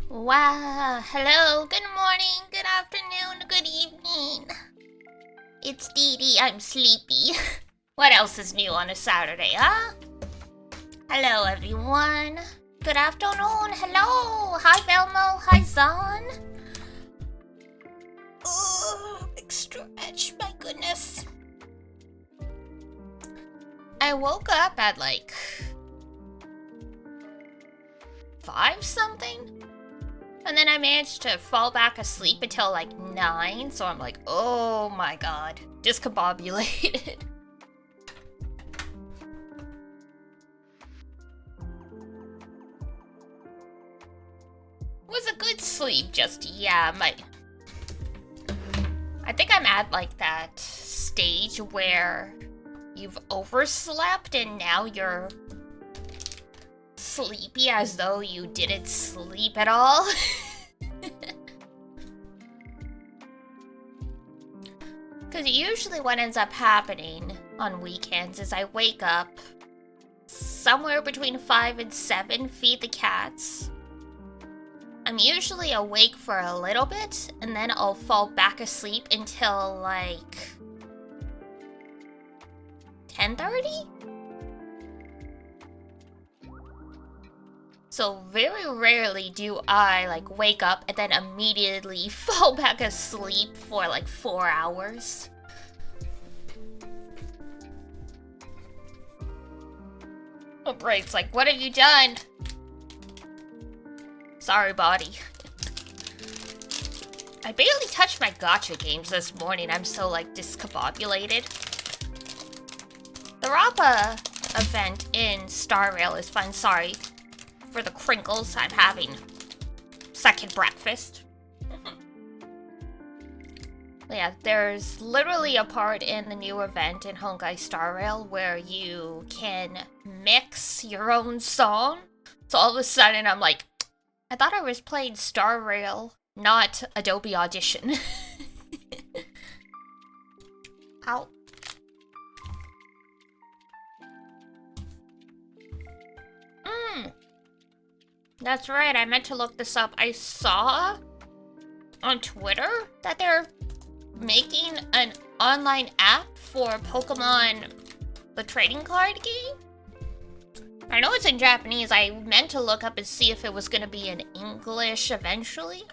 Wow, hello, good morning, good afternoon, good evening. It's Dee Dee, I'm sleepy. What else is new on a Saturday, huh? Hello, everyone. Good afternoon, hello. Hi, Velmo, hi, Zon. Oh, big stretch, my goodness. I woke up at like 5 something. And then I managed to fall back asleep until like 9, so I'm like, oh my god, discombobulated. Was a good sleep, just, yeah, I think I'm at like that stage where you've overslept and now you're sleepy as though you didn't sleep at all. Because usually what ends up happening on weekends is I wake up somewhere between 5 and 7, feed the cats. I'm usually awake for a little bit, and then I'll fall back asleep until like 10:30? So very rarely do I like wake up and then immediately fall back asleep for like 4 hours. Oh, Braid's like, what have you done? Sorry, body. I barely touched my gacha games this morning. I'm so like discombobulated. The Rappa event in Star Rail is fun. Sorry for the crinkles. I'm having second breakfast. Yeah, there's literally a part in the new event in Honkai Star Rail where you can mix your own song. So all of a sudden I'm like, I thought I was playing Star Rail, not Adobe Audition. Ow. That's right, I meant to look this up. I saw on Twitter that they're making an online app for Pokemon the trading card game. I know it's in Japanese. I meant to look up and see if it was going to be in English eventually.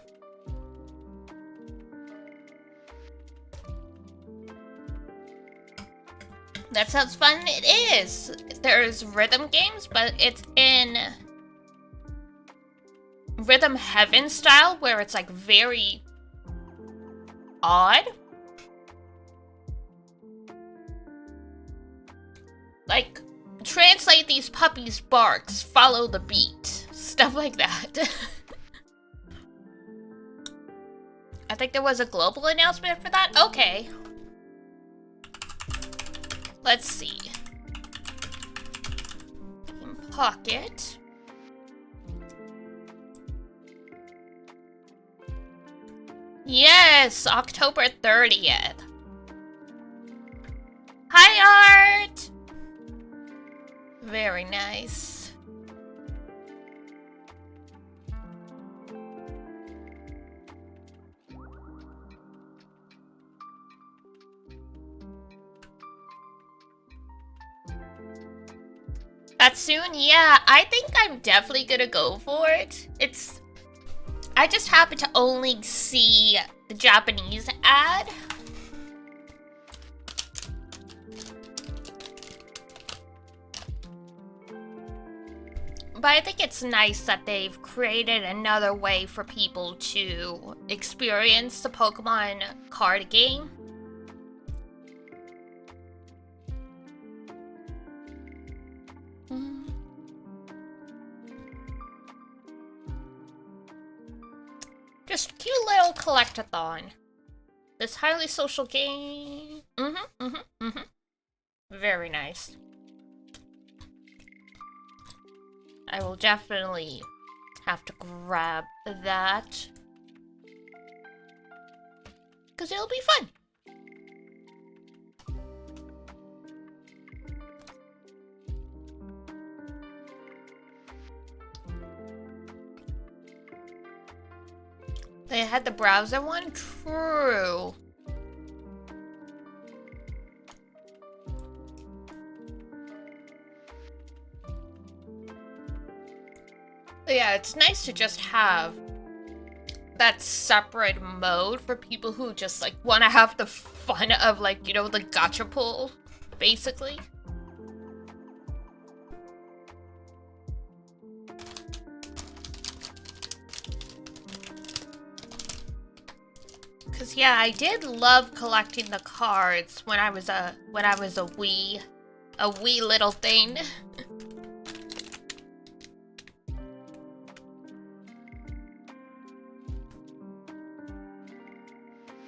That sounds fun. It is. There's rhythm games, but it's in Rhythm Heaven style, where it's like very odd. Like, translate these puppies' barks, follow the beat. Stuff like that. I think there was a global announcement for that? Okay. Let's see. In Pocket. Yes, October 30th. Hi, Art! Very nice. That soon? Yeah, I think I'm definitely gonna go for it. I just happen to only see the Japanese ad. But I think it's nice that they've created another way for people to experience the Pokemon card game. Just cute little collectathon. This highly social game. Very nice. I will definitely have to grab that. Because it'll be fun. They had the browser one? True. But yeah, it's nice to just have that separate mode for people who just like want to have the fun of like, you know, the gacha pull, basically. Cause yeah, I did love collecting the cards when I was a wee little thing.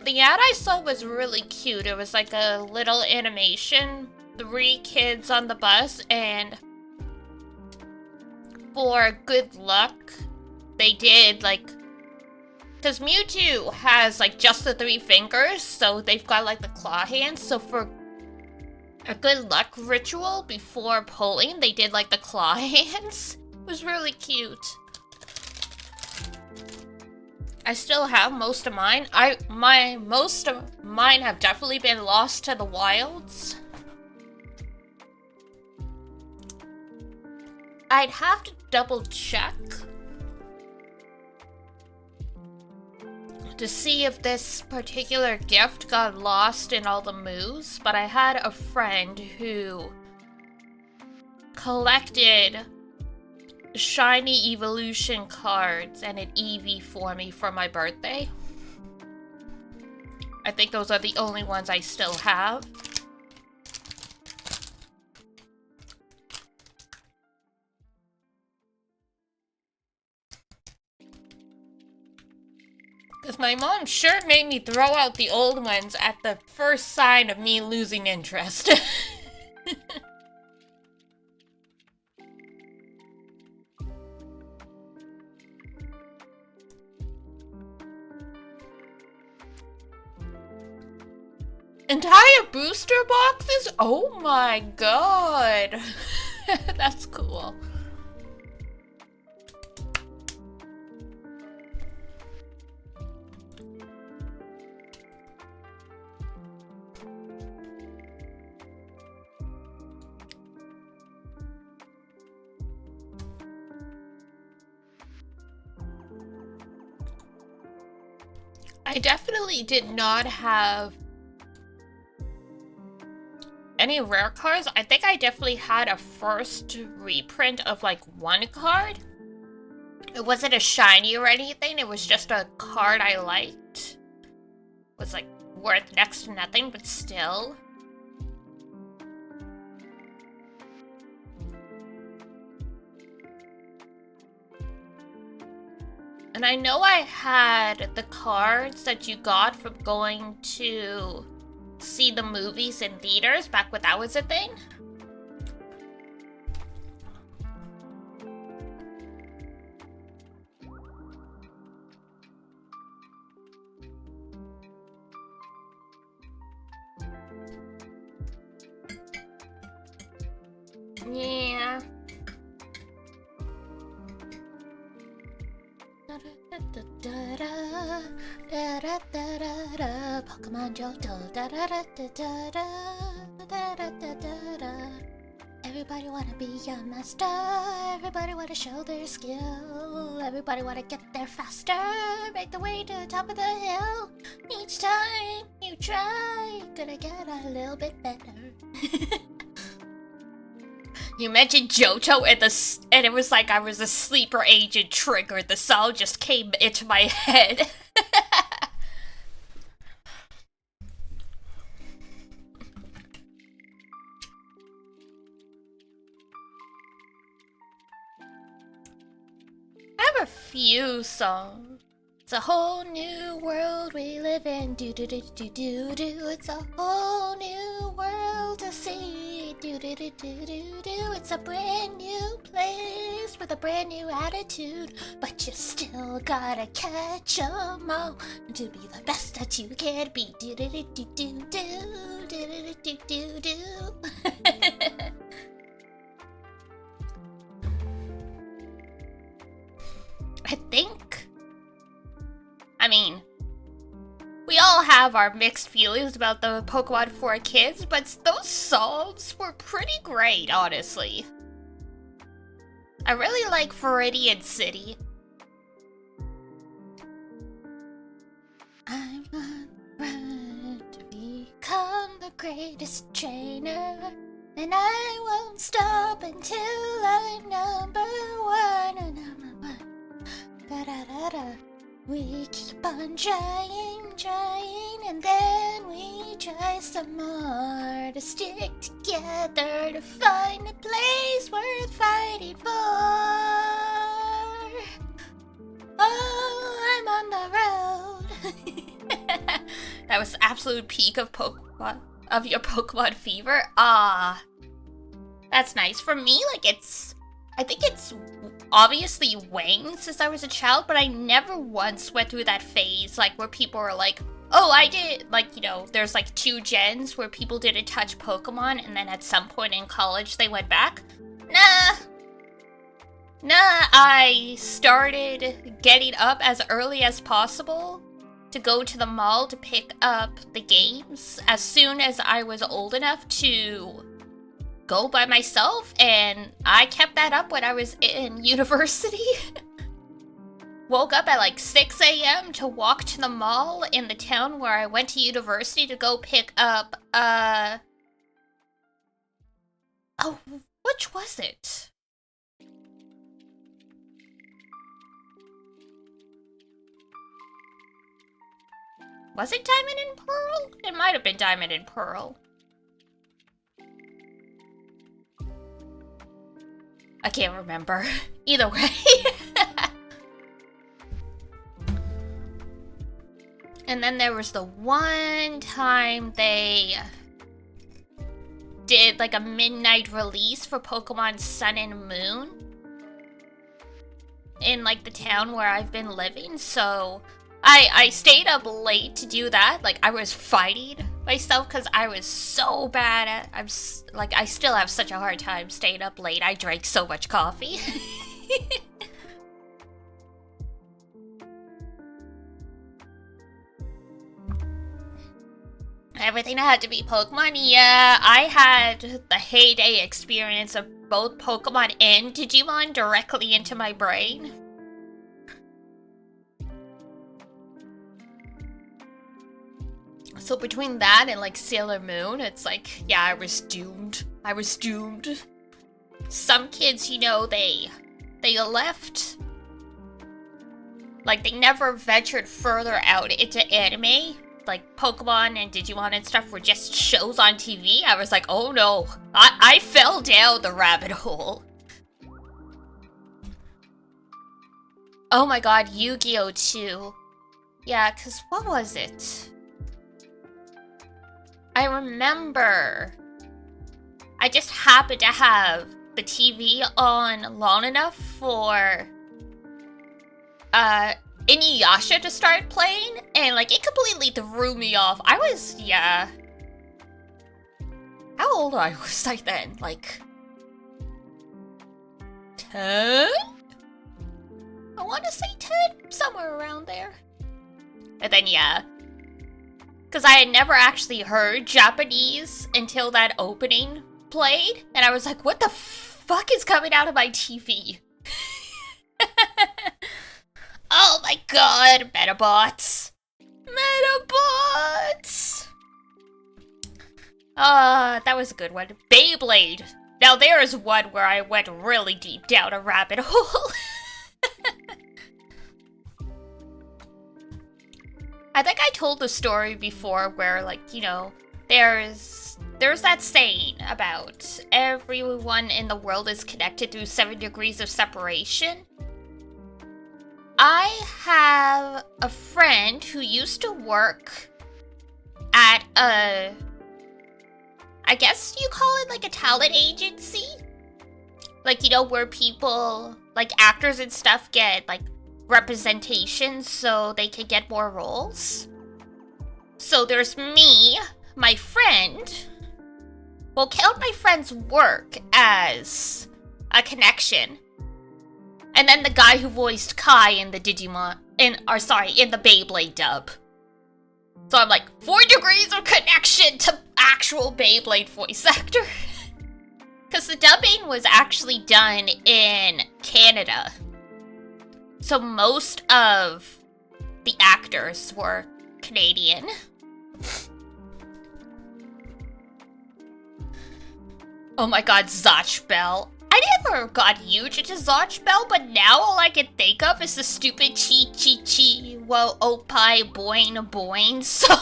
The ad I saw was really cute. It was like a little animation, 3 kids on the bus, and for good luck, they did like, because Mewtwo has like just the 3 fingers, so they've got like the claw hands, so for a good luck ritual before pulling, they did like the claw hands. It was really cute. I still have most of mine. Most of mine have definitely been lost to the wilds. I'd have to double check to see if this particular gift got lost in all the moves, but I had a friend who collected shiny evolution cards and an Eevee for me for my birthday. I think those are the only ones I still have. Because my mom sure made me throw out the old ones at the first sign of me losing interest. Entire booster boxes? Oh my god. That's cool. I definitely did not have any rare cards. I think I definitely had a first reprint of like 1 card. It wasn't a shiny or anything, it was just a card I liked. It was like worth next to nothing, but still. And I know I had the cards that you got from going to see the movies in theaters back when that was a thing. Yeah. Pokemon Johto. Everybody wanna be a master. Everybody wanna show their skill. Everybody wanna get there faster. Make the way to the top of the hill. Each time you try, gonna get a little bit better. You mentioned Johto and it was like I was a sleeper agent triggered. The song just came into my head. I have a few songs. It's a whole new world we live in. Do do do do do do. It's a whole new world to see. Do do do do do do. It's a brand new place with a brand new attitude, but you still gotta catch 'em all to be the best that you can be. Do do do do do do do do do do. I mean, we all have our mixed feelings about the Pokemon for kids, but those songs were pretty great, honestly. I really like Viridian City. I'm on run to become the greatest trainer, and I won't stop until I'm number one. Da-da-da-da. We keep on trying, and then we try some more to stick together to find a place worth fighting for. Oh, I'm on the road. That was the absolute peak of Pokemon, of your Pokemon fever. Ah, that's nice. For me, like, I think it's obviously waned since I was a child, but I never once went through that phase, like, where people were like, oh, I did, like, you know, there's like 2 gens where people didn't touch Pokemon, and then at some point in college they went back. Nah, I started getting up as early as possible to go to the mall to pick up the games as soon as I was old enough to go by myself, and I kept that up when I was in university. Woke up at like 6 a.m. to walk to the mall in the town where I went to university to go pick up, oh, which was it? Was it Diamond and Pearl? It might have been Diamond and Pearl. I can't remember. Either way. And then there was the one time they did like a midnight release for Pokemon Sun and Moon in like the town where I've been living, so I stayed up late to do that. Like, I was fighting myself because I was so bad at, I still have such a hard time staying up late. I drank so much coffee. Everything had to be Pokemon. Yeah, I had the heyday experience of both Pokemon and Digimon directly into my brain. So between that and like Sailor Moon, it's like, yeah, I was doomed. I was doomed. Some kids, you know, they left. Like, they never ventured further out into anime. Like, Pokemon and Digimon and stuff were just shows on TV. I was like, oh no, I fell down the rabbit hole. Oh my god, Yu-Gi-Oh! Too. Yeah, cause what was it? I remember I just happened to have the TV on long enough for Inuyasha to start playing, and like it completely threw me off. I was, yeah. How old was I then? Like 10? I want to say 10, somewhere around there. And then yeah. Because I had never actually heard Japanese until that opening played. And I was like, what the fuck is coming out of my TV? Oh my god, Metabots. Metabots! That was a good one. Beyblade. Now there is one where I went really deep down a rabbit hole. I think I told the story before where, like, you know, there's that saying about everyone in the world is connected through 7 degrees of separation. I have a friend who used to work at I guess you call it like a talent agency? Like, you know, where people, like actors and stuff get, like, representation so they can get more roles. So there's me, my friend. We'll count my friend's work as a connection. And then the guy who voiced Kai in the Digimon in the Beyblade dub. So I'm like, 4 degrees of connection to actual Beyblade voice actor. Because the dubbing was actually done in Canada. So most of the actors were Canadian. Oh my god, Zotch Bell. I never got huge into Zotch Bell, but now all I can think of is the stupid chi chi chi wo opai boing boing song.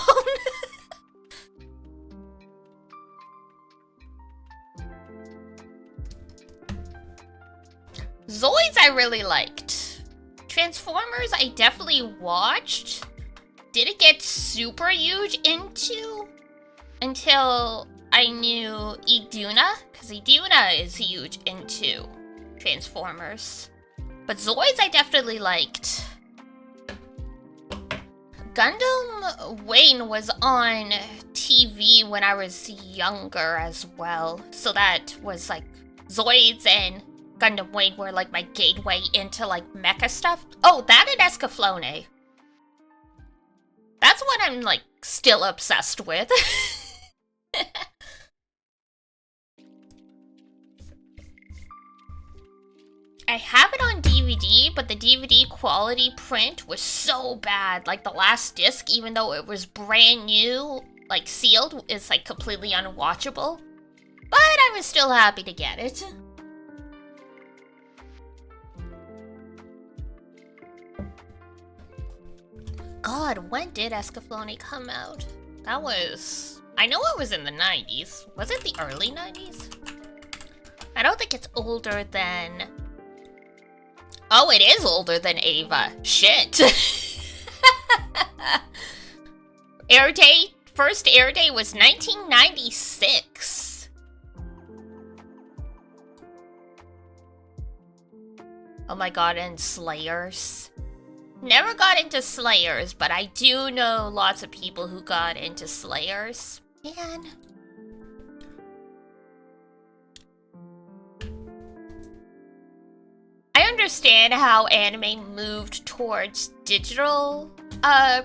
Zoids I really liked. Transformers I definitely watched. Didn't get super huge into until I knew Iduna, because Iduna is huge into Transformers. But Zoids I definitely liked. Gundam Wayne was on TV when I was younger as well. So that was like, Zoids and Gundam Wayne were like my gateway into like mecha stuff. Oh, that and Escaflowne. That's what I'm like still obsessed with. I have it on DVD, but the DVD quality print was so bad. Like the last disc, even though it was brand new, like sealed, is like completely unwatchable. But I was still happy to get it. God, when did Escaflowne come out? That was... I know it was in the 90s. Was it the early 90s? I don't think it's older than... Oh, it is older than Ava. Shit. Air date, first air date was 1996. Oh my god, and Slayers. Never got into Slayers, but I do know lots of people who got into Slayers. Man. I understand how anime moved towards digital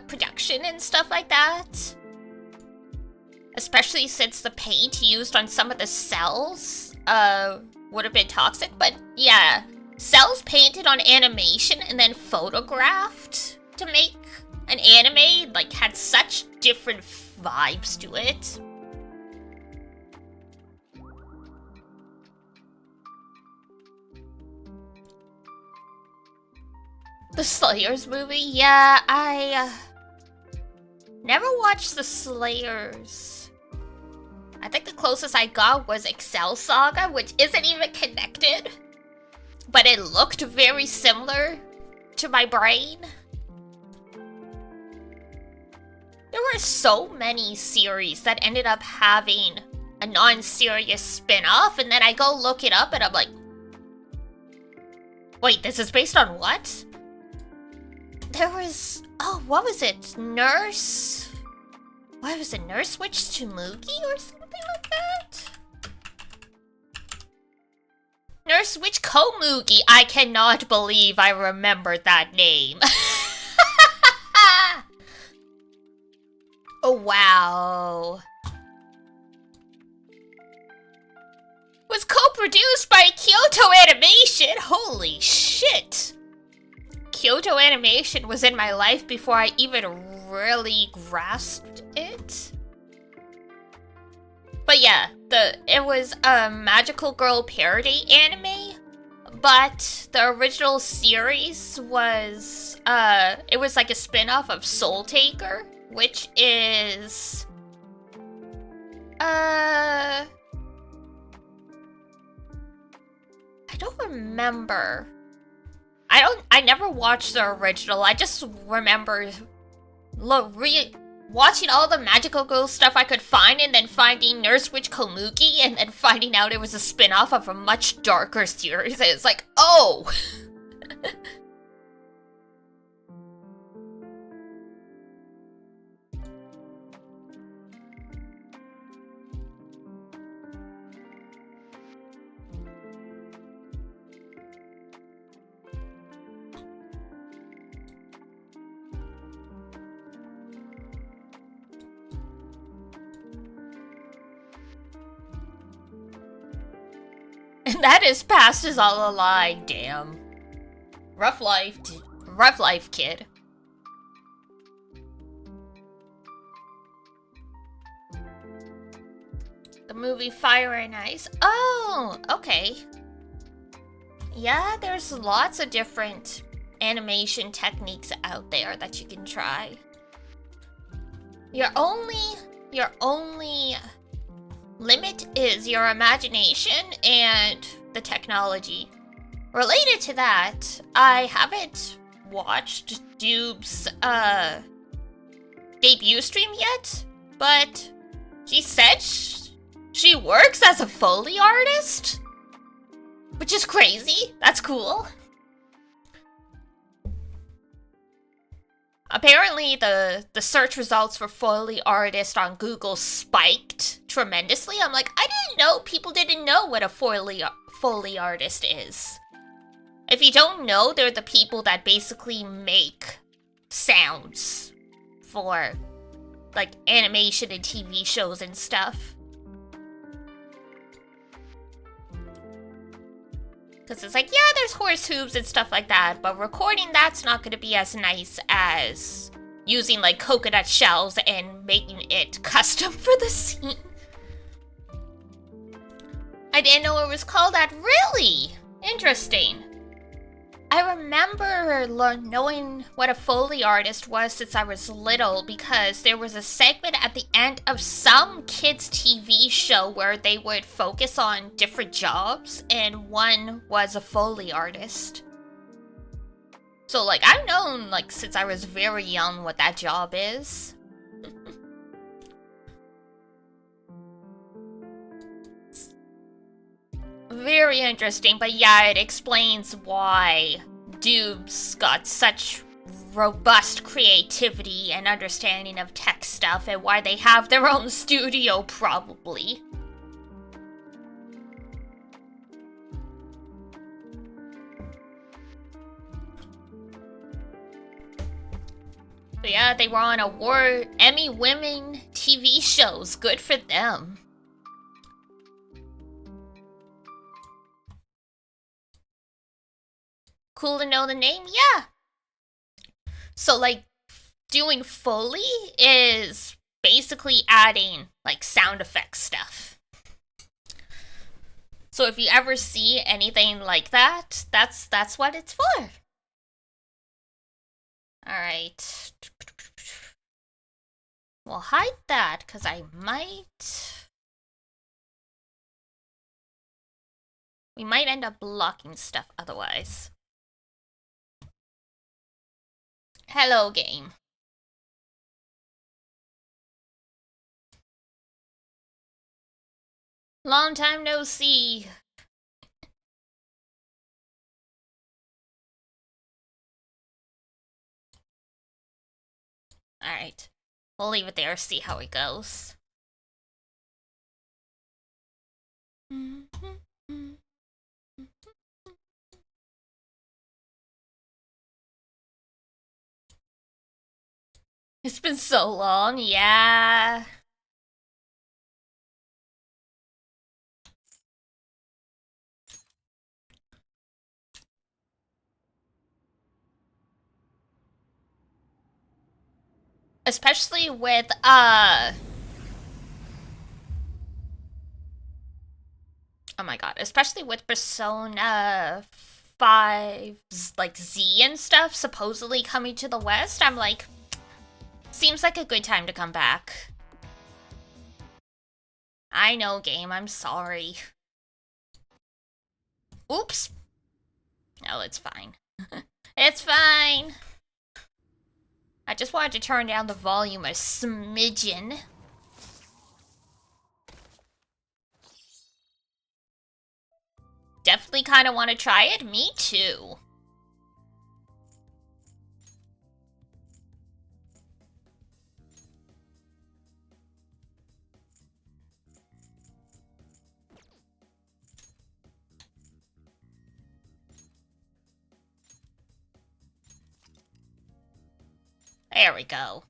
production and stuff like that. Especially since the paint used on some of the cells would have been toxic, but yeah. Cells painted on animation and then photographed to make an anime, like, had such different vibes to it. The Slayers movie? Yeah, I never watched the Slayers. I think the closest I got was Excel Saga, which isn't even connected. But it looked very similar to my brain. There were so many series that ended up having a non-serious spin-off, and then I go look it up and I'm like, wait, this is based on what? There was... Oh, what was it? Nurse... What was it? Nurse Witch Tsumugi or something like that? Nurse Witch Komugi. I cannot believe I remembered that name. Oh, wow. Was co-produced by Kyoto Animation. Holy shit. Kyoto Animation was in my life before I even really grasped it. But yeah, it was a Magical Girl parody anime, but the original series was it was like a spin-off of Soul Taker, which is I don't remember. I never watched the original. I just remember watching all the Magical Girl stuff I could find, and then finding Nurse Witch Komugi, and then finding out it was a spin-off of a much darker series. It's like, oh! That is past is all a lie, damn. Rough life, kid. The movie Fire and Ice. Oh, okay. Yeah, there's lots of different animation techniques out there that you can try. Your only limit is your imagination and the technology. Related to that, I haven't watched Dube's debut stream yet, but she said she works as a Foley artist, which is crazy. That's cool. Apparently, the search results for Foley artist on Google spiked tremendously. I'm like, I didn't know people didn't know what a Foley artist is. If you don't know, they're the people that basically make sounds for, like, animation and TV shows and stuff. Because it's like, yeah, there's horse hooves and stuff like that, but recording that's not going to be as nice as using, like, coconut shells and making it custom for the scene. I didn't know it was called that. Really? Interesting. I remember knowing what a Foley artist was since I was little because there was a segment at the end of some kids' TV show where they would focus on different jobs, and one was a Foley artist. So, like, I've known, like, since I was very young what that job is. Very interesting, but yeah, it explains why Dube's got such robust creativity and understanding of tech stuff and why they have their own studio, probably. But yeah, they were on Emmy-winning TV shows. Good for them. Cool to know the name? Yeah. So, like, doing Foley is basically adding, like, sound effects stuff. So if you ever see anything like that, that's what it's for. Alright. We'll hide that, because I might... We might end up blocking stuff otherwise. Hello, game. Long time no see. Alright. We'll leave it there, see how it goes. It's been so long, yeah. Especially with, oh my god, especially with Persona 5's, like, Z and stuff supposedly coming to the West, I'm like, seems like a good time to come back. I know, game, I'm sorry. Oops. No, it's fine. It's fine. I just wanted to turn down the volume a smidgen. Definitely kind of want to try it. Me too. There we go.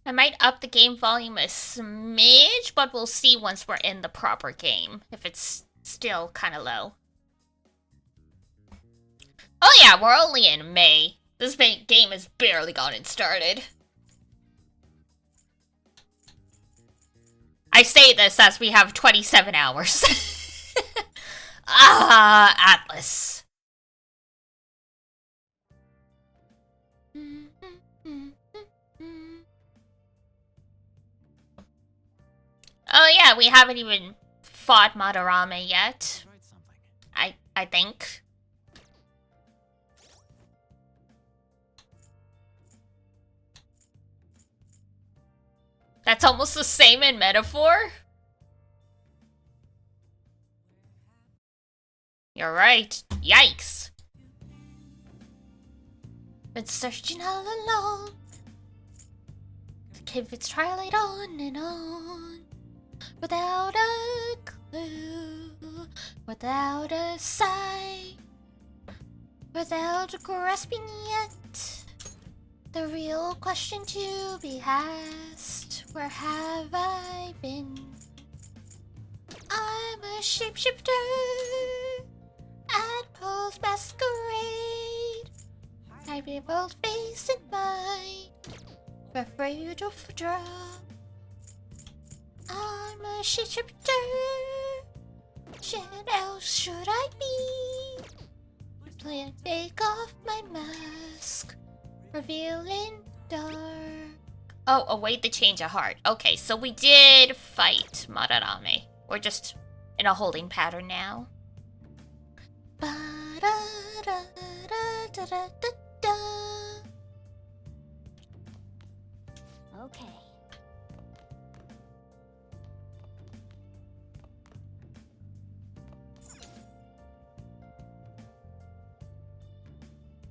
I might up the game volume a smidge, but we'll see once we're in the proper game, if it's still kind of low. Oh yeah, we're only in May. This game has barely gotten started. I say this as we have 27 hours. Atlas. Oh yeah, we haven't even fought Madarame yet. I think. That's almost the same in metaphor. You're right. Yikes. Been searching all alone. Keep its twilight on and on. Without a clue. Without a sigh. Without grasping yet. The real question to be asked. Where have I been? I'm a shapeshifter at Post Masquerade. I revolt face in mind, afraid of draw. I'm a shapeshifter. What else should I be? Playing take off my mask, revealing dark. Oh, await the change of heart. Okay, so we did fight Madarame. We're just in a holding pattern now. Okay.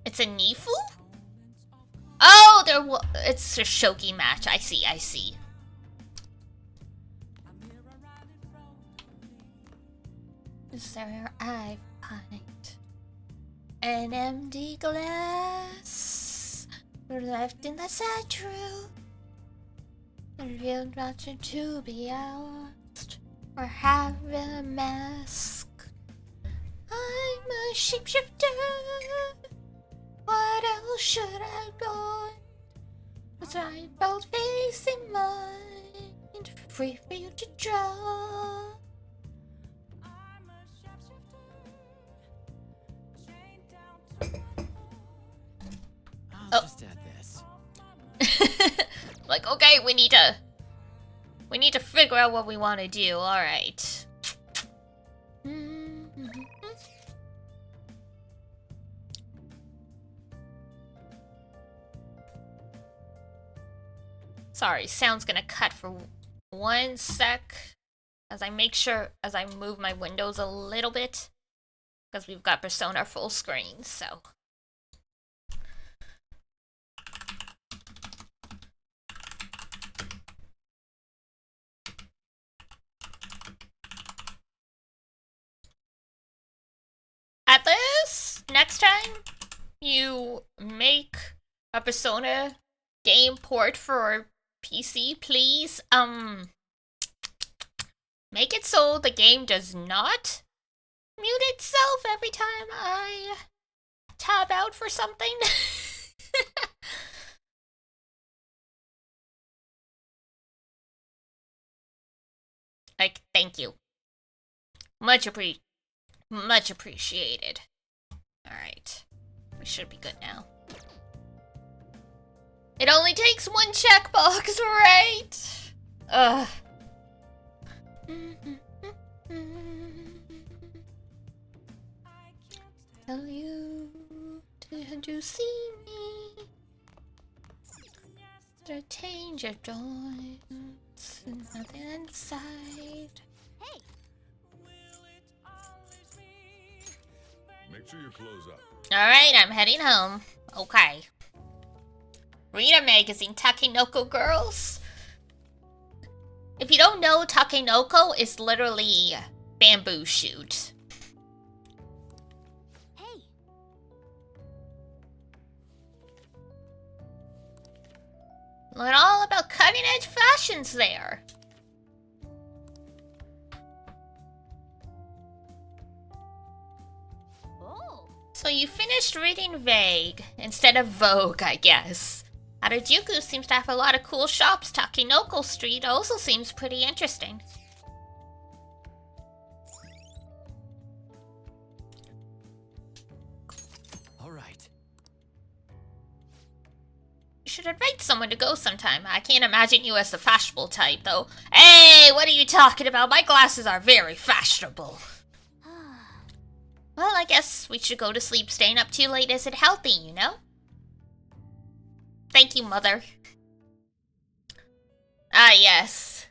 It's a Nifu? Oh, it's a Shogi match. I see, I see. Is there I find an empty glass left in the sad truth? The real doctor to be asked, or have a mask. I'm a shapeshifter. What else should I go? Cause I both face in mind, free for you to draw. I'll just add this. Like, okay, we need to figure out what we want to do. All right. Sorry, sound's gonna cut for 1 sec as I move my windows a little bit because we've got Persona full screen, so. Atlas, next time you make a Persona game port for PC, please, make it so the game does not mute itself every time I tab out for something. Like, thank you. Much appreciated. Alright. We should be good now. It only takes 1 checkbox, right? Ugh. Tell you, did you see me? To change your joints, nothing inside. Hey. Make sure you close up. Alright, I'm heading home. Okay. Read a magazine, Takenoko Girls. If you don't know, Takenoko is literally bamboo shoot. Hey. Learn all about cutting-edge fashions there. So you finished reading Vague instead of Vogue, I guess. Harajuku seems to have a lot of cool shops. Takinoko Street also seems pretty interesting. All right. You should invite someone to go sometime. I can't imagine you as the fashionable type, though. Hey, what are you talking about? My glasses are very fashionable. Well, I guess we should go to sleep. Staying up too late isn't healthy, you know? Thank you, Mother. Ah, yes.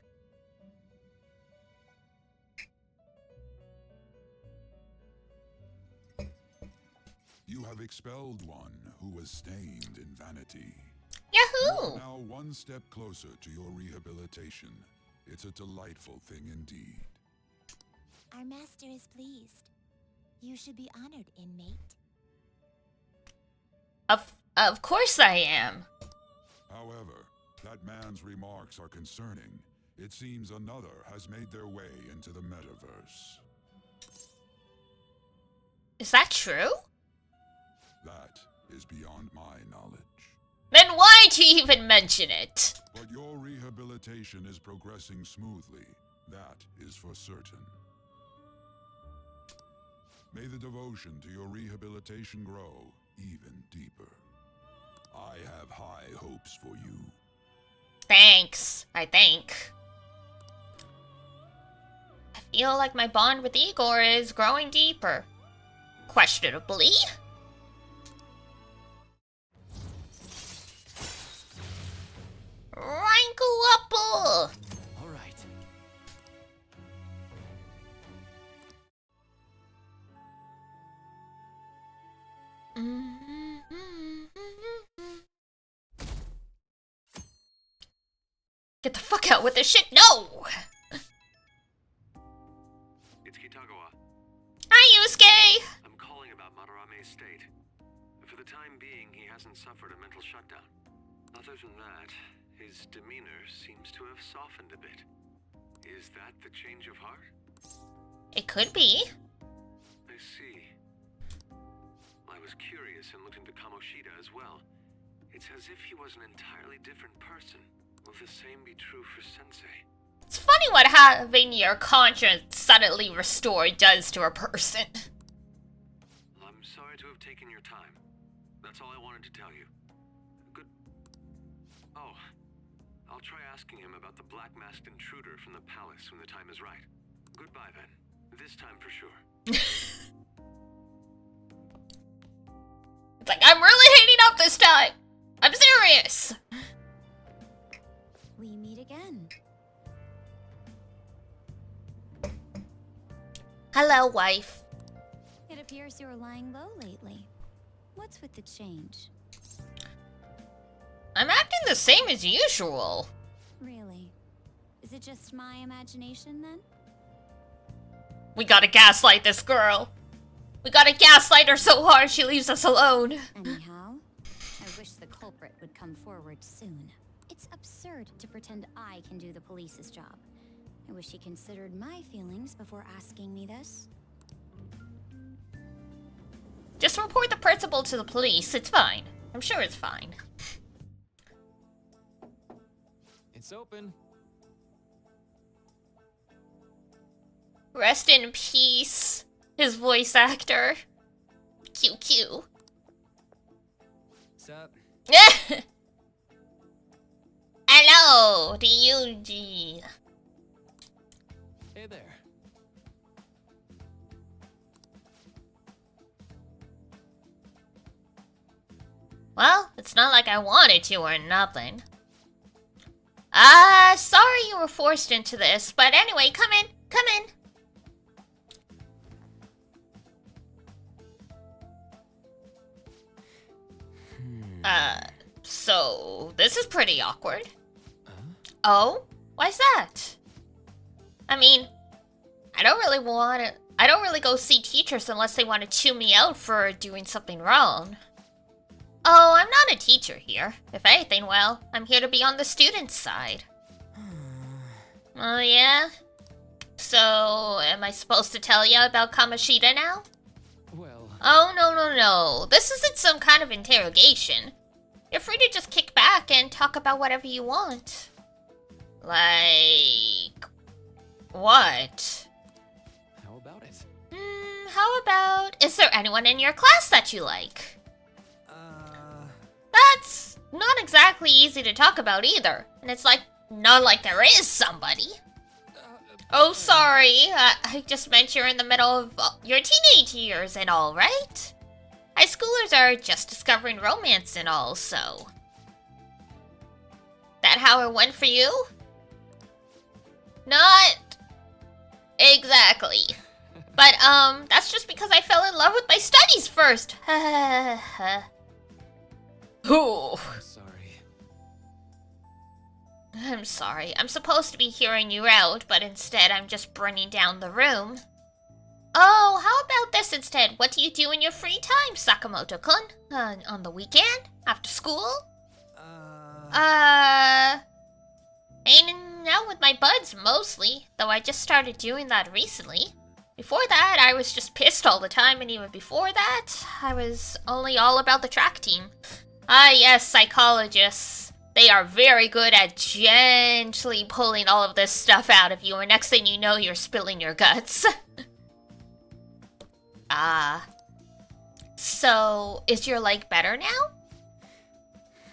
You have expelled one who was stained in vanity. Yahoo! You are now one step closer to your rehabilitation. It's a delightful thing indeed. Our master is pleased. You should be honored, inmate. Of course I am. However, that man's remarks are concerning. It seems another has made their way into the metaverse. Is that true? That is beyond my knowledge. Then why'd you even mention it? But your rehabilitation is progressing smoothly. That is for certain. May the devotion to your rehabilitation grow even deeper. I have high hopes for you. Thanks, I think. I feel like my bond with Igor is growing deeper. Questionably. Ranku Apple! All right. Get the fuck out with this shit! No! It's Kitagawa. Hi, Yusuke! I'm calling about Madarame's state. For the time being, he hasn't suffered a mental shutdown. Other than that, his demeanor seems to have softened a bit. Is that the change of heart? It could be. I see. I was curious and looked into Kamoshida as well. It's as if he was an entirely different person. Will the same be true for Sensei? It's funny what having your conscience suddenly restored does to a person. I'm sorry to have taken your time. That's all I wanted to tell you. Good. Oh, I'll try asking him about the black-masked intruder from the palace when the time is right. Goodbye then. This time for sure. It's like, I'm really heating up this time! I'm serious! We meet again. Hello, wife. It appears you're lying low lately. What's with the change? I'm acting the same as usual. Really? Is it just my imagination then? We gotta gaslight this girl. We gotta gaslight her so hard she leaves us alone. Anyhow, I wish the culprit would come forward soon. It's absurd to pretend I can do the police's job. I wish he considered my feelings before asking me this. Just report the principal to the police. It's fine. I'm sure it's fine. It's open. Rest in peace, his voice actor. QQ. Sup? Hello, Ryuji. Hey there. Well, it's not like I wanted to or nothing. Sorry you were forced into this, but anyway, come in, come in. So this is pretty awkward. Oh? Why's that? I mean, I don't really go see teachers unless they want to chew me out for doing something wrong. Oh, I'm not a teacher here. If anything, well, I'm here to be on the student's side. Oh, yeah? So, am I supposed to tell you about Kamoshida now? Well, Oh, no. This isn't some kind of interrogation. You're free to just kick back and talk about whatever you want. Like... what? how about it? How about... is there anyone in your class that you like? That's not exactly easy to talk about either. And it's like, not like there is somebody. Oh, sorry. I just meant you're in the middle of your teenage years and all, right? High schoolers are just discovering romance and all, so... that how it went for you? Not... exactly. But, that's just because I fell in love with my studies first. Ooh. I'm sorry. I'm sorry. I'm supposed to be hearing you out, but instead I'm just burning down the room. Oh, how about this instead? What do you do in your free time, Sakamoto-kun? On the weekend? After school? Hanging out with my buds mostly, though I just started doing that recently. Before that, I was just pissed all the time, and even before that, I was only all about the track team. Ah, yes, psychologists. They are very good at gently pulling all of this stuff out of you, and next thing you know, you're spilling your guts. So, is your leg better now?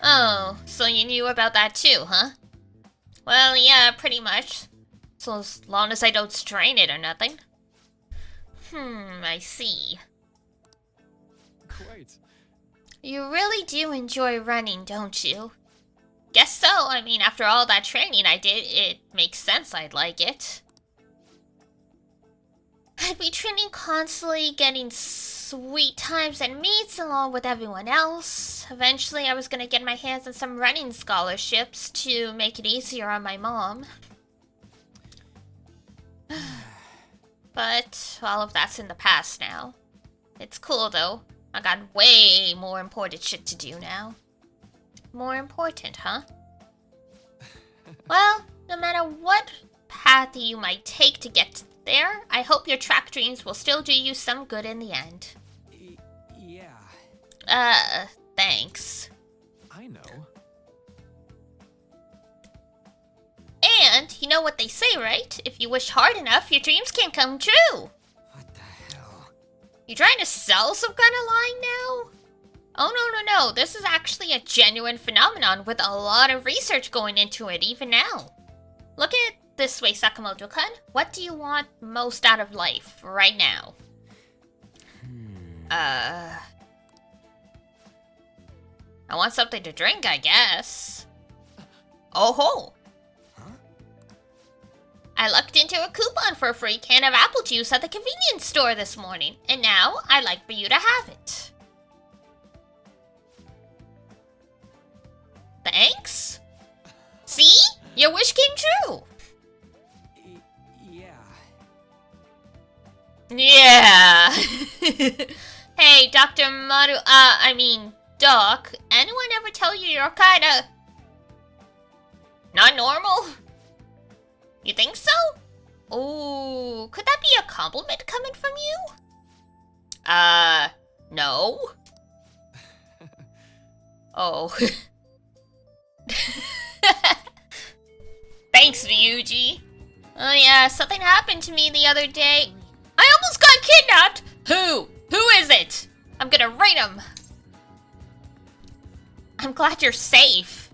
Oh, so you knew about that too, huh? Well, yeah, pretty much. So as long as I don't strain it or nothing. I see. Quite. You really do enjoy running, don't you? Guess so. I mean, after all that training I did, it makes sense I'd like it. I'd be training constantly, getting sweet times and meets along with everyone else. Eventually, I was gonna get my hands on some running scholarships to make it easier on my mom. But all of that's in the past now. It's cool though. I got way more important shit to do now. More important, huh? Well, no matter what path you might take to get there, I hope your track dreams will still do you some good in the end. Yeah. Thanks. I know. And you know what they say, right? If you wish hard enough, your dreams can come true. What the hell? You trying to sell some kind of line now? Oh, no. This is actually a genuine phenomenon with a lot of research going into it even now. Look at it this way, Sakamoto-kun. What do you want most out of life right now? I want something to drink, I guess. Oh ho! I lucked into a coupon for a free can of apple juice at the convenience store this morning, and now I'd like for you to have it. Thanks? See? Your wish came true! Yeah. Yeah! Hey, Dr. Maru, Doc, anyone ever tell you you're kinda... not normal? You think so? Ooh, could that be a compliment coming from you? No. Oh. Thanks, Ryuji. Oh yeah, something happened to me the other day. I almost got kidnapped! Who? Who is it? I'm gonna raid him. I'm glad you're safe.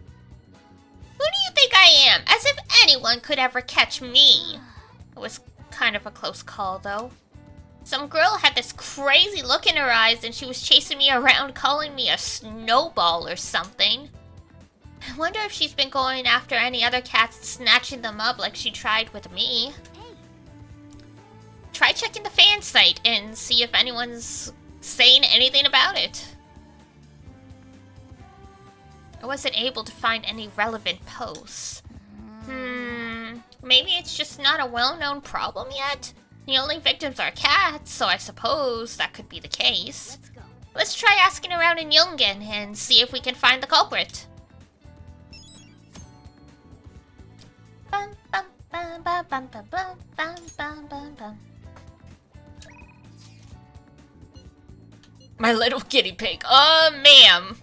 Who do you think I am? As if anyone could ever catch me. It was kind of a close call, though. Some girl had this crazy look in her eyes and she was chasing me around calling me a snowball or something. I wonder if she's been going after any other cats, snatching them up like she tried with me. Try checking the fan site and see if anyone's saying anything about it. I wasn't able to find any relevant posts. Maybe it's just not a well-known problem yet? The only victims are cats, so I suppose that could be the case. Let's go. Let's try asking around in Yungen and see if we can find the culprit. Bum, bum, bum, bum, bum, bum, bum, bum, bum, bum. My little guinea pig. Ma'am.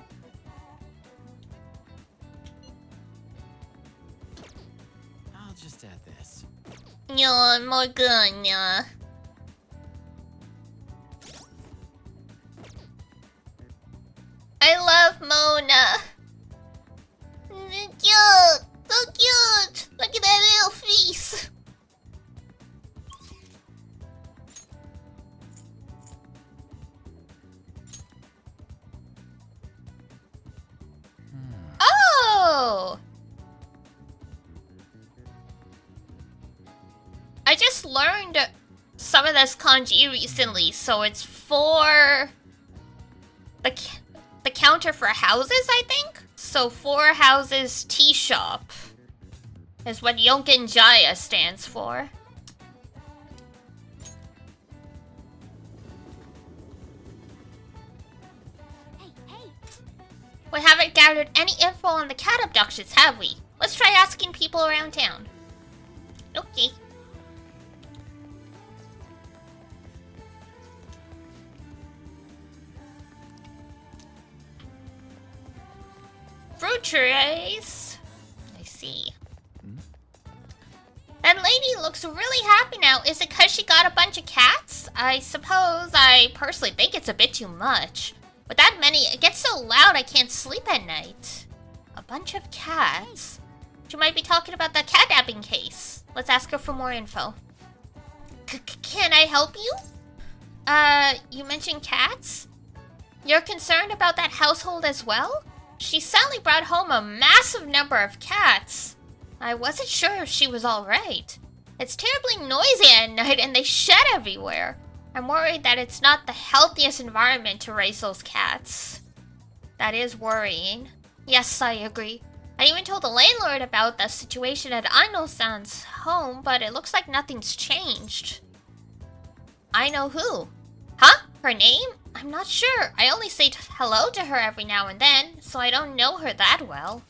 I'll just add this. Yeah, more gun, yeah. I love Mona. Cute, so cute. Look at that little face. Oh! I just learned some of this kanji recently, so it's for the counter for houses, I think? So, for houses tea shop is what Yonkin Jaya stands for. Hey, hey! We haven't gathered any info on the cat abductions, have we? Let's try asking people around town. Okay. Fruit trees. I see. That lady looks really happy now. Is it because she got a bunch of cats? I suppose I personally think it's a bit too much. With that many, it gets so loud I can't sleep at night. A bunch of cats? She might be talking about the catnapping case. Let's ask her for more info. Can I help you? You mentioned cats? You're concerned about that household as well? She suddenly brought home a massive number of cats. I wasn't sure if she was alright. It's terribly noisy at night and they shed everywhere. I'm worried that it's not the healthiest environment to raise those cats. That is worrying. Yes, I agree. I even told the landlord about the situation at Aino-san's home, but it looks like nothing's changed. I know who. Huh? Her name? I'm not sure. I only say hello to her every now and then, so I don't know her that well.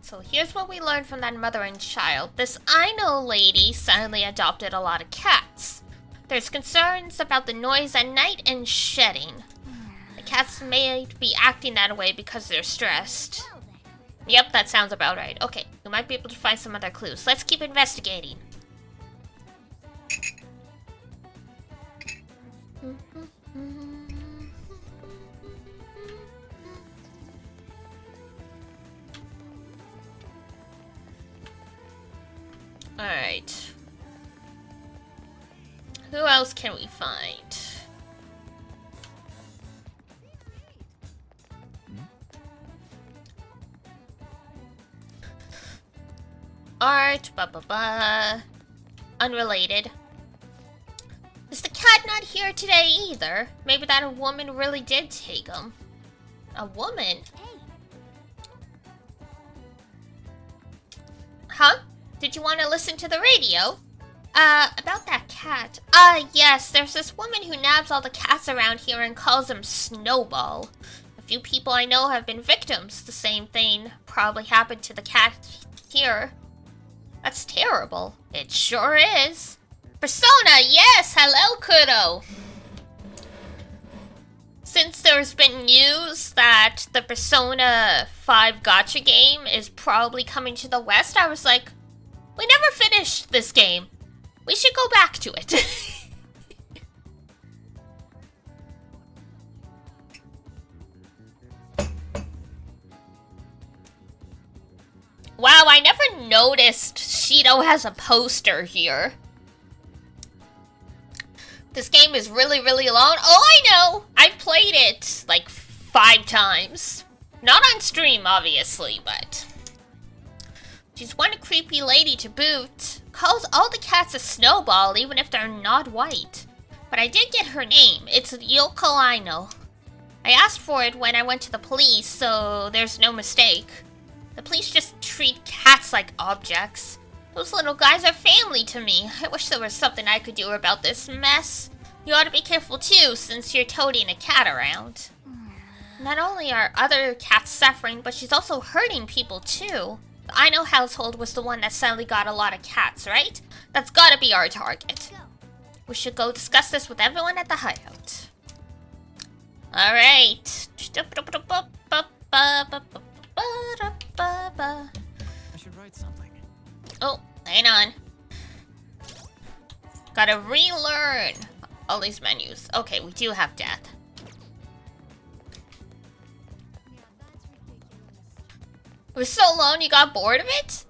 So here's what we learned from that mother and child. This Aino lady suddenly adopted a lot of cats. There's concerns about the noise at night and shedding. The cats may be acting that way because they're stressed. Well then. Yep, that sounds about right. Okay, we might be able to find some other clues. Let's keep investigating. Alright. Who else can we find? Art, unrelated. Is the cat not here today either? Maybe that woman really did take him. A woman? Hey, Huh? Did you want to listen to the radio? About that cat. Yes, there's this woman who nabs all the cats around here and calls them Snowball. A few people I know have been victims. The same thing probably happened to the cat here. That's terrible. It sure is. Persona, yes! Hello, Kudo! Since there's been news that the Persona 5 gacha game is probably coming to the West, I was like, we never finished this game. We should go back to it. Wow, I never noticed Shido has a poster here. This game is really, really long. Oh, I know! I've played it like 5 times. Not on stream, obviously, but... She's one creepy lady to boot. Calls all the cats a Snowball, even if they're not white. But I did get her name. It's Yoko Aino. I asked for it when I went to the police, so there's no mistake. The police just treat cats like objects. Those little guys are family to me. I wish there was something I could do about this mess. You ought to be careful too, since you're toting a cat around. Not only are other cats suffering, but she's also hurting people too. The I Know household was the one that suddenly got a lot of cats, right? That's gotta be our target. We should go discuss this with everyone at the hideout. Alright. I should write something. Oh, hang on. Gotta relearn all these menus. Okay, we do have death. It was so long you got bored of it?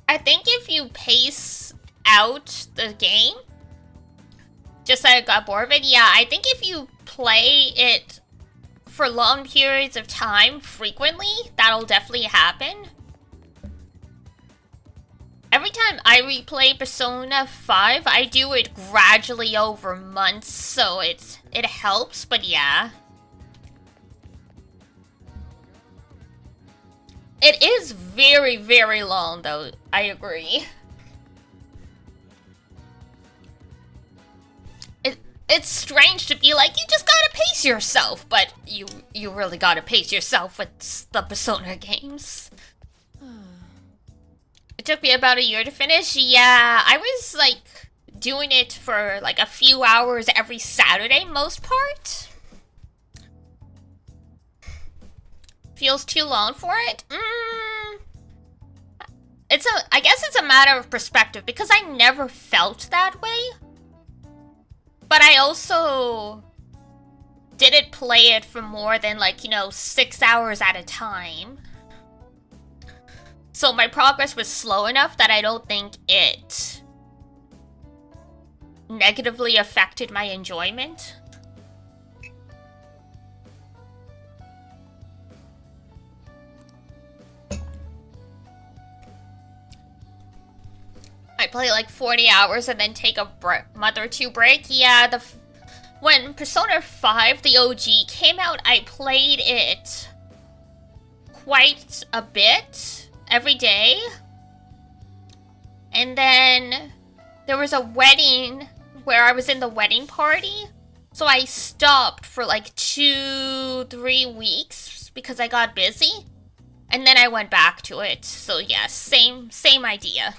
I think if you pace out the game, just like I got bored of it, yeah, I think if you play it for long periods of time frequently, that'll definitely happen. Every time I replay Persona 5, I do it gradually over months, so it helps, but yeah. It is very, very long, though. I agree. It's strange to be like, you just gotta pace yourself, but you really gotta pace yourself with the Persona games. It took me about a year to finish. Yeah, I was like doing it for like a few hours every Saturday, most part. Feels too long for it? I guess it's a matter of perspective, because I never felt that way. But I also didn't play it for more than, like, 6 hours at a time. So my progress was slow enough that I don't think it negatively affected my enjoyment. I play like 40 hours and then take a month or two break. Yeah, when Persona 5, the OG, came out, I played it quite a bit every day. And then there was a wedding where I was in the wedding party. So I stopped for like 2-3 weeks because I got busy. And then I went back to it. So yeah, same idea.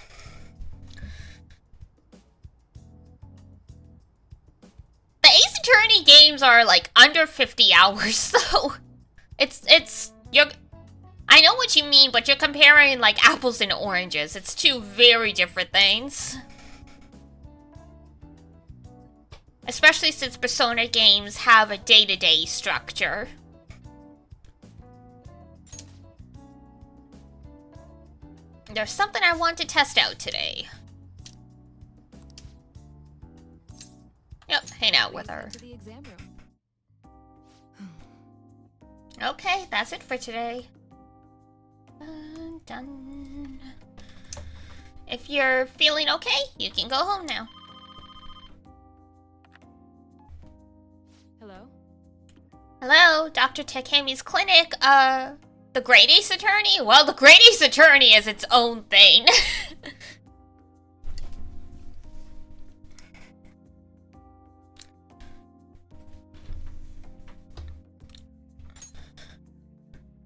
The Ace Attorney games are like under 50 hours, so I know what you mean, but you're comparing like apples and oranges. It's two very different things. Especially since Persona games have a day-to-day structure. There's something I want to test out today. Yep, hang out with her. Okay, that's it for today. Done. If you're feeling okay, you can go home now. Hello? Hello, Dr. Takemi's clinic. The Great Ace Attorney? Well, the Great Ace Attorney is its own thing.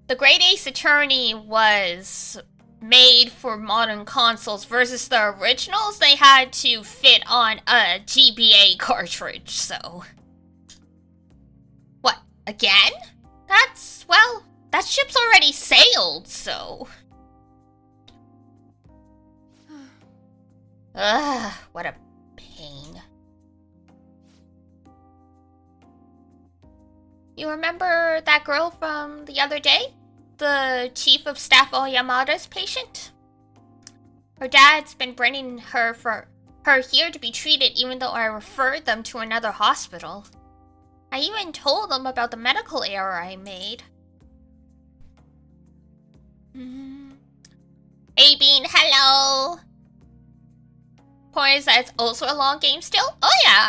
The Great Ace Attorney was made for modern consoles versus the originals. They had to fit on a GBA cartridge, so... What, again? Well, that ship's already sailed, so... Ugh, what a pain. You remember that girl from the other day? The Chief of Staff Oyamada's patient? Her dad's been bringing her here to be treated even though I referred them to another hospital. I even told them about the medical error I made. Hey Bean, hello! Point is that it's also a long game still? Oh yeah,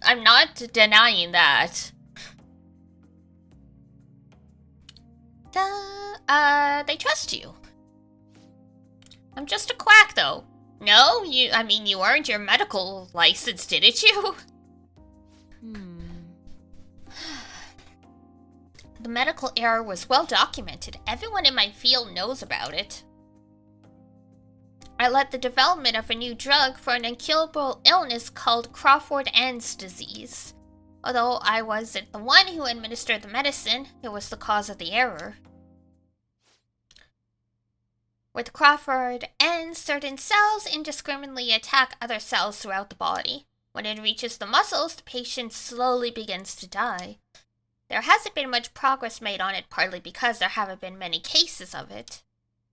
I'm not denying that. they trust you. I'm just a quack, though. No, you earned your medical license, didn't you? The medical error was well documented. Everyone in my field knows about it. I led the development of a new drug for an incurable illness called Crawford-Enns disease. Although I wasn't the one who administered the medicine, it was the cause of the error. With Crawford-Enns, certain cells indiscriminately attack other cells throughout the body. When it reaches the muscles, the patient slowly begins to die. There hasn't been much progress made on it, partly because there haven't been many cases of it.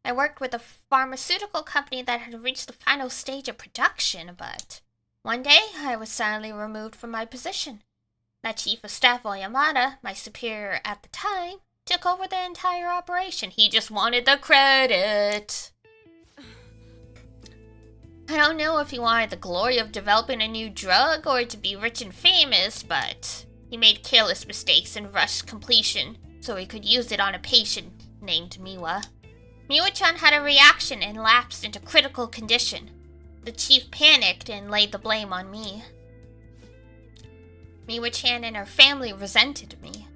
I worked with a pharmaceutical company that had reached the final stage of production, but one day I was suddenly removed from my position. That chief of staff, Oyamada, my superior at the time, took over the entire operation. He just wanted the credit. I don't know if he wanted the glory of developing a new drug or to be rich and famous, but he made careless mistakes and rushed completion so he could use it on a patient named Miwa. Miwa-chan had a reaction and lapsed into critical condition. The chief panicked and laid the blame on me. Miwa-chan and her family resented me.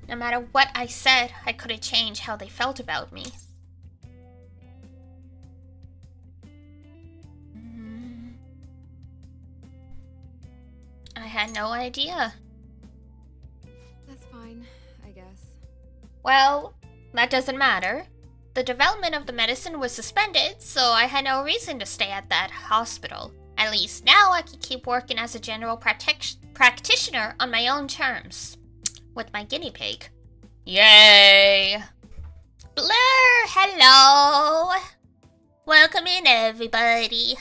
No matter what I said, I couldn't change how they felt about me. I had no idea. That's fine, I guess. Well, that doesn't matter. The development of the medicine was suspended, so I had no reason to stay at that hospital. At least now I can keep working as a general practitioner on my own terms. With my guinea pig. Yay! Blur, hello! Welcome in, everybody.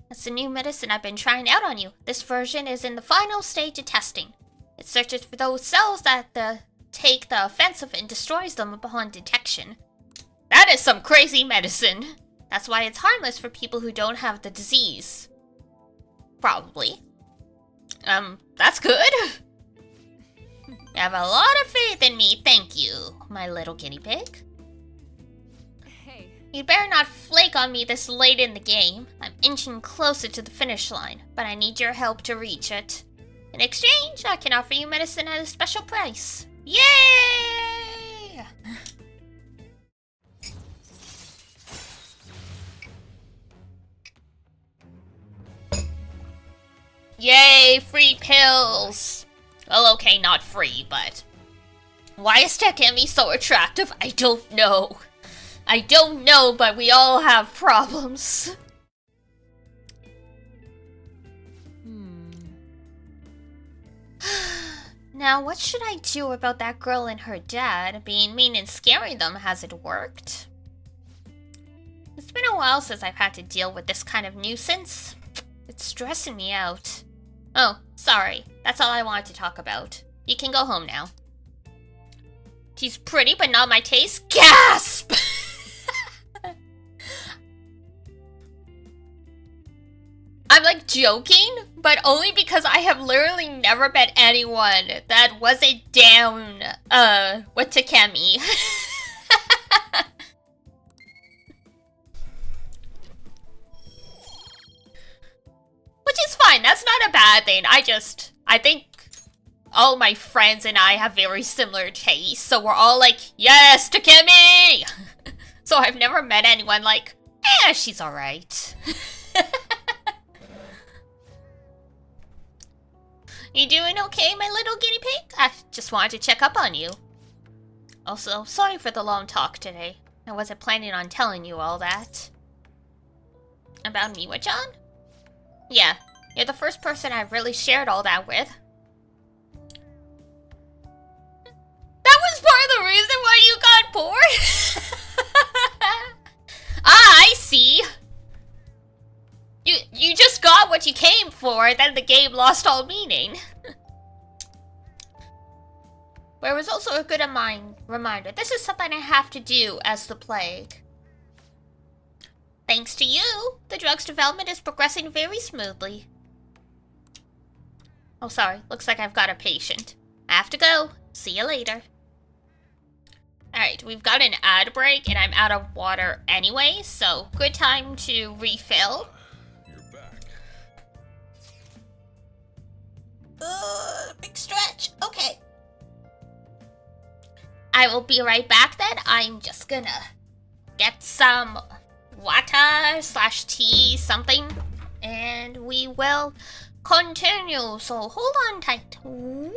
That's the new medicine I've been trying out on you. This version is in the final stage of testing. It searches for those cells that take the offensive and destroys them upon detection. That is some crazy medicine. That's why it's harmless for people who don't have the disease. Probably. That's good. You have a lot of faith in me, thank you, my little guinea pig. Hey. You'd better not flake on me this late in the game. I'm inching closer to the finish line, but I need your help to reach it. In exchange, I can offer you medicine at a special price. Yay! Yay, free pills! Well, okay, not free, but... Why is Takemi so attractive? I don't know. I don't know, but we all have problems. Now, what should I do about that girl and her dad? Being mean and scaring them, has it worked? It's been a while since I've had to deal with this kind of nuisance. It's stressing me out. Oh, sorry. That's all I wanted to talk about. You can go home now. She's pretty, but not my taste. Gasp! I'm like joking, but only because I have literally never met anyone that wasn't down, with Takemi. Which is fine, that's not a bad thing. I think all my friends and I have very similar tastes, so we're all like, yes, Takemi! So I've never met anyone like, she's alright. You doing okay, my little guinea pig? I just wanted to check up on you. Also, sorry for the long talk today. I wasn't planning on telling you all that. About Miwa-chan? Yeah, you're the first person I've really shared all that with. That was part of the reason why you got bored? I see. You just got what you came for, then the game lost all meaning. But it was also a good reminder. This is something I have to do as the plague. Thanks to you, the drug's development is progressing very smoothly. Oh, sorry. Looks like I've got a patient. I have to go. See you later. Alright, we've got an ad break and I'm out of water anyway, so good time to refill. You're back. Big stretch. Okay. I will be right back then. I'm just gonna get some water / tea, something, and we will continue. So hold on tight. Whoop.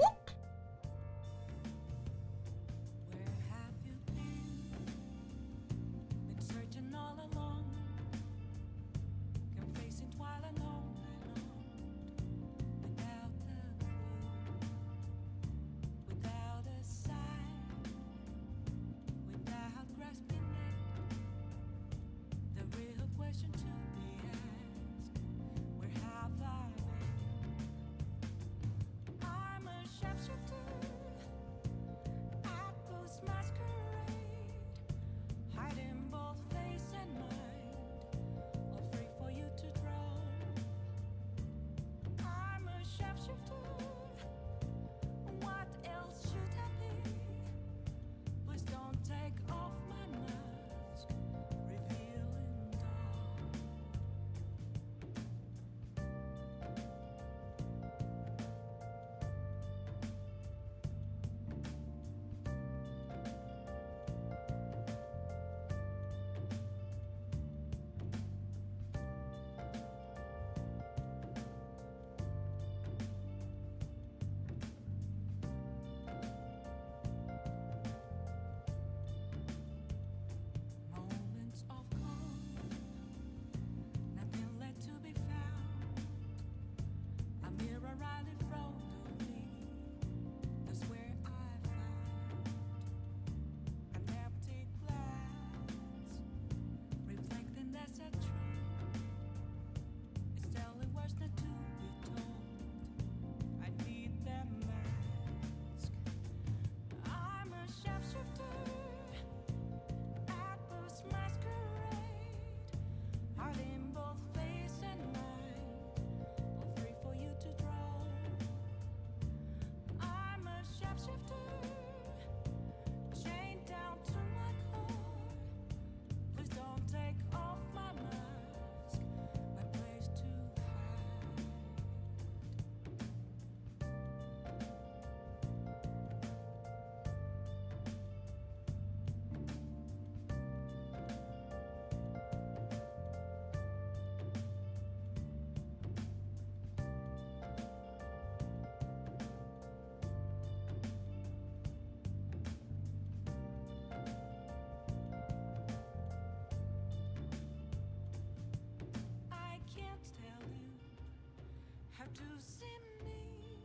To see me,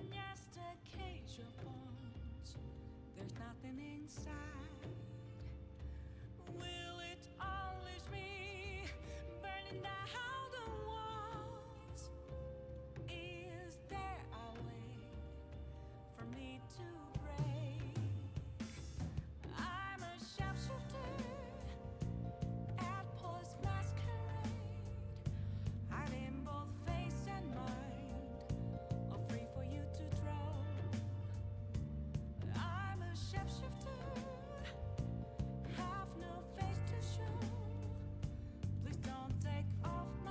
just a cage of bones. There's nothing inside. Will it unleash me, burning down the walls? Is there a way for me to break? I'm a sharpshooter at Post Masquerade. I'm in both face and mind, all free for you to draw. I'm a shapeshifter, have no face to show. Please don't take off my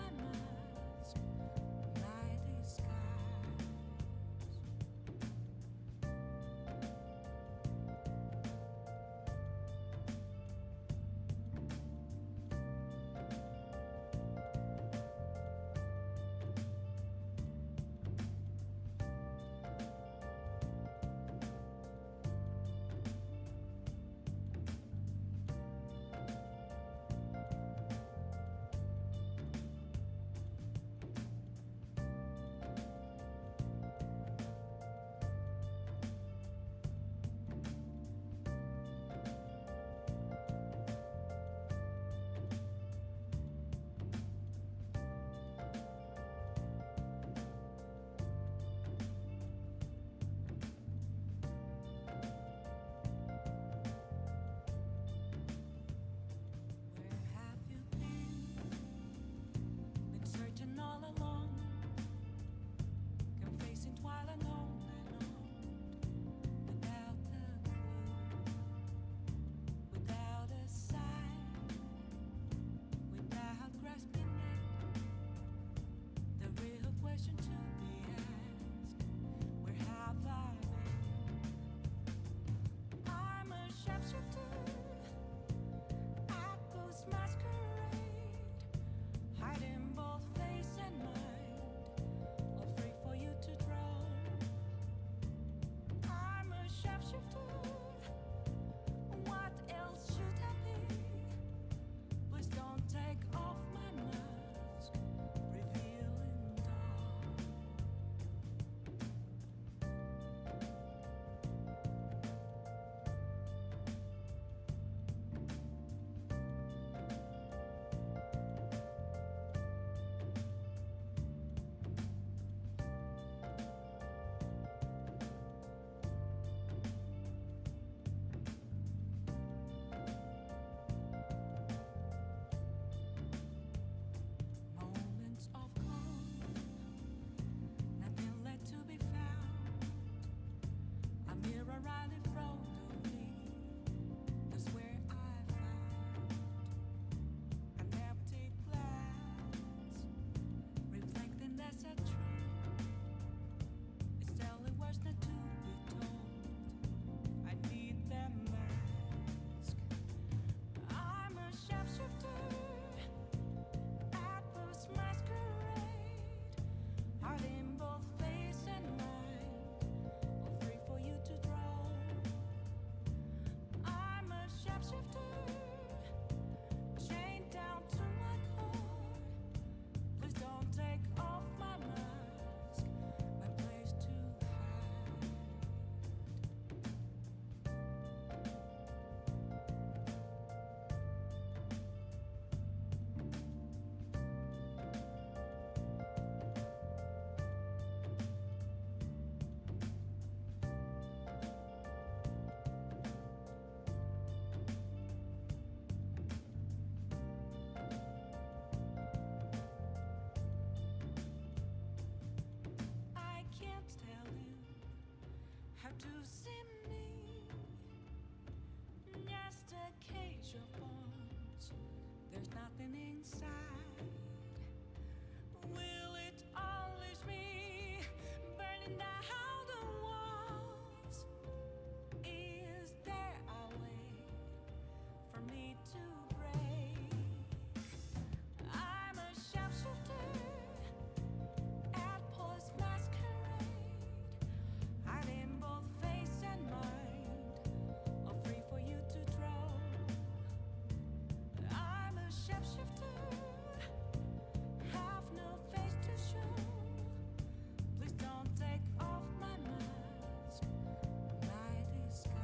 to see me. Just a cage of bones. There's nothing inside. Will it always be burning down the walls? Is there a way for me to break? I'm a sharpshooter at Paul's Masquerade, hiding both face and mind, all free for you to draw. I'm a shapeshifter, have no face to show. Please don't take off my mask, my disguise.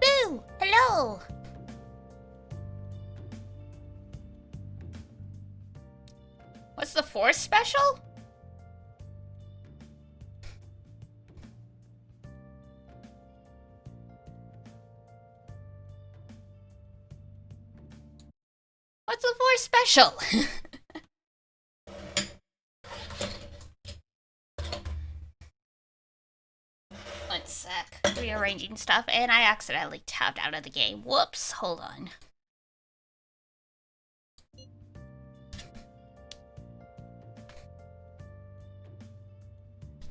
Boo! Hello! What's the Force special? What's the Force special? One sec. Rearranging stuff, and I accidentally tapped out of the game. Whoops, hold on.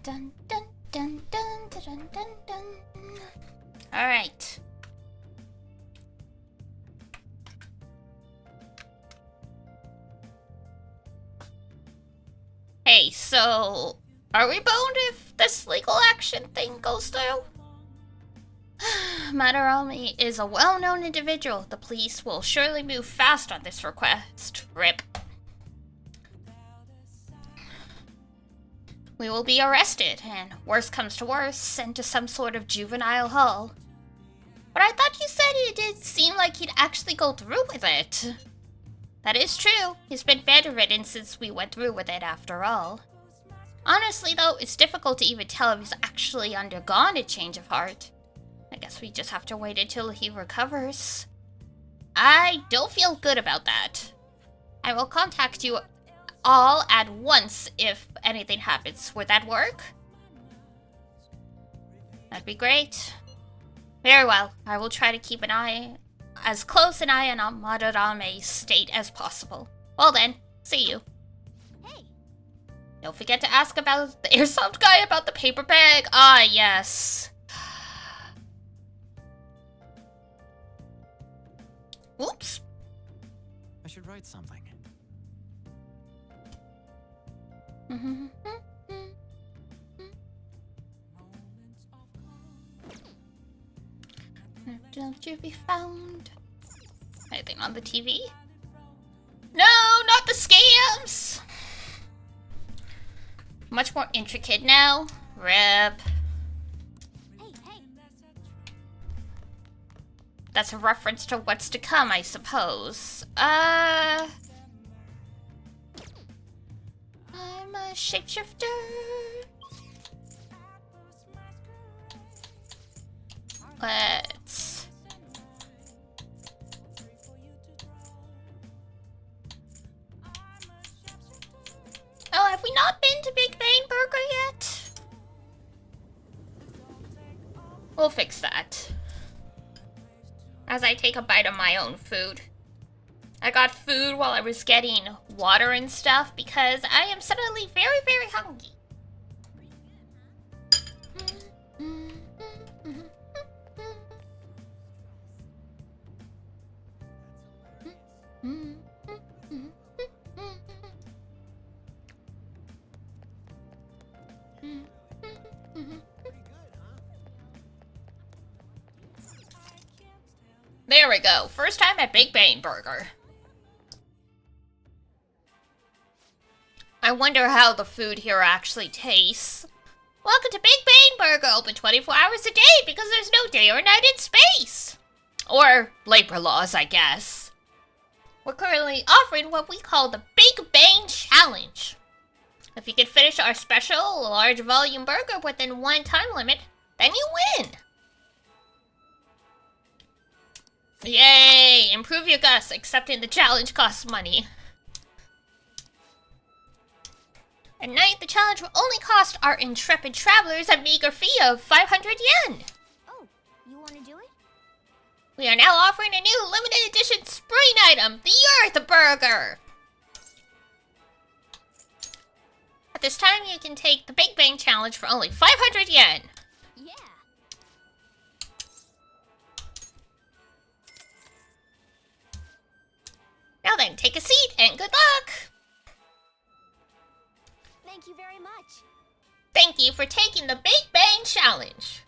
Dun dun dun dun dun dun dun. Alright. Hey, so are we boned if this legal action thing goes through? Madarami is a well-known individual. The police will surely move fast on this request. RIP. We will be arrested, and worst comes to worst, sent to some sort of juvenile hall. But I thought you said it did seem like he'd actually go through with it. That is true. He's been bedridden since we went through with it, after all. Honestly, though, it's difficult to even tell if he's actually undergone a change of heart. I guess we just have to wait until he recovers. I don't feel good about that. I will contact you all at once if anything happens. Would that work? That'd be great. Very well. I will try to keep as close an eye on Madarame's state as possible. Well then, see you. Hey, Don't forget to ask about the airsoft guy about the paper bag. Ah, yes. Whoops. I should write something. Don't you be found? Anything on the TV? No, not the scams! Much more intricate now. RIP. hey, hey. That's a reference to what's to come, I suppose. I'm a shapeshifter. Let's... Oh, have we not been to Big Bane Burger yet? We'll fix that. As I take a bite of my own food. I got food while I was getting water and stuff because I am suddenly very, very hungry. There we go. First time at Big Bane Burger. I wonder how the food here actually tastes. Welcome to Big Bane Burger, open 24 hours a day because there's no day or night in space. Or labor laws, I guess. We're currently offering what we call the Big Bane Challenge. If you can finish our special large volume burger within one time limit, then you win! Yay! Improve your guts. Accepting the challenge costs money. At night, the challenge will only cost our intrepid travelers a meager fee of 500 yen. Oh, you want to do it? We are now offering a new limited edition spring item, the Earth Burger. At this time, you can take the Big Bang Challenge for only 500 yen. Yeah. Now then, take a seat and good luck. Thank you very much. Thank you for taking the Big Bang Challenge.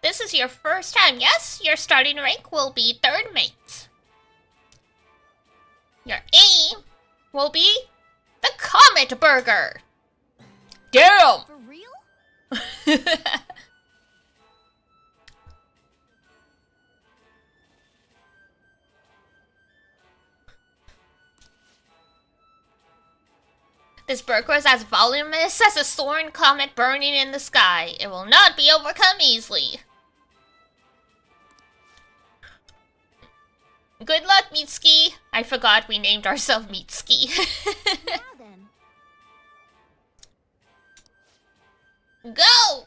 This is your first time, yes? Your starting rank will be 3rd mate. Your aim will be the Comet Burger. Damn! For real? This burger is as voluminous as a soaring comet burning in the sky. It will not be overcome easily. Good luck, Mitsuki. I forgot we named ourselves Mitsuki. Now then. Go!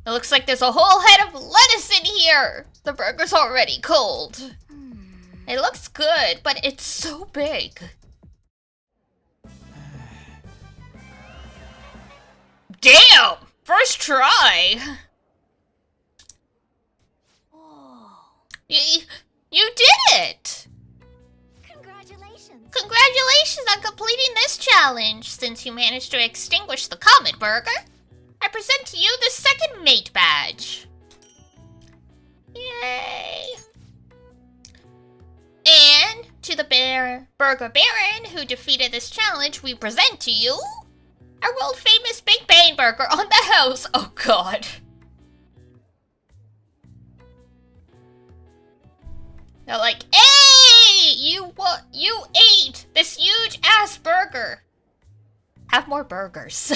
It looks like there's a whole head of lettuce in here. The burger's already cold. It looks good, but it's so big. Damn! First try! You did it! Congratulations. Congratulations on completing this challenge! Since you managed to extinguish the Comet Burger, I present to you the 2nd mate badge. Yay! And to the Burger Baron who defeated this challenge, we present to you our world famous Big Bang Burger on the house. Oh god. They're like, hey! You ate this huge ass burger. Have more burgers.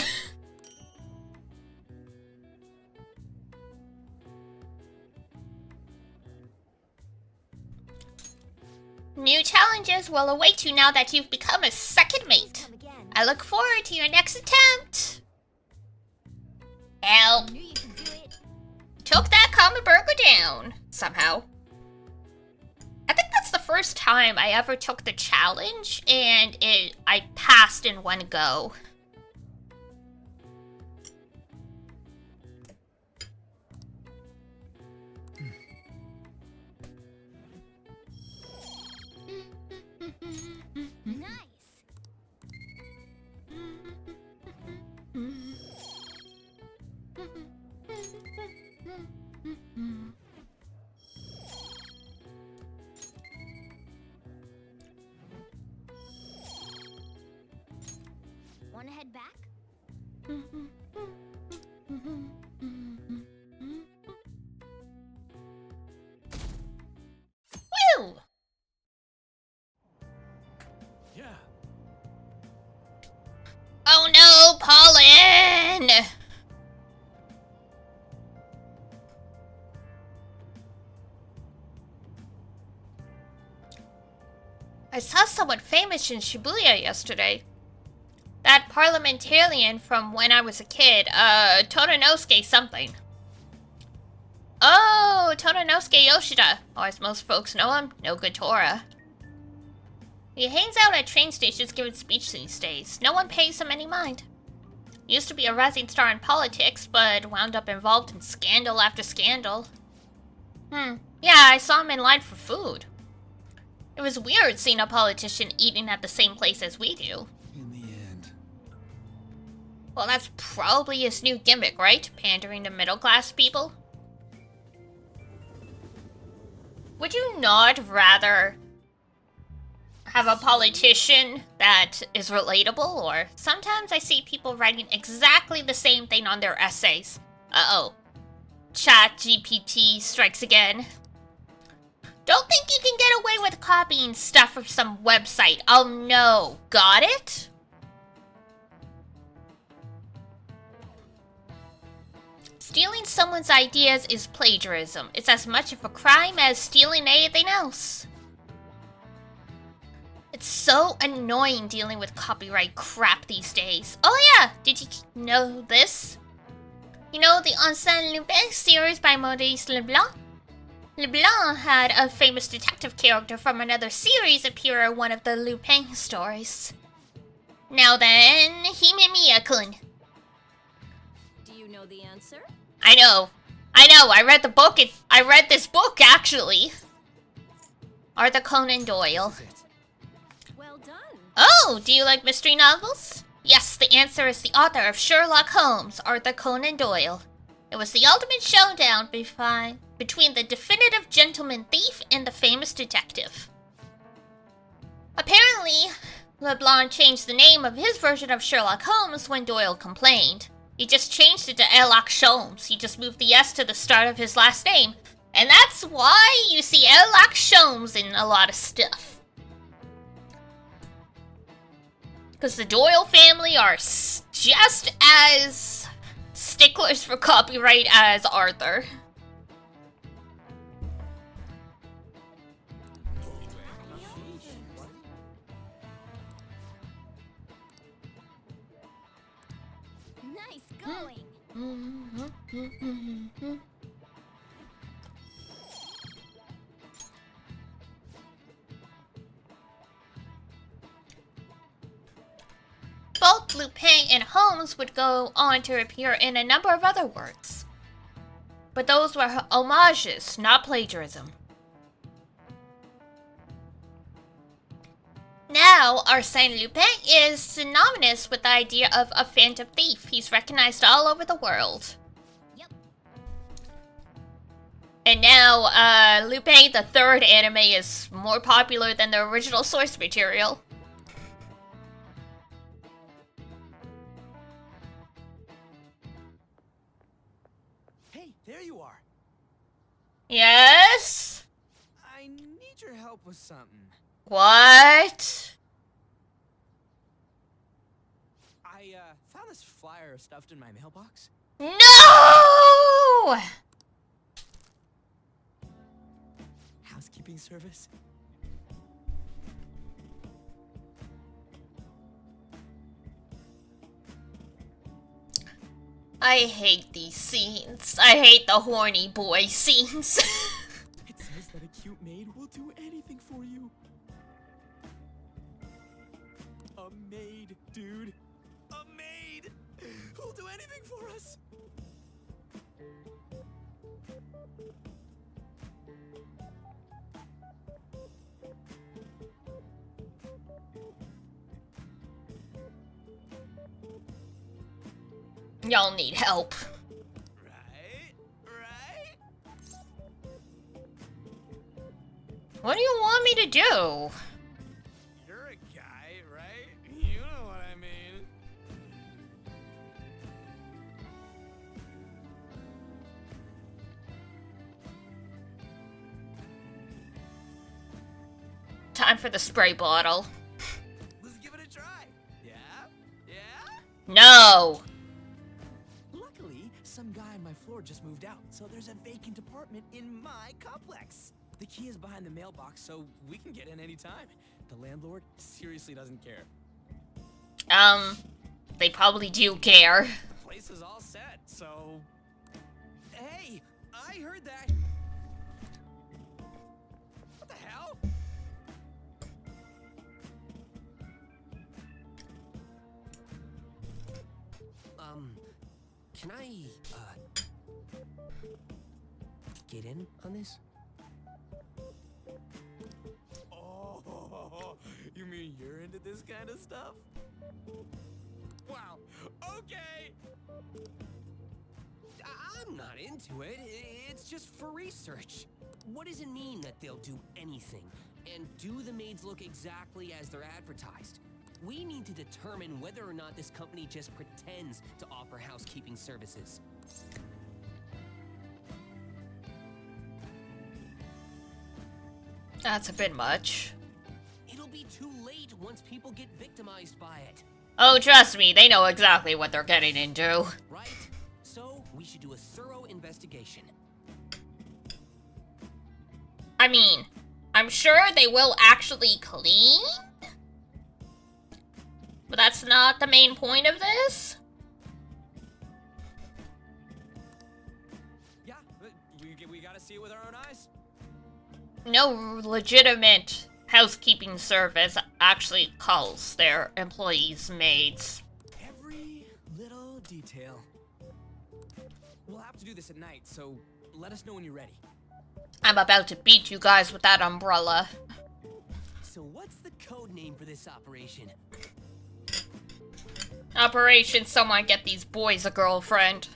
New challenges will await you now that you've become a 2nd mate. Come again. I look forward to your next attempt. Help. Knew you could do it. Took that Comet Burger down. Somehow. I think that's the first time I ever took the challenge and I passed in one go. Nice. Want to head back? Woo! Yeah. Oh no, pollen! I saw someone famous in Shibuya yesterday. That parliamentarian from when I was a kid, Todanosuke something. Oh, Todanosuke Yoshida, or as most folks know him, No Good Tora. He hangs out at train stations giving speeches these days. No one pays him any mind. Used to be a rising star in politics, but wound up involved in scandal after scandal. Yeah, I saw him in line for food. It was weird seeing a politician eating at the same place as we do. In the end. Well, that's probably his new gimmick, right? Pandering to middle-class people? Would you not rather have a politician that is relatable? Or sometimes I see people writing exactly the same thing on their essays. Uh-oh. ChatGPT strikes again. Don't think you can get away with copying stuff from some website. Oh no. Got it? Stealing someone's ideas is plagiarism. It's as much of a crime as stealing anything else. It's so annoying dealing with copyright crap these days. Oh yeah, did you know this? You know the Arsène Lupin series by Maurice Leblanc? Leblanc had a famous detective character from another series appear in one of the Lupin stories. Now then, Himemiya-kun. Do you know the answer? I know, I read the book. I read this book, actually. Arthur Conan Doyle. Well done. Oh, do you like mystery novels? Yes, the answer is the author of Sherlock Holmes, Arthur Conan Doyle. It was the ultimate showdown between the definitive gentleman thief and the famous detective. Apparently, Leblanc changed the name of his version of Sherlock Holmes when Doyle complained. He just changed it to Sherlock Holmes. He just moved the S to the start of his last name. And that's why you see Sherlock Holmes in a lot of stuff. Because the Doyle family are just as sticklers for copyright as Arthur. Nice going. Both Lupin and Holmes would go on to appear in a number of other works. But those were homages, not plagiarism. Now, Arsène Lupin is synonymous with the idea of a phantom thief. He's recognized all over the world. Yep. And now, Lupin the Third anime is more popular than the original source material. Hey, there you are. Yes? I need your help with something. What? I found this flyer stuffed in my mailbox. No! Housekeeping service. I hate these scenes. I hate the horny boy scenes. It says that a cute maid will do anything for you. A maid, dude. A maid! Who'll do anything for us? Y'all need help. Right? What do you want me to do? You're a guy, right? You know what I mean. Time for the spray bottle. Let's give it a try. Yeah? Yeah? No! Luckily, some guy on my floor just moved out, so there's a vacant apartment in my complex. The key is behind the mailbox, so we can get in anytime. The landlord seriously doesn't care. They probably do care. The place is all set, so... Hey, I heard that. What the hell? Can I, get in on this? Oh, you mean you're into this kind of stuff? Wow, okay! I'm not into it. It's just for research. What does it mean that they'll do anything? And do the maids look exactly as they're advertised? We need to determine whether or not this company just pretends to offer housekeeping services. That's a bit much. It'll be too late once people get victimized by it. Oh, trust me, they know exactly what they're getting into. Right? So, we should do a thorough investigation. I mean, I'm sure they will actually clean. But that's not the main point of this. Yeah, we gotta see it with our own eyes. No legitimate housekeeping service actually calls their employees maids. Every little detail. We'll have to do this at night, so let us know when you're ready. I'm about to beat you guys with that umbrella. So what's the code name for this operation? Operation Someone Get These Boys a Girlfriend.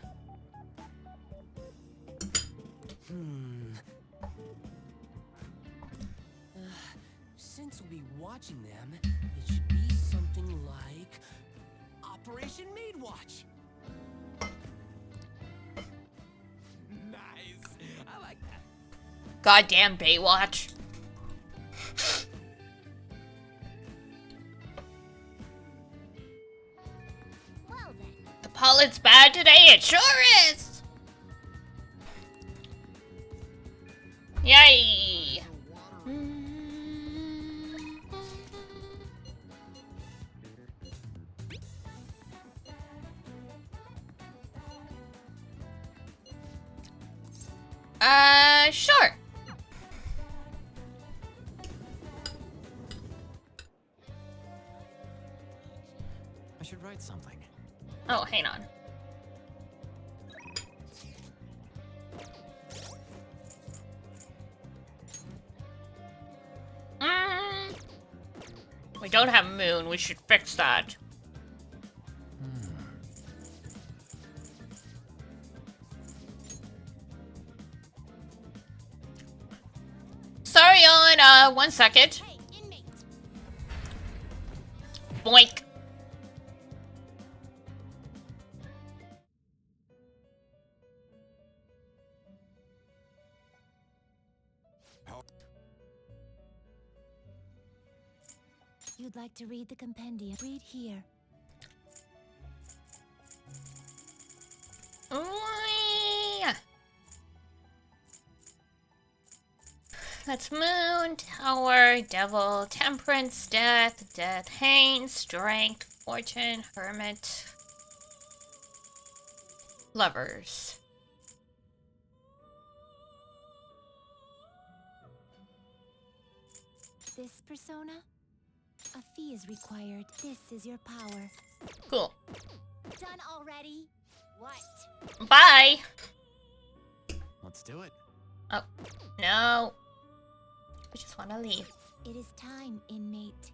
Since we'll be watching them, it should be something like Operation Maid Watch. Nice. I like that. Goddamn Baywatch. Well then. The pollen's bad today, it sure is! Yay! Sure. I should write something. Oh, hang on. We don't have moon, we should fix that. Sorry, on, 1 second. Hey, inmate. Boink. You'd like to read the compendium? Read here. Ooh-wee. That's moon, tower, devil, temperance, death, death, pain, strength, fortune, hermit, lovers. This persona? A fee is required. This is your power. Cool. Done already? What? Bye. Let's do it. Oh, no. I just want to leave. It is time, inmate.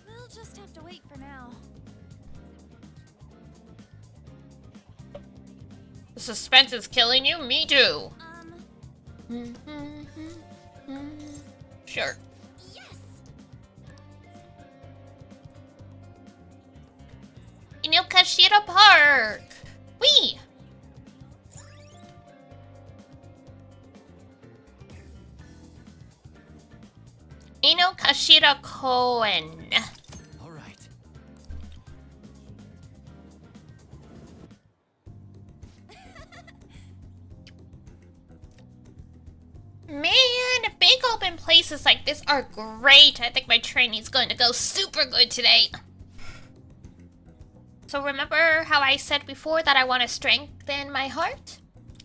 We'll just have to wait for now. The suspense is killing you? Me too. Sure. Yes! Inokashira Park! Wee! Inokashira Koen. All right. Man, big open places like this are great. I think my training's going to go super good today. So remember how I said before that I want to strengthen my heart?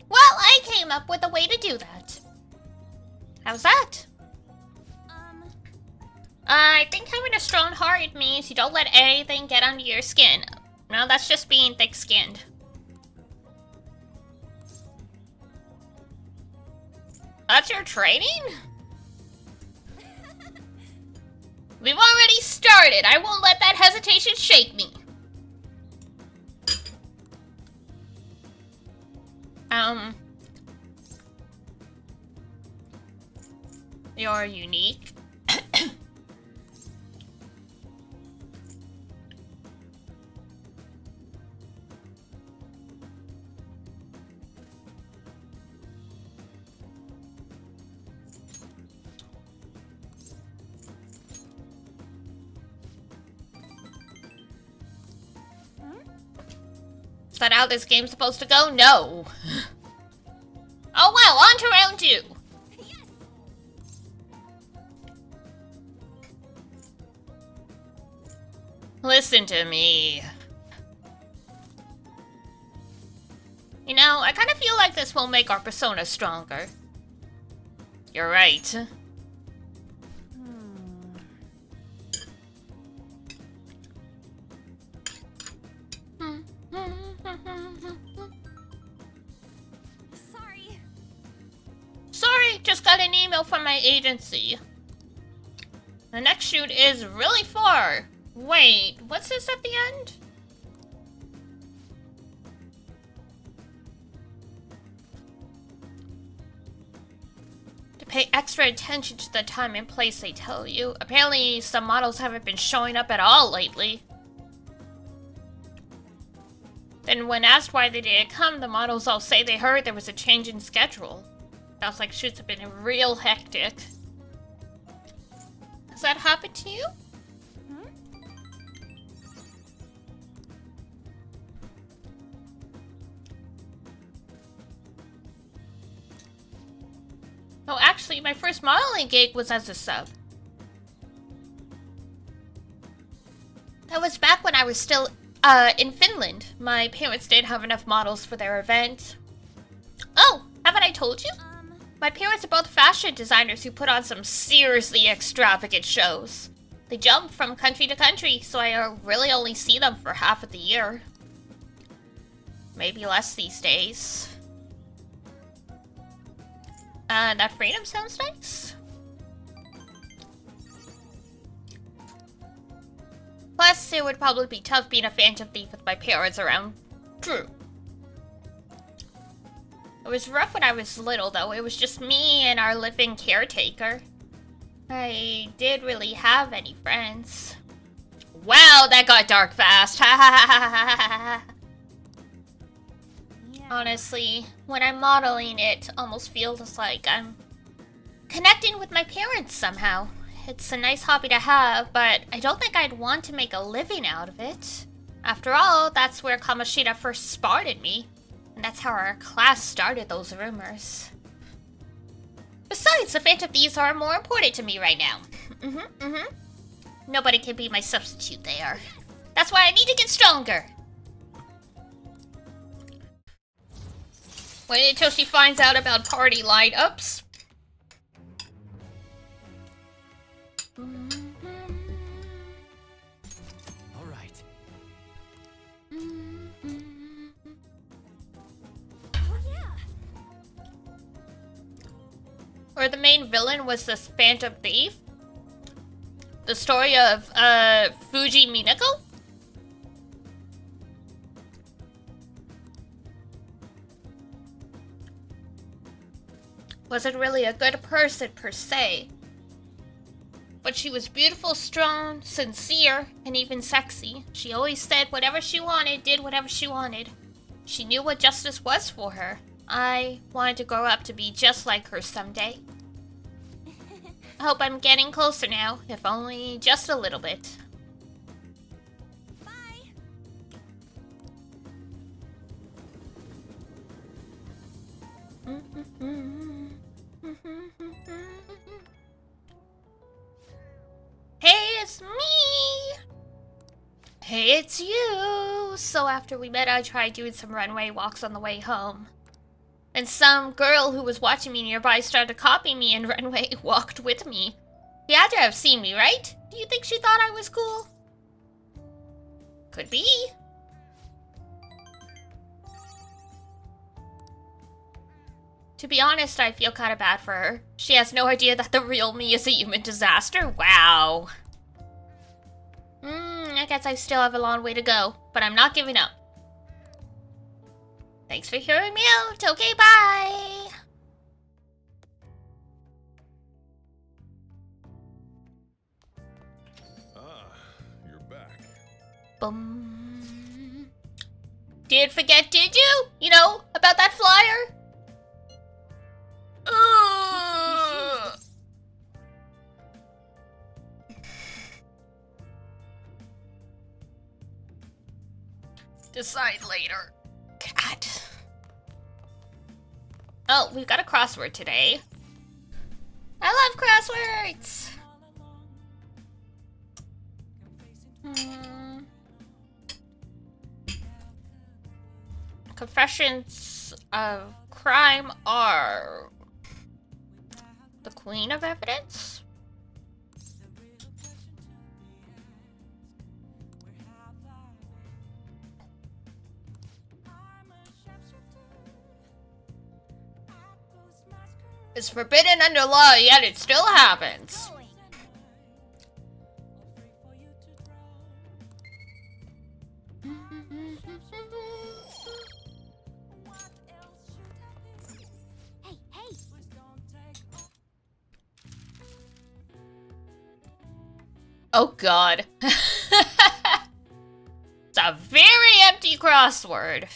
Well, I came up with a way to do that. How's that? I think having a strong heart means you don't let anything get under your skin. No, that's just being thick-skinned. That's your training? We've already started. I won't let that hesitation shake me. You're unique. Is that how this game's supposed to go? No. Oh well, on to round 2. Listen to me. You know, I kind of feel like this will make our persona stronger. You're right. Sorry. Sorry, just got an email from my agency. The next shoot is really far. Wait, what's this at the end? To pay extra attention to the time and place they tell you. Apparently, some models haven't been showing up at all lately. Then when asked why they didn't come, the models all say they heard there was a change in schedule. Sounds like shoots have been real hectic. Has that happened to you? Oh, actually, my first modeling gig was as a sub. That was back when I was still, in Finland. My parents didn't have enough models for their event. Oh, haven't I told you? My parents are both fashion designers who put on some seriously extravagant shows. They jump from country to country, so I really only see them for half of the year. Maybe less these days. That freedom sounds nice. Plus, it would probably be tough being a phantom thief with my parents around. True. It was rough when I was little, though. It was just me and our living caretaker. I didn't really have any friends. Wow, that got dark fast. Ha ha ha ha ha ha. Honestly, when I'm modeling, it almost feels like I'm connecting with my parents somehow. It's a nice hobby to have, but I don't think I'd want to make a living out of it. After all, that's where Kamoshida first spotted me, and that's how our class started those rumors. Besides, the Phantom Thieves are more important to me right now. Nobody can be my substitute there. That's why I need to get stronger. Wait until she finds out about party lineups. All right. Oh yeah. Or the main villain was this Phantom Thief. The story of Fuji Minako. Wasn't really a good person per se, but she was beautiful, strong, sincere, and even sexy. She always said whatever she wanted, did whatever she wanted. She knew what justice was for her. I wanted to grow up to be just like her someday. I hope I'm getting closer now, if only just a little bit. Hey, it's me! Hey, it's you! So after we met, I tried doing some runway walks on the way home. And some girl who was watching me nearby started copying me and runway walked with me. She had to have seen me, right? Do you think she thought I was cool? Could be. To be honest, I feel kind of bad for her. She has no idea that the real me is a human disaster. Wow. I guess I still have a long way to go, but I'm not giving up. Thanks for hearing me out. Okay, bye. Ah, you're back. Boom. Did forget, did you? You know, about that flyer? Ugh. Decide later. God. Oh, we've got a crossword today. I love crosswords! Confessions of crime are the queen of evidence? It's forbidden under law, yet it still happens. Hey, hey! Oh god. It's a very empty crossword.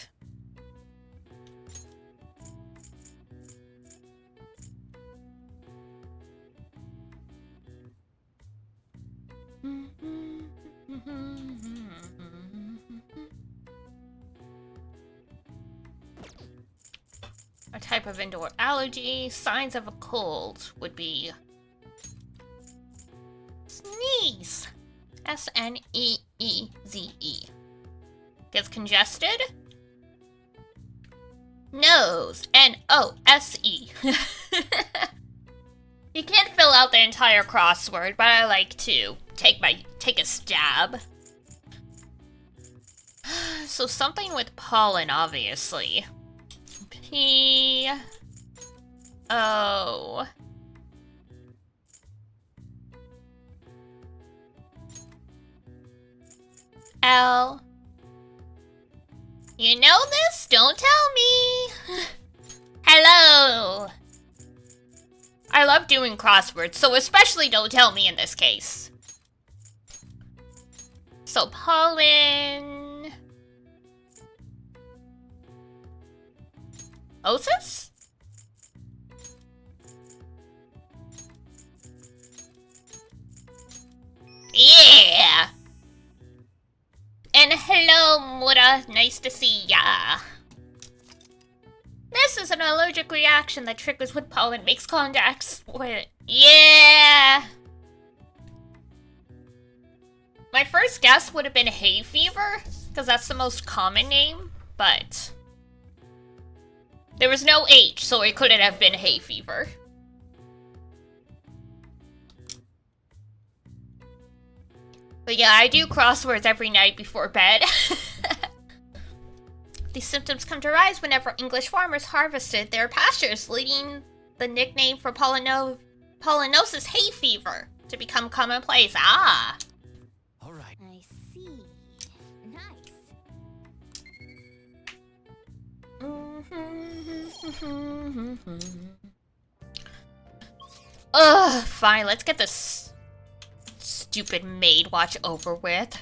A type of indoor allergy. Signs of a cold would be sneeze. S-N-E-E-Z-E. Gets congested. Nose. N-O-S-E. You can't fill out the entire crossword, but I like to take a stab. So something with pollen, obviously. P O L. You know this? Don't tell me. Hello. I love doing crosswords, so especially don't tell me in this case. So pollen. Osis? Yeah! And hello, Mura. Nice to see ya. This is an allergic reaction that triggers when pollen makes contacts with... Yeah! My first guess would have been hay fever, because that's the most common name, but... there was no H, so it couldn't have been hay fever. But yeah, I do crosswords every night before bed. These symptoms come to rise whenever English farmers harvested their pastures, leading the nickname for pollinosis hay fever to become commonplace. Ah! Alright. I see. Nice. Ugh, fine, let's get this stupid maid watch over with.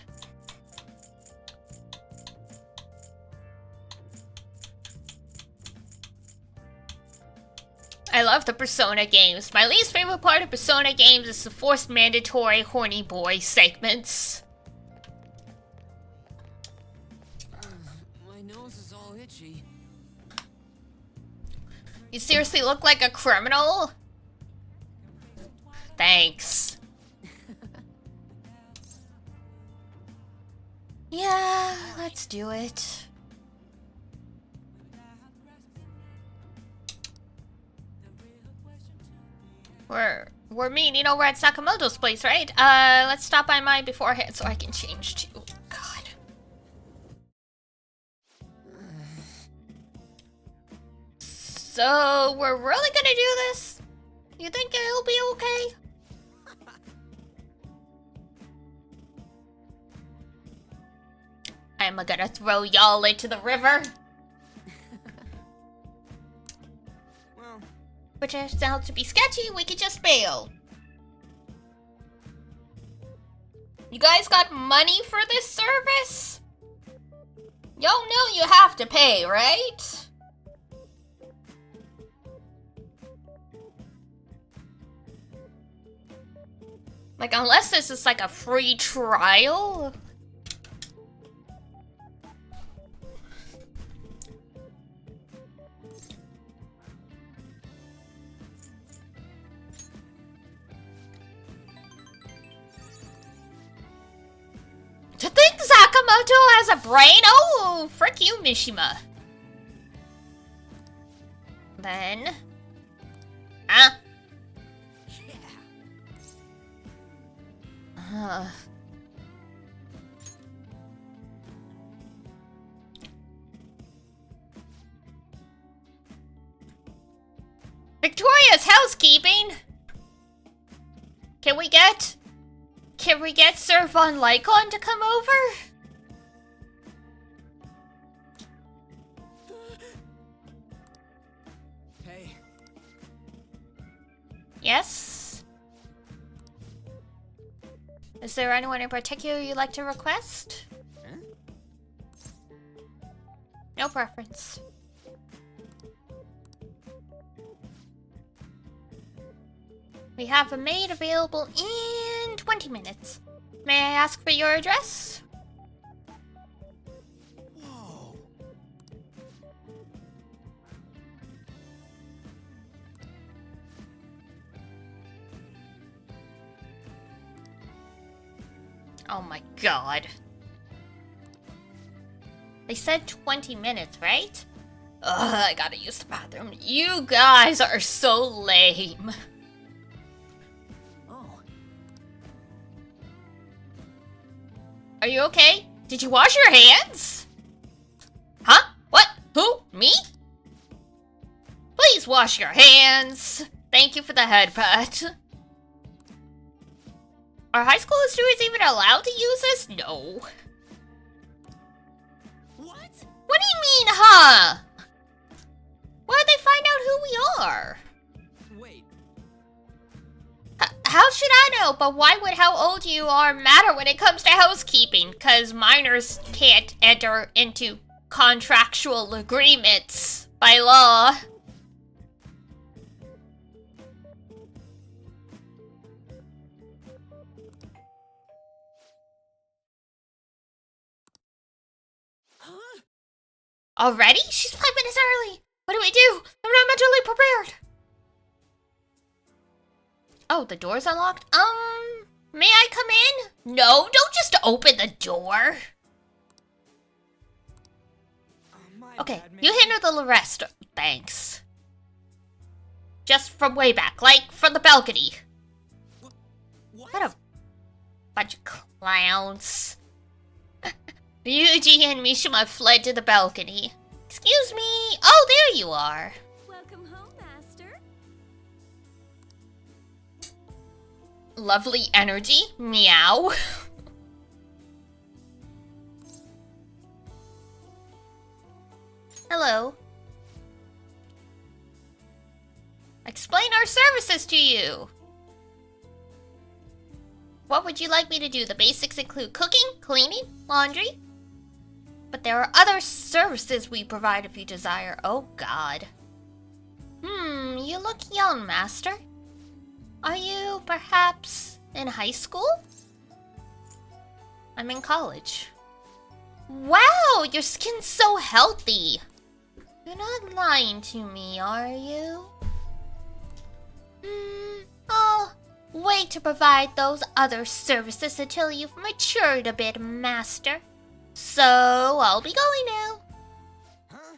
I love the Persona games. My least favorite part of Persona games is the forced mandatory horny boy segments. My nose is all itchy. You seriously look like a criminal? Thanks. Yeah, let's do it. We're meeting over at Sakamoto's place, right? Let's stop by mine beforehand so I can change too. God. So, we're really gonna do this? You think it'll be okay? I'm gonna throw y'all into the river. it turns out to be sketchy, we could just bail. You guys got money for this service? Y'all know you have to pay, right? Like, unless this is like a free trial. To think Sakamoto has a brain? Oh, frick you, Mishima. Then... Ah. Victoria's housekeeping? Can we get Sir Von Lycon to come over? Hey. Yes? Is there anyone in particular you'd like to request? Huh? No preference. We have a maid available in 20 minutes. May I ask for your address? Whoa. Oh my god. They said 20 minutes, right? Ugh, I gotta use the bathroom. You guys are so lame. Oh. Are you okay? Did you wash your hands? Huh? What? Who? Me? Please wash your hands. Thank you for the head pat. Are high school students even allowed to use this? No. What? What do you mean, huh? Why would they find out who we are? Wait. How should I know? But why would how old you are matter when it comes to housekeeping? Because minors can't enter into contractual agreements by law. Huh? Already? She's 5 minutes early. What do we do? I'm not mentally prepared. Oh, the door's unlocked? May I come in? No, don't just open the door. My Okay, bad, you man. handle the rest. Thanks. Just from way back, like from the balcony. What? What a bunch of clowns. Ryuji and Mishima fled to the balcony. Excuse me. Oh, there you are. Welcome home, Master. Lovely energy. Meow. Hello. Explain our services to you. What would you like me to do? The basics include cooking, cleaning, laundry. But there are other services we provide if you desire. Oh, God. You look young, Master. Are you perhaps in high school? I'm in college. Wow, your skin's so healthy. You're not lying to me, are you? I'll wait to provide those other services until you've matured a bit, Master. So, I'll be going now. Huh?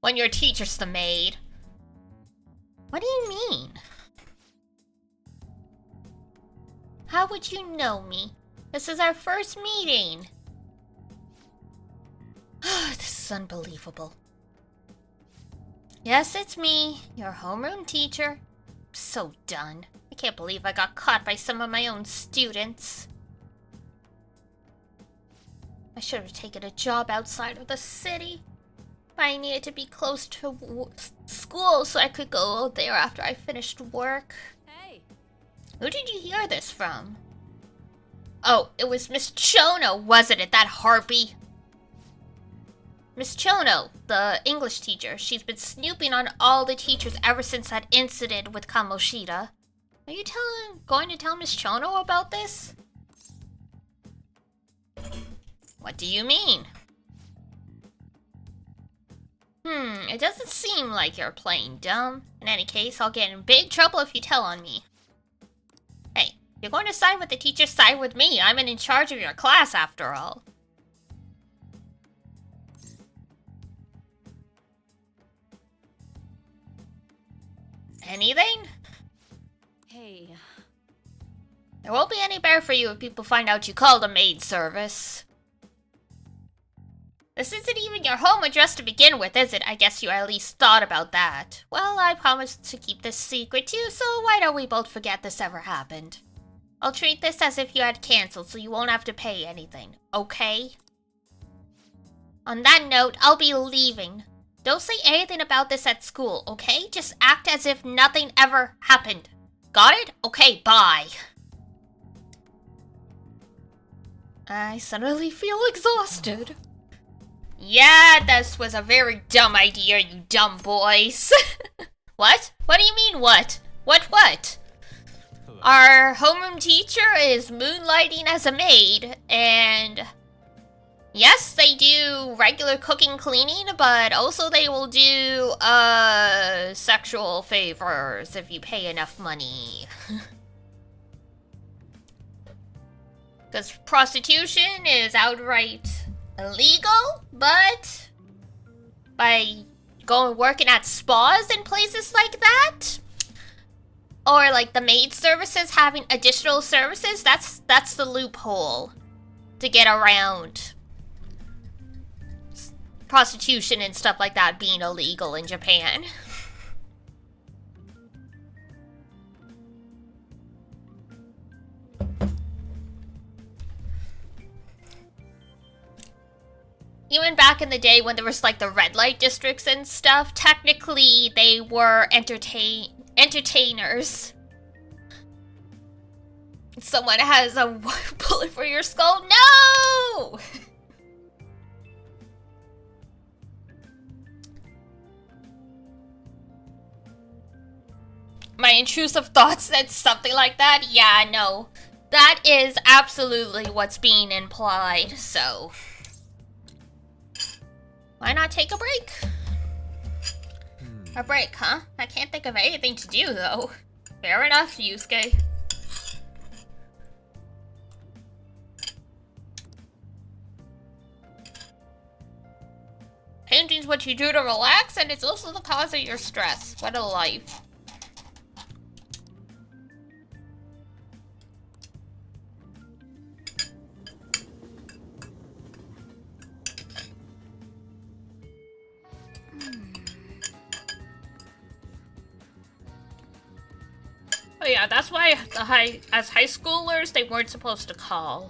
When your teacher's the maid. What do you mean? How would you know me? This is our first meeting. This is unbelievable. Yes, it's me, your homeroom teacher. So done. I can't believe I got caught by some of my own students. I should have taken a job outside of the city. I needed to be close to school so I could go there after I finished work. Hey. Who did you hear this from? Oh, it was Miss Chono, wasn't it? That harpy. Miss Chono, the English teacher. She's been snooping on all the teachers ever since that incident with Kamoshida. Are you going to tell Miss Chono about this? What do you mean? It doesn't seem like you're playing dumb. In any case, I'll get in big trouble if you tell on me. Hey, you're going to side with the teacher, side with me. I'm in charge of your class after all. Anything? Hey. There won't be any better for you if people find out you called a maid service. This isn't even your home address to begin with, is it? I guess you at least thought about that. Well, I promised to keep this secret too, so why don't we both forget this ever happened? I'll treat this as if you had canceled, so you won't have to pay anything, okay? On that note, I'll be leaving. Don't say anything about this at school, okay? Just act as if nothing ever happened. Got it? Okay, bye. I suddenly feel exhausted. Yeah, this was a very dumb idea, you dumb boys. What? What do you mean, what? What? Hello. Our homeroom teacher is moonlighting as a maid, and... yes, they do regular cooking, cleaning, but also they will do, sexual favors if you pay enough money. Because prostitution is outright illegal, but by working at spas and places like that, or like the maid services having additional services, that's the loophole to get around prostitution and stuff like that being illegal in Japan. Even back in the day when there was like the red light districts and stuff, technically they were entertainers. Someone has a bullet for your skull? No! My intrusive thoughts said something like that? Yeah, no. That is absolutely what's being implied, so... why not take a break? A break, huh? I can't think of anything to do, though. Fair enough, Yusuke. Painting's what you do to relax, and it's also the cause of your stress. What a life. Oh yeah, that's why as high schoolers, they weren't supposed to call.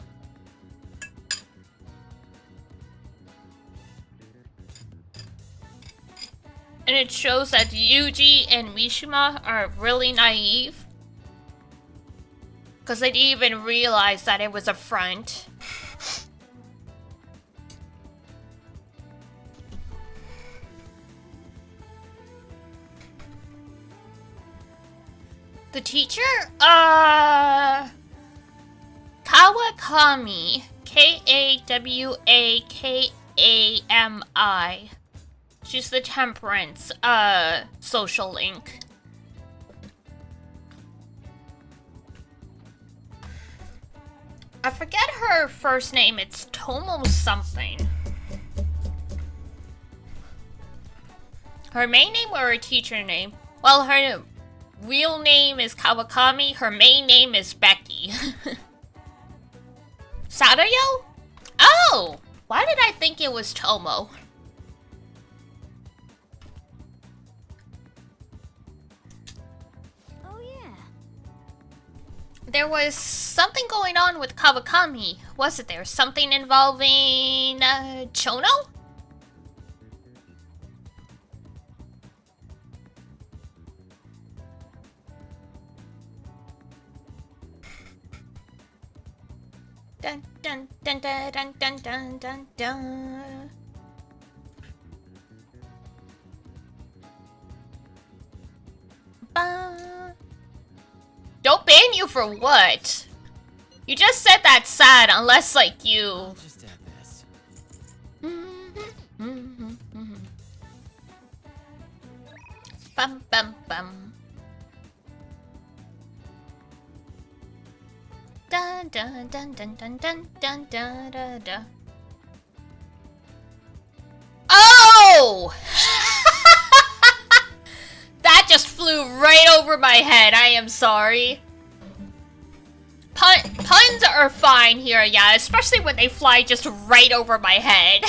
And it shows that Yuji and Mishima are really naive. Because they didn't even realize that it was a front. The teacher? Kawakami. Kawakami. She's the Temperance, social link. I forget her first name, it's Tomo something. Her main name or her teacher name? Well, her real name is Kawakami, her main name is Becky. Sadayo? Oh! Why did I think it was Tomo? There was something going on with Kawakami, wasn't there? Something involving Chono? Dun dun dun dun dun dun dun dun dun. Don't ban you for what? You just said that's sad unless like you. I'll just add this. Bum bum bum. Dun dun dun dun dun dun dun dun dun dun. Oh! That just flew right over my head. I am sorry. Puns are fine here, yeah, especially when they fly just right over my head.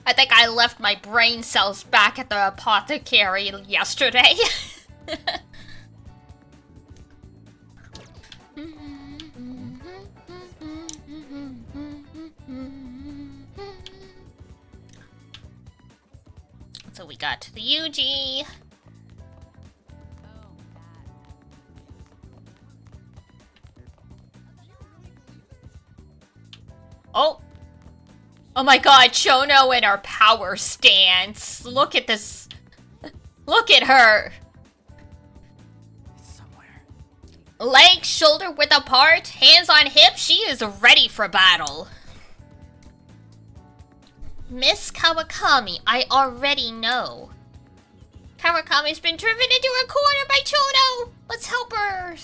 I think I left my brain cells back at the apothecary yesterday. So we got the Yuji. Oh! Oh my god, Chono and her power stance. Look at this. Look at her. It's somewhere. Legs shoulder width apart, hands on hips, she is ready for battle. Miss Kawakami, I already know. Kawakami's been driven into a corner by Chono. Let's help her.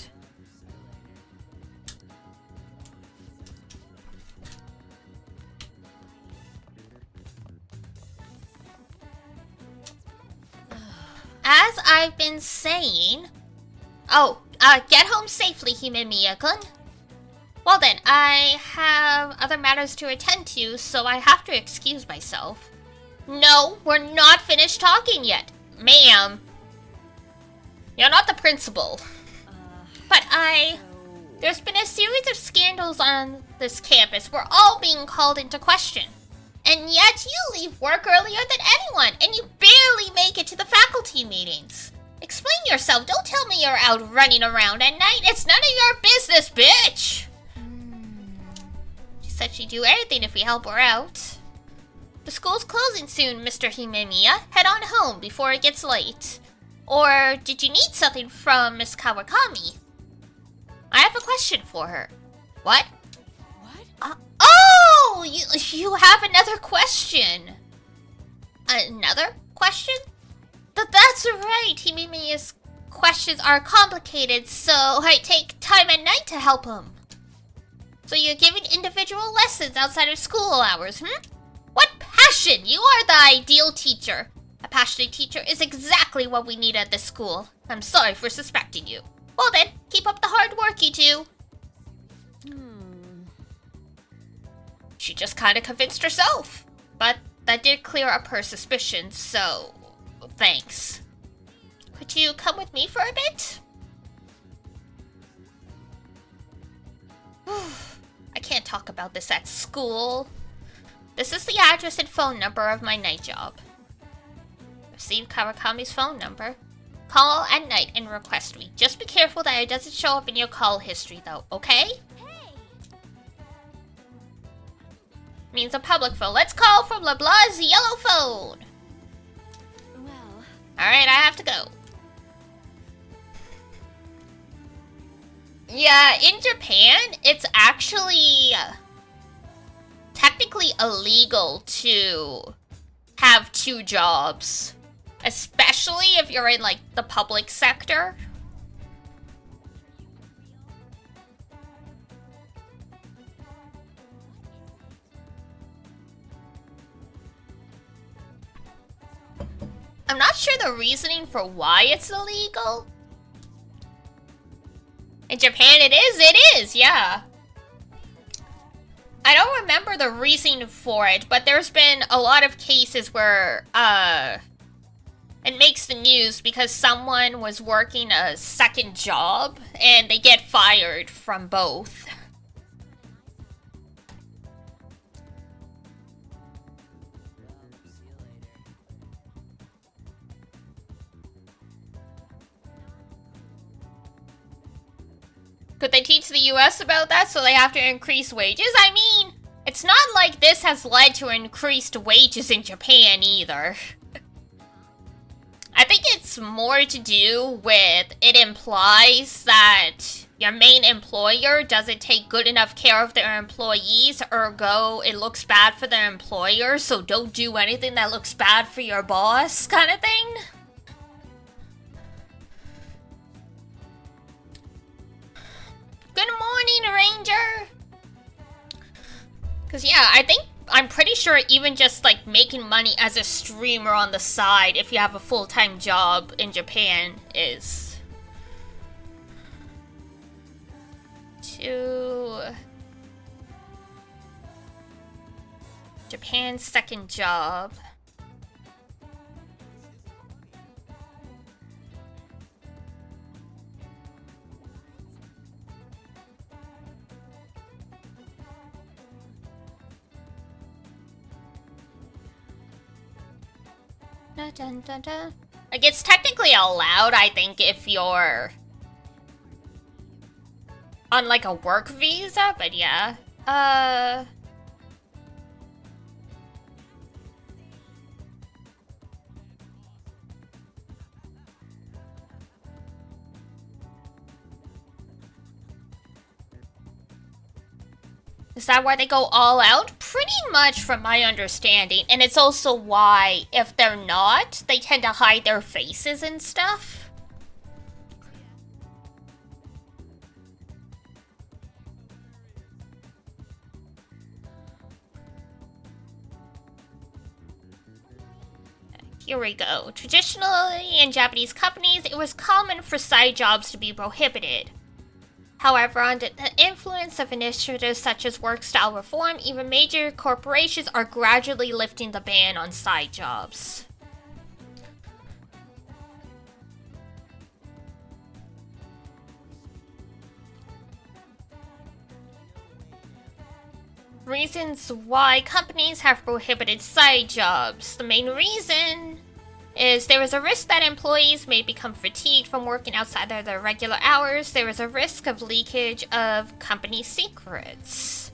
As I've been saying... Oh, get home safely, Himemiya-kun. Well then, I have other matters to attend to, so I have to excuse myself. No, we're not finished talking yet. Ma'am. You're not the principal. But there's been a series of scandals on this campus. We're all being called into question. And yet you leave work earlier than anyone, and you barely make it to the faculty meetings. Explain yourself. Don't tell me you're out running around at night. It's none of your business, bitch. She said she'd do anything if we help her out. The school's closing soon, Mr. Himemiya. Head on home before it gets late. Or did you need something from Miss Kawakami? I have a question for her. What? Oh! You have another question. Another question? That's right. Himemiya's questions are complicated, so I take time at night to help him. So you're giving individual lessons outside of school hours, What passion! You are the ideal teacher. A passionate teacher is exactly what we need at this school. I'm sorry for suspecting you. Well then, keep up the hard work, you two. She just kind of convinced herself. But that did clear up her suspicions, so thanks. Could you come with me for a bit? I can't talk about this at school. This is the address and phone number of my night job. Receive Kawakami's phone number. Call at night and request me. Just be careful that it doesn't show up in your call history though, okay? Means a public phone. Let's call from LeBlanc's yellow phone. Well, alright, I have to go. Yeah, in Japan, it's actually technically illegal to have two jobs. Especially if you're in, like, the public sector. I'm not sure the reasoning for why it's illegal. In Japan it is, yeah. I don't remember the reason for it, but there's been a lot of cases where, it makes the news because someone was working a second job and they get fired from both. Could they teach the US about that so they have to increase wages? I mean, it's not like this has led to increased wages in Japan either. I think it's more to do with it implies that your main employer doesn't take good enough care of their employees, ergo it looks bad for their employer, so don't do anything that looks bad for your boss, kind of thing. Good morning, Ranger! Cause yeah, I'm pretty sure even just like making money as a streamer on the side if you have a full-time job in Japan is to Japan's second job. Dun, dun, dun. Like, it's technically allowed, I think, if you're on, like, a work visa, but yeah. Is that why they go all out? Pretty much from my understanding. And it's also why, if they're not, they tend to hide their faces and stuff. Here we go. Traditionally, in Japanese companies, it was common for side jobs to be prohibited. However, under the influence of initiatives such as work-style reform, even major corporations are gradually lifting the ban on side jobs. Reasons why companies have prohibited side jobs. The main reason is there is a risk that employees may become fatigued from working outside of their regular hours. There is a risk of leakage of company secrets.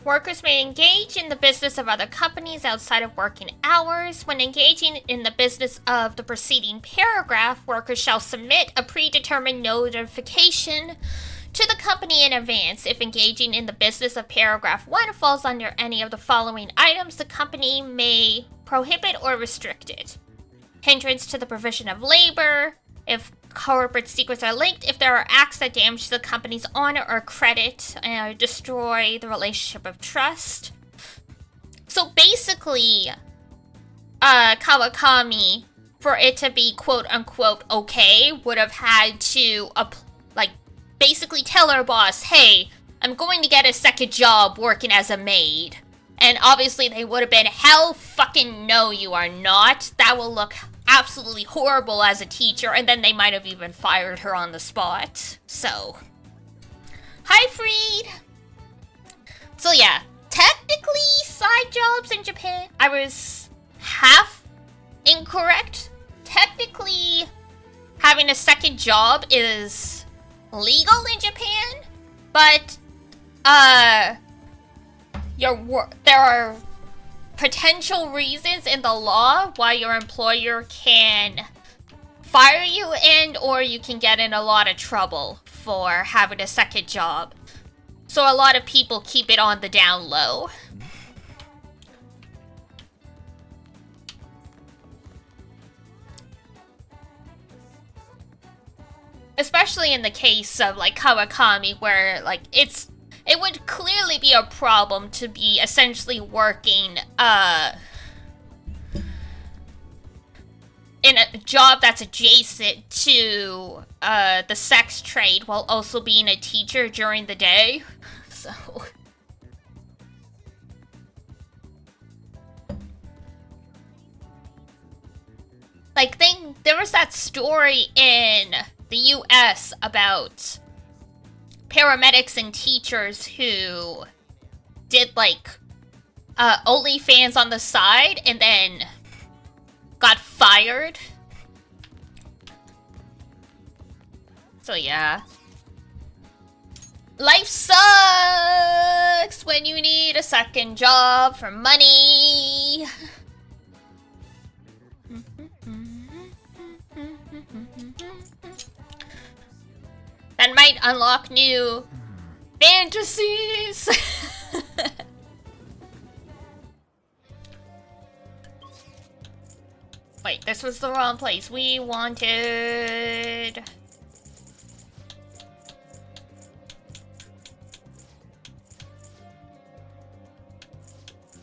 Workers may engage in the business of other companies outside of working hours. When engaging in the business of the preceding paragraph, workers shall submit a predetermined notification to the company in advance. If engaging in the business of paragraph 1 falls under any of the following items, the company may prohibit or restrict it. Hindrance to the provision of labor, if corporate secrets are linked, if there are acts that damage the company's honor or credit and destroy the relationship of trust. So basically, Kawakami, for it to be quote-unquote okay, would have had to, basically tell her boss, hey, I'm going to get a second job working as a maid. And obviously they would have been, hell fucking no you are not. That will look absolutely horrible as a teacher, and then they might have even fired her on the spot. So, hi Freed! So yeah, technically side jobs in Japan, I was half incorrect. Technically, having a second job is legal in Japan, but there are potential reasons in the law why your employer can fire you and or you can get in a lot of trouble for having a second job. So a lot of people keep it on the down low. Especially in the case of like Kawakami, where like it would clearly be a problem to be essentially working in a job that's adjacent to the sex trade while also being a teacher during the day. So like there was that story in the US about paramedics and teachers who did like OnlyFans on the side and then got fired. So yeah. Life sucks when you need a second job for money. That might unlock new fantasies. Wait, this was the wrong place. We wanted...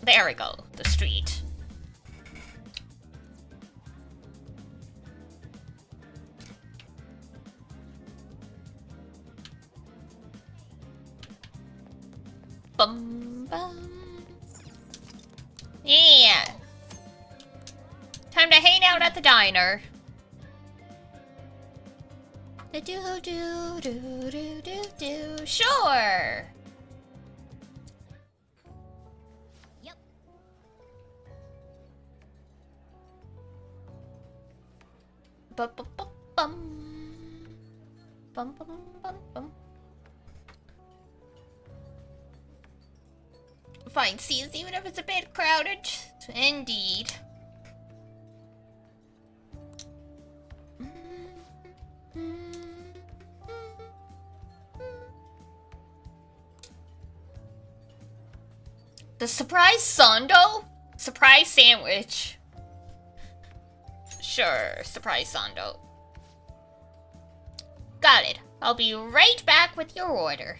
There we go, the street. Bum bum. Yeah. Time to hang out at the diner. Do do do do do do. Sure. Yep. Bum bum bum bum. Bum bum bum bum. Fine seats, even if it's a bit crowded. Indeed. The surprise sando? Surprise sandwich. Sure, surprise sando. Got it. I'll be right back with your order.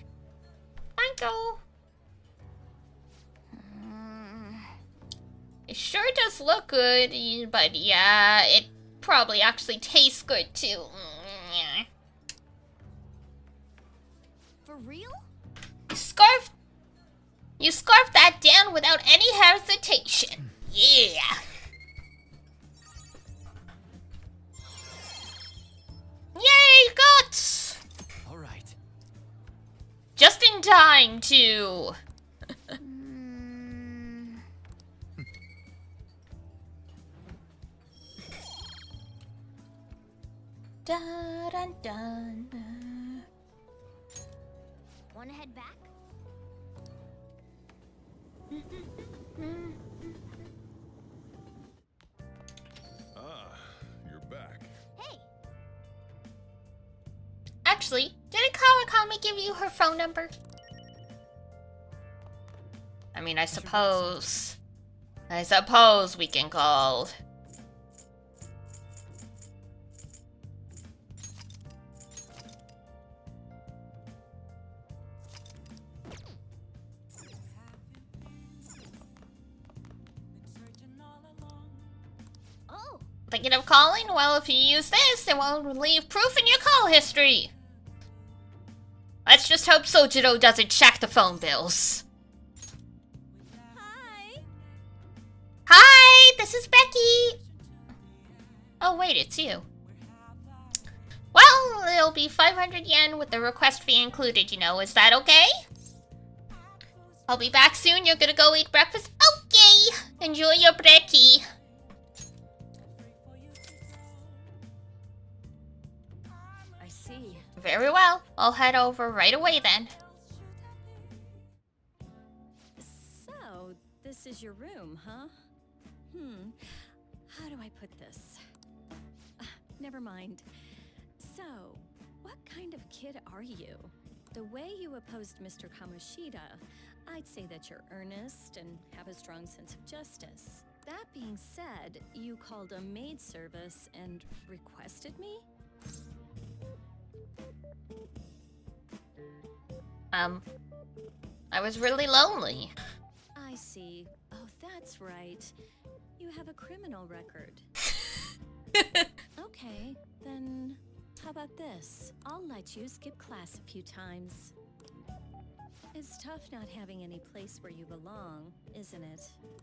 Thank you. It sure does look good, but yeah, it probably actually tastes good too. For real? You scarfed that down without any hesitation. Yeah. Yay, guts! All right. Just in time to... Dun, dun, dun. Wanna head back? Ah, you're back. Hey, Actually, didn't Kawakami give you her phone number? I mean, I suppose we can call. oh, Thinking of calling? Well, if you use this, it won't leave proof in your call history. Let's just hope Sojiro doesn't check the phone bills. hi. Hi, this is Becky. Oh wait, it's you. Well, it'll be 500 yen with the request fee included, you know. Is that okay? I'll be back soon. You're gonna go eat breakfast? Okay. Enjoy your brekkie. I see. Very well. I'll head over right away then. So, this is your room, huh? How do I put this? Never mind. So, what kind of kid are you? the way you opposed Mr. Kamoshida, I'd say that you're earnest and have a strong sense of justice. That being said, you called a maid service and requested me? I was really lonely. I see. Oh, that's right. You have a criminal record. Okay, then how about this? I'll let you skip class a few times. It's tough not having any place where you belong, isn't it?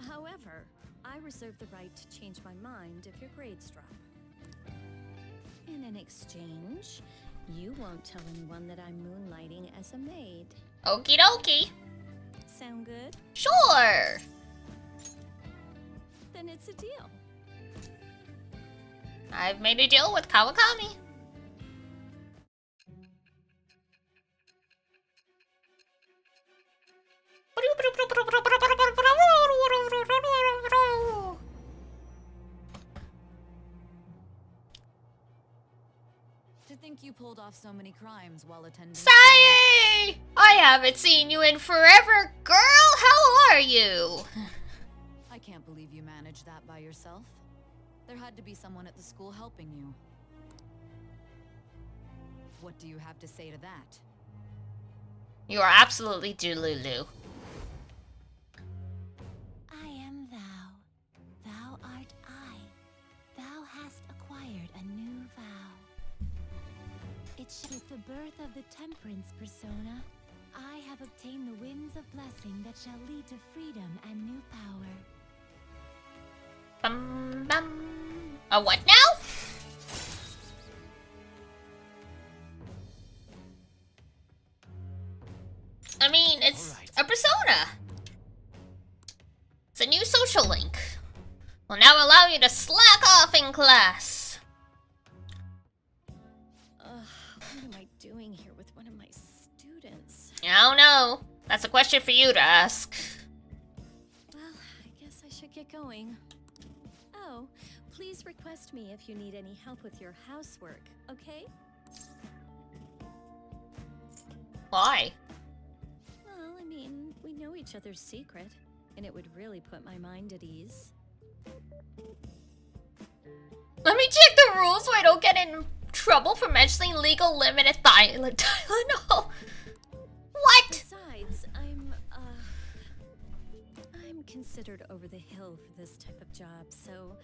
However, I reserve the right to change my mind if your grades drop. In an exchange, you won't tell anyone that I'm moonlighting as a maid. Okie dokie. Sound good? Sure. Then it's a deal. I've made a deal with Kawakami. To think you pulled off so many crimes while attending. Sae! I haven't seen you in forever, girl. How are you? I can't believe you managed that by yourself. There had to be someone at the school helping you. What do you have to say to that? You are absolutely Delulu. I am thou. Thou art I. Thou hast acquired a new vow. It's with the birth of the temperance persona, I have obtained the winds of blessing that shall lead to freedom and new power. Bum, bum. A what now? I mean, it's a persona. It's a new social link. Will now allow you to slack off in class. What am I doing here with one of my students? I don't know. That's a question for you to ask. Well, I guess I should get going. Oh, please request me if you need any help with your housework, okay? Why? Well, I mean, we know each other's secret, and it would really put my mind at ease. Let me check the rules so I don't get in trouble for mentioning legal limited Tylenol. What? Besides, I'm considered over the hill for this type of job, so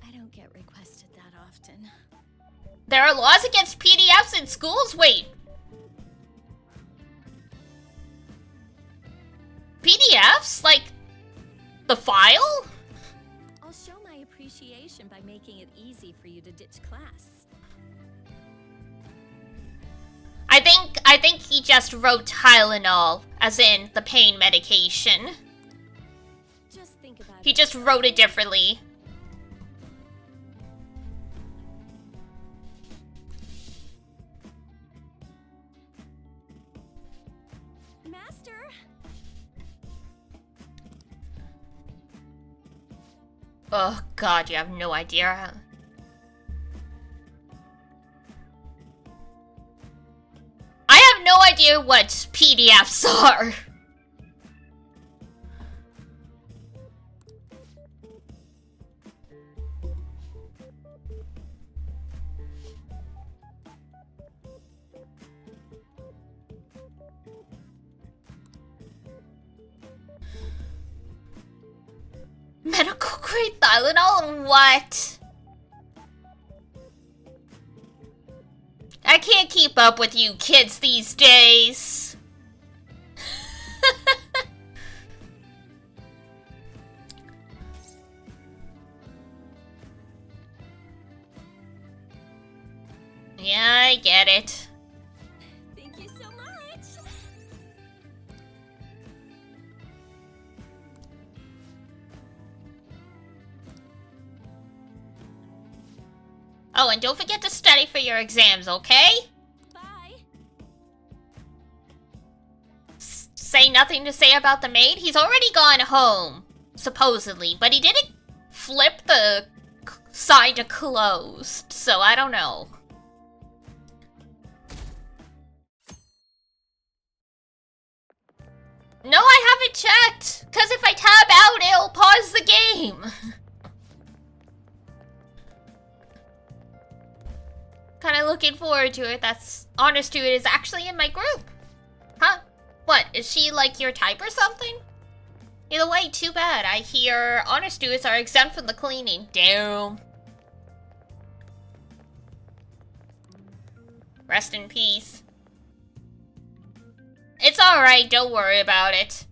I don't get requested that often. There are laws against PDFs in schools? Wait. PDFs? Like, the file? I'll show my appreciation by making it easy for you to ditch class. I think he just wrote Tylenol, as in the pain medication. Just think about He just wrote it differently. Master! Oh god, you have no idea. I have no idea what PDFs are. Medical grade Tylenol? What? I can't keep up with you kids these days. Yeah, I get it. Thank you so much! Oh, and don't forget to study for your exams, okay? Bye! Say nothing to say about the maid? He's already gone home, supposedly, but he didn't flip the sign to closed, so I don't know. checked! Because if I tab out, it'll pause the game. Kind of looking forward to it. That's Honest to It is actually in my group. Huh? What? Is she like your type or something? Either way, too bad. I hear Honest to It's are exempt from the cleaning. Damn. Rest in peace. It's alright, don't worry about it.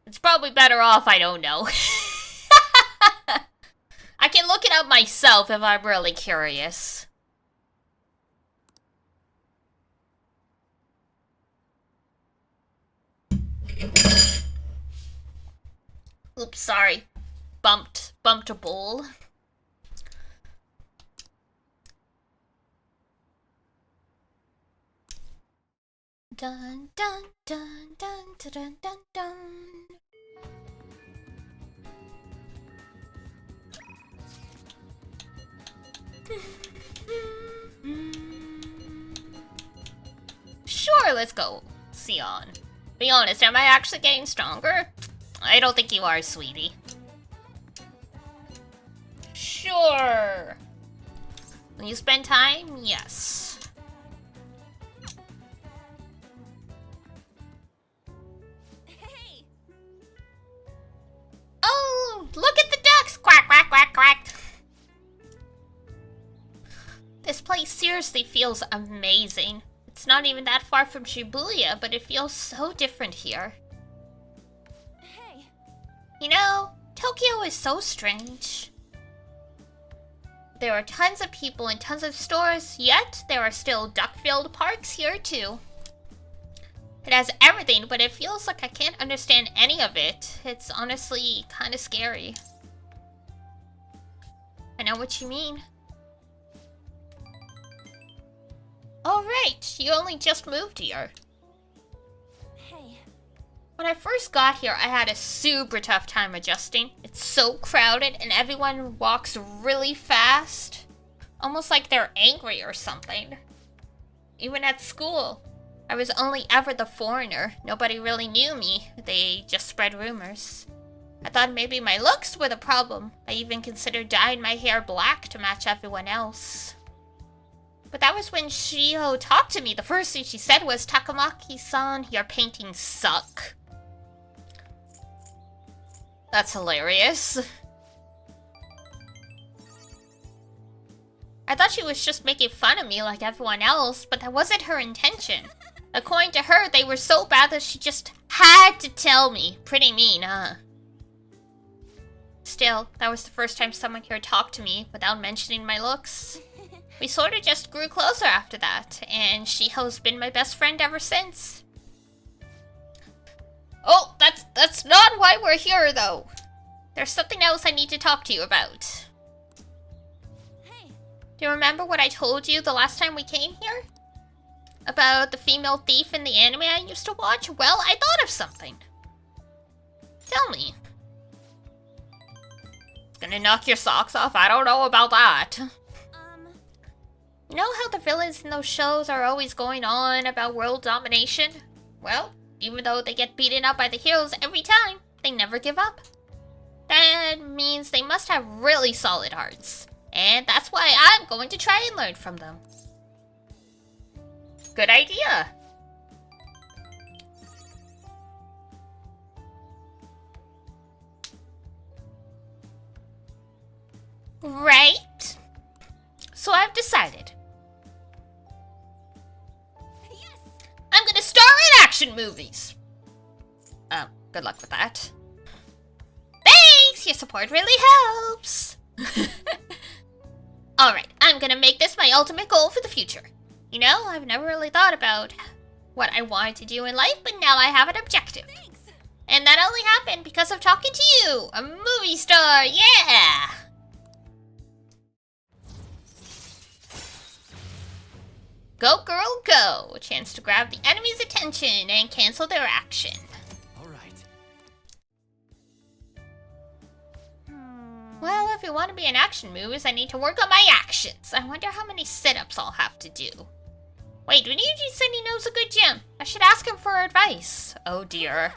It's probably better off I don't know. I can look it up myself if I'm really curious. Oops, sorry. Bumped a bowl. Dun dun dun dun dun dun dun dun. Sure, let's go, Sion. Be honest, am I actually getting stronger? I don't think you are, sweetie. Sure. When you spend time, yes. Hey! Oh, look at the ducks! Quack, quack, quack, quack. This place seriously feels amazing. It's not even that far from Shibuya, but it feels so different here. Hey! You know, Tokyo is so strange. There are tons of people and tons of stores, yet there are still duck-filled parks here too. It has everything, but it feels like I can't understand any of it. It's honestly kind of scary. I know what you mean. Oh right, you only just moved here. Hey. When I first got here, I had a super tough time adjusting. It's so crowded and everyone walks really fast. Almost like they're angry or something. Even at school, I was only ever the foreigner. Nobody really knew me. They just spread rumors. I thought maybe my looks were the problem. I even considered dyeing my hair black to match everyone else. But that was when Shiho talked to me. The first thing she said was, "Takamaki-san, your paintings suck." That's hilarious. I thought she was just making fun of me like everyone else, but that wasn't her intention. According to her, they were so bad that she just had to tell me. Pretty mean, huh? Still, that was the first time someone here talked to me without mentioning my looks. We sort of just grew closer after that, and Shiho's been my best friend ever since. Oh, that's not why we're here, though. There's something else I need to talk to you about. Hey. Do you remember what I told you the last time we came here? About the female thief in the anime I used to watch? Well, I thought of something. Tell me. It's gonna knock your socks off? I don't know about that. You know how the villains in those shows are always going on about world domination? Well, even though they get beaten up by the heroes every time, they never give up. That means they must have really solid hearts. And that's why I'm going to try and learn from them. Good idea. Right? So I've decided. Yes! I'm gonna star in action movies. Good luck with that. Thanks! Your support really helps. Alright, I'm gonna make this my ultimate goal for the future. You know, I've never really thought about what I wanted to do in life, but now I have an objective. Thanks! And that only happened because of talking to you, a movie star, yeah! Go girl, go! A chance to grab the enemy's attention and cancel their action. Alright. Well, if we want to be in action movies, I need to work on my actions. I wonder how many sit-ups I'll have to do. Wait, Ryuji said he knows a good gym. I should ask him for advice. Oh dear.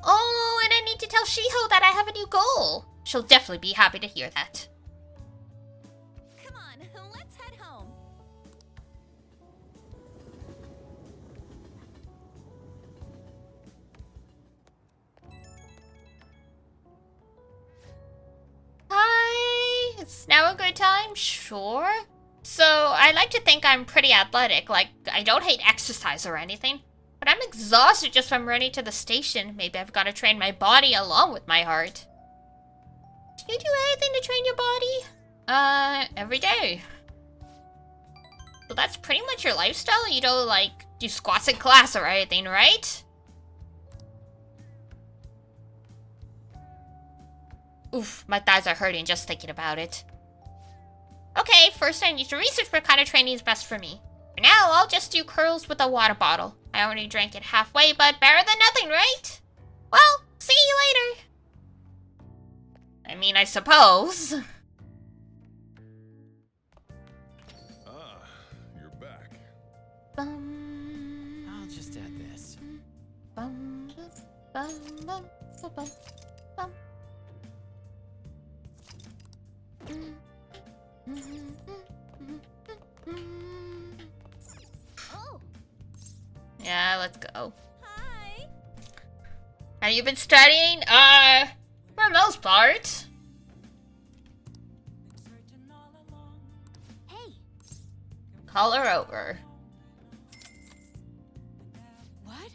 Oh, and I need to tell Shiho that I have a new goal. She'll definitely be happy to hear that. Come on, let's head home. Hi, is now a good time? Sure. So, I like to think I'm pretty athletic, like, I don't hate exercise or anything. But I'm exhausted just from running to the station. Maybe I've got to train my body along with my heart. Do you do anything to train your body? Every day. So that's pretty much your lifestyle? You don't, like, do squats in class or anything, right? Oof, my thighs are hurting just thinking about it. Okay, first I need to research what kind of training is best for me. For now, I'll just do curls with a water bottle. I already drank it halfway, but better than nothing, right? Well, see you later. I mean, I suppose. Ah, you're back. Bum, I'll just add this. bum, bum, bum, bum, bum, bum. Oh, Yeah, let's go. hi. Have you been studying? For the most part. Hey, Call her over. what?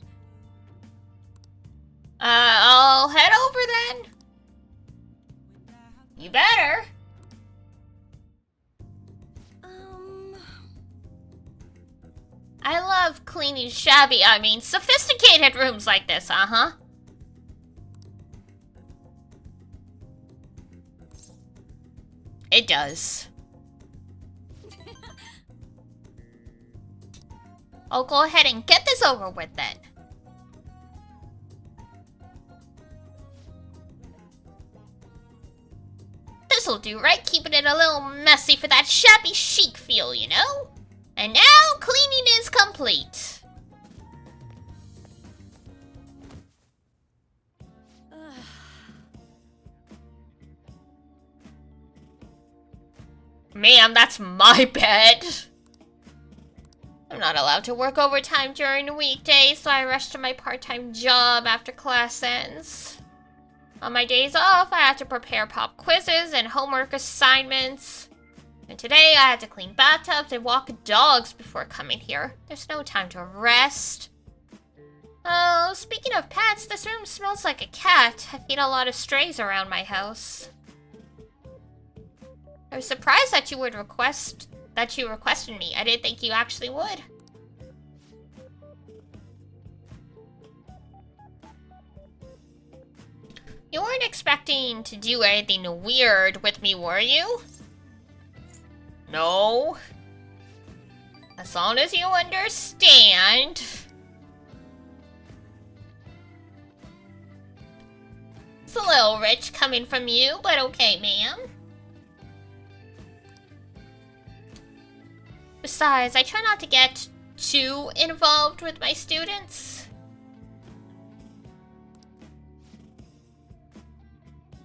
I'll head over then. You better. I love cleaning sophisticated rooms like this, uh-huh. It does. I'll go ahead and get this over with then. This'll do, right? Keeping it a little messy for that shabby chic feel, you know? And now, cleaning is complete. Ma'am, that's my bed. I'm not allowed to work overtime during the weekdays, so I rush to my part-time job after class ends. On my days off, I have to prepare pop quizzes and homework assignments. And today, I had to clean bathtubs and walk dogs before coming here. There's no time to rest. Oh, speaking of pets, this room smells like a cat. I feed a lot of strays around my house. I was surprised that you requested me. I didn't think you actually would. You weren't expecting to do anything weird with me, were you? No. As long as you understand. It's a little rich coming from you, but okay, ma'am. Besides, I try not to get too involved with my students.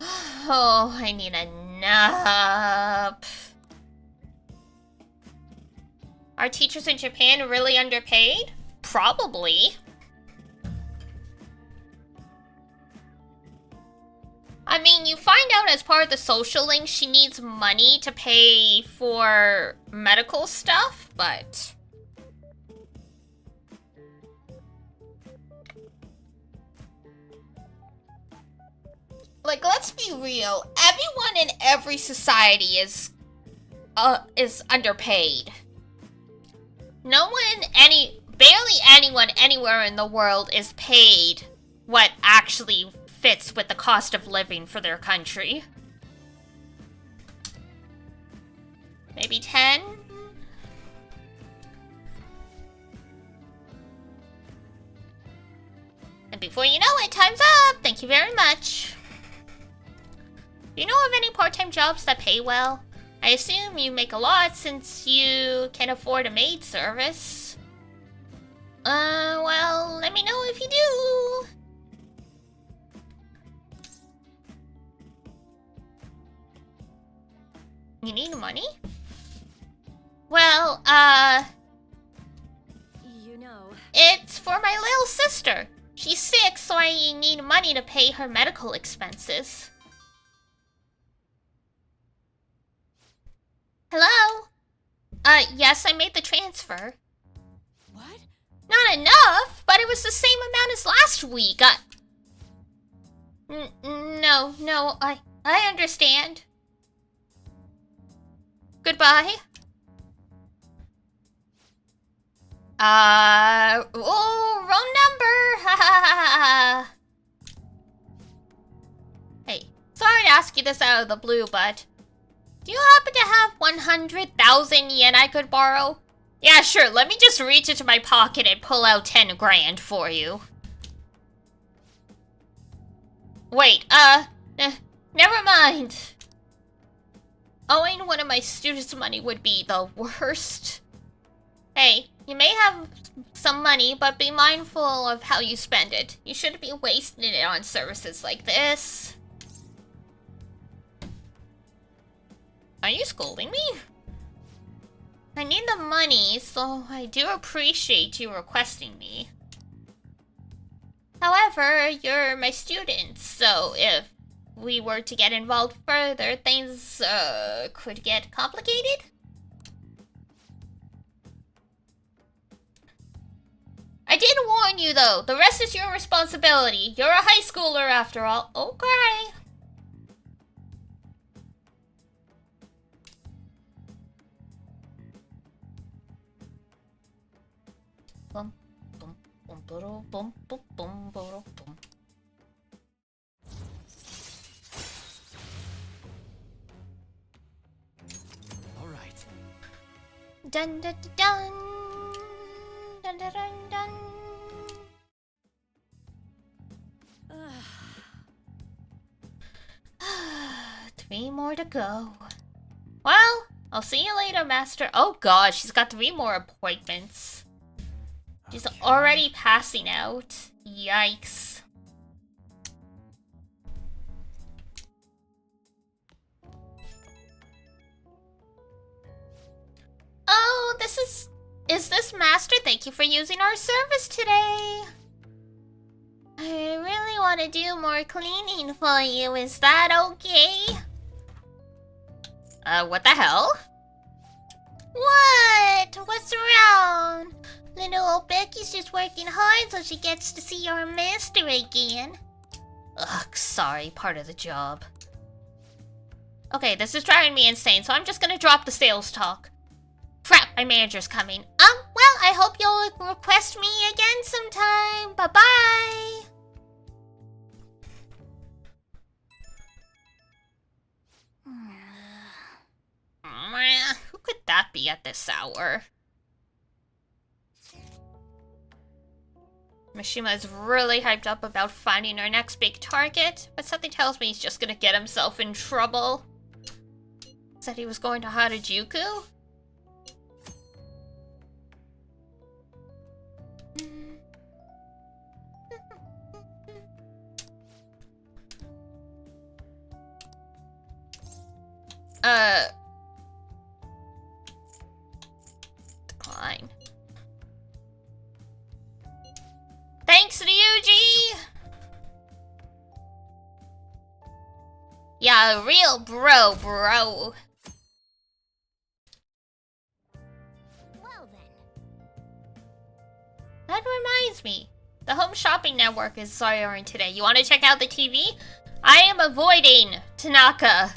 Oh, I need a nap. Are teachers in Japan really underpaid? Probably. I mean, you find out as part of the social link she needs money to pay for medical stuff, but... Like, let's be real. Everyone in every society is underpaid. Barely anyone anywhere in the world is paid what actually fits with the cost of living for their country. Maybe 10? And before you know it, time's up! Thank you very much. Do you know of any part-time jobs that pay well? I assume you make a lot since you can afford a maid service. Well, let me know if you do. money? Well, You know, it's for my little sister. She's sick, so I need money to pay her medical expenses. Hello? Yes, I made the transfer. what? Not enough, but it was the same amount as last week. No, I understand. Goodbye. Oh, wrong number. Ha ha ha ha. Hey, sorry to ask you this out of the blue, but do you happen to have 100,000 yen I could borrow? Yeah, sure, let me just reach into my pocket and pull out 10 grand for you. Wait, never mind. Owing one of my students' money would be the worst. Hey, you may have some money, but be mindful of how you spend it. You shouldn't be wasting it on services like this. Are you scolding me? I need the money, so I do appreciate you requesting me. However, you're my student, so if we were to get involved further, things could get complicated. I did warn you though, the rest is your responsibility. You're a high schooler after all. Okay. Bum, bum, bum, bum, bum, bum, bum, bum, bum. All right. Dun dun dun dun dun dun dun. Three more to go. Well, I'll see you later, Master. Oh god, she's got 3 more appointments. She's already passing out. Yikes. Oh, is this Master? Thank you for using our service today. I really want to do more cleaning for you. Is that okay? What the hell? What? What's wrong? Little old Becky's just working hard so she gets to see our master again. Ugh, sorry, part of the job. Okay, this is driving me insane, so I'm just gonna drop the sales talk. Crap, my manager's coming. Well, I hope you'll request me again sometime. Bye-bye. Who could that be at this hour? Mishima is really hyped up about finding our next big target, but something tells me he's just gonna get himself in trouble. Said he was going to Harajuku? Decline. Thanks, Ryuji! Yeah, real bro. Well then. That reminds me. The Home Shopping Network is airing today. You want to check out the TV? I am avoiding Tanaka.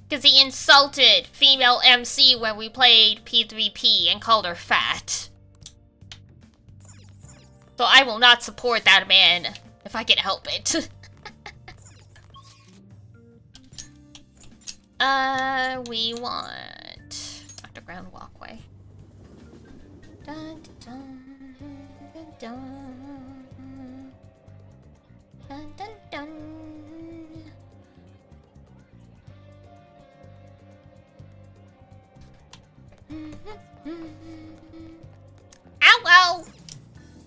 Because he insulted female MC when we played P3P and called her fat. So I will not support that man if I can help it. We want underground walkway. Dun, dun, dun, dun, dun, dun, dun. Ow!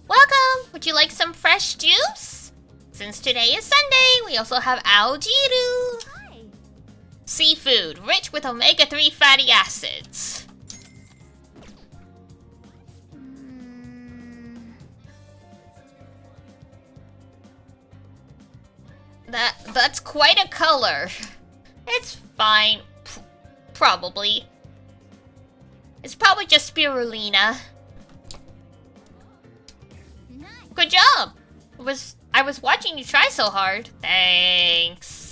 Welcome! Would you like some fresh juice? Since today is Sunday, we also have Aljiru. Hi. Seafood, rich with omega-3 fatty acids. That's quite a color. It's fine. Probably. It's probably just spirulina. Good job! I was watching you try so hard. Thanks.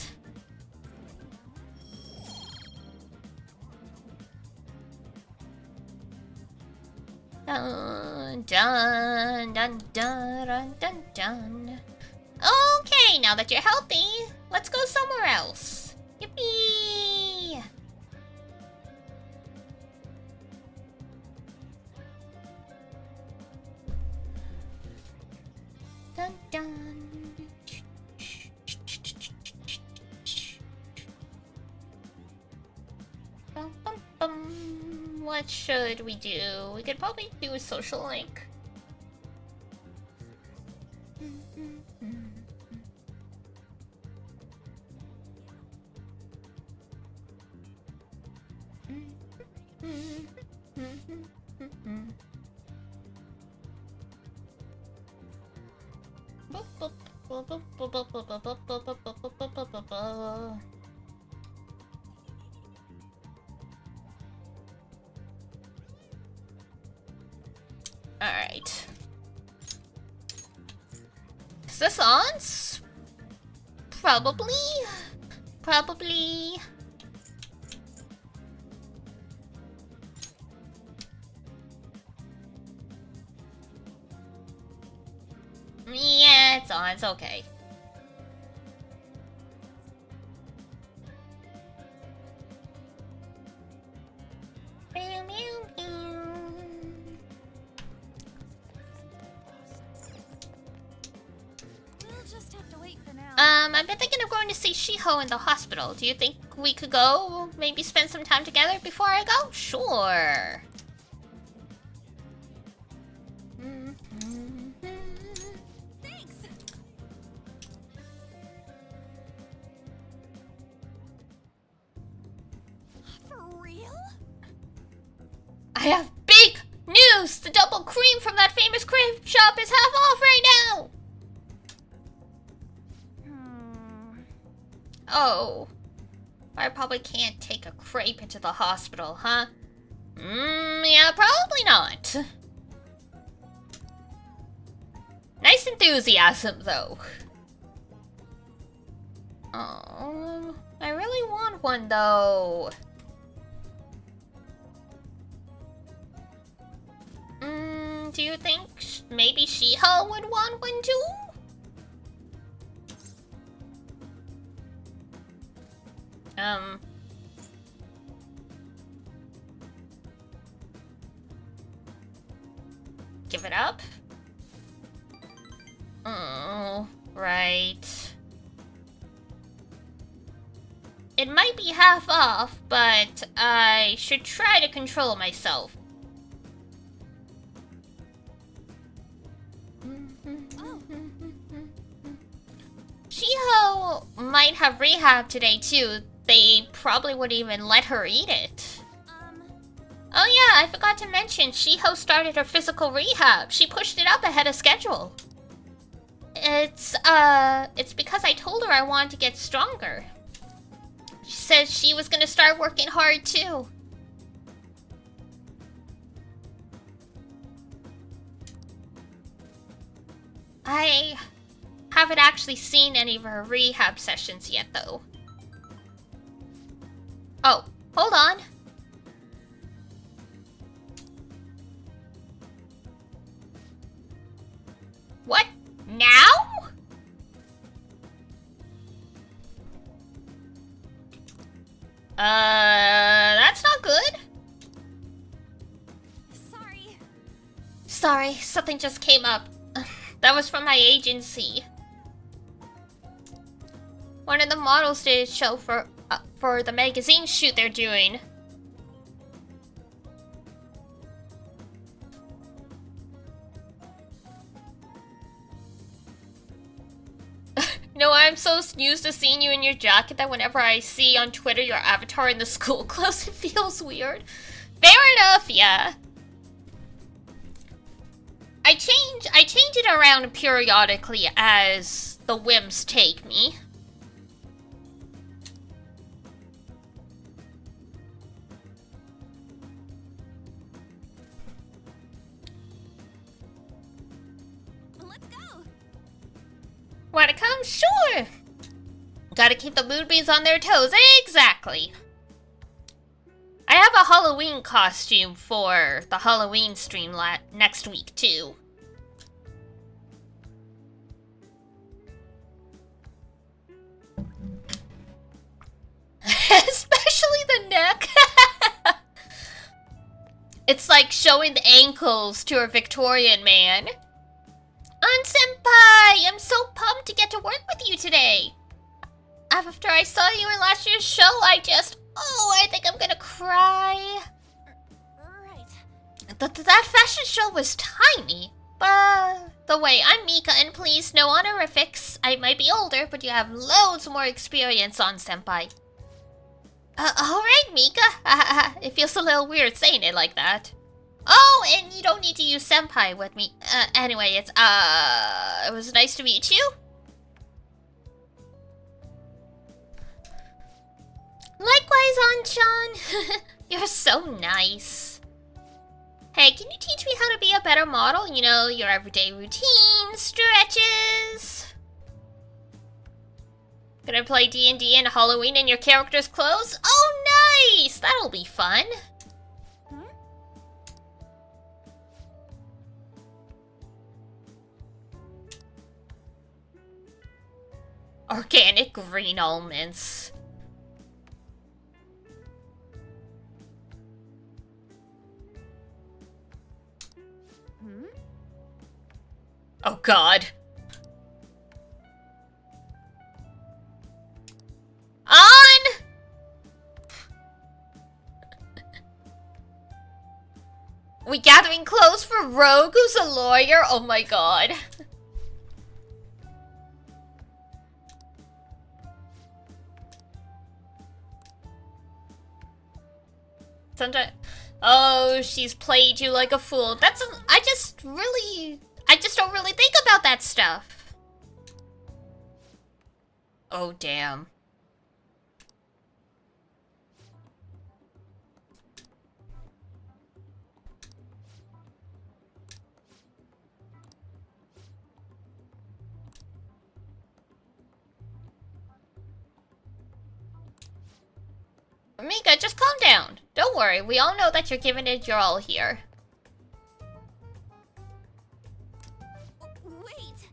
Dun dun dun dun dun dun dun. Okay, now that you're healthy, let's go somewhere else. Yippee! Dun dun. Bum, bum, bum. What should we do? We could probably do a social link. Alright. Is this on? Probably. Probably. Yeah, it's on. It's okay. Meow, meow, meow. We'll just have to wait for now. I've been thinking of going to see Shiho in the hospital. Do you think we could go? Maybe spend some time together before I go? Sure. Thanks. For real? I have big news! The double cream from that famous crepe shop is half off right now! Oh. I probably can't take a crepe into the hospital, huh? Yeah, probably not. Nice enthusiasm, though. Oh, I really want one, though. Do you think maybe Shiho would want one, too? Give it up? Oh, right. It might be half off, but I should try to control myself. Shiho might have rehab today too. They probably wouldn't even let her eat it. Oh yeah, I forgot to mention, Shiho started her physical rehab. She pushed it up ahead of schedule. It's because I told her I wanted to get stronger. She said she was gonna start working hard too. I haven't actually seen any of her rehab sessions yet, though. Oh, hold on. What? Now? That's not good. Sorry, something just came up. That was from my agency. One of the models did a show for the magazine shoot they're doing. You know, I'm so used to seeing you in your jacket that whenever I see on Twitter your avatar in the school clothes, it feels weird. Fair enough, yeah. I change it around periodically as the whims take me. Let's go. Wanna come? Sure! Gotta keep the moonbeams on their toes. Exactly. I have a Halloween costume for the Halloween stream next week, too. Especially the neck. It's like showing the ankles to a Victorian man. Senpai, I'm so pumped to get to work with you today. After I saw you in last year's show, I think I'm gonna cry. Right. That fashion show was tiny. By the way, I'm Mika, and please, no honorifics. I might be older, but you have loads more experience on Senpai. Alright, Mika. It feels a little weird saying it like that. Oh, and you don't need to use Senpai with me. Anyway, it was nice to meet you. Likewise, Anchan. You're so nice. Hey, can you teach me how to be a better model? You know, your everyday routine, stretches. Gonna play D&D and Halloween in your character's clothes? Oh, nice! That'll be fun. Organic green almonds. Oh god. On! We gathering clothes for Rogue, who's a lawyer? Oh my god. Sometimes, oh, she's played you like a fool. I just don't really think about that stuff. Oh, damn. Mika, just calm down. Don't worry, we all know that you're giving it your all here. Wait.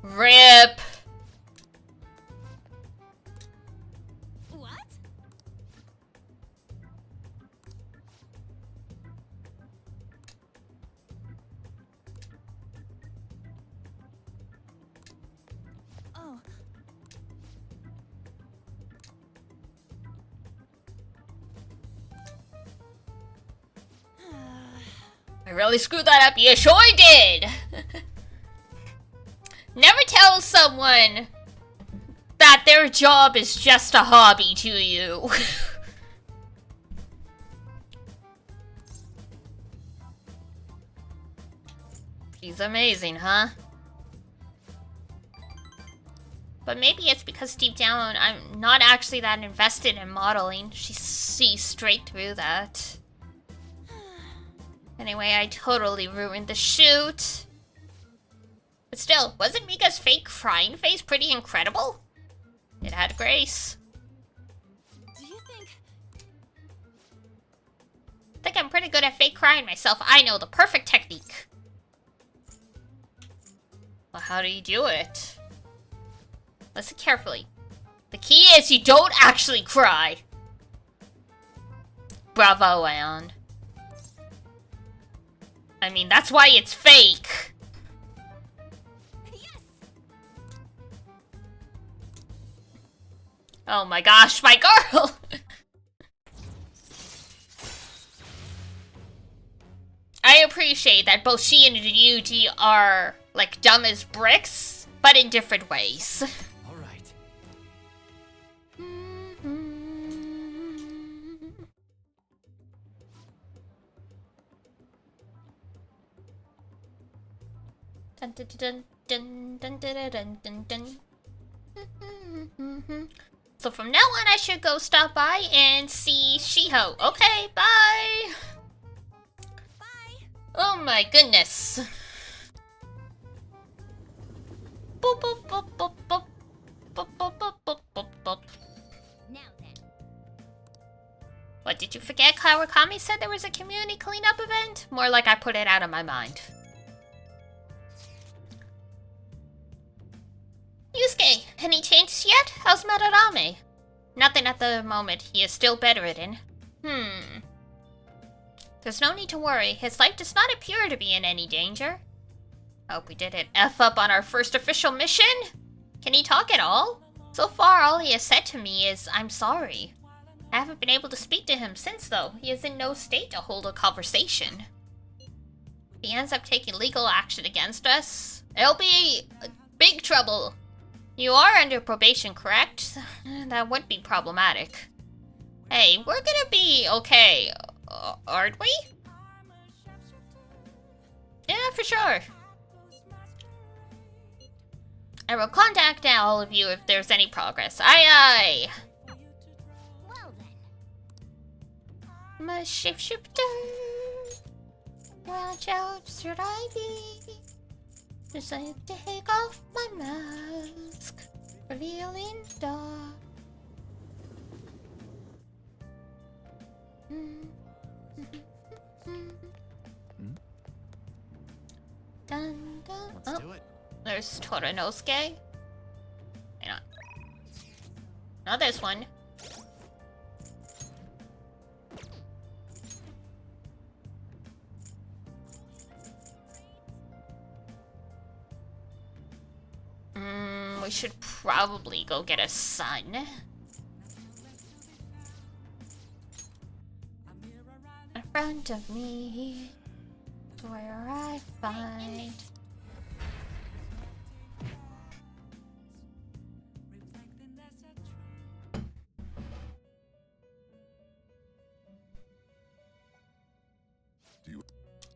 RIP. What? Oh. I really screwed that up. You sure did. Never tell someone that their job is just a hobby to you. She's amazing, huh? But maybe it's because deep down I'm not actually that invested in modeling. She sees straight through that. Anyway, I totally ruined the shoot. But still, wasn't Mika's fake crying face pretty incredible? It had grace. Do you think? I think I'm pretty good at fake crying myself. I know the perfect technique. Well, how do you do it? Listen carefully. The key is you don't actually cry. Bravo, Aeon. I mean, that's why it's fake. Yes. Oh my gosh, my girl! appreciate that both she and Yuji are, like, dumb as bricks, but in different ways. All right. Dun, dun, dun, dun, dun, dun, dun, dun, dun. So from now on, I should go stop by and see Shiho. Okay, bye! Bye. Oh my goodness. Boop, boop, boop, boop, boop. Boop, boop, boop, boop, boop, boop. Now then. What, did you forget Kawakami said there was a community cleanup event? More like I put it out of my mind. Yusuke, any changes yet? How's Madarame? Nothing at the moment. He is still bedridden. There's no need to worry. His life does not appear to be in any danger. Hope we didn't F up on our first official mission? Can he talk at all? So far, all he has said to me is, I'm sorry. I haven't been able to speak to him since, though. He is in no state to hold a conversation. If he ends up taking legal action against us, it'll be big trouble. You are under probation, correct? That would be problematic. Hey, we're gonna be okay, aren't we? Yeah, for sure. I will contact all of you if there's any progress. Aye, aye. Well then. I'm a shapeshifter. Watch out, should I be? Just I take off my mask, revealing dark. Dun, dun. Let's do it. There's Toranosuke. Hang on. Not this one. We should probably go get a sun. In front of me, where I find.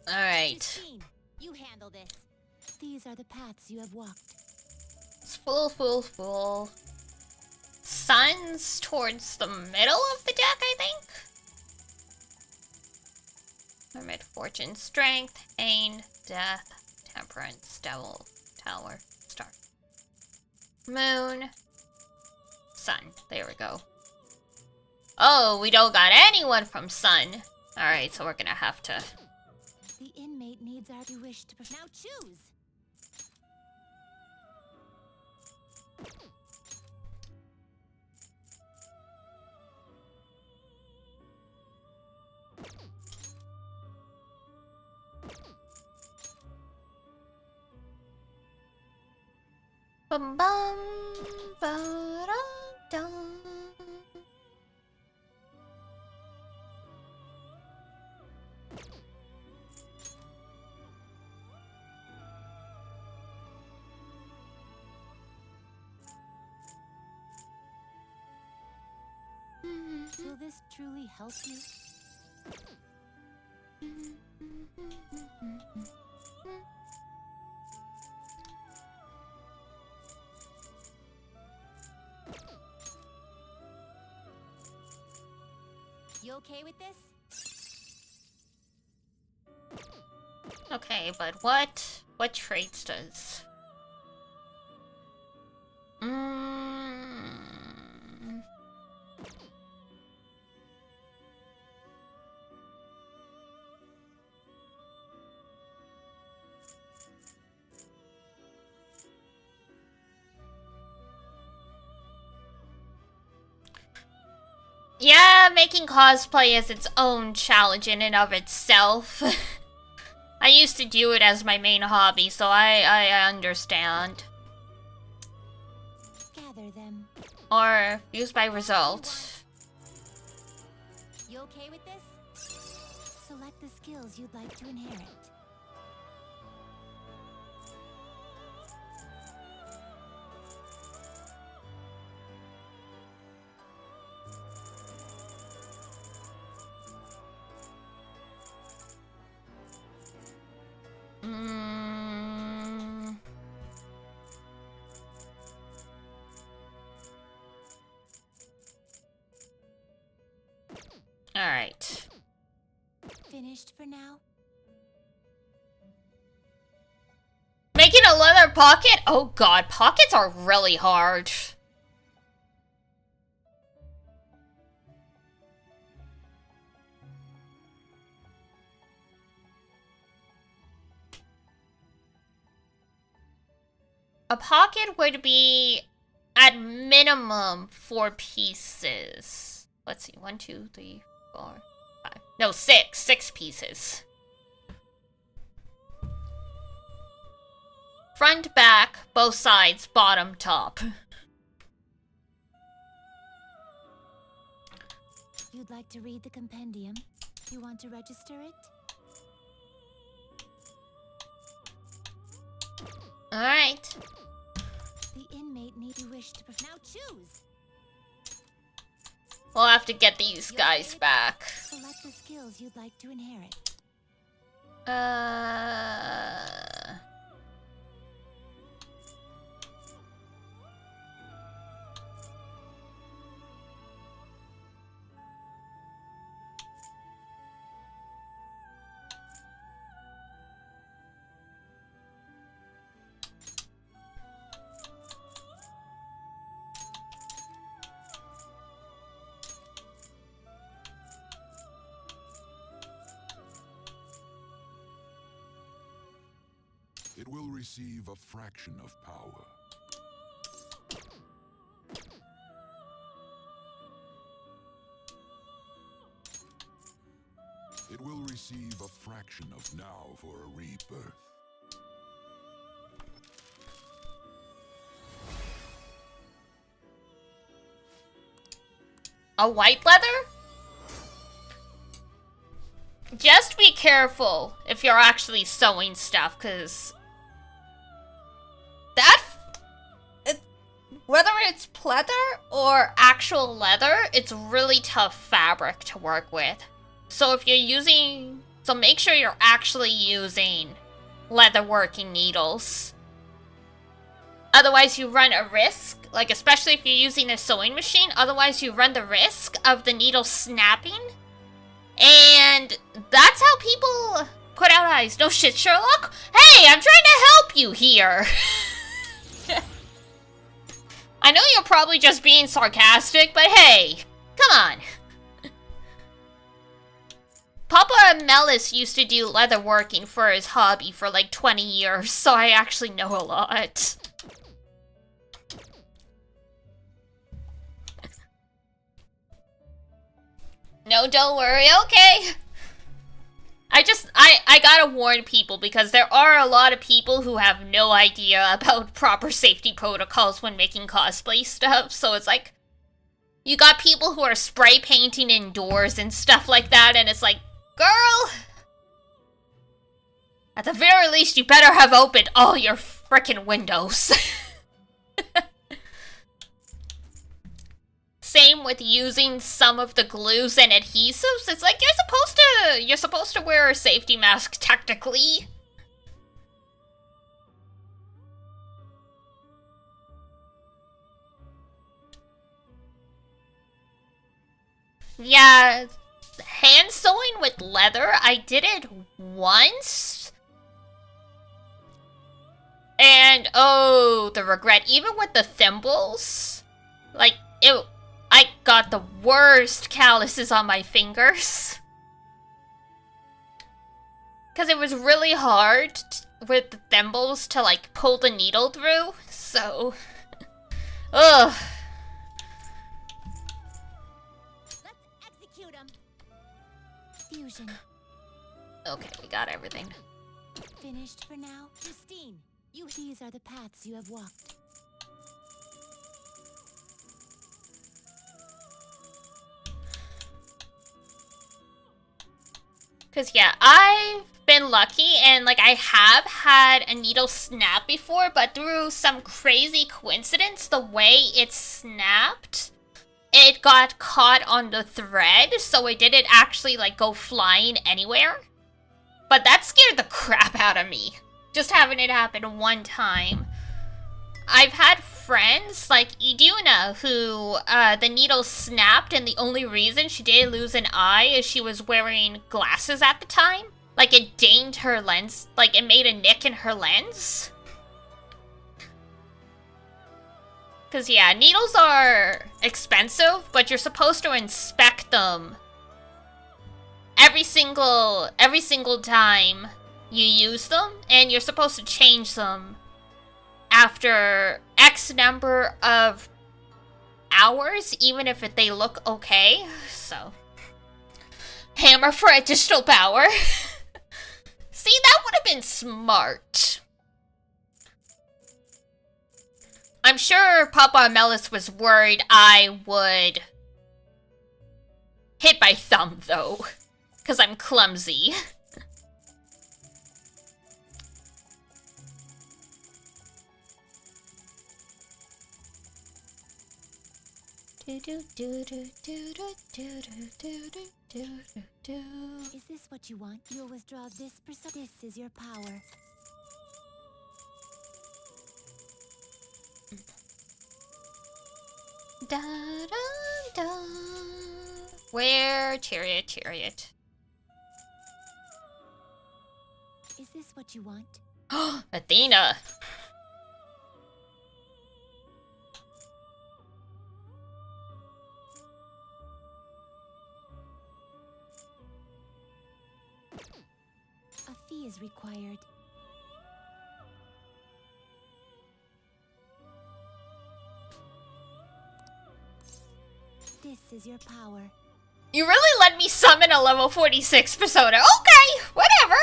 Alright. Christine, you handle this. These are the paths you have walked. It's full. Sun's towards the middle of the deck, I think. Hermit, Fortune, Strength, Pain, Death, Temperance, Devil, Tower, Star. Moon, Sun. There we go. Oh, we don't got anyone from Sun. Alright, so we're gonna have to... The inmate needs our wish to now choose. Bum bum ba da dum. Will this truly help you? You okay with this? Okay, but what traits does? Yeah, making cosplay is its own challenge in and of itself. I used to do it as my main hobby, so I understand. Gather them. Or use by result. You okay with this? Select the skills you'd like to inherit. Alright. Finished for now? Making a leather pocket? Oh god, pockets are really hard. A pocket would be at minimum 4 pieces. Let's see, 1, 2, 3, 4, 5. No, 6. 6 pieces. Front, back, both sides, bottom, top. You'd like to read the compendium? You want to register it? Alright. The inmate need you wish to now choose. We'll have to get these guys back. Select the skills you'd like to inherit. It will receive a fraction of power. It will receive a fraction of now for a rebirth. A white leather? Just be careful if you're actually sewing stuff, because whether it's pleather or actual leather, it's really tough fabric to work with. So if you're using, so make sure you're actually using leather working needles. Otherwise you run a risk, like especially if you're using a sewing machine, otherwise you run the risk of the needle snapping. And that's how people put out eyes. No shit, Sherlock. Hey, I'm trying to help you here. I know you're probably just being sarcastic, but hey, come on. Papa Melis used to do leather working for his hobby for like 20 years, so I actually know a lot. No, don't worry, okay. I gotta warn people because there are a lot of people who have no idea about proper safety protocols when making cosplay stuff, so it's like, you got people who are spray painting indoors and stuff like that, and it's like, girl, at the very least you better have opened all your frickin' windows. Same with using some of the glues and adhesives. It's like you're supposed to wear a safety mask technically. Yeah, hand sewing with leather, I did it once. And oh, the regret, even with the thimbles, like I got the worst calluses on my fingers. Because it was really hard with the thimbles to, like, pull the needle through. So, ugh. Let's execute him. Fusion. Okay, we got everything. Finished for now? Justine, these are the paths you have walked. Because, yeah, I've been lucky and, like, I have had a needle snap before, but through some crazy coincidence, the way it snapped, it got caught on the thread, so it didn't actually, like, go flying anywhere. But that scared the crap out of me. Just having it happen one time. I've had friends, like Iduna, who the needle snapped and the only reason she didn't lose an eye is she was wearing glasses at the time. Like, it dinged her lens, like, it made a nick in her lens. Because, yeah, needles are expensive, but you're supposed to inspect them every single time you use them, and you're supposed to change them after X number of hours, even if they look okay. So, hammer for additional power. See, that would have been smart. I'm sure Papa Melis was worried I would hit my thumb, though, because I'm clumsy. Is this what you want? You'll withdraw this percent. This is your power. Da da da. Where? Chariot. Is this what you want? Athena. A fee is required. This is your power. You really let me summon a level 46 persona. Okay, whatever.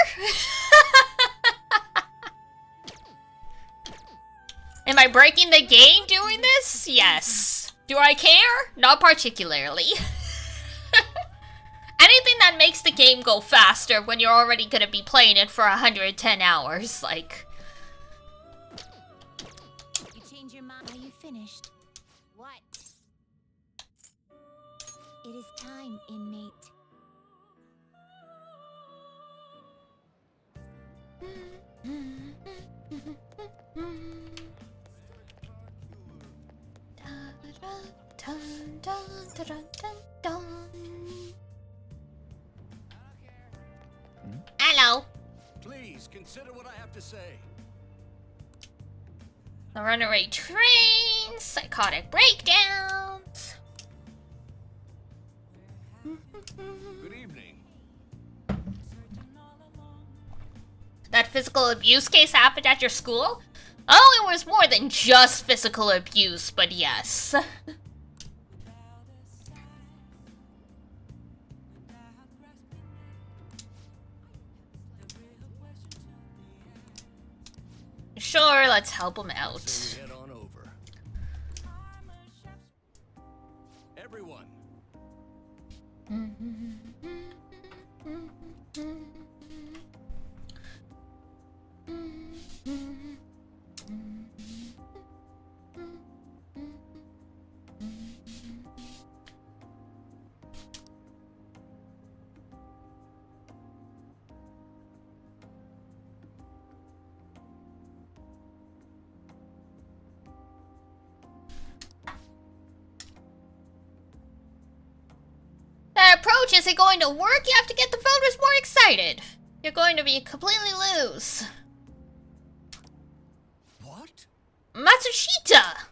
Am I breaking the game doing this? Yes. Do I care? Not particularly. Anything that makes the game go faster when you're already gonna be playing it for 110 hours, like... You change your mind. Are you finished? What? It is time, inmate. Hello. Please consider what I have to say. The runaway train, psychotic breakdowns. Good evening. That physical abuse case happened at your school? Oh, it was more than just physical abuse, but yes. Sure, let's help him out. So head on over. Everyone. That approach isn't going to work. You have to get the voters more excited. You're going to be completely loose. What? Matsushita!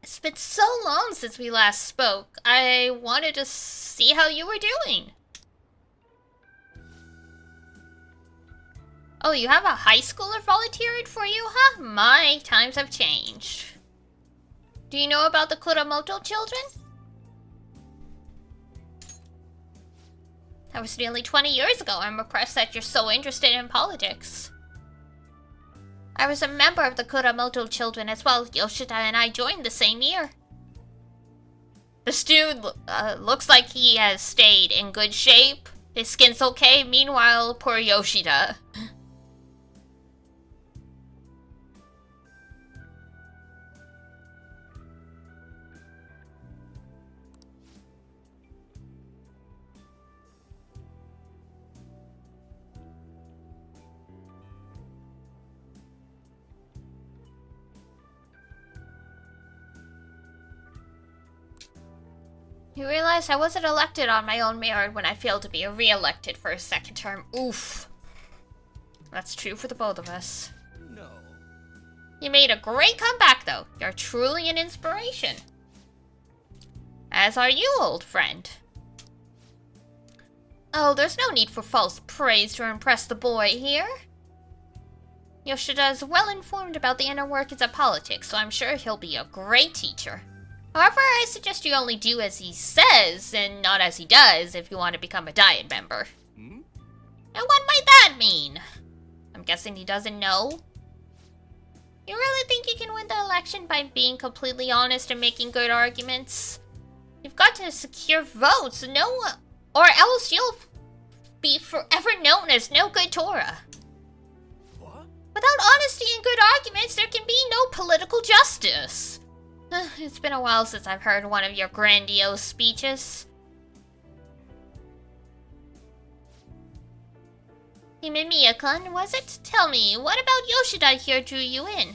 It's been so long since we last spoke. I wanted to see how you were doing. Oh, you have a high schooler volunteering for you, huh? My times have changed. Do you know about the Kuramoto children? That was nearly 20 years ago. I'm impressed that you're so interested in politics. I was a member of the Kuramoto children as well. Yoshida and I joined the same year. The student looks like he has stayed in good shape. His skin's okay. Meanwhile, poor Yoshida. You realize I wasn't elected on my own merit when I failed to be re-elected for a second term. Oof. That's true for the both of us. No. You made a great comeback, though. You're truly an inspiration. As are you, old friend. Oh, there's no need for false praise to impress the boy here. Yoshida is well informed about the inner workings of politics, so I'm sure he'll be a great teacher. However, I suggest you only do as he says and not as he does if you want to become a Diet member. Hmm? And what might that mean? I'm guessing he doesn't know. You really think you can win the election by being completely honest and making good arguments? You've got to secure votes, or else you'll be forever known as no good Tora. What? Without honesty and good arguments, there can be no political justice. It's been a while since I've heard one of your grandiose speeches. Himemiya-kun, was it? Tell me, what about Yoshida here drew you in?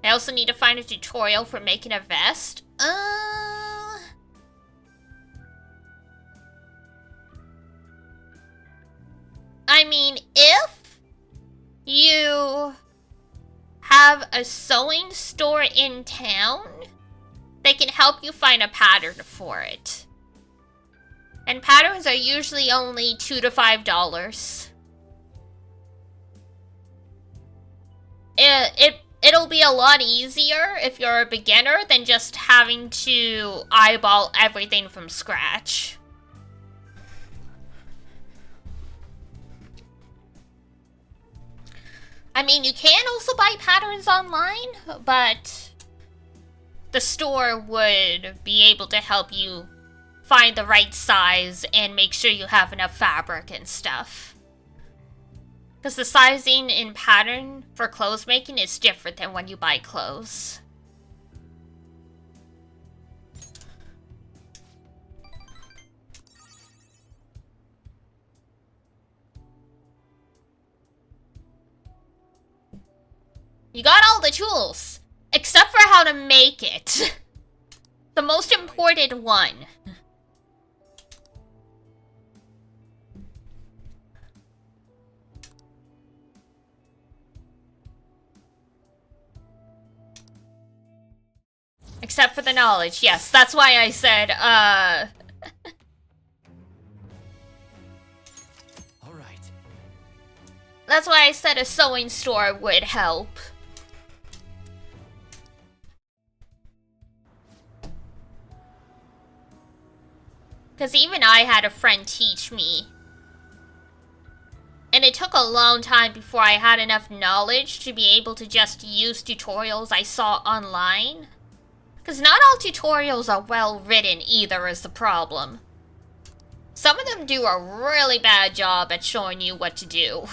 I also need to find a tutorial for making a vest. I mean, if you have a sewing store in town, they can help you find a pattern for it. And patterns are usually only $2 to $5. It'll be a lot easier if you're a beginner than just having to eyeball everything from scratch. I mean, you can also buy patterns online, but the store would be able to help you find the right size and make sure you have enough fabric and stuff. Because the sizing in pattern for clothes making is different than when you buy clothes. You got all the tools, except for how to make it. The most important one. Except for the knowledge, yes, that's why I said, Alright. That's why I said a sewing store would help. Because even I had a friend teach me. And it took a long time before I had enough knowledge to be able to just use tutorials I saw online. Because not all tutorials are well written either is the problem. Some of them do a really bad job at showing you what to do.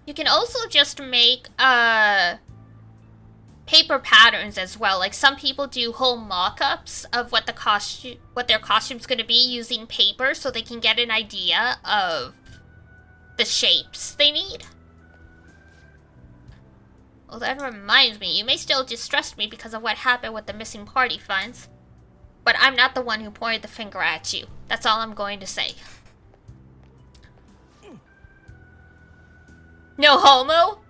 You can also just make, paper patterns as well. Like, some people do whole mock-ups of what their costume's gonna be using paper so they can get an idea of the shapes they need. Well, that reminds me, you may still distrust me because of what happened with the missing party funds, but I'm not the one who pointed the finger at you. That's all I'm going to say. No homo?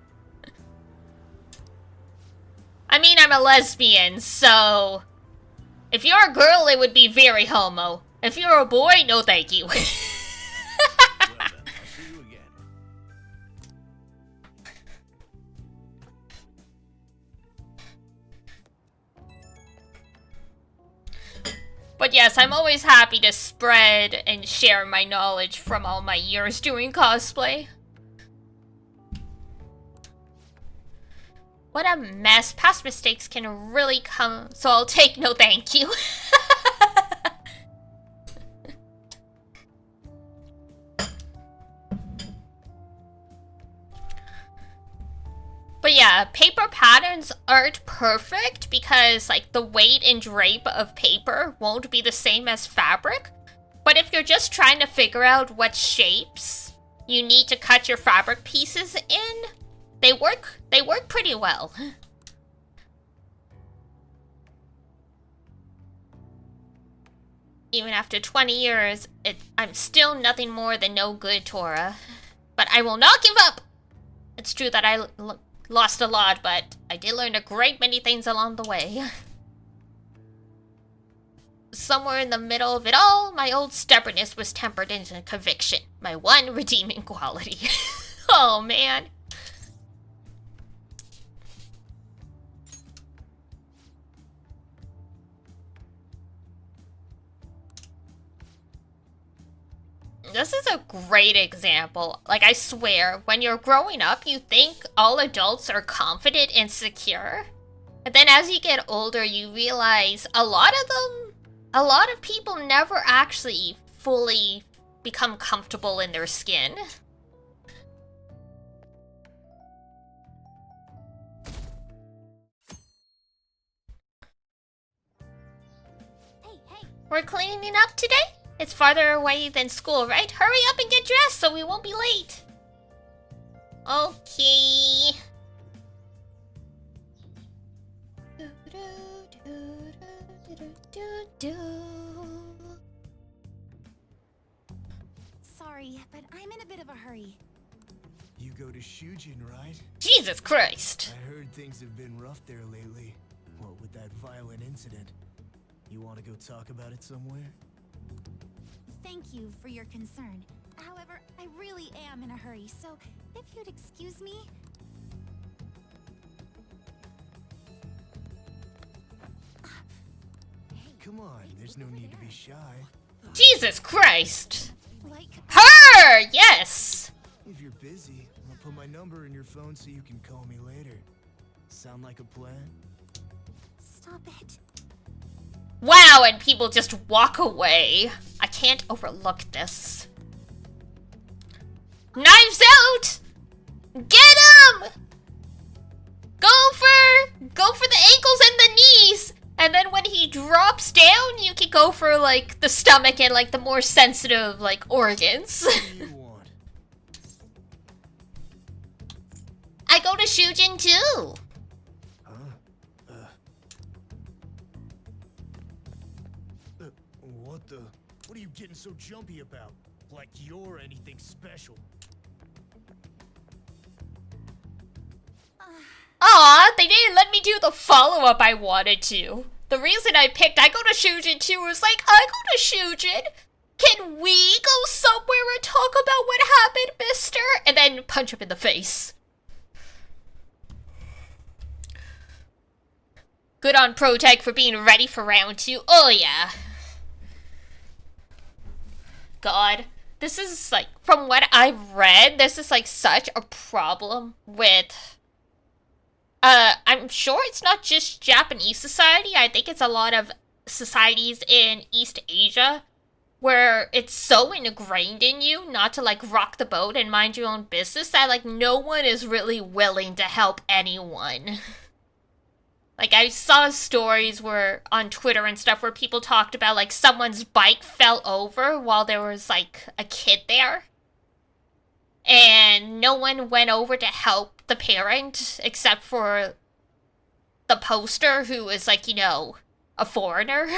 I mean, I'm a lesbian, so... If you're a girl, it would be very homo. If you're a boy, no thank you. Well then, I'll see you again. But yes, I'm always happy to spread and share my knowledge from all my years doing cosplay. What a mess. Past mistakes can really come, so I'll take no thank you. But yeah, paper patterns aren't perfect because like the weight and drape of paper won't be the same as fabric. But if you're just trying to figure out what shapes you need to cut your fabric pieces in, they work pretty well. Even after 20 years, I'm still nothing more than no good, Tora. But I will not give up! It's true that I lost a lot, but I did learn a great many things along the way. Somewhere in the middle of it all, my old stubbornness was tempered into conviction. My one redeeming quality. Oh, man. This is a great example. Like, I swear, when you're growing up, you think all adults are confident and secure. And then as you get older, you realize a lot of people never actually fully become comfortable in their skin. Hey, We're cleaning up today? It's farther away than school, right? Hurry up and get dressed so we won't be late. Okay. sorry, but I'm in a bit of a hurry. You go to Shujin, right? Jesus Christ. I heard things have been rough there lately. What with that violent incident? You want to go talk about it somewhere? Thank you for your concern. However, I really am in a hurry, so if you'd excuse me... Come on, there's no need to be shy. Jesus Christ. Like... Her! Yes! If you're busy, I'll put my number in your phone so you can call me later. Sound like a plan? Stop it. Wow, and people just walk away. I can't overlook this. Knives out! Get him! Go for the ankles and the knees! And then when he drops down, you can go for, like, the stomach and, like, the more sensitive, like, organs. What do you want? I go to Shujin, too. What the? What are you getting so jumpy about? Like you're anything special. Aw, they didn't let me do the follow-up I wanted to. The reason I picked I go to Shujin too was like, I go to Shujin. Can we go somewhere and talk about what happened, mister? And then punch him in the face. Good on Protag for being ready for round 2. Oh yeah. God. This is like, from what I've read, this is like such a problem with... I'm sure it's not just Japanese society. I think it's a lot of societies in East Asia where it's so ingrained in you not to, like, rock the boat and mind your own business that, like, no one is really willing to help anyone. Like, I saw stories where, on Twitter and stuff, where people talked about, like, someone's bike fell over while there was, like, a kid there. And no one went over to help the parent, except for the poster, who is, like, you know, a foreigner.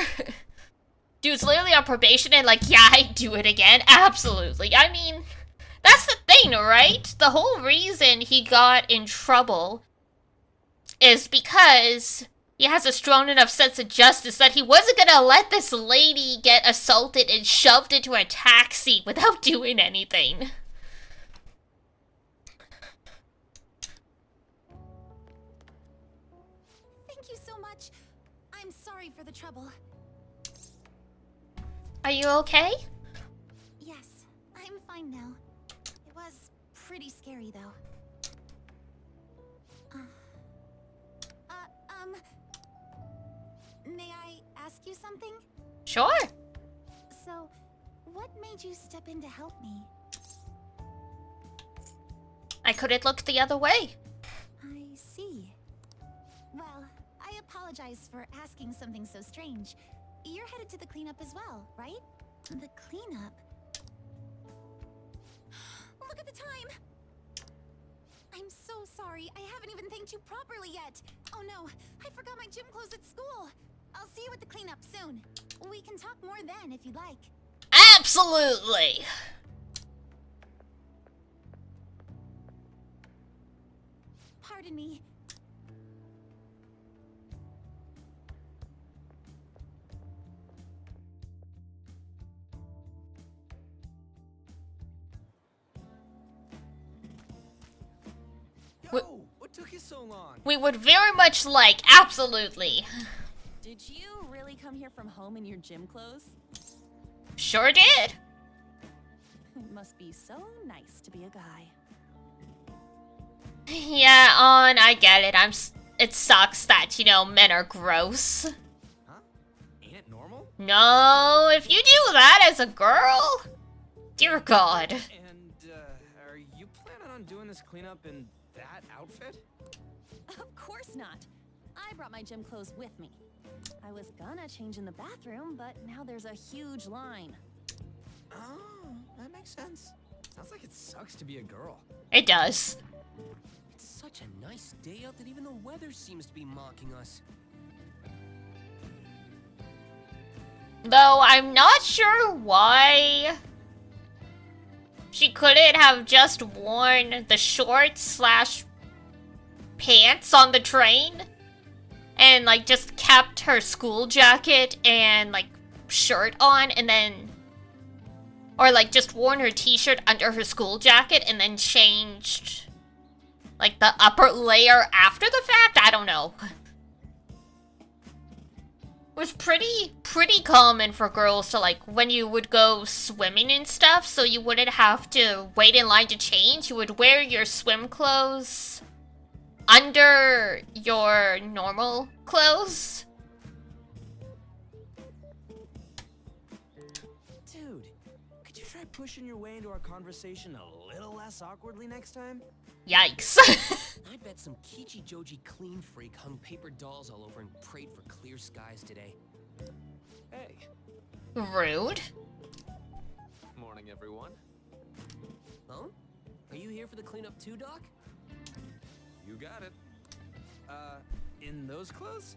Dude's literally on probation and like, yeah, I'd do it again. Absolutely. I mean, that's the thing, right? The whole reason he got in trouble is because he has a strong enough sense of justice that he wasn't gonna let this lady get assaulted and shoved into a taxi without doing anything. I'm sorry for the trouble. Are you okay? Yes, I'm fine now. It was pretty scary, though. May I ask you something? Sure. So, what made you step in to help me? I couldn't look the other way. I see. Well, I apologize for asking something so strange. You're headed to the cleanup as well, right? The cleanup? Look at the time! I'm so sorry. I haven't even thanked you properly yet. Oh no, I forgot my gym clothes at school. I'll see you at the cleanup soon. We can talk more then if you'd like. Absolutely. Pardon me. Yo, what took you so long? We would very much like, absolutely. Did you really come here from home in your gym clothes? Sure did. It must be so nice to be a guy. Yeah, I get it. It sucks that, you know, men are gross. Huh? Ain't it normal? No, if you do that as a girl, dear God. And, are you planning on doing this cleanup in that outfit? Of course not. I brought my gym clothes with me. I was gonna change in the bathroom, but now there's a huge line. Oh, that makes sense. Sounds like it sucks to be a girl. It does. It's such a nice day out that even the weather seems to be mocking us. Though I'm not sure why she couldn't have just worn the shorts / pants on the train and like just kept her school jacket and like shirt on and then, or like just worn her t-shirt under her school jacket and then changed like the upper layer after the fact. I don't know. It was pretty common for girls to, like, when you would go swimming and stuff, so you wouldn't have to wait in line to change. You would wear your swim clothes under your normal clothes. Dude, could you try pushing your way into our conversation a little less awkwardly next time? Yikes. I bet some Kichi Joji clean freak hung paper dolls all over and prayed for clear skies today. Hey. Rude. Morning, everyone. Huh? Are you here for the cleanup too, Doc? You got it. In those clothes?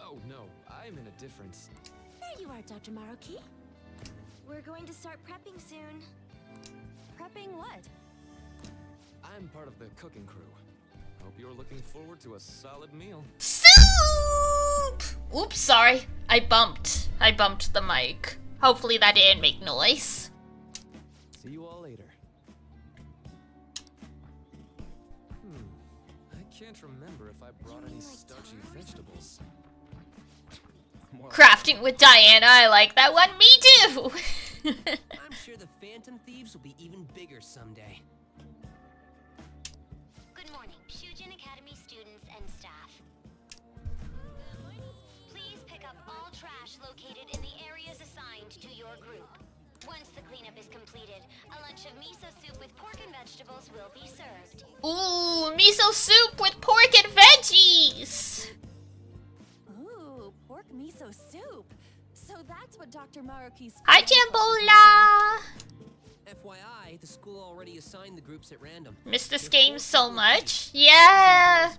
Oh, no, I'm in a different... There you are, Dr. Maruki. We're going to start prepping soon. Prepping what? I'm part of the cooking crew. Hope you're looking forward to a solid meal. Soup! Oops, sorry. I bumped the mic. Hopefully that didn't make noise. See you all later. I can't remember if I brought any starchy vegetables. Crafting with Diana, I like that one. Me too! I'm sure the Phantom Thieves will be even bigger someday. Good morning, Shujin Academy students and staff. Please pick up all trash located in the areas assigned to your group. Once the cleanup is completed, a lunch of miso soup with pork and vegetables will be served. Ooh, miso soup with pork and veggies! Ooh, pork miso soup. So that's what Dr. Maruki's... Hi, Jambola! FYI, the school already assigned the groups at random. Miss this game so much. Yeah!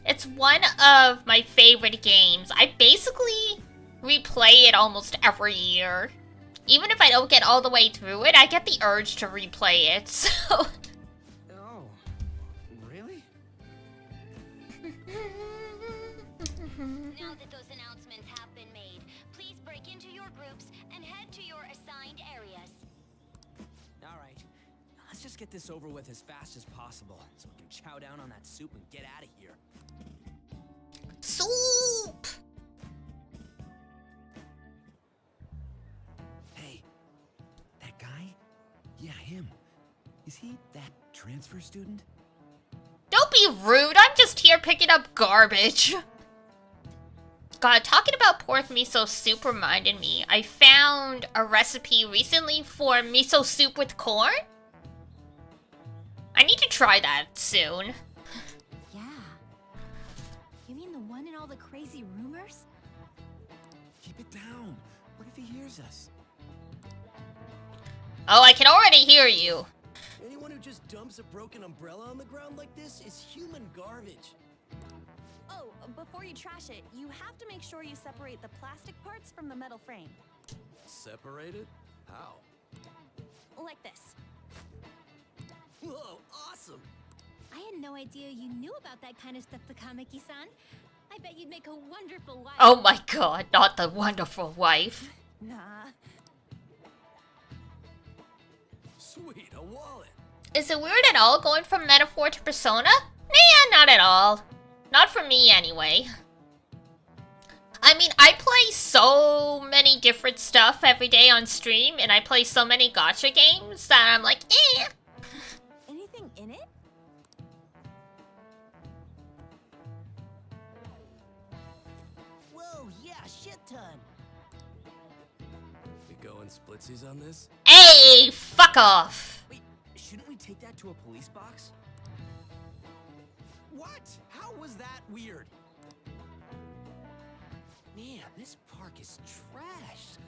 It's one of my favorite games. I basically replay it almost every year. Even if I don't get all the way through it, I get the urge to replay it, so... Oh, really? Now that those announcements have been made, please break into your groups and head to your assigned areas. Alright, let's just get this over with as fast as possible, so we can chow down on that soup and get out of here. Soup! Hey, that guy? Yeah, him. Is he that transfer student? Don't be be rude. I'm just here picking up garbage. God, talking about pork miso soup reminded me. I found a recipe recently for miso soup with corn. I need to try that soon. Yeah. You mean the one in all the crazy rumors? Keep it down. What if he hears us? Oh, I can already hear you. Anyone who just dumps a broken umbrella on the ground like this is human garbage. Oh, before you trash it, you have to make sure you separate the plastic parts from the metal frame. Separated? How? Like this. Whoa, awesome! I had no idea you knew about that kind of stuff, Takamaki-san. I bet you'd make a wonderful wife. Oh my god, not the wonderful wife. Nah. Sweet, a wallet. Is it weird at all going from Metaphor to Persona? Nah, not at all. Not for me, anyway. I mean, I play so many different stuff every day on stream, and I play so many gacha games that I'm like, eh. Anything in it? Whoa, yeah, shit ton. We going splitsies on this? Hey, fuck off. Wait, shouldn't we take that to a police box? What? How was that weird? Man, this park is trashed.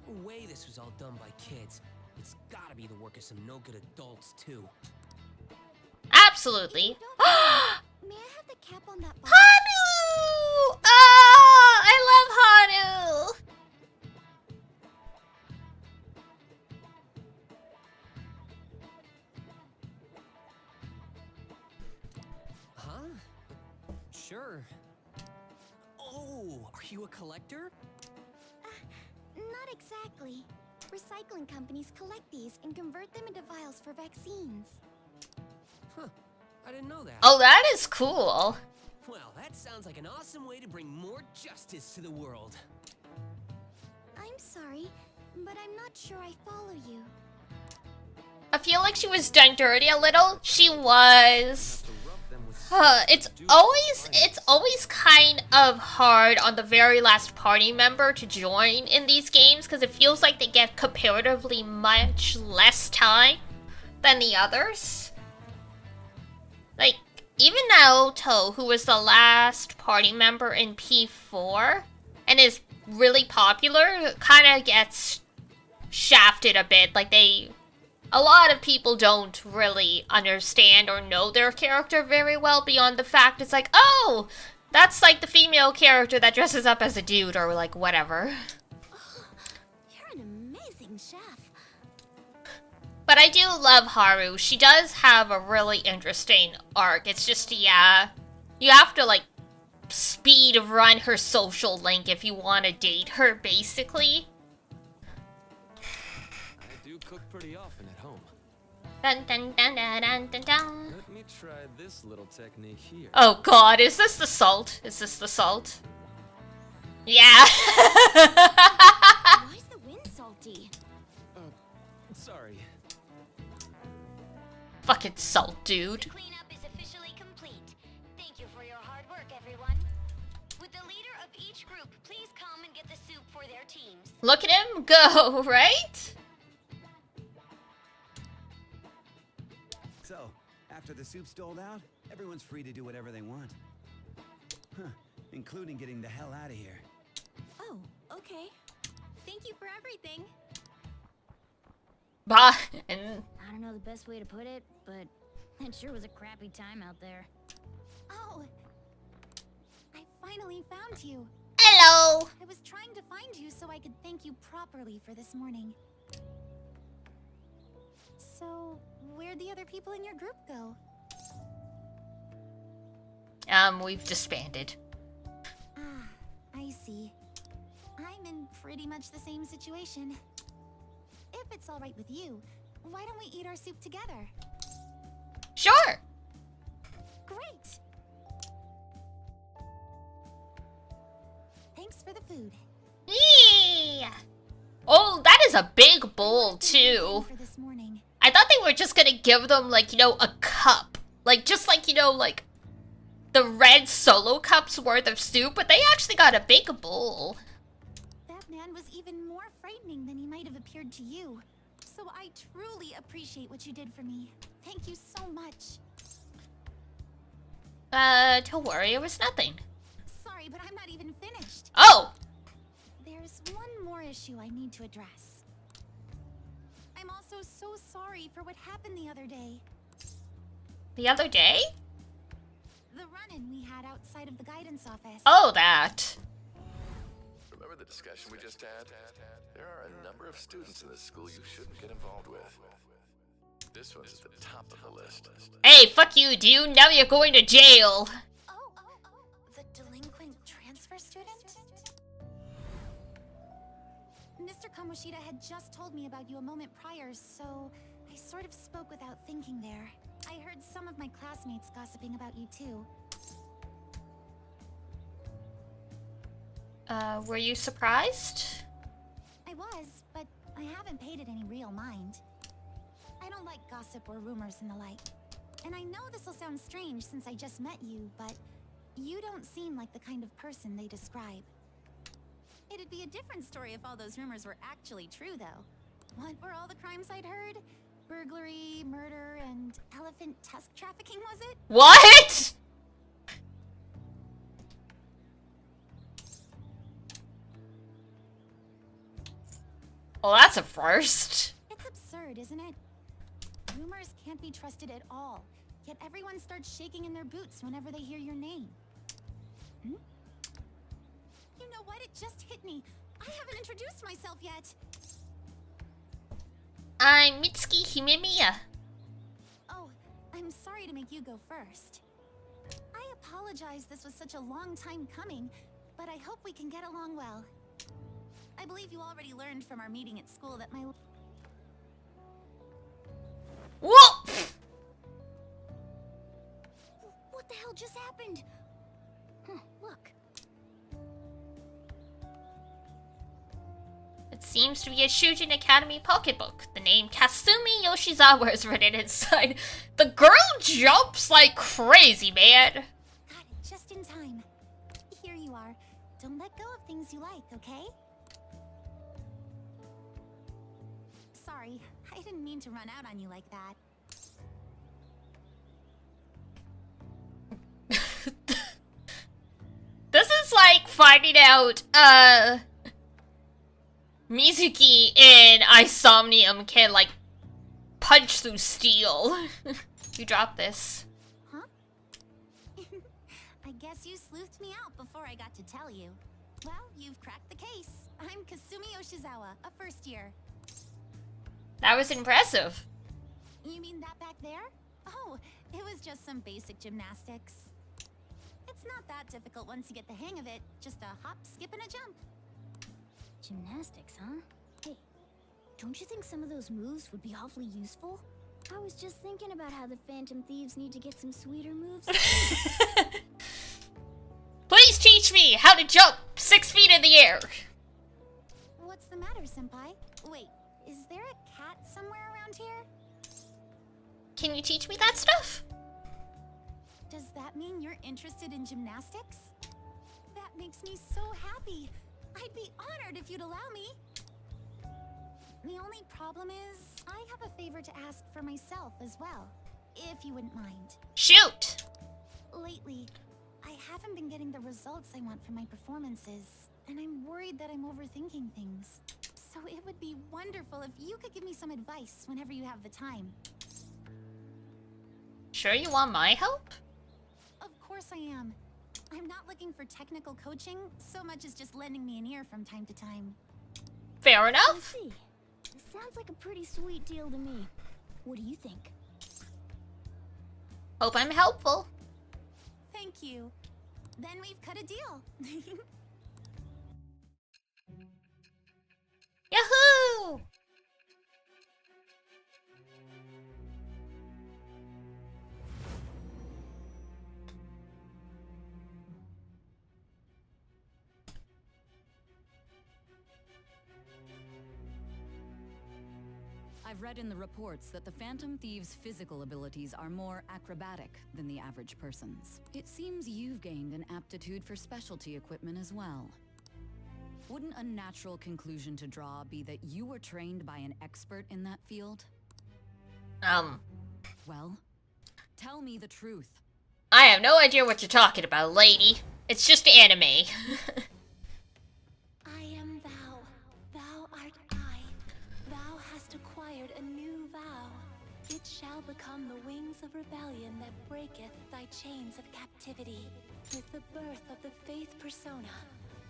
No way this was all done by kids. It's gotta be the work of some no-good adults, too. Absolutely. May I have the cap on that bottle? Hanu! Oh, I love Hanu! Huh? Sure. Oh, are you a collector? Not exactly. Recycling companies collect these and convert them into vials for vaccines. Huh. I didn't know that. Oh, that is cool. Well, that sounds like an awesome way to bring more justice to the world. I'm sorry, but I'm not sure I follow you. I feel like she was done dirty a little. She was. It's always kind of hard on the very last party member to join in these games because it feels like they get comparatively much less time than the others. Like, even Naoto, who was the last party member in P4 and is really popular, kind of gets shafted a bit. Like, a lot of people don't really understand or know their character very well beyond the fact it's like, oh, that's like the female character that dresses up as a dude or like whatever. Oh, you're an amazing chef. But I do love Haru. She does have a really interesting arc. It's just, yeah, you have to like speed run her social link if you want to date her, basically. I do cook pretty often at home. Dun dun dun dun dun dun dun. Let me try this little technique here. Oh god, is this the salt? Is this the salt? Yeah. Why's the wind salty? Sorry. Fucking salt, dude. Cleanup is officially complete. Thank you for your hard work, everyone. Would the leader of each group please come and get the soup for their teams? Look at him go, right? So, after the soup's doled out, everyone's free to do whatever they want. Huh, including getting the hell out of here. Oh, okay. Thank you for everything. Bah, and I don't know the best way to put it, but it sure was a crappy time out there. Oh, I finally found you. Hello. I was trying to find you so I could thank you properly for this morning. So, where'd the other people in your group go? We've disbanded. Ah, I see. I'm in pretty much the same situation. If it's all right with you, why don't we eat our soup together? Sure. Great. Thanks for the food. Yeah. Oh, that is a big bowl too. For this morning. I thought they were just gonna give them like, you know, a cup. Like, just like, you know, like the red solo cups worth of soup, but they actually got a big bowl. That man was even more frightening than he might have appeared to you. So I truly appreciate what you did for me. Thank you so much. Don't worry, it was nothing. Sorry, but I'm not even finished. Oh! There's one more issue I need to address. I'm also so sorry for what happened the other day. The other day? The run-in we had outside of the guidance office. Oh, that. Remember the discussion we just had? There are a number of students in this school you shouldn't get involved with. This one's at the top of the list. Hey, fuck you, dude. Now you're going to jail. The delinquent transfer student? Mr. Kamoshida had just told me about you a moment prior, so I sort of spoke without thinking there. I heard some of my classmates gossiping about you too. Were you surprised? I was, but I haven't paid it any real mind. I don't like gossip or rumors and the like. And I know this will sound strange since I just met you, but you don't seem like the kind of person they describe. It'd be a different story if all those rumors were actually true, though. What were all the crimes I'd heard? Burglary, murder, and elephant tusk trafficking, was it? What? Well, that's a first. It's absurd, isn't it? Rumors can't be trusted at all, yet everyone starts shaking in their boots whenever they hear your name. Hmm? You know what? It just hit me. I haven't introduced myself yet. I'm Mitsuki Himemiya. Oh, I'm sorry to make you go first. I apologize this was such a long time coming, but I hope we can get along well. I believe you already learned from our meeting at school that my... Whoa! What the hell just happened? Huh, look. It seems to be a Shujin Academy pocketbook. The name Kasumi Yoshizawa is written inside. The girl jumps like crazy, man. Got it, just in time. Here you are. Don't let go of things you like, okay? Sorry, I didn't mean to run out on you like that. This is like finding out, Mizuki in Isomnium can, like, punch through steel. You dropped this. Huh? I guess you sleuthed me out before I got to tell you. Well, you've cracked the case. I'm Kasumi Yoshizawa, a first year. That was impressive. You mean that back there? Oh, it was just some basic gymnastics. It's not that difficult once you get the hang of it. Just a hop, skip, and a jump. Gymnastics, huh? Hey, don't you think some of those moves would be awfully useful? I was just thinking about how the Phantom Thieves need to get some sweeter moves. Please teach me how to jump 6 feet in the air. What's the matter, Senpai? Wait, is there a cat somewhere around here? Can you teach me that stuff? Does that mean you're interested in gymnastics? That makes me so happy. I'd be honored if you'd allow me. The only problem is, I have a favor to ask for myself as well, if you wouldn't mind. Shoot! Lately, I haven't been getting the results I want from my performances, and I'm worried that I'm overthinking things. So it would be wonderful if you could give me some advice whenever you have the time. Sure you want my help? Of course I am. I'm not looking for technical coaching so much as just lending me an ear from time to time. Fair enough. I see. This sounds like a pretty sweet deal to me. What do you think? Hope I'm helpful. Thank you. Then we've cut a deal. Yahoo! I've read in the reports that the Phantom Thieves' physical abilities are more acrobatic than the average person's. It seems you've gained an aptitude for specialty equipment as well. Wouldn't a natural conclusion to draw be that you were trained by an expert in that field? Well, tell me the truth. I have no idea what you're talking about, lady. It's just anime. I am thou. Thou art I. Thou hast acquired a new vow. It shall become the wings of rebellion that breaketh thy chains of captivity. With the birth of the faith persona,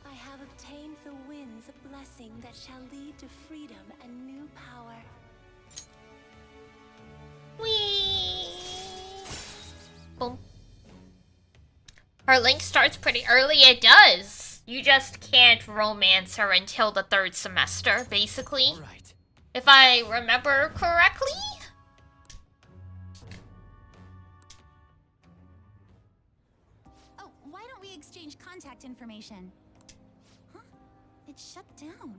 I have obtained the winds of blessing that shall lead to freedom and new power. Whee! Boom. Her link starts pretty early. It does. You just can't romance her until the 3rd semester, basically. Right. If I remember correctly. Oh, why don't we exchange contact information? Huh? It shut down.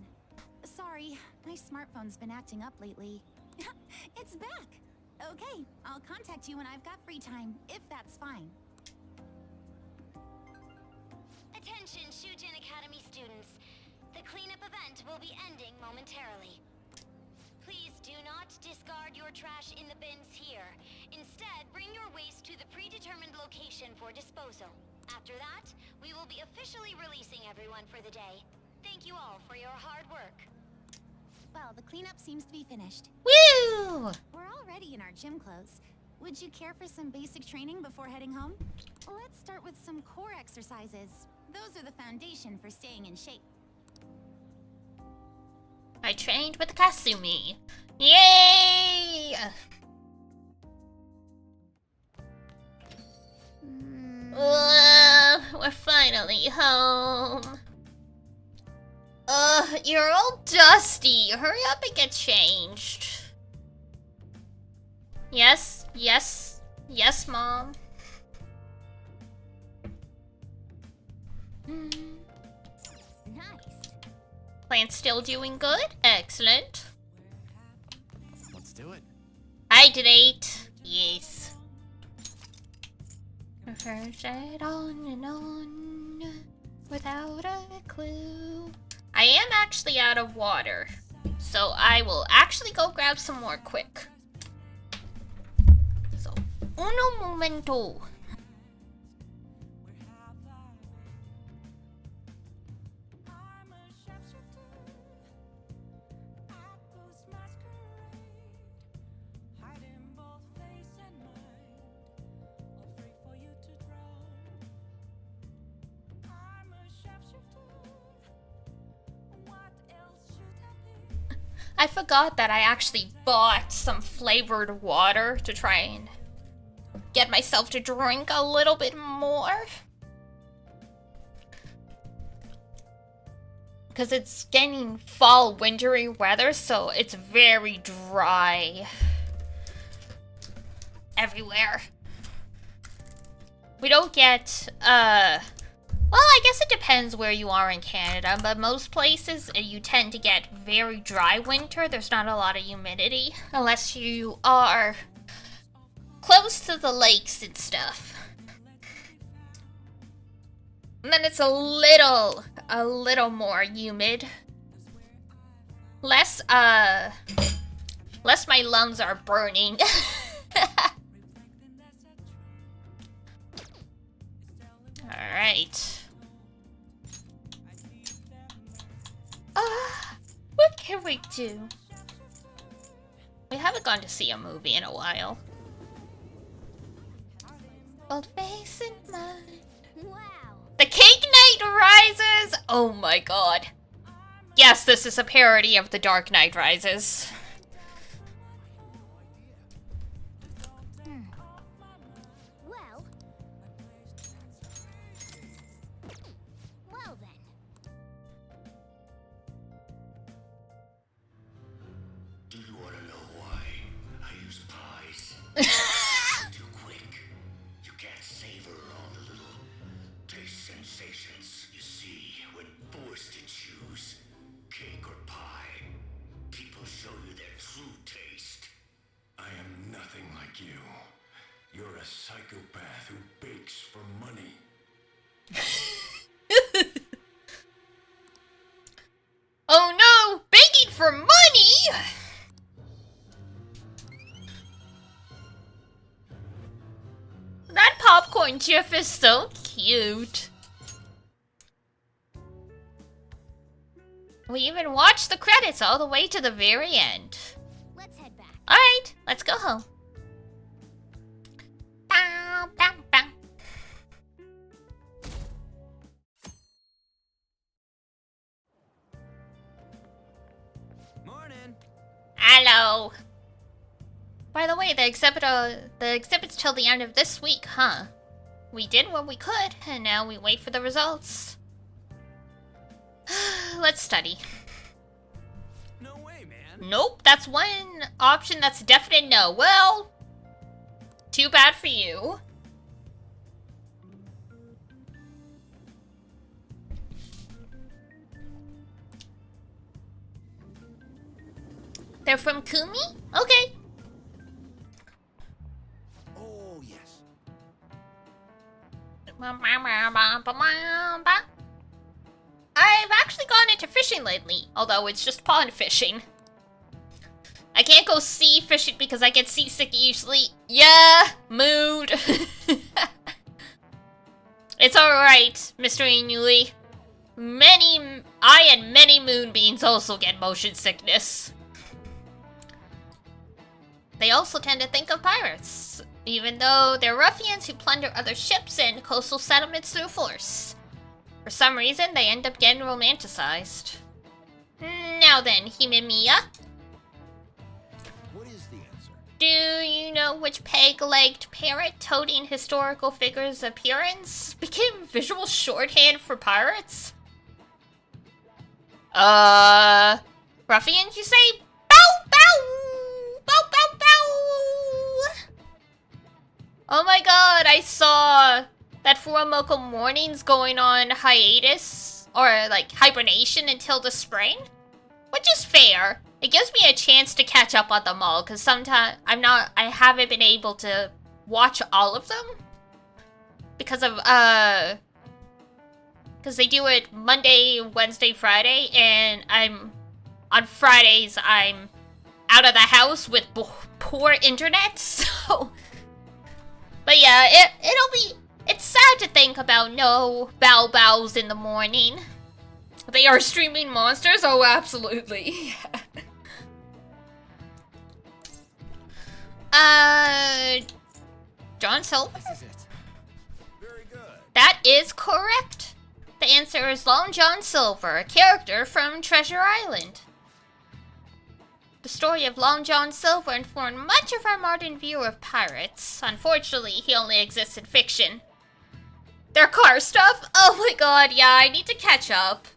Sorry, my smartphone's been acting up lately. It's back! Okay, I'll contact you when I've got free time, if that's fine. Attention, Shujin Academy students. The cleanup event will be ending momentarily. Please do not discard your trash in the bins here. Instead, bring your waste to the predetermined location for disposal. After that, we will be officially releasing everyone for the day. Thank you all for your hard work. Well, the cleanup seems to be finished. Woo! We're already in our gym clothes. Would you care for some basic training before heading home? Let's start with some core exercises. Those are the foundation for staying in shape. I trained with Kasumi. Yay! We're finally home. You're all dusty. Hurry up and get changed. Yes, yes, yes, Mom. Nice. Plant's still doing good? Excellent. Let's do it. Hydrate. Yes. First on and on without a clue. I am actually out of water, so I will actually go grab some more quick. So, uno momento. I forgot that I actually bought some flavored water to try and get myself to drink a little bit more. Because it's getting fall, wintry weather, so it's very dry everywhere. We don't get, well, I guess it depends where you are in Canada, but most places you tend to get very dry winter. There's not a lot of humidity unless you are close to the lakes and stuff. And then it's a little more humid. Less my lungs are burning. Alright. What can we do? We haven't gone to see a movie in a while. Old face in mind. Wow. The Cake Knight Rises! Oh my god. Yes, this is a parody of The Dark Knight Rises. Well then. Do you want to know why I use pies? Too quick. You can't savor all the little taste sensations. You see, when forced to choose cake or pie, people show you their true taste. for money! That popcorn gif is so cute. We even watched the credits all the way to the very end. Let's head back. Alright, let's go home. Bow, bow, bow. Morning. Hello. By the way, the exhibit's till the end of this week, huh? We did what we could, and now we wait for the results. Let's study. No way, man. Nope, that's one option that's a definite no. Well, too bad for you. They're from Kumi? Okay. Oh, yes. I've actually gone into fishing lately, although it's just pond fishing. I can't go sea fishing because I get seasick easily. Yeah, mood. It's alright, Mr. Inui. I and many moonbeams also get motion sickness. They also tend to think of pirates, even though they're ruffians who plunder other ships and coastal settlements through force. For some reason, they end up getting romanticized. Now then, Himemiya. What is the answer? Do you know which peg-legged parrot toting historical figures' appearance became visual shorthand for pirates? Ruffians, you say? Bow, bow! Bow, bow, bow! Oh my god, I saw that Furamoko Morning's going on hiatus, or like hibernation until the spring, which is fair. It gives me a chance to catch up on them all, because sometimes I haven't been able to watch all of them because of because they do it Monday, Wednesday, Friday, and on Fridays I'm out of the house with poor internet, so. But yeah, it's sad to think about no bow bows in the morning. They are streaming monsters? Oh, absolutely. John Silver? This is it. Very good. That is correct. The answer is Long John Silver, a character from Treasure Island. The story of Long John Silver informed much of our modern view of pirates. Unfortunately, he only exists in fiction. Their car stuff? Oh my god, yeah, I need to catch up.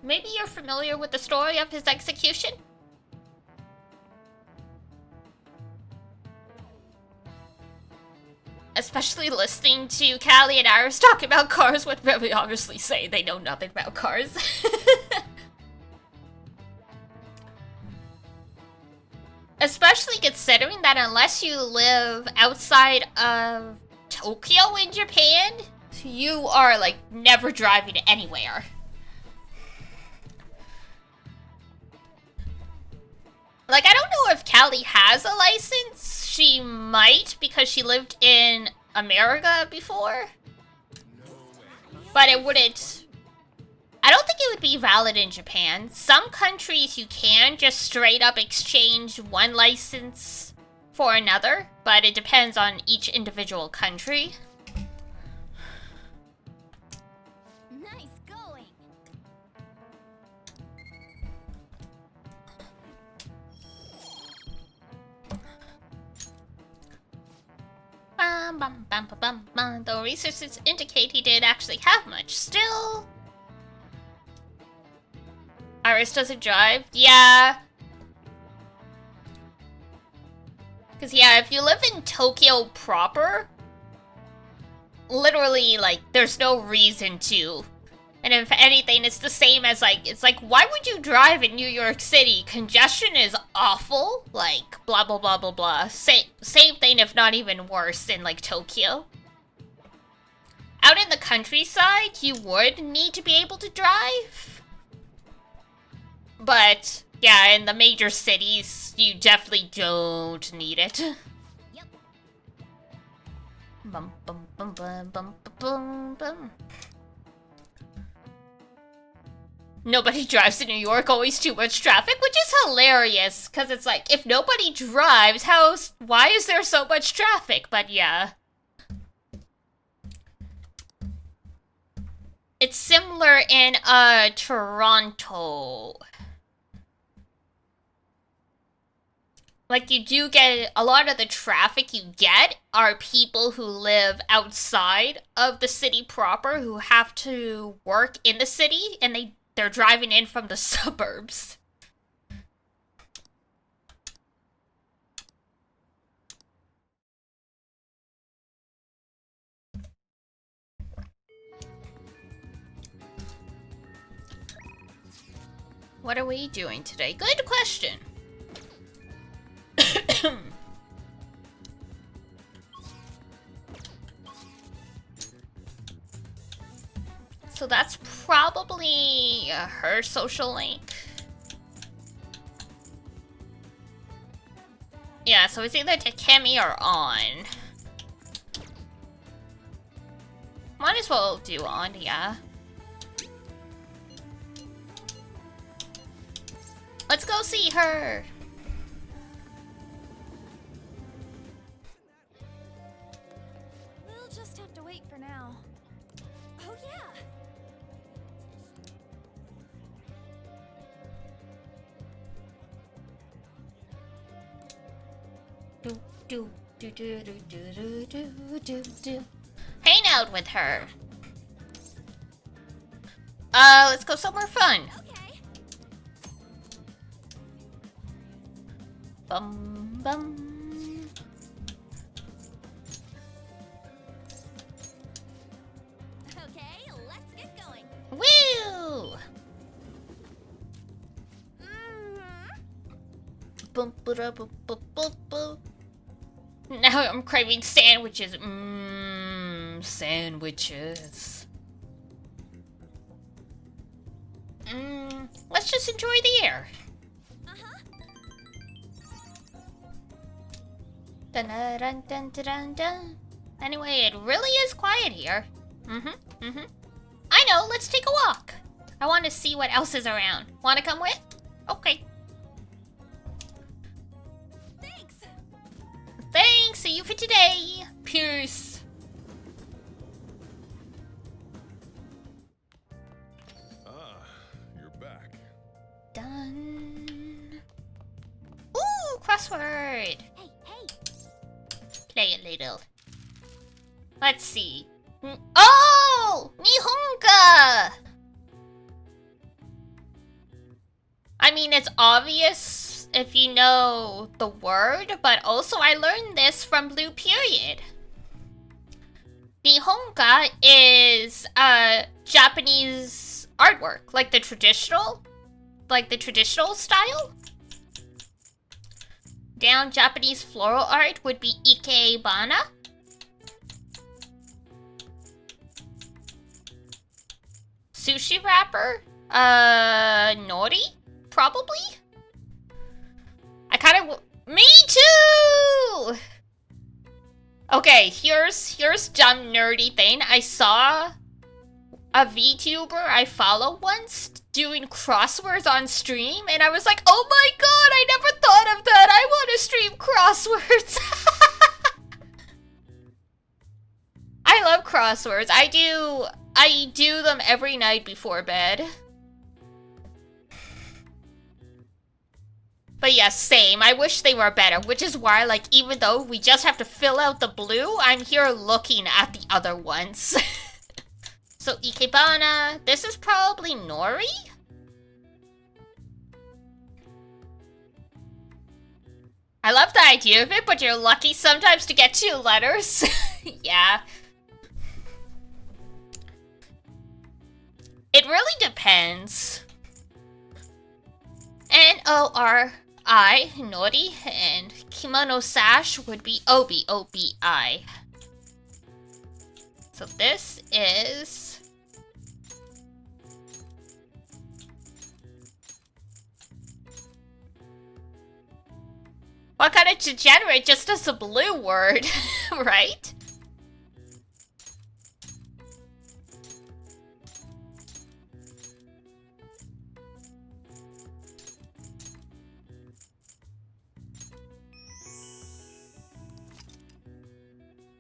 Maybe you're familiar with the story of his execution? Especially listening to Callie and Iris talk about cars would very obviously say they know nothing about cars. Especially considering that unless you live outside of Tokyo in Japan, you are like never driving anywhere. Like, I don't know if Callie has a license. She might, because she lived in America before. But it wouldn't. I don't think it would be valid in Japan. Some countries you can just straight up exchange one license for another, but it depends on each individual country. Nice going. Though researchers indicate he did actually have much. Still, Iris doesn't drive? Yeah. Because, yeah, if you live in Tokyo proper, literally, like, there's no reason to And if anything, it's the same as like, it's like, why would you drive in New York City? Congestion is awful. Like, blah, blah, blah, blah, blah. Same thing, if not even worse, in like Tokyo. Out in the countryside, you would need to be able to drive. But, yeah, in the major cities, you definitely don't need it. Yep. Bum, bum, bum, bum, bum, bum, bum. Nobody drives in New York, always too much traffic, which is hilarious. Because it's like, if nobody drives, why is there so much traffic? But yeah. It's similar in, Toronto. Like, you do get, a lot of the traffic you get are people who live outside of the city proper who have to work in the city, and they're driving in from the suburbs. What are we doing today? Good question. So that's probably her social link. Yeah, so it's either Takemi or On. Might as well do On, yeah. Let's go see her. We'll just have to wait for now. Oh yeah. Hang out with her. Let's go somewhere fun. Okay. Bum bum. Okay, let's get going. Woo! Bum, ba-da, bu, bu, bu, bu. Now I'm craving sandwiches. Sandwiches. Let's just enjoy the air. Dun, dun, dun, dun, dun, dun. Anyway, it really is quiet here. I know, let's take a walk. I want to see what else is around. Want to come with? Okay. Thanks. Thanks, see you for today. Peace. Ah, you're back. Done. Ooh, crossword. Hey, hey. Play a little. Let's see. Oh! Nihonga! I mean, it's obvious if you know the word, but also I learned this from Blue Period. Nihonga is Japanese artwork, like the traditional style. Down Japanese floral art would be ikebana. Sushi wrapper? Nori? Probably? I kind of... Me too! Okay, here's dumb nerdy thing. I saw a VTuber I follow once doing crosswords on stream, and I was like, oh my god, I never thought of that! I want to stream crosswords! I love crosswords. I do them every night before bed. But yes, same. I wish they were better, which is why, like, even though we just have to fill out the blue, I'm here looking at the other ones. So, ikebana. This is probably Nori? I love the idea of it, but you're lucky sometimes to get 2 letters. Yeah. It really depends. N-O-R-I, Nori, and kimono sash would be obi, O-B-I. So this is... What kind of degenerate just does a blue word, right?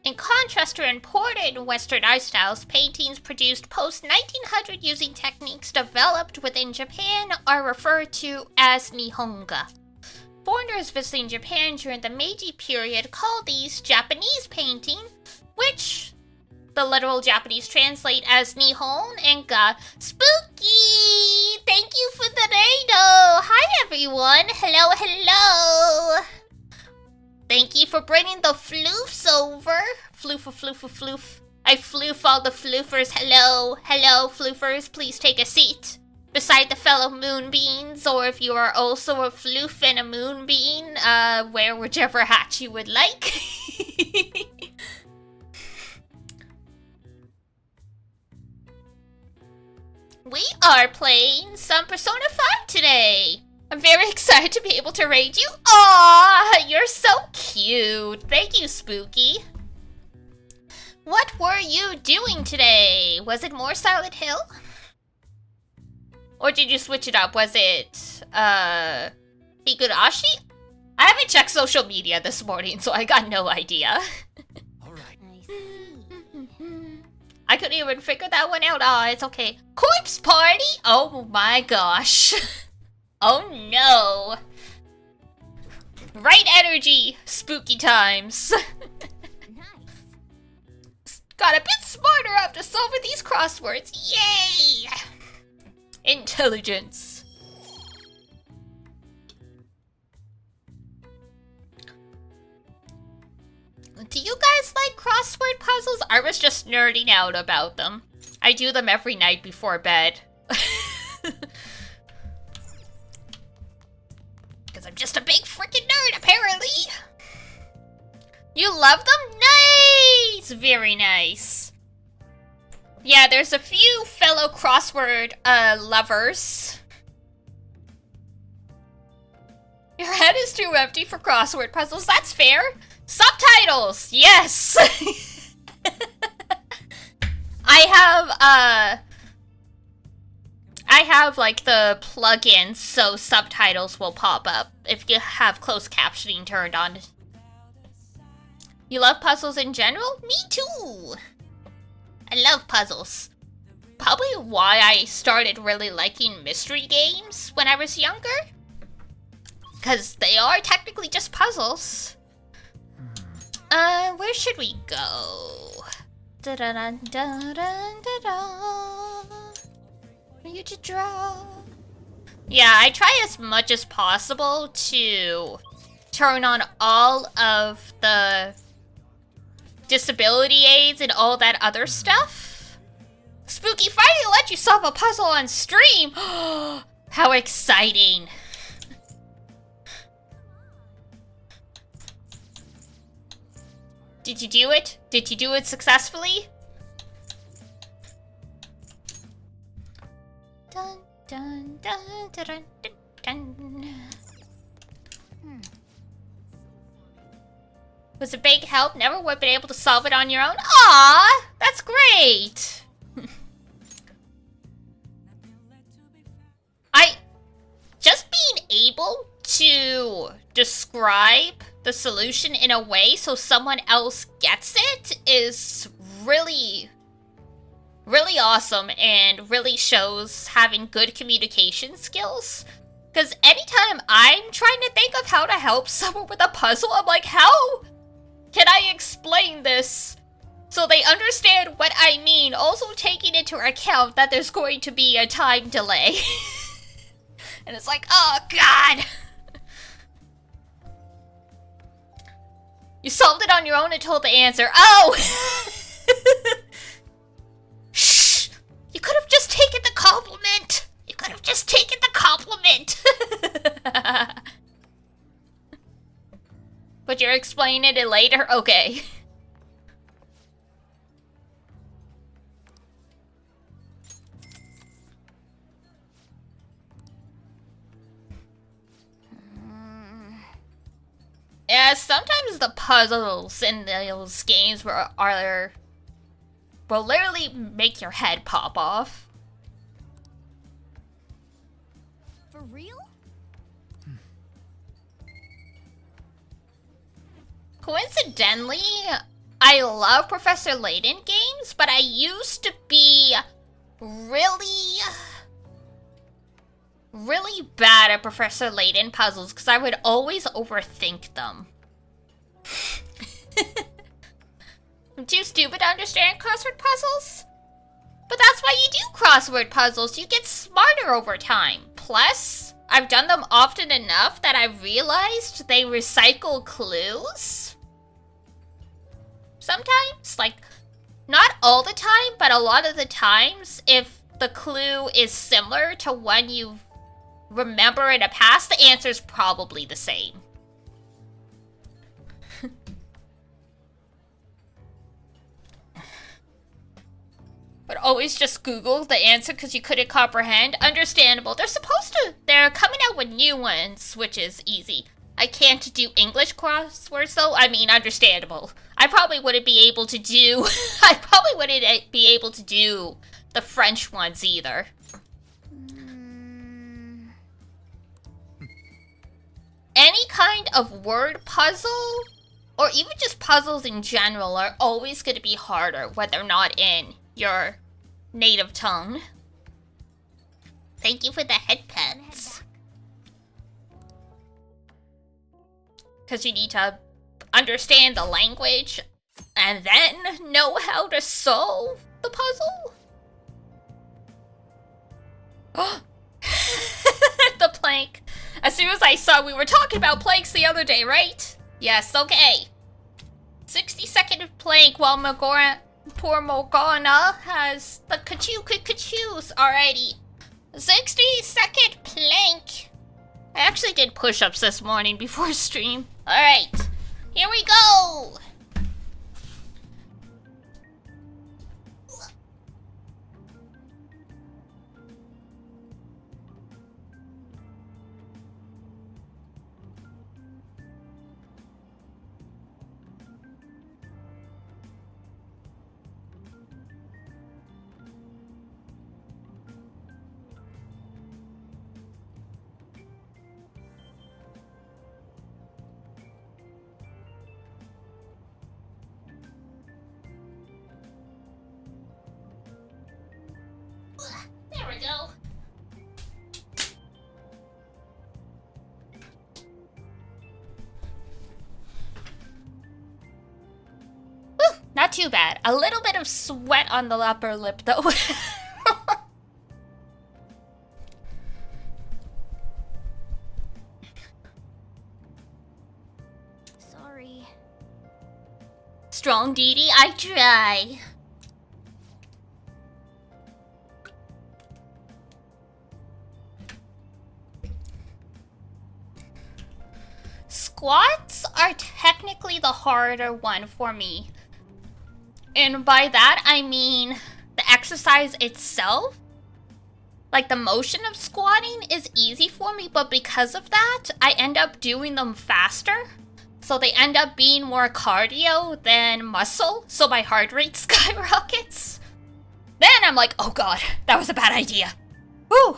In contrast to imported Western art styles, paintings produced post-1900 using techniques developed within Japan are referred to as Nihonga. Foreigners visiting Japan during the Meiji period called these Japanese painting, which the literal Japanese translate as Nihon and ga. Spooky! Thank you for the rado! Hi everyone! Hello, hello! Thank you for bringing the floofs over. Floof. I floof all the floofers. Hello, hello, floofers. Please take a seat beside the fellow moonbeams, or if you are also a floof and a moonbeam, wear whichever hat you would like. We are playing some Persona 5 today. I'm very excited to be able to raid you. Aww, you're so cute. Thank you, Spooky. What were you doing today? Was it more Silent Hill? Or did you switch it up? Was it, Higurashi? I haven't checked social media this morning, so I got no idea. I couldn't even figure that one out. Oh, it's okay. Corpse Party? Oh my gosh. Oh no. Right energy. Spooky times. Got a bit smarter after solving these crosswords. Yay! Intelligence. Do you guys like crossword puzzles? I was just nerding out about them. I do them every night before bed. Because I'm just a big freaking nerd, apparently. You love them? Nice! Very nice. Yeah, there's a few fellow crossword lovers. Your head is too empty for crossword puzzles. That's fair. Subtitles! Yes! I have like the plugin so subtitles will pop up if you have closed captioning turned on. You love puzzles in general? Me too! I love puzzles. Probably why I started really liking mystery games when I was younger. Because they are technically just puzzles. Where should we go? For you to draw. Yeah, I try as much as possible to turn on all of the disability aids and all that other stuff. Spooky finally let you solve a puzzle on stream. How exciting. Did you do it? Did you do it successfully? Dun dun dun dun dun dun. Was a big help. Never would have been able to solve it on your own. Aww, that's great. Just being able to describe the solution in a way so someone else gets it is really, really awesome and really shows having good communication skills. Because anytime I'm trying to think of how to help someone with a puzzle, I'm like, how can I explain this so they understand what I mean, also taking into account that there's going to be a time delay. And it's like, oh god! You solved it on your own and told the answer. Oh! Shh! You could have just taken the compliment. You could have just taken the compliment. But you're explaining it later? Okay. Yeah, sometimes the puzzles in those games will literally make your head pop off. For real? Coincidentally, I love Professor Layton games, but I used to be really bad at Professor Layton puzzles because I would always overthink them. I'm too stupid to understand crossword puzzles? But that's why you do crossword puzzles. You get smarter over time. Plus, I've done them often enough that I've realized they recycle clues. Sometimes, like, not all the time, but a lot of the times, if the clue is similar to one you remember in the past, the answer is probably the same. But always just Google the answer because you couldn't comprehend. Understandable. They're coming out with new ones, which is easy. I can't do English crosswords though. I mean, understandable. I probably wouldn't be able to do the French ones either. Any kind of word puzzle, or even just puzzles in general, are always going to be harder when they're not in your native tongue. Thank you for the headpets. Because you need to understand the language and then know how to solve the puzzle. The plank. As soon as I saw we were talking about planks the other day, right? Yes, okay. 60-second plank while poor Morgana has the ka-choos. Alrighty. 60-second plank. I actually did push-ups this morning before stream. Alright. Here we go. There we go. Whew, not too bad. A little bit of sweat on the upper lip though. Sorry. Strong Dee Dee, I try. Squats are technically the harder one for me. And by that, I mean the exercise itself. Like, the motion of squatting is easy for me, but because of that, I end up doing them faster. So they end up being more cardio than muscle, so my heart rate skyrockets. Then I'm like, oh god, that was a bad idea. Woo!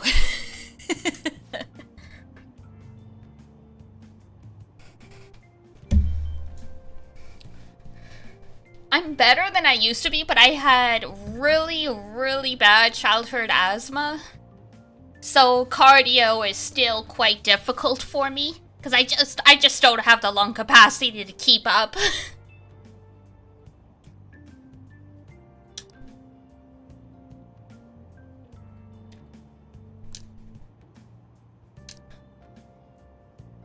I'm better than I used to be, but I had really bad childhood asthma. So cardio is still quite difficult for me because I just don't have the lung capacity to keep up.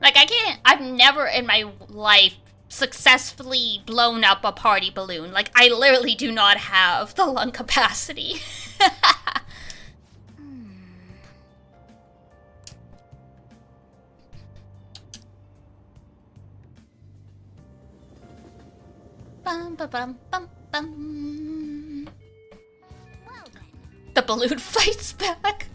Like, I've never in my life successfully blown up a party balloon. Like, I literally do not have the lung capacity. Bum, ba, bum, bum, bum. The balloon fights back.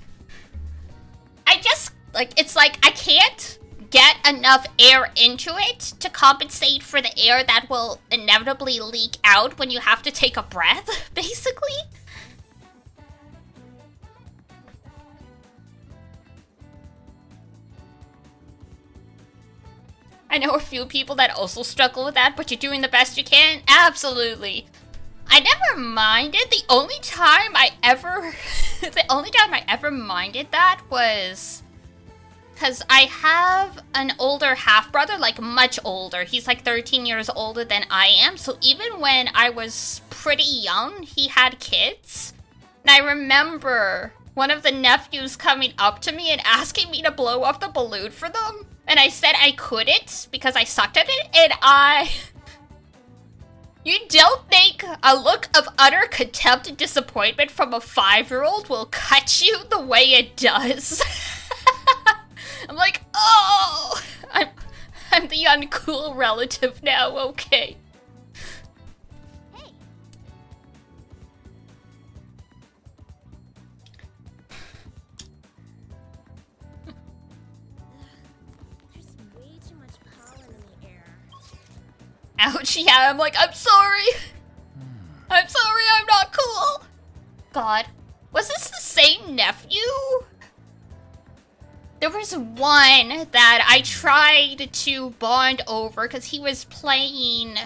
I just, like, it's like I can't get enough air into it to compensate for the air that will inevitably leak out when you have to take a breath, basically. I know a few people that also struggle with that, but you're doing the best you can. Absolutely. I never minded. The only time I ever minded that was because I have an older half-brother, like much older. He's like 13 years older than I am. So even when I was pretty young, he had kids. And I remember one of the nephews coming up to me and asking me to blow up the balloon for them. And I said I couldn't because I sucked at it. And you don't think a look of utter contempt and disappointment from a 5-year-old will cut you the way it does? I'm like, oh, I'm the uncool relative now, okay. Ouch, yeah, I'm like, I'm sorry. I'm sorry, I'm not cool. God, was this the same nephew? There was one that I tried to bond over because he was playing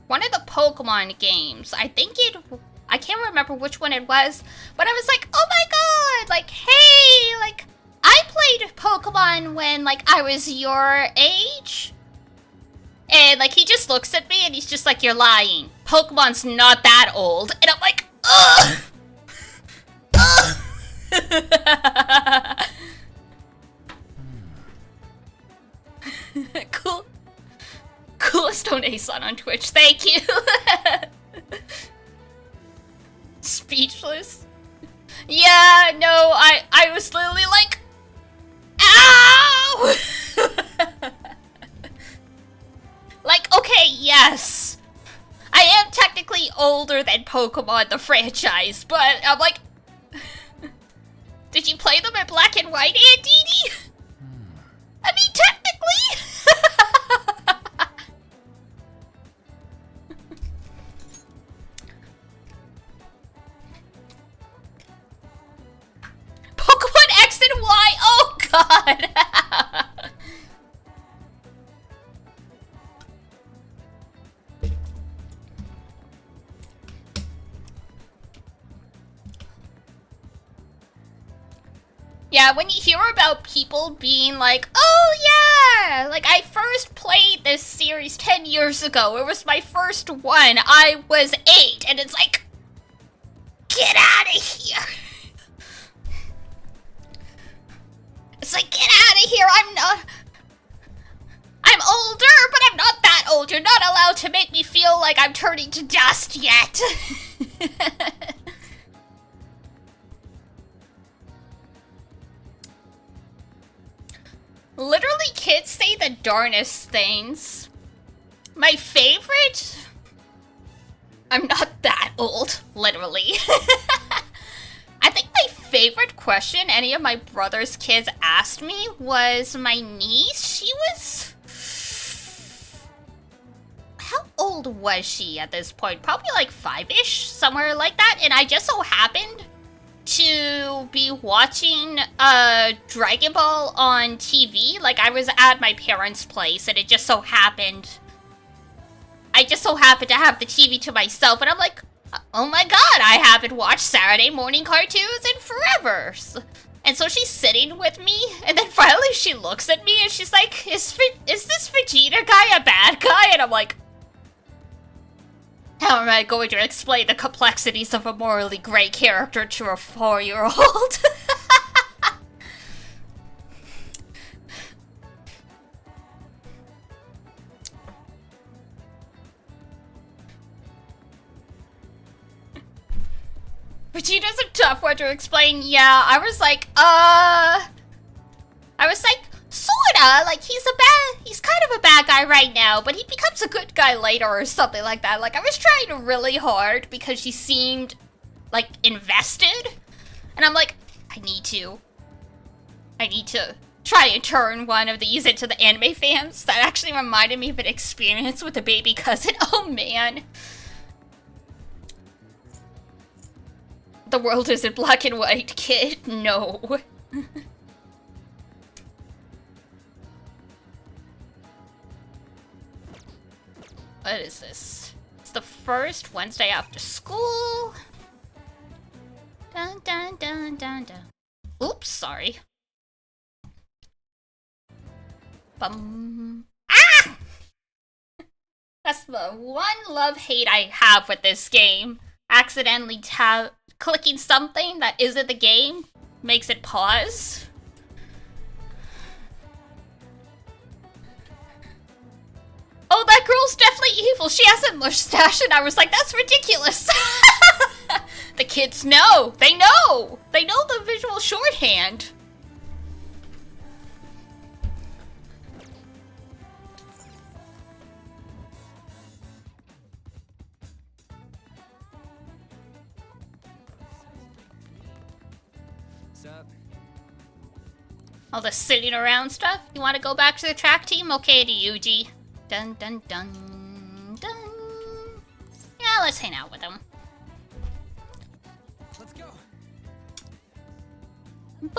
one of the Pokemon games. I can't remember which one it was, but I was like, oh my god, like, hey, like, I played Pokemon when, like, I was your age. And, like, he just looks at me and he's just like, you're lying. Pokemon's not that old. And I'm like, ugh! Ugh! Cool. Coolest donation on Twitch. Thank you. Speechless. Yeah, no, I was literally like, ow! Like, okay, yes. I am technically older than Pokemon, the franchise, but I'm like... Did you play them in black and white, Aunt Dee Dee? I mean, technically! Pokemon X and Y! Oh, God! Yeah, when you hear about people being like, oh yeah, like I first played this series 10 years ago. It was my first one. I was 8, and it's like, get out of here. It's like, get out of here. I'm older, but I'm not that old. You're not allowed to make me feel like I'm turning to dust yet. Literally, kids say the darnest things. My favorite? I'm not that old, literally. I think my favorite question any of my brother's kids asked me was my niece. She was... How old was she at this point? Probably like 5-ish, somewhere like that. And I just so happened to be watching Dragon Ball on TV. Like, I was at my parents' place, and it just so happened... I just so happened to have the TV to myself, and I'm like, oh my god, I haven't watched Saturday morning cartoons in forever. And so she's sitting with me, and then finally she looks at me, and she's like, is this Vegeta guy a bad guy? And I'm like, how am I going to explain the complexities of a morally gray character to a 4-year-old? Vegeta's a tough one to explain. Yeah, I was like, sorta. yeah, like he's kind of a bad guy right now, but he becomes a good guy later or something like that. Like I was trying really hard because she seemed like invested, and I'm like, I need to try and turn one of these into the anime fans. That actually reminded me of an experience with a baby cousin. Oh man. The world isn't black and white, kid. No. What is this? It's the first Wednesday after school. Dun dun dun dun dun. Oops, sorry. Bum. Ah! That's the one love-hate I have with this game. Accidentally clicking something that isn't the game makes it pause. Oh, that girl's definitely evil. She has a mustache, and I was like, that's ridiculous. The kids know. They know. They know the visual shorthand. Sup? All the sitting around stuff. You want to go back to the track team? Okay, to Yuji. Dun dun dun dun. Yeah, let's hang out with him. Let's go. Boom.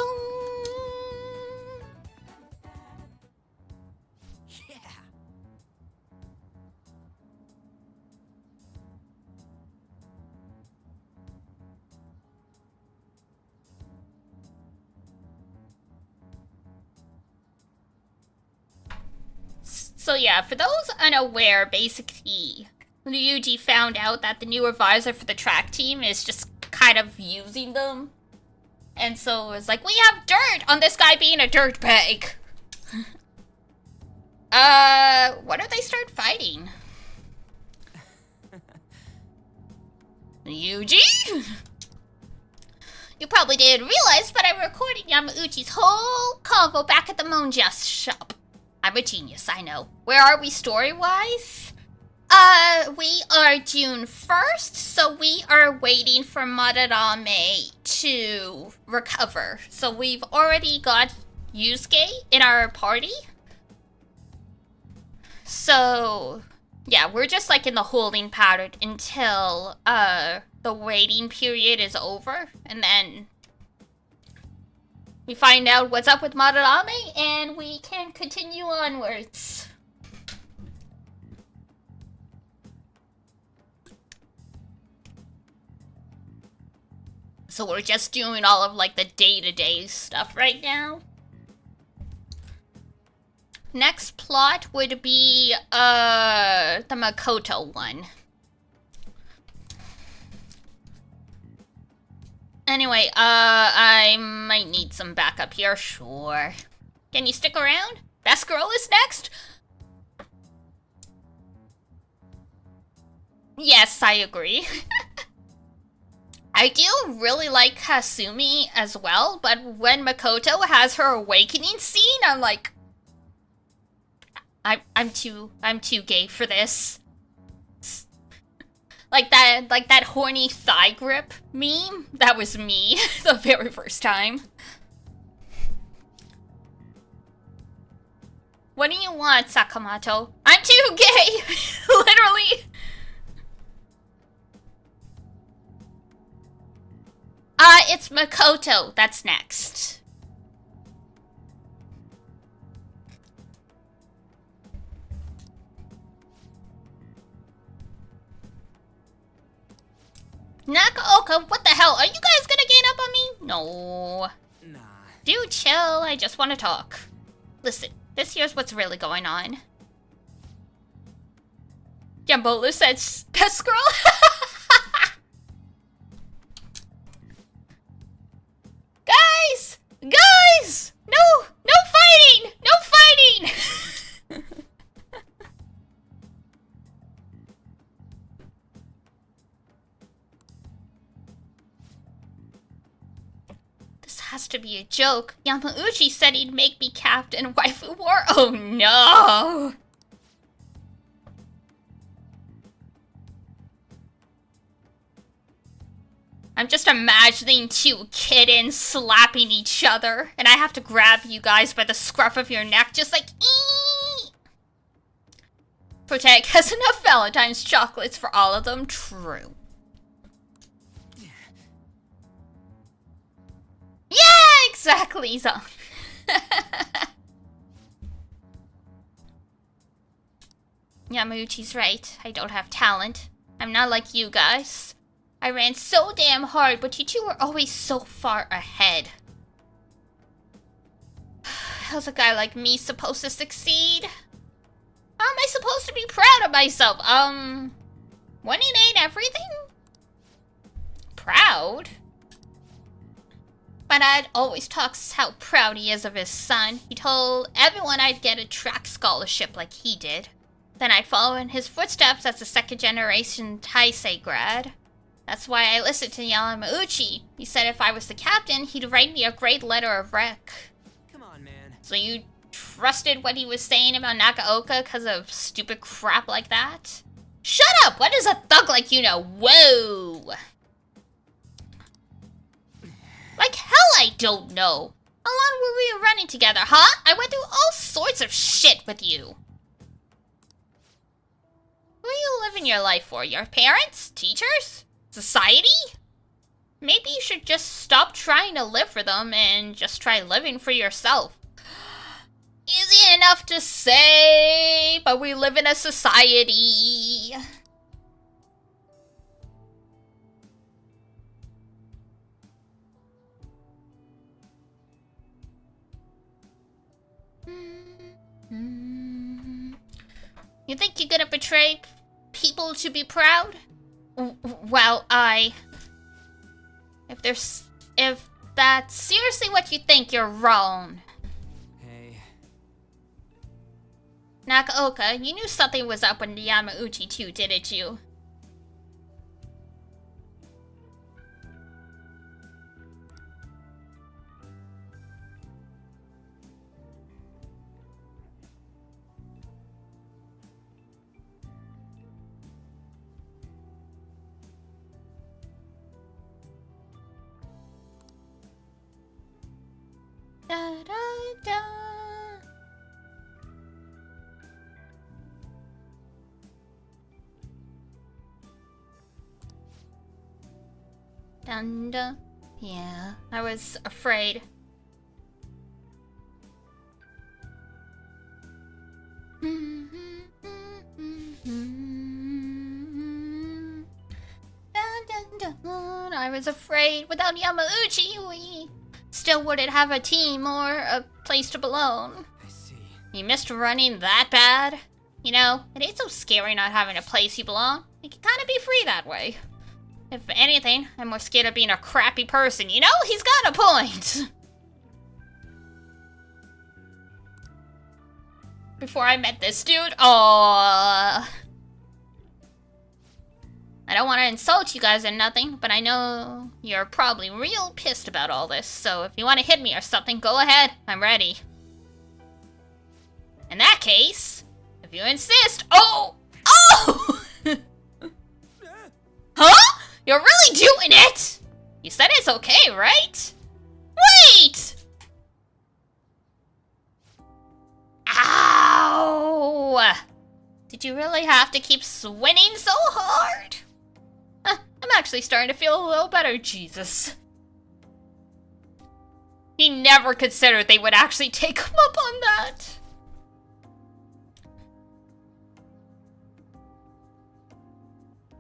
Yeah. So yeah, for those unaware, basically, Ryuji found out that the new advisor for the track team is just kind of using them. And so it was like, we have dirt on this guy being a dirtbag. What if they start fighting? Ryuji? You probably didn't realize, but I'm recording Yamauchi's whole convo back at the Monja shop. I'm a genius, I know. Where are we story-wise? We are June 1st, so we are waiting for Madarame to recover. So we've already got Yusuke in our party. So, yeah, we're just like in the holding pattern until, the waiting period is over. And then we find out what's up with Madarame, and we can continue onwards. So we're just doing all of like the day-to-day stuff right now. Next plot would be the Makoto one. Anyway, I might need some backup here, sure. Can you stick around? Best girl is next? Yes, I agree. I do really like Kasumi as well, but when Makoto has her awakening scene, I'm like, I'm too gay for this. Like that horny thigh grip meme, that was me the very first time. What do you want, Sakamoto? I'm too gay! Literally. It's Makoto that's next. Nakaoka, what the hell? Are you guys gonna gang up on me? No. Nah. Dude, chill. I just want to talk. Listen, this here's what's really going on. Jambola says, best girl? Guys! Guys! No! No fighting! No fighting! This has to be be a joke. Yamauchi said he'd make me captain waifu war. Oh no! I'm just imagining two kittens slapping each other, and I have to grab you guys by the scruff of your neck, just like, eee! Protect has enough Valentine's chocolates for all of them. True. Yeah, exactly, Zon. Yamauchi's right. I don't have talent. I'm not like you guys. I ran so damn hard, but you two were always so far ahead. How's a guy like me supposed to succeed? How am I supposed to be proud of myself? Winning ain't everything? Proud? My dad always talks how proud he is of his son. He told everyone I'd get a track scholarship like he did. Then I'd follow in his footsteps as a second-generation Taisei grad. That's why I listened to Yamauchi. He said if I was the captain, he'd write me a great letter of rec. Come on, man. So you trusted what he was saying about Nagaoka because of stupid crap like that? Shut up! What does a thug like you know? Whoa! Like hell I don't know. How long were we running together, huh? I went through all sorts of shit with you. Who are you living your life for? Your parents? Teachers? Society? Maybe you should just stop trying to live for them and just try living for yourself. Easy enough to say, but we live in a society. You think you're gonna betray people to be proud? Well, if that's seriously what you think, you're wrong. Hey. Nagaoka, you knew something was up with Yamauchi too, didn't you? Da, da, da. Dun, dun. Yeah, I was afraid. I was afraid without Yamauchi, we still wouldn't have a team or a place to belong. I see. You missed running that bad? You know, it ain't so scary not having a place you belong. You can kind of be free that way. If anything, I'm more scared of being a crappy person. You know, he's got a point. Before I met this dude, aww. I don't want to insult you guys or nothing, but I know you're probably real pissed about all this, so if you want to hit me or something, go ahead. I'm ready. In that case, if you insist... Oh! Oh! Huh? You're really doing it? You said it's okay, right? Wait! Ow! Did you really have to keep swinging so hard? I'm actually starting to feel a little better, Jesus. He never considered they would actually take him up on that.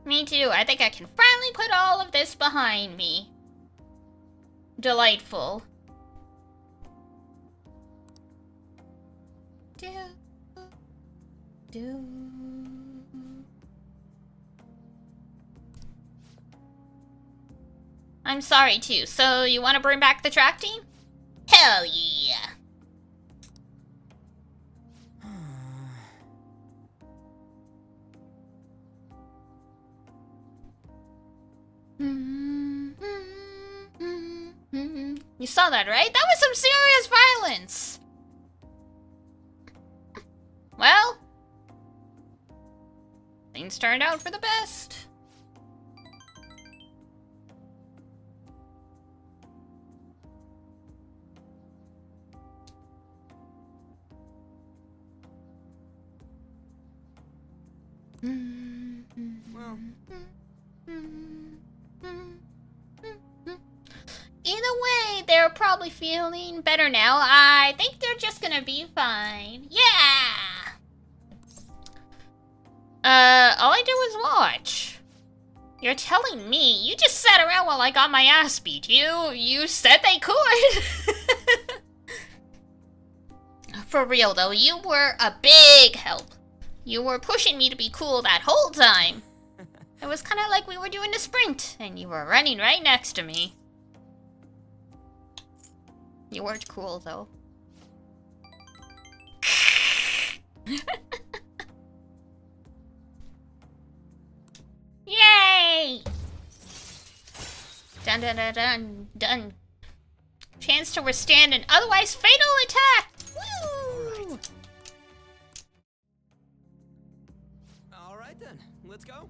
Me too. I think I can finally put all of this behind me. Delightful. I'm sorry too. So you want to bring back the track team? Hell yeah. You saw that, right? That was some serious violence. Well, things turned out for the best. Well, Either way, they're probably feeling better now. I think they're just gonna be fine. Yeah! All I do is watch. You're telling me you just sat around while I got my ass beat. You said they could. For real though, you were a big help. You were pushing me to be cool that whole time. It was kind of like we were doing a sprint, and you were running right next to me. You weren't cool, though. Yay! Dun dun dun dun dun. Chance to withstand an otherwise fatal attack! Woo! Alright then, let's go.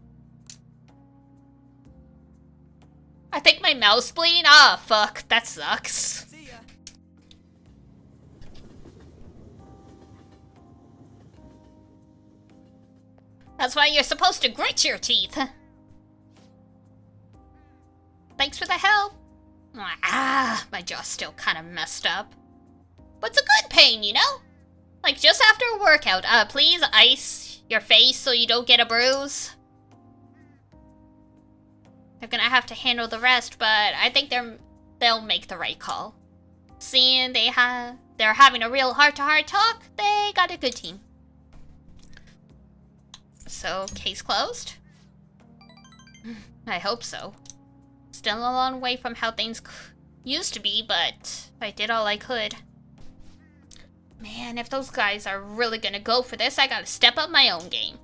I think my mouth's bleeding. Ah, fuck. That sucks. See ya. That's why you're supposed to grit your teeth. Thanks for the help. Ah, my jaw's still kind of messed up. But it's a good pain, you know? Like just after a workout. Please ice your face so you don't get a bruise. They're gonna have to handle the rest, but I think they'll make the right call. Seeing they're having a real heart-to-heart talk, they got a good team. So, case closed? I hope so. Still a long way from how things used to be, but I did all I could. Man, if those guys are really gonna go for this, I gotta step up my own game.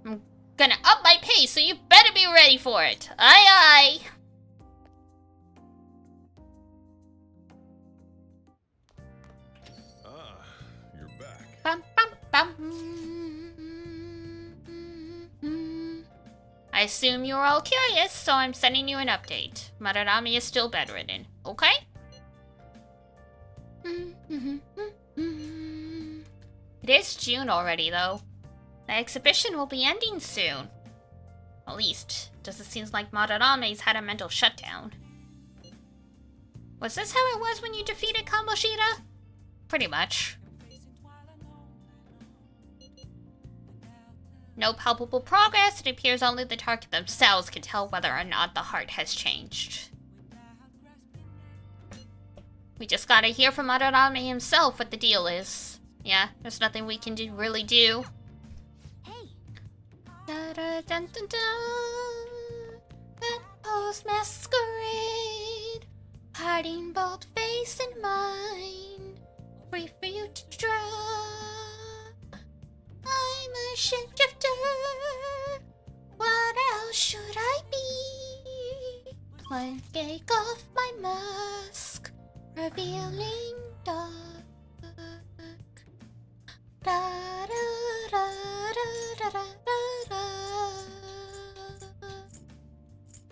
I'm gonna up my pace, so you better be ready for it. Aye aye! Ah, you're back. Bum, bum, bum. I assume you're all curious, so I'm sending you an update. Madarame is still bedridden, okay? It is June already, though. The exhibition will be ending soon. At least, does it seem like Madarame's had a mental shutdown. Was this how it was when you defeated Kamoshida? Pretty much. No palpable progress. It appears only the target themselves can tell whether or not the heart has changed. We just gotta hear from Madarame himself what the deal is. Yeah, there's nothing we can really do. Hey, Da da dun dun dun. That post masquerade, hiding both face and mind, free for you to draw. I'm a shapeshifter. What else should I be? One take off my mask, revealing dark. Da da da da da da da.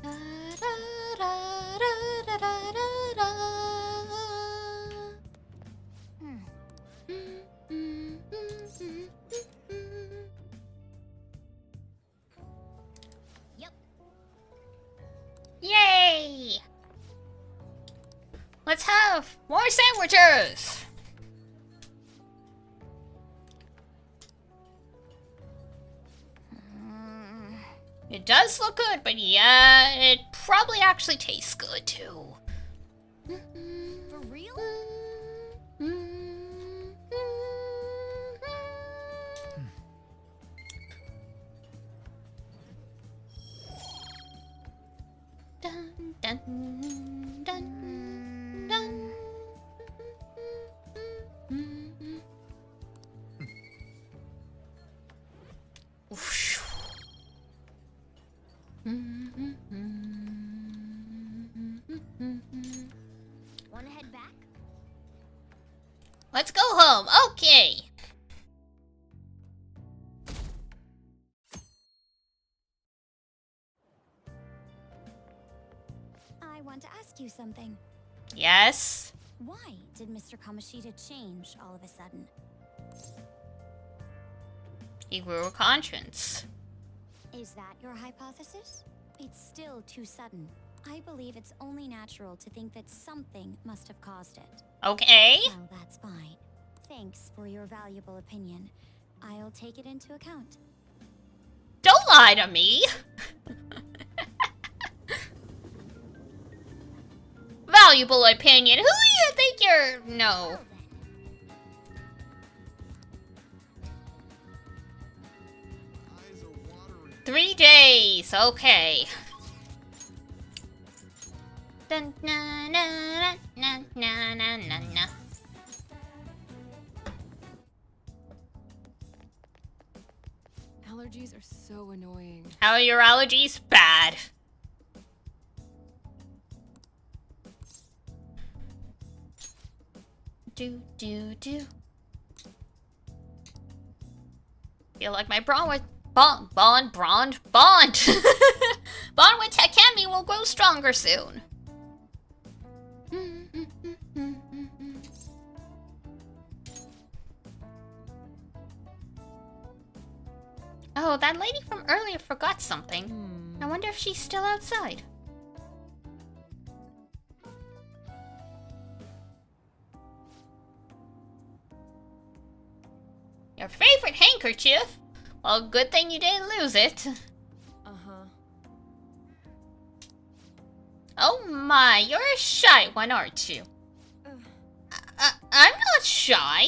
Da da da da da da da. Yep. Yay! Let's have more sandwiches! It does look good, but yeah, it probably actually tastes good too. For real? Dun, dun, dun, dun. Whoosh. Let's go home. Okay. I want to ask you something. Yes. Why did Mr. Kamoshida change all of a sudden? He grew a conscience. Is that your hypothesis? It's still too sudden. I believe it's only natural to think that something must have caused it. Okay. Well, that's fine. Thanks for your valuable opinion. I'll take it into account. Don't lie to me. Valuable opinion. Who do you think you're... No. Three days. Okay. Dun, na, na, na, na, na, na, na. Allergies are so annoying. How are your allergies? Bad. Do. Feel like my bond with bond with Takemi will grow stronger soon. Oh, that lady from earlier forgot something. I wonder if she's still outside. Your favorite handkerchief? Well, good thing you didn't lose it. Uh-huh. Oh my, you're a shy one, aren't you? I'm not shy.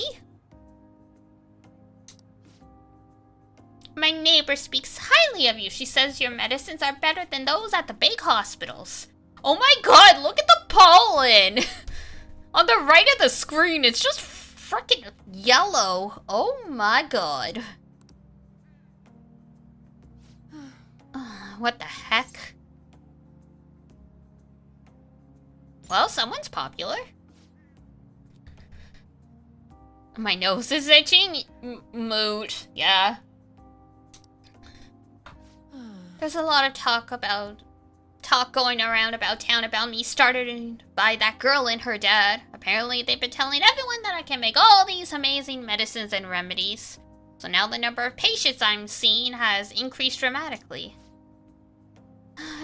My neighbor speaks highly of you. She says your medicines are better than those at the big hospitals. Oh my god, look at the pollen! On the right of the screen, it's just freaking yellow. Oh my god. What the heck? Well, someone's popular. My nose is itching. Mood. Yeah. There's a lot of talk going around about town about me started by that girl and her dad. Apparently they've been telling everyone that I can make all these amazing medicines and remedies. So now the number of patients I'm seeing has increased dramatically.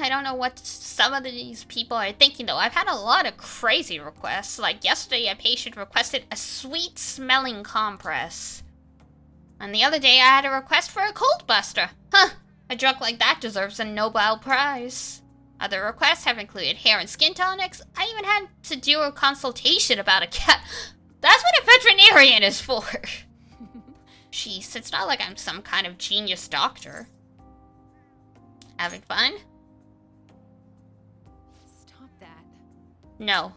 I don't know what some of these people are thinking though. I've had a lot of crazy requests. Like yesterday a patient requested a sweet smelling compress. And the other day I had a request for a cold buster. Huh. A drug like that deserves a Nobel Prize. Other requests have included hair and skin tonics. I even had to do a consultation about a cat. That's what a veterinarian is for. Jeez, it's not like I'm some kind of genius doctor. Having fun? Stop that. No.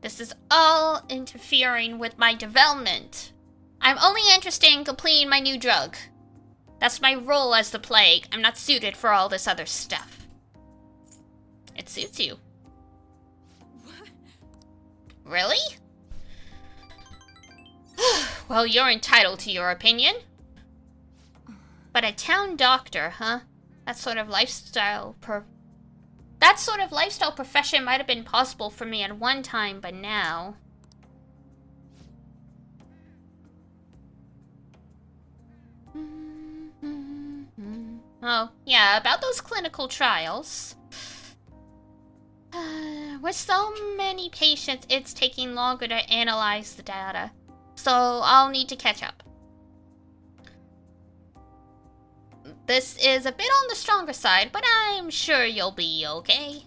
This is all interfering with my development. I'm only interested in completing my new drug. That's my role as the plague. I'm not suited for all this other stuff. It suits you. What? Really? Well, you're entitled to your opinion. But a town doctor, huh? That sort of lifestyle profession might have been possible for me at one time, but now... Oh, yeah, about those clinical trials. With so many patients, it's taking longer to analyze the data. So I'll need to catch up. This is a bit on the stronger side, but I'm sure you'll be okay.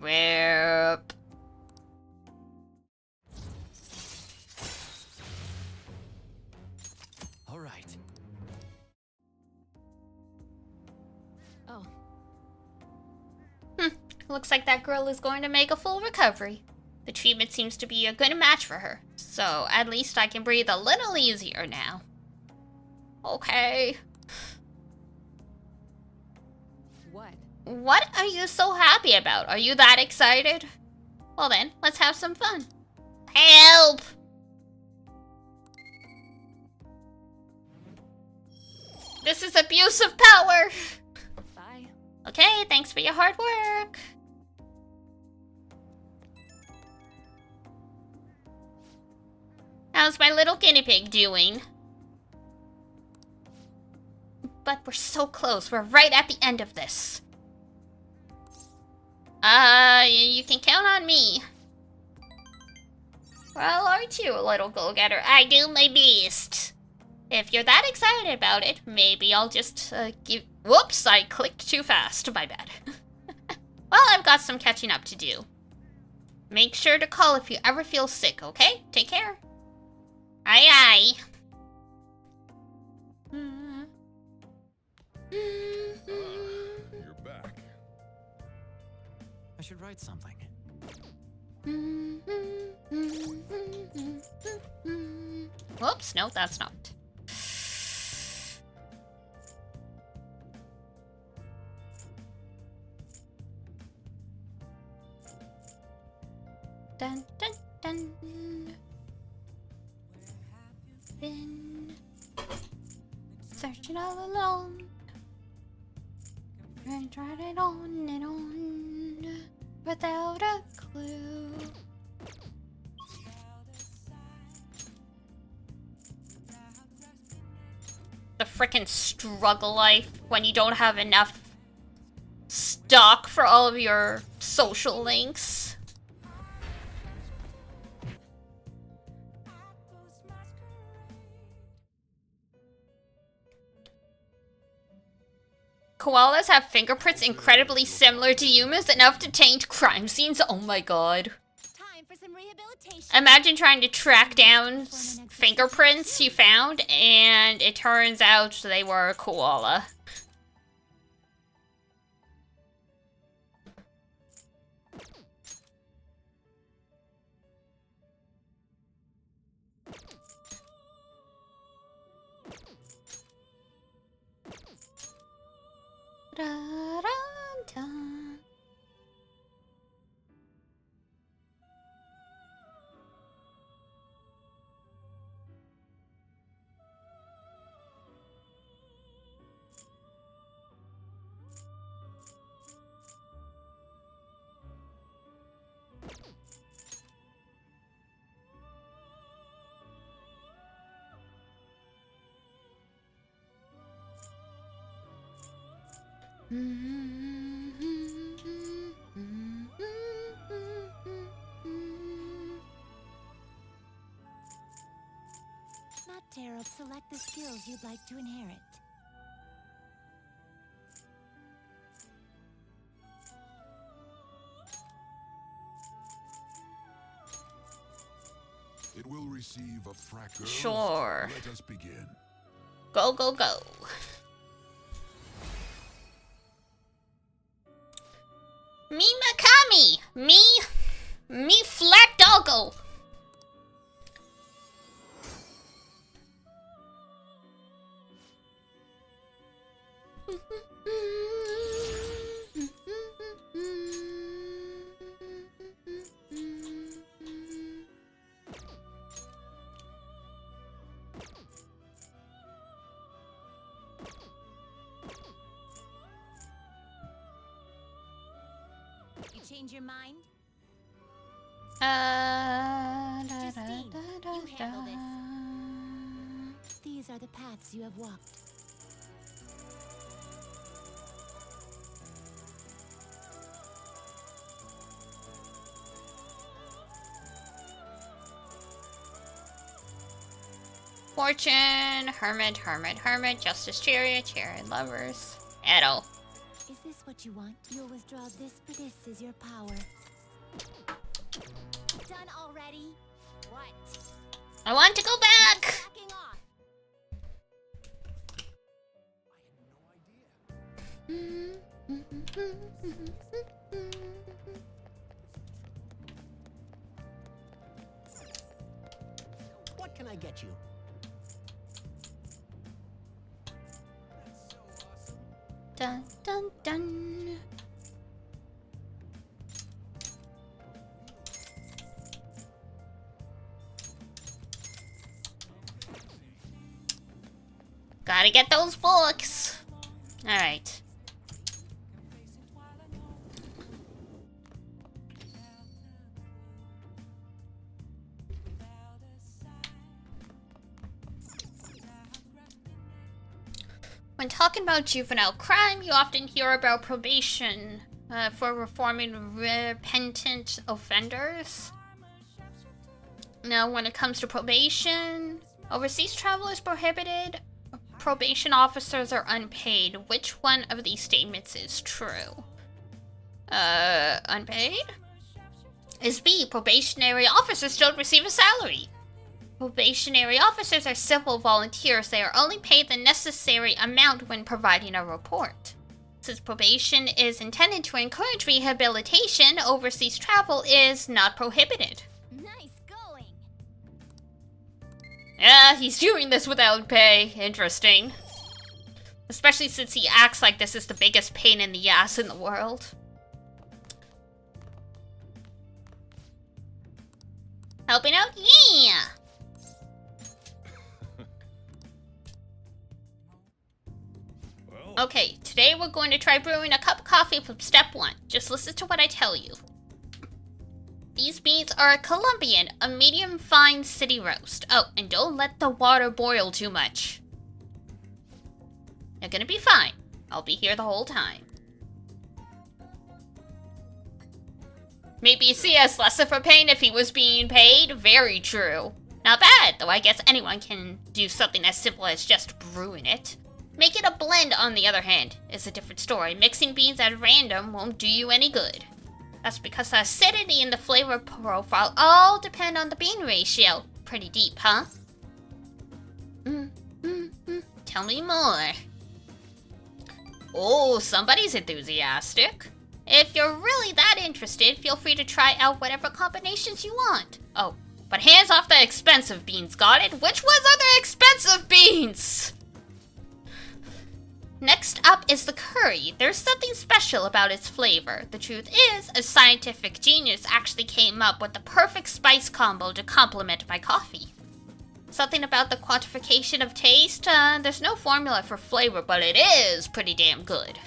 Rip. All right. Oh. Looks like that girl is going to make a full recovery. The treatment seems to be a good match for her, so at least I can breathe a little easier now. Okay. What? What are you so happy about? Are you that excited? Well then, let's have some fun. Help! This is abuse of power. Bye. Okay, thanks for your hard work. How's my little guinea pig doing? But we're so close. We're right at the end of this. You can count on me. Well, aren't you, little go-getter? I do my best. If you're that excited about it, maybe I'll just, give... Whoops, I clicked too fast. My bad. Well, I've got some catching up to do. Make sure to call if you ever feel sick, okay? Take care. Aye, aye. You're back. I should write something. Whoops, no, that's not. Dun dun dun. Been searching all alone. And tried it on and on without a clue. The frickin' struggle life when you don't have enough stock for all of your social links. Koalas have fingerprints incredibly similar to humans, enough to taint crime scenes. Oh my god. Time for some rehabilitation. Imagine trying to track down fingerprints you found, and it turns out they were a koala. Da-da-da. Not Terrell, select the skills you'd like to inherit. It will receive a fractal. Sure. Let us begin. Go, go, go. Me Makami! Me flat doggo! You change your mind? Justine, you handle this. These are the paths you have walked. Fortune, Hermit, Hermit, Hermit, Justice Chariot, Chariot Lovers, Edo. Is this what you want? You'll withdraw this, but this is your power. Done already? What? I want to go back! Backing off. What can I get you? Dun dun dun. Gotta get those books. Alright. When talking about juvenile crime, you often hear about probation for reforming repentant offenders. Now, when it comes to probation, overseas travel is prohibited. Probation officers are unpaid. Which one of these statements is true? Unpaid? Is B. Probationary officers don't receive a salary. Probationary officers are civil volunteers. They are only paid the necessary amount when providing a report. Since probation is intended to encourage rehabilitation, overseas travel is not prohibited. Nice going. Yeah, he's doing this without pay. Interesting. Especially since he acts like this is the biggest pain in the ass in the world. Helping out? Yeah! Okay, today we're going to try brewing a cup of coffee from step 1. Just listen to what I tell you. These beans are a Colombian, a medium fine city roast. Oh, and don't let the water boil too much. You're gonna be fine. I'll be here the whole time. Maybe CS less of a pain if he was being paid? Very true. Not bad, though I guess anyone can do something as simple as just brewing it. Make it a blend, on the other hand, is a different story. Mixing beans at random won't do you any good. That's because the acidity and the flavor profile all depend on the bean ratio. Pretty deep, huh? Tell me more. Oh, somebody's enthusiastic. If you're really that interested, feel free to try out whatever combinations you want. Oh, but hands off the expensive beans, got it? Which ones are the expensive beans? Next up is the curry. There's something special about its flavor. The truth is, a scientific genius actually came up with the perfect spice combo to complement my coffee. Something about the quantification of taste? There's no formula for flavor, but it is pretty damn good.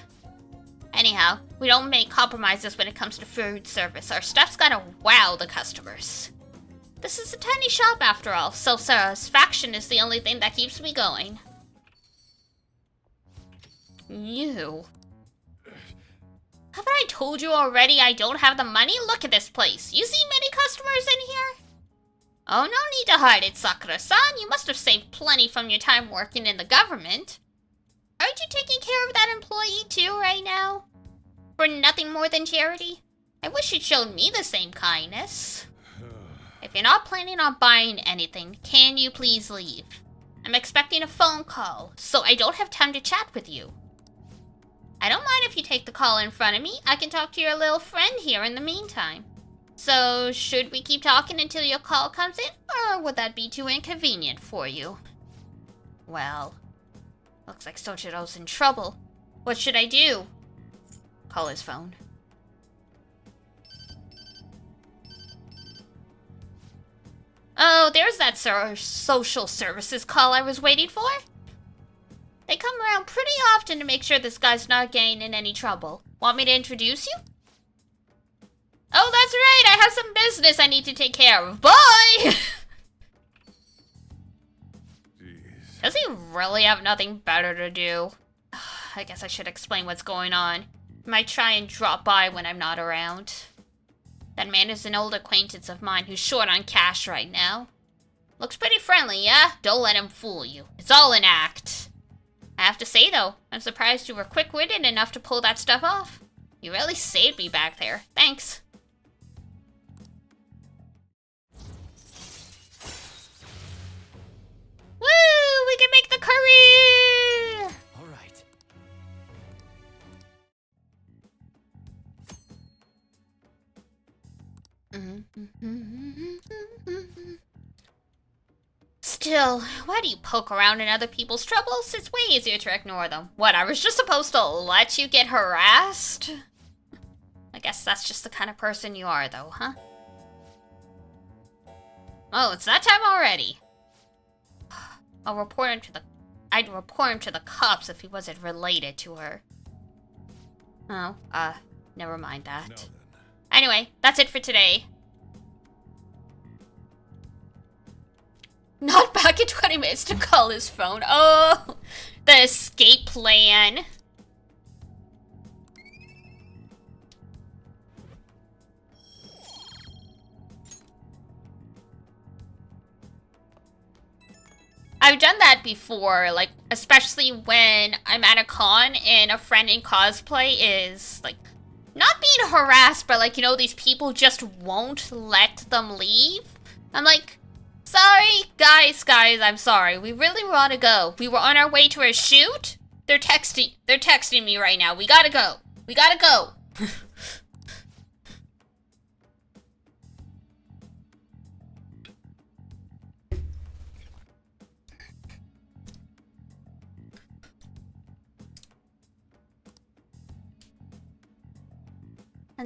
Anyhow, we don't make compromises when it comes to food service. Our stuff's gotta wow the customers. This is a tiny shop after all, so satisfaction is the only thing that keeps me going. You. Haven't I told you already I don't have the money? Look at this place. You see many customers in here? Oh, no need to hide it, Sakura-san. You must have saved plenty from your time working in the government. Aren't you taking care of that employee too right now? For nothing more than charity? I wish you'd shown me the same kindness. If you're not planning on buying anything, can you please leave? I'm expecting a phone call, so I don't have time to chat with you. I don't mind if you take the call in front of me. I can talk to your little friend here in the meantime. So, should we keep talking until your call comes in, or would that be too inconvenient for you? Well, looks like Sojiro's in trouble. What should I do? Call his phone. Oh, there's that social services call I was waiting for. They come around pretty often to make sure this guy's not getting in any trouble. Want me to introduce you? Oh, that's right, I have some business I need to take care of. Bye! Does he really have nothing better to do? I guess I should explain what's going on. Might try and drop by when I'm not around. That man is an old acquaintance of mine who's short on cash right now. Looks pretty friendly, yeah? Don't let him fool you. It's all an act. I have to say, though, I'm surprised you were quick-witted enough to pull that stuff off. You really saved me back there. Thanks. Woo! We can make the curry! All right. Still, why do you poke around in other people's troubles? It's way easier to ignore them. What, I was just supposed to let you get harassed? I guess that's just the kind of person you are, though, huh? Oh, it's that time already. I'll report him to the I'd report him to the cops if he wasn't related to her. Oh, never mind that. Anyway, that's it for today. Not back in 20 minutes to call his phone. Oh, the escape plan. I've done that before, like, especially when I'm at a con and a friend in cosplay is, like, not being harassed, but, like, you know, these people just won't let them leave. I'm like, sorry, guys, I'm sorry. We really want to go. We were on our way to a shoot. They're texting me right now. We gotta go. We gotta go.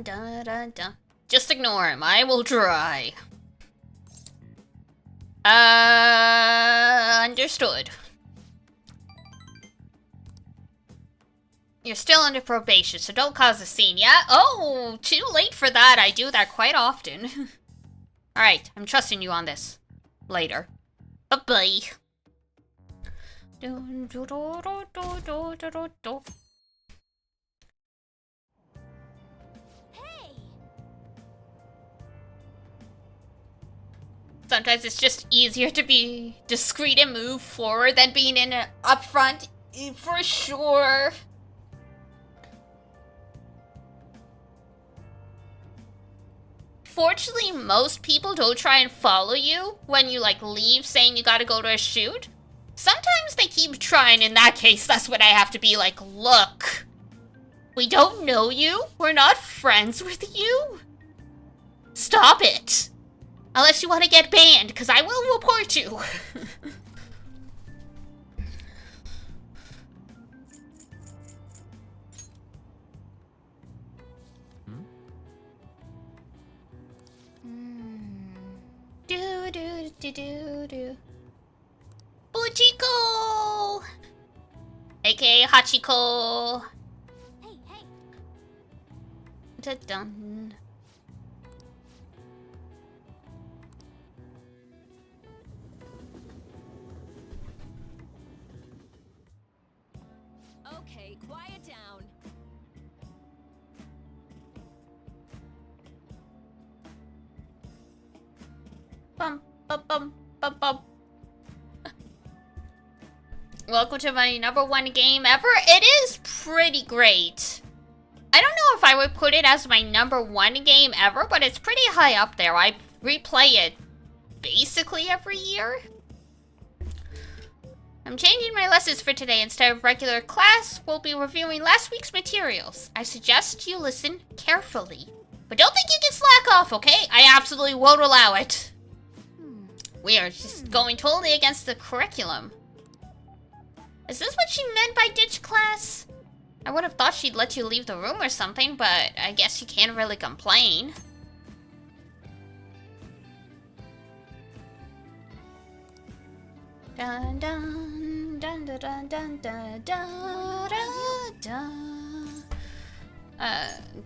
Dun, dun, dun. Just ignore him. I will try. Understood. You're still under probation, so don't cause a scene, yeah? Oh, too late for that. I do that quite often. Alright, I'm trusting you on this. Later. Bye-bye. Sometimes it's just easier to be discreet and move forward than being in a upfront, for sure. Fortunately, most people don't try and follow you when you, like, leave saying you gotta go to a shoot. Sometimes they keep trying. In that case, that's when I have to be like, look, we don't know you. We're not friends with you. Stop it. Unless you want to get banned, because I will report you. Do do do do do. Bujiko! AKA Hachiko. Hey, hey. Da-dun. Okay, quiet down. Bum, bum, bum, bum, bum. Welcome to my #1 game ever. It is pretty great. I don't know if I would put it as my #1 game ever, but it's pretty high up there. I replay it basically every year. I'm changing my lessons for today. Instead of regular class, we'll be reviewing last week's materials. I suggest you listen carefully. But don't think you can slack off, okay? I absolutely won't allow it. We are just going totally against the curriculum. Is this what she meant by ditch class? I would have thought she'd let you leave the room or something, but I guess you can't really complain. Dun dun dun dun dun dun dun dun dun.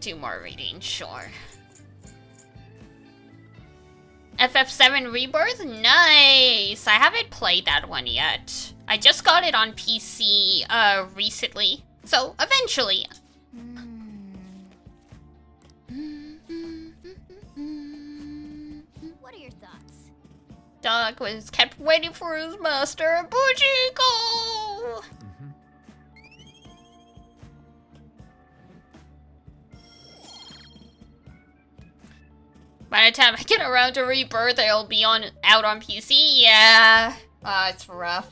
Do more reading, sure. FF7 Rebirth? Nice! I haven't played that one yet. I just got it on PC, recently. So, eventually. What are your thoughts? Doc was kept waiting for his master, Bujiko! By the time I get around to Rebirth, it'll be out on PC. Yeah, it's rough.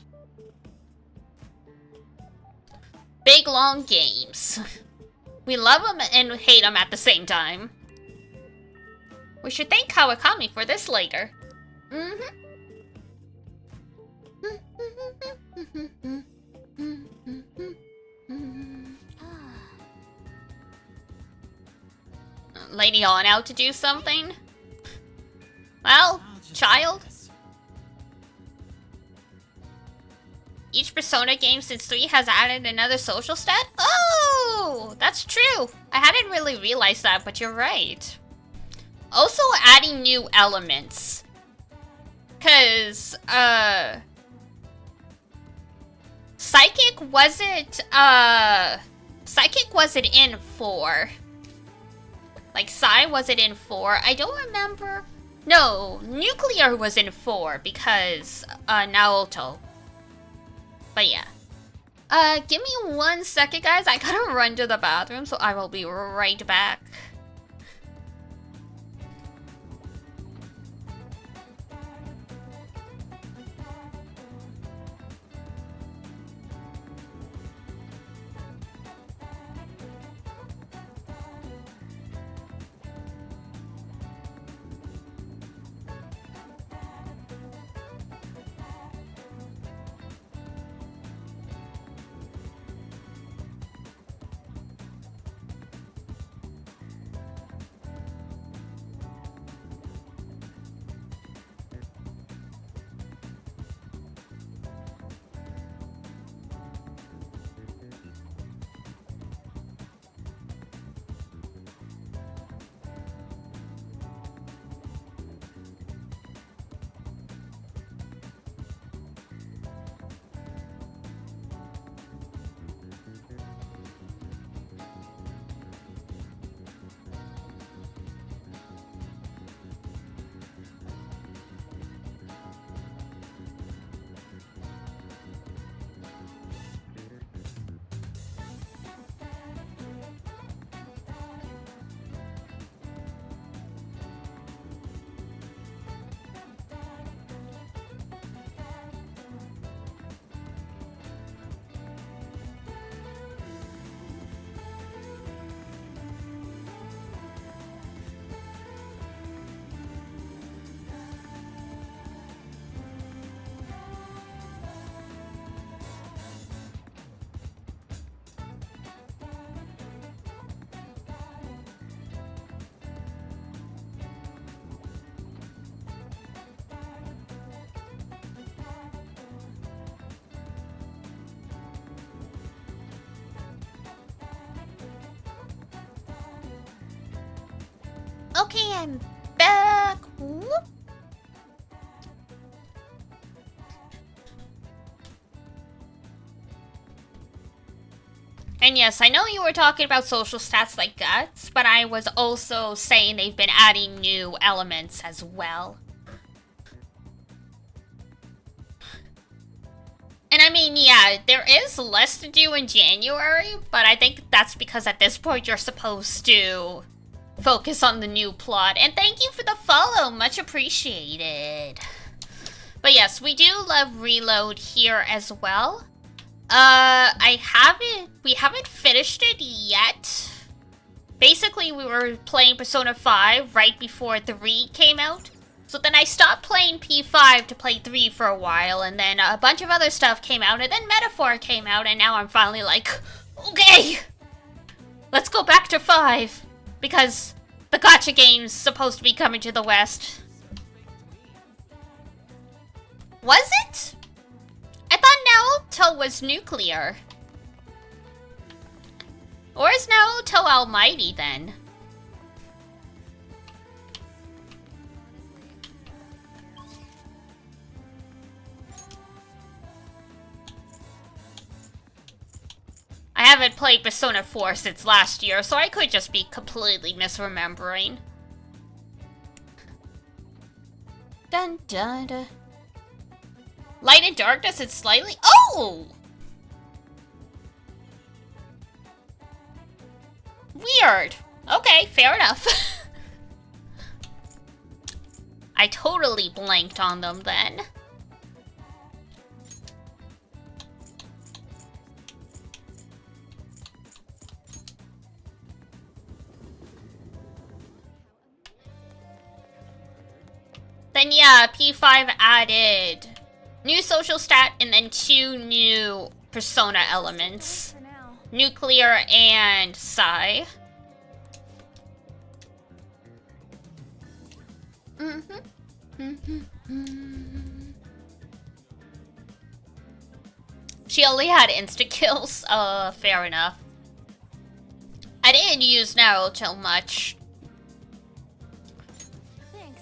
Big long games. We love them and hate them at the same time. We should thank Kawakami for this later. Lady on out to do something? Well, child. each Persona game since 3 has added another social stat? Oh, that's true. I hadn't really realized that, but you're right. Also adding new elements. Cause, Psychic wasn't in 4. Like, Psy wasn't in 4. I don't remember. No, Nuclear was in 4 because, Naoto. But yeah. Give me 1 second, guys. I gotta run to the bathroom, so I will be right back. Okay, I'm back. Whoop. And yes, I know you were talking about social stats like guts, but I was also saying they've been adding new elements as well. And I mean, yeah, there is less to do in January, but I think that's because at this point you're supposed to focus on the new plot. And thank you for the follow, much appreciated. But yes, we do love Reload here as well. We haven't finished it yet. Basically, we were playing Persona 5 right before 3 came out. So then I stopped playing P5 to play 3 for a while, and then a bunch of other stuff came out, and then Metaphor came out, and now I'm finally like, okay, let's go back to 5, because the gacha game's supposed to be coming to the West. Was it? I thought Naoto was Nuclear. Or is Naoto Almighty then? I haven't played Persona 4 since last year, so I could just be completely misremembering. Dun dun dun. Light and Darkness is slightly... Oh! Weird. Okay, fair enough. I totally blanked on them then. Then yeah, P5 added new social stat and then 2 new persona elements. Nuclear and Psy. She only had insta kills. Fair enough. I didn't use Naruto much. Thanks.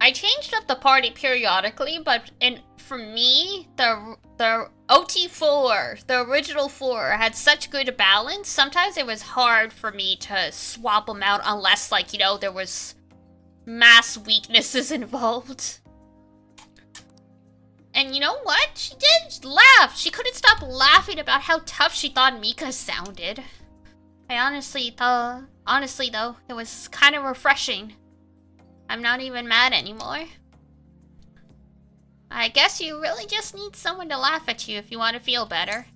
I changed up the party periodically, but for me, the OT4, the original 4, had such good balance. Sometimes it was hard for me to swap them out unless, like, you know, there was mass weaknesses involved. And you know what? She did laugh. She couldn't stop laughing about how tough she thought Mika sounded. I honestly though, it was kind of refreshing. I'm not even mad anymore. I guess you really just need someone to laugh at you if you want to feel better.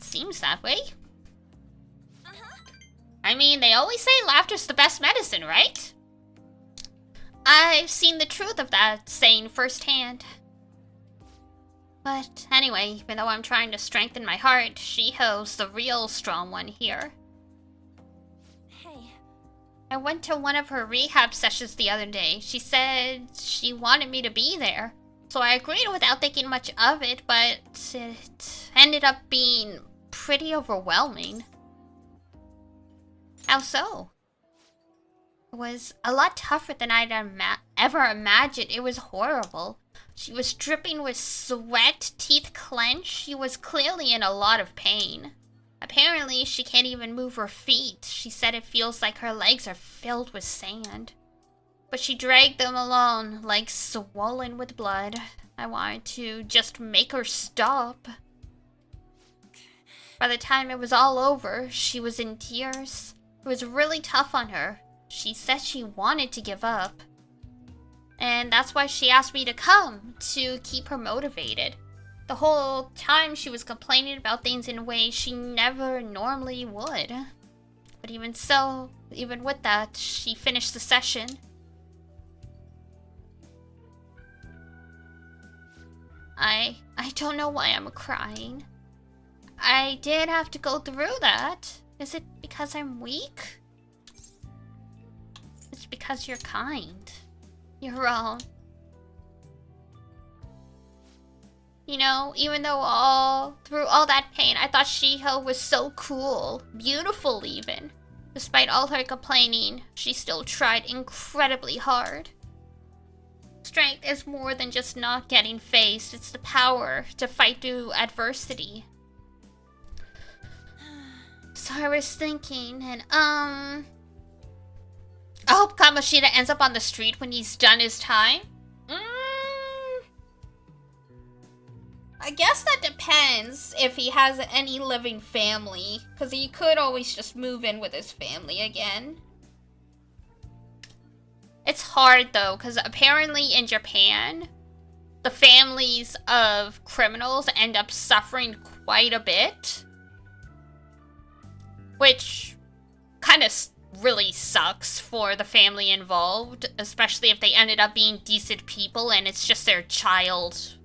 Seems that way. I mean, they always say laughter's the best medicine, right? I've seen the truth of that saying firsthand. But anyway, even though I'm trying to strengthen my heart, Shiho's the real strong one here. Hey. I went to one of her rehab sessions the other day. She said she wanted me to be there. So I agreed without thinking much of it, but it ended up being pretty overwhelming. How so? It was a lot tougher than I'd ever imagined. It was horrible. She was dripping with sweat, teeth clenched. She was clearly in a lot of pain. Apparently, she can't even move her feet. She said it feels like her legs are filled with sand. But she dragged them along, legs swollen with blood. I wanted to just make her stop. By the time it was all over, she was in tears. It was really tough on her. She said she wanted to give up. And that's why she asked me to come, to keep her motivated. The whole time she was complaining about things in ways she never normally would. But even so, even with that, she finished the session. I don't know why I'm crying. I did have to go through that. Is it because I'm weak? It's because you're kind. You're wrong. You know, even though through all that pain, I thought Shiho was so cool, beautiful even. Despite all her complaining, she still tried incredibly hard. Strength is more than just not getting faced. It's the power to fight through adversity. So I was thinking, and I hope Kamoshida ends up on the street when he's done his time. I guess that depends if he has any living family, because he could always just move in with his family again. It's hard though, because apparently in Japan, the families of criminals end up suffering quite a bit. Which kind of really sucks for the family involved, especially if they ended up being decent people and it's just their child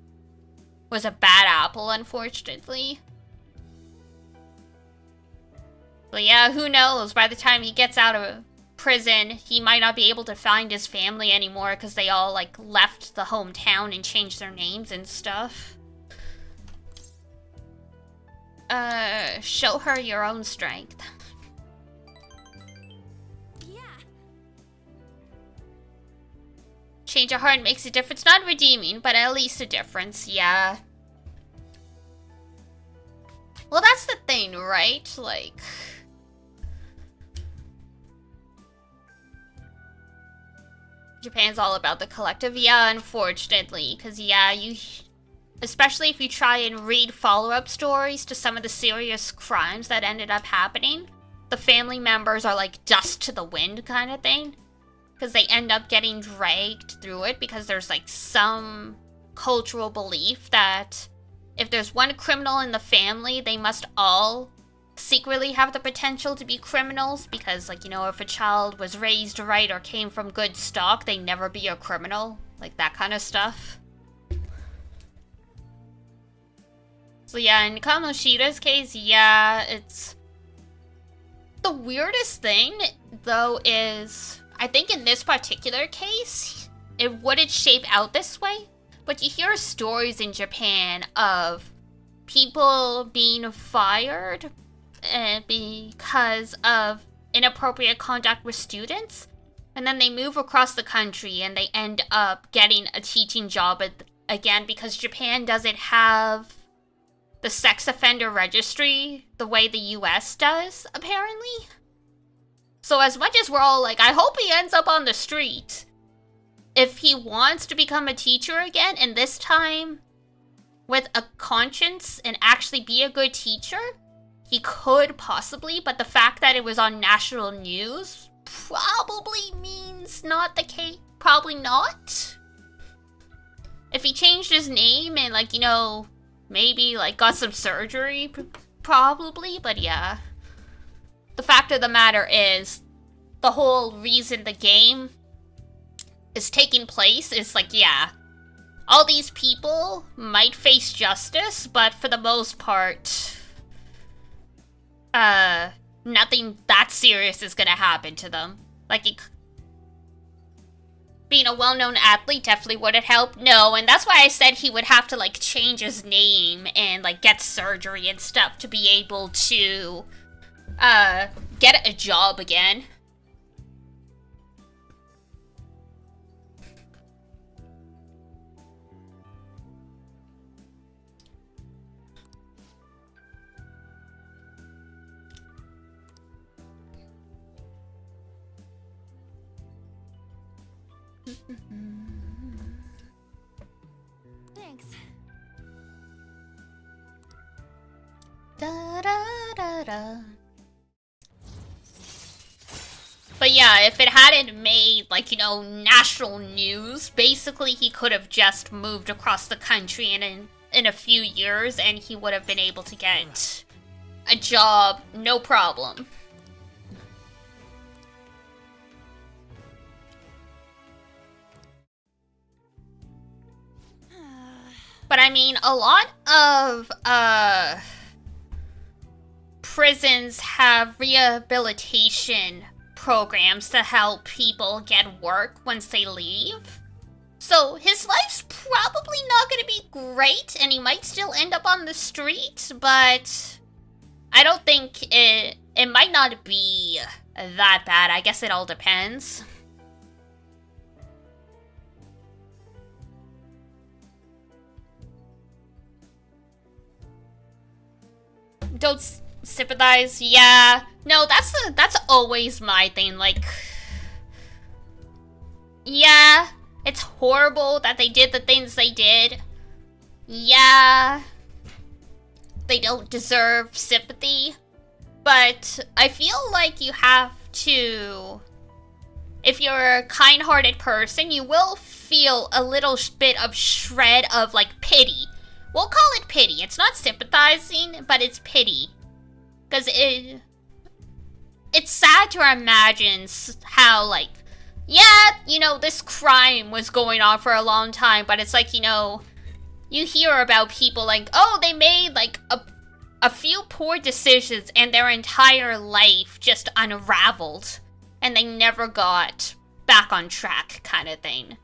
was a bad apple, unfortunately. But yeah, who knows? By the time he gets out of prison, he might not be able to find his family anymore because they all, like, left the hometown and changed their names and stuff. Show her your own strength. Change of heart makes a difference. Not redeeming, but at least a difference, yeah. Well, that's the thing, right? Like... Japan's all about the collective, yeah, unfortunately. Because, yeah, you... Especially if you try and read follow-up stories to some of the serious crimes that ended up happening. The family members are like dust to the wind kind of thing. Because they end up getting dragged through it because there's like some cultural belief that if there's one criminal in the family, they must all secretly have the potential to be criminals. Because, like, you know, if a child was raised right or came from good stock, they'd never be a criminal. Like that kind of stuff. So yeah, in Kamoshida's case, yeah, it's... the weirdest thing, though, is I think in this particular case, it wouldn't shape out this way. But you hear stories in Japan of people being fired because of inappropriate conduct with students. And then they move across the country and they end up getting a teaching job again because Japan doesn't have the sex offender registry the way the US does, apparently. So as much as we're all like, I hope he ends up on the street, if he wants to become a teacher again, and this time with a conscience and actually be a good teacher, he could possibly, but the fact that it was on national news probably means not the case. Probably not. If he changed his name and, like, you know, maybe, like, got some surgery, probably, but yeah. The fact of the matter is, the whole reason the game is taking place is, like, yeah, all these people might face justice, but for the most part, nothing that serious is gonna happen to them. Like, being a well-known athlete definitely wouldn't help. No, and that's why I said he would have to, like, change his name and, like, get surgery and stuff to be able to, get a job again. Thanks. Da, da, da, da. But yeah, if it hadn't made, like, you know, national news, basically he could have just moved across the country in a few years and he would have been able to get a job, no problem. But I mean, a lot of, prisons have rehabilitation programs to help people get work once they leave. So his life's probably not gonna be great, and he might still end up on the street, but I don't think it might not be that bad. I guess it all depends. Don't sympathize. Yeah. No, that's always my thing. Like, yeah, it's horrible that they did the things they did. Yeah, they don't deserve sympathy. But I feel like you have to, if you're a kind-hearted person, you will feel a little bit of shred of, like, pity. We'll call it pity. It's not sympathizing, but it's pity. Because it's sad to imagine how, like, yeah, you know, this crime was going on for a long time, but it's like, you know, you hear about people like, oh, they made, like, a few poor decisions and their entire life just unraveled, and they never got back on track, kind of thing.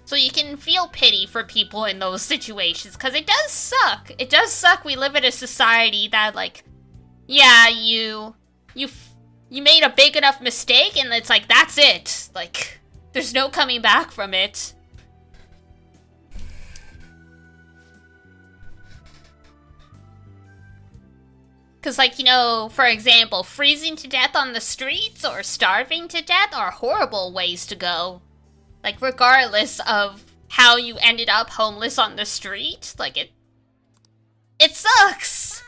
So you can feel pity for people in those situations, because it does suck. It does suck we live in a society that, like, yeah, you made a big enough mistake, and it's like, that's it. Like, there's no coming back from it. Because, like, you know, for example, freezing to death on the streets or starving to death are horrible ways to go. Like, regardless of how you ended up homeless on the street, like, it sucks!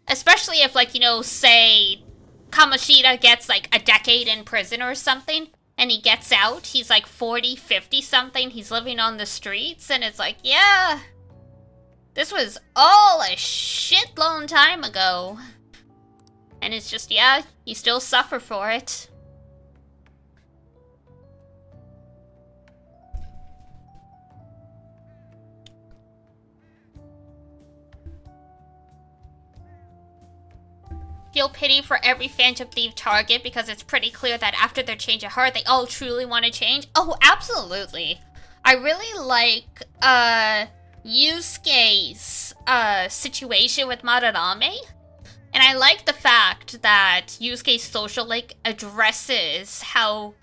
Especially if, like, you know, say, Kamoshida gets, like, a decade in prison or something, and he gets out, he's, like, 40, 50-something, he's living on the streets, and it's like, yeah, this was all a shit-long time ago. And it's just, yeah, you still suffer for it. feel pity for every Phantom Thief target because it's pretty clear that after their change of heart, they all truly want to change? Oh, absolutely. I really like, Yusuke's, situation with Madarame. And I like the fact that Yusuke's social link addresses how,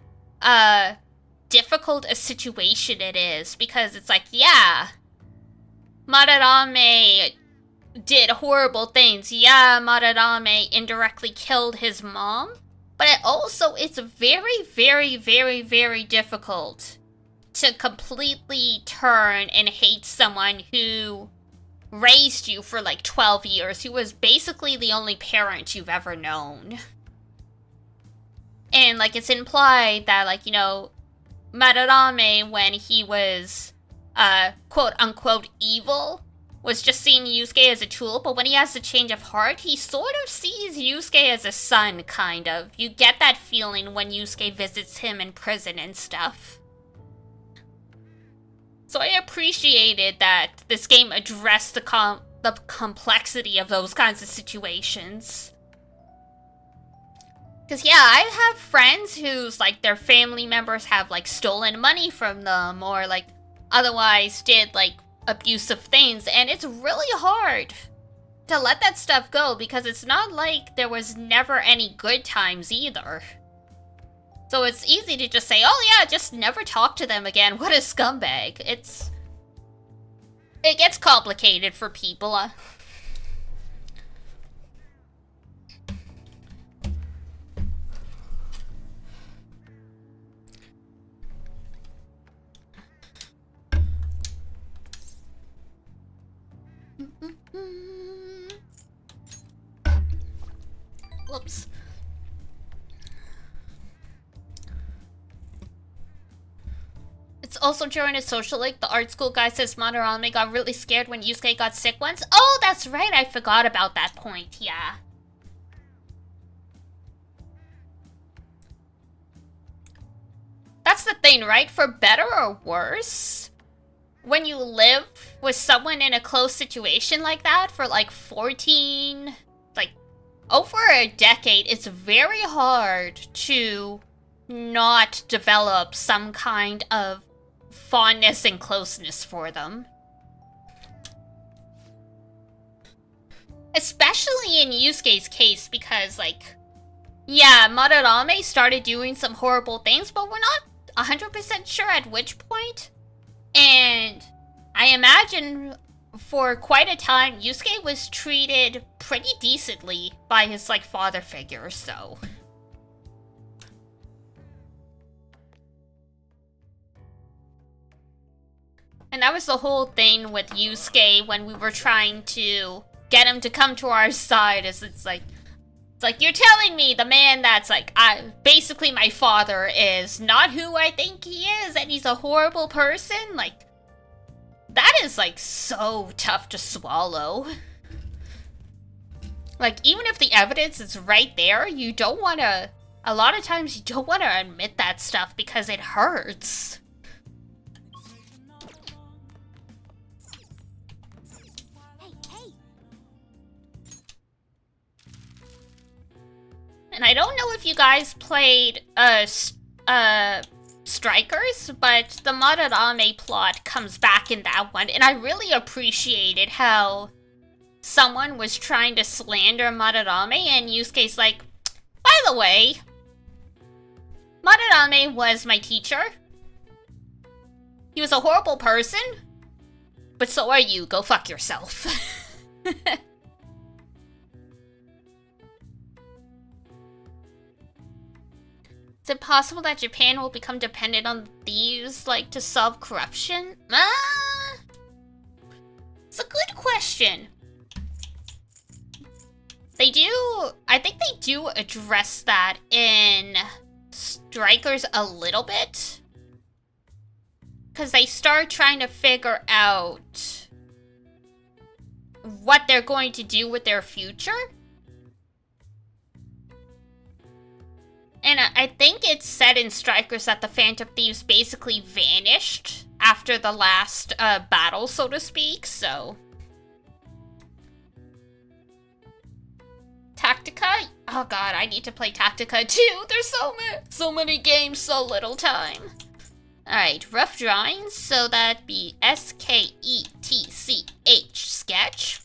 difficult a situation it is. Because it's like, yeah, Madarame did horrible things. Yeah, Madarame indirectly killed his mom. But it's very, very, very, very difficult to completely turn and hate someone who raised you for like 12 years, who was basically the only parent you've ever known. And like it's implied that like, you know, Madarame, when he was quote unquote evil, was just seeing Yusuke as a tool, but when he has the change of heart, he sort of sees Yusuke as a son, kind of. You get that feeling when Yusuke visits him in prison and stuff. So I appreciated that this game addressed the complexity of those kinds of situations. Because yeah, I have friends whose like their family members have like stolen money from them or like otherwise did like abusive things, and it's really hard to let that stuff go because it's not like there was never any good times either. So it's easy to just say, oh yeah, just never talk to them again. What a scumbag. It gets complicated for people. Whoops. It's also during a social link, the art school guy says Madarame got really scared when Yusuke got sick once. Oh, that's right, I forgot about that point, yeah. That's the thing, right? For better or worse, when you live with someone in a close situation like that for like 14, like over a decade, it's very hard to not develop some kind of fondness and closeness for them. Especially in Yusuke's case, because like, yeah, Madarame started doing some horrible things, but we're not 100% sure at which point. And I imagine for quite a time, Yusuke was treated pretty decently by his like father figure, so. And that was the whole thing with Yusuke when we were trying to get him to come to our side. It's like you're telling me the man that's like basically my father is not who I think he is, and he's a horrible person. Like that is like so tough to swallow. Like even if the evidence is right there, you don't want to. A lot of times you don't want to admit that stuff because it hurts. And I don't know if you guys played Strikers, but the Madarame plot comes back in that one, and I really appreciated how someone was trying to slander Madarame, and Yusuke's like, by the way, Madarame was my teacher. He was a horrible person, but so are you. Go fuck yourself. Is it possible that Japan will become dependent on thieves, like, to solve corruption? It's a good question. I think they do address that in Strikers a little bit. Because they start trying to figure out what they're going to do with their future. And I think it's said in Strikers that the Phantom Thieves basically vanished after the last battle, so to speak, so. Tactica? Oh god, I need to play Tactica too. There's so many games, so little time. Alright, rough drawings, so that'd be SKETCH, sketch.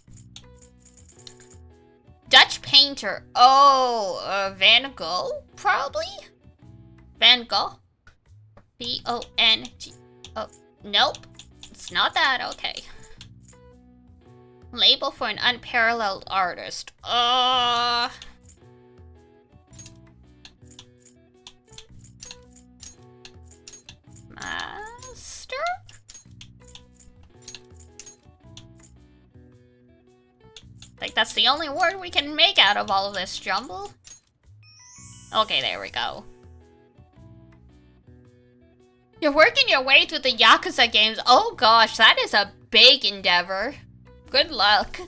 Dutch painter, Van Gogh, probably? Van Gogh? B-O-N-G, oh, nope, it's not that, okay. Label for an unparalleled artist, Master? Like, that's the only word we can make out of all of this jumble. Okay, there we go. You're working your way through the Yakuza games. Oh gosh, that is a big endeavor. Good luck.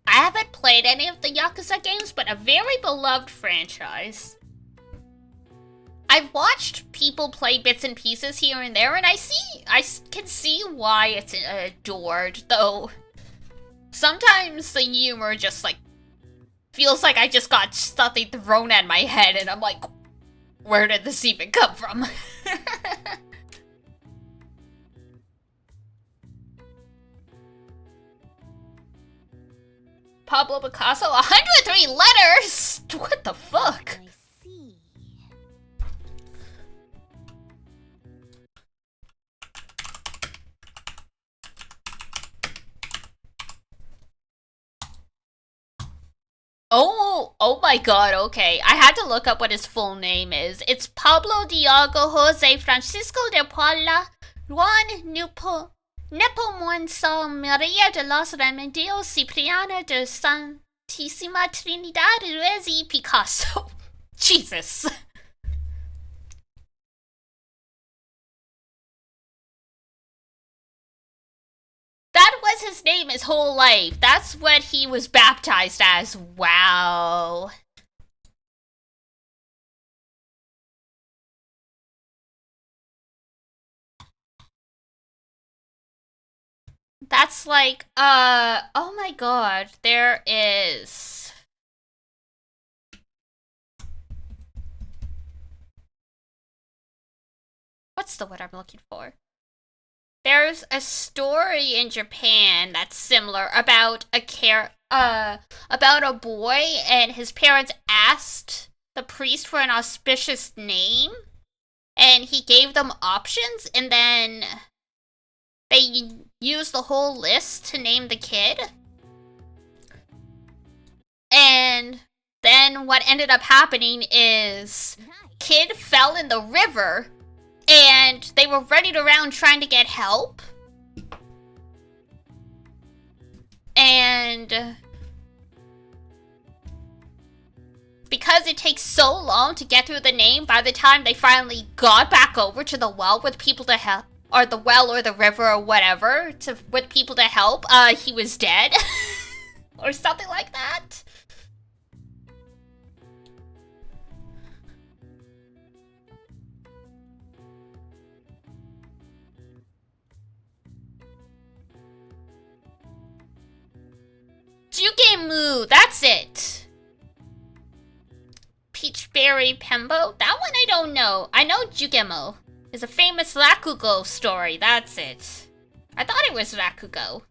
I haven't played any of the Yakuza games, but a very beloved franchise. I've watched people play bits and pieces here and there, and I can see why it's adored, though sometimes the humor just, like, feels like I just got something thrown at my head, and I'm like, where did this even come from? Pablo Picasso, 103 letters? What the fuck? Oh my god, okay. I had to look up what his full name is. It's Pablo Diego Jose Francisco de Paula Juan Nepomuceno Maria de los Remedios Cipriano de Santissima Trinidad Rezi Picasso. Jesus. That was his name his whole life. That's what he was baptized as. Wow. That's like, oh my god, there is... What's the word I'm looking for? There's a story in Japan that's similar about about a boy and his parents asked the priest for an auspicious name, and he gave them options, and then they used the whole list to name the kid. And then what ended up happening is kid fell in the river, and they were running around trying to get help. And because it takes so long to get through the name, by the time they finally got back over to the well with people to help, or the well or the river or whatever, with people to help, he was dead. Or something like that. Jugemu, that's it. Peachberry Pembo, that one I don't know. I know Jugemo is a famous Rakugo story, that's it. I thought it was Rakugo.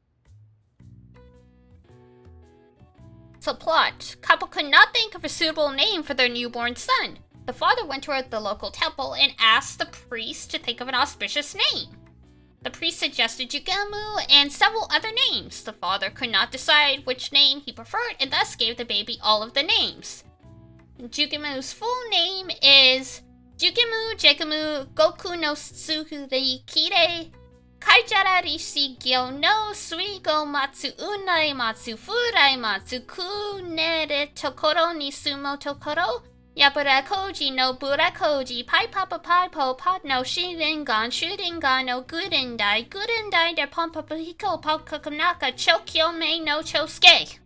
So plot, couple could not think of a suitable name for their newborn son. The father went toward the local temple and asked the priest to think of an auspicious name. The priest suggested Jugemu and several other names. The father could not decide which name he preferred and thus gave the baby all of the names. Jugemu's full name is Jugemu Jegemu Goku no Tsurei Kire Kaijara Rishi Gyo no Suigo Matsu Unai Matsu Furai Matsu Kunere Tokoro ni Sumo Tokoro Yabura Koji no Burakoji Pai Papa Pai Po Pot no Shiringan Shuringan no Gurendai Gurendai de Pompapahiko Pokakanaka Chokyo Me no Chosuke.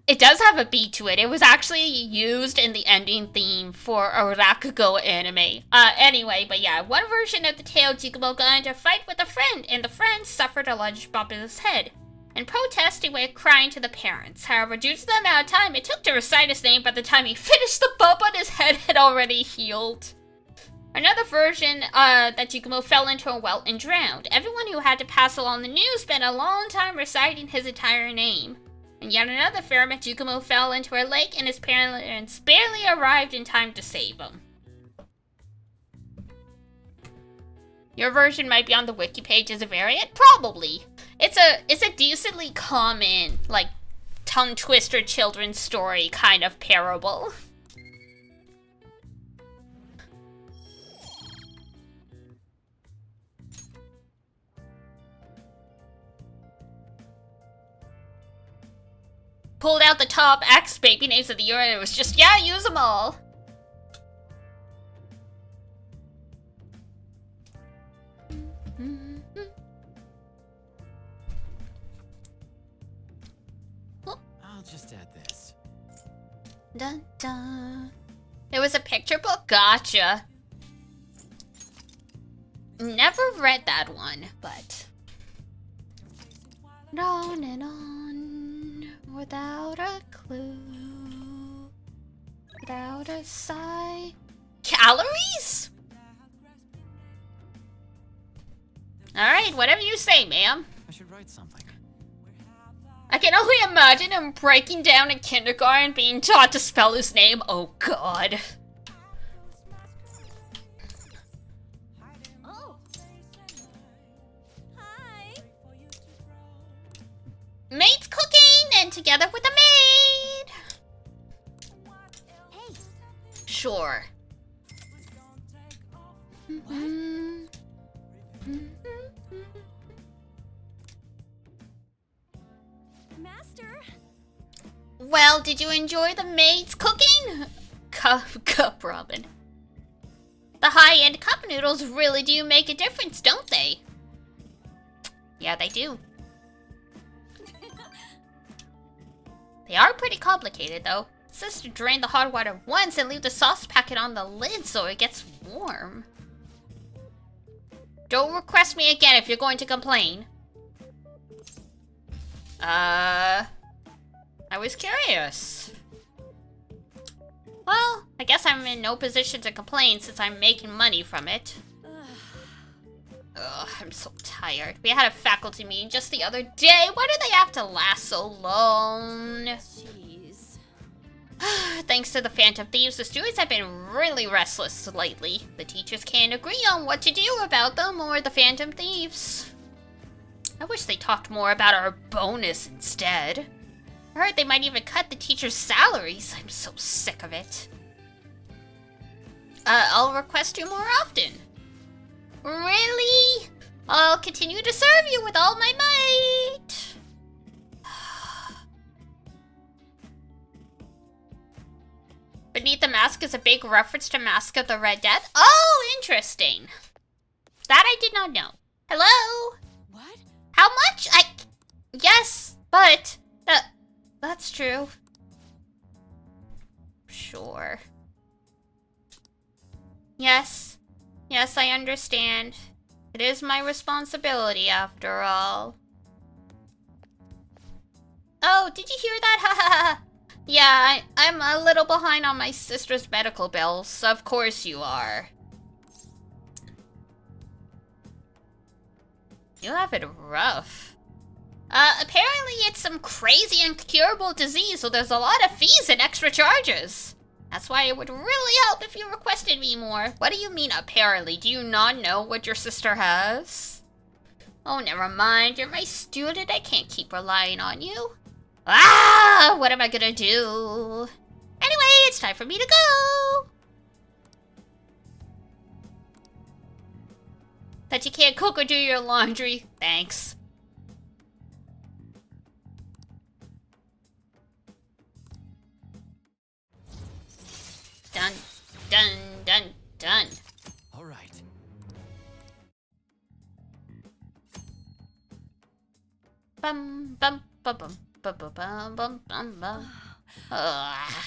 It does have a beat to it. It was actually used in the ending theme for a Rakugo anime. Anyway, but yeah, one version of the tale, Jikumo got into a fight with a friend, and the friend suffered a large bump in his head. In protest, he went crying to the parents. However, due to the amount of time it took to recite his name, by the time he finished, the bump on his head had already healed. Another version, that Jikumo fell into a well and drowned. Everyone who had to pass along the news spent a long time reciting his entire name. And yet another experiment, Jikumo fell into a lake and his parents barely arrived in time to save him. Your version might be on the wiki page as a variant? Probably. It's a decently common, like, tongue twister children's story kind of parable. Pulled out the top X baby names of the year and it was just, yeah, use them all. I'll just add this. Dun dun. There was a picture book? Gotcha. Never read that one, but... On and on, without a clue, without a sigh. Calories? Alright, whatever you say, ma'am. I should write something. I can only imagine him breaking down in kindergarten, being taught to spell his name. Oh god. Oh. Hi. Maid's cooking, and together with a maid. Hey. Sure. Master. Well, did you enjoy the maid's cooking? Cup Robin. The high-end cup noodles really do make a difference, don't they? Yeah, they do. They are pretty complicated, though. It says to drain the hot water once and leave the sauce packet on the lid so it gets warm. Don't request me again if you're going to complain. I was curious. Well, I guess I'm in no position to complain since I'm making money from it. Ugh, I'm so tired. We had a faculty meeting just the other day. Why do they have to last so long? Jeez. Thanks to the Phantom Thieves, the students have been really restless lately. The teachers can't agree on what to do about them or the Phantom Thieves. I wish they talked more about our bonus instead. I heard they might even cut the teachers' salaries. I'm so sick of it. I'll request you more often. Really? I'll continue to serve you with all my might. Beneath the mask is a big reference to Mask of the Red Death. Oh, interesting. That I did not know. Hello? What? How much? Yes, but... That's true. Sure. Yes. Yes, I understand. It is my responsibility, after all. Oh, did you hear that? Ha ha ha. Yeah, I'm a little behind on my sister's medical bills. Of course you are. You have it rough. Apparently it's some crazy incurable disease, so there's a lot of fees and extra charges. That's why it would really help if you requested me more. What do you mean, apparently? Do you not know what your sister has? Oh, never mind. You're my student. I can't keep relying on you. Ah! What am I gonna do? Anyway, it's time for me to go. That you can't cook or do your laundry. Thanks. Done, done, done, done. All right. Bum, bum, bum, bum.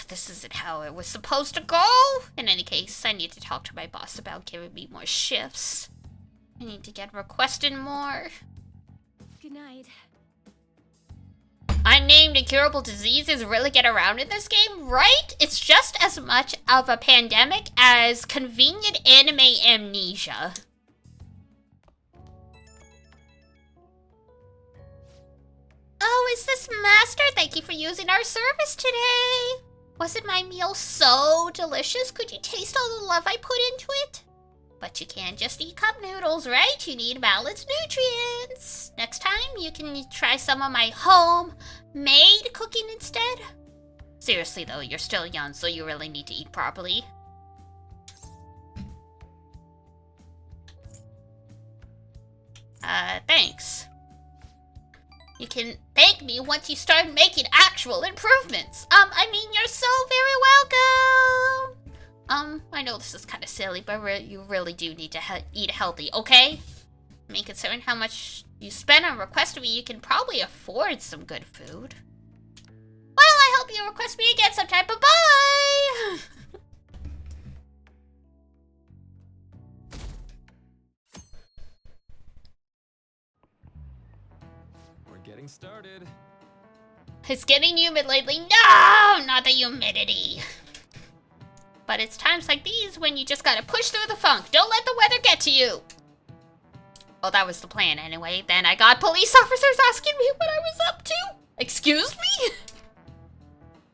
This isn't how it was supposed to go. In any case, I need to talk to my boss about giving me more shifts. I need to get requested more. Good night. Unnamed incurable diseases really get around in this game, right? It's just as much of a pandemic as convenient anime amnesia. Oh, is this Master? Thank you for using our service today. Wasn't my meal so delicious? Could you taste all the love I put into it? But you can't just eat cup noodles, right? You need balanced nutrients. Next time, you can try some of my homemade cooking instead. Seriously though, you're still young, so you really need to eat properly. Thanks. You can thank me once you start making actual improvements. I mean, you're so very welcome. I know this is kind of silly, but you really do need to eat healthy, okay? I mean, considering how much you spend on requesting me, you can probably afford some good food. Well, I hope you request me again sometime. Bye-bye! We're getting started. It's getting humid lately. No, not the humidity. But it's times like these when you just gotta push through the funk. Don't let the weather get to you. Oh, that was the plan anyway. Then I got police officers asking me what I was up to. Excuse me?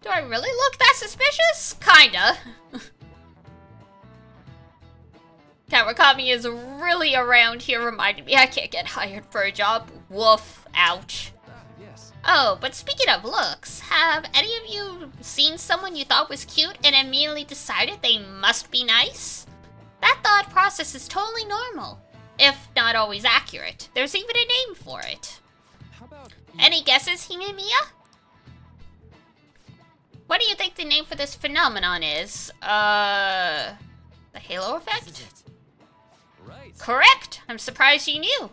Do I really look that suspicious? Kinda. Kawakami is really around here reminding me I can't get hired for a job. Woof. Ouch. Yes. Oh, but speaking of looks, have any of you seen someone you thought was cute and immediately decided they must be nice? That thought process is totally normal, if not always accurate. There's even a name for it. How about Any guesses, Himemiya? What do you think the name for this phenomenon is? The halo effect? Right. Correct! I'm surprised you knew.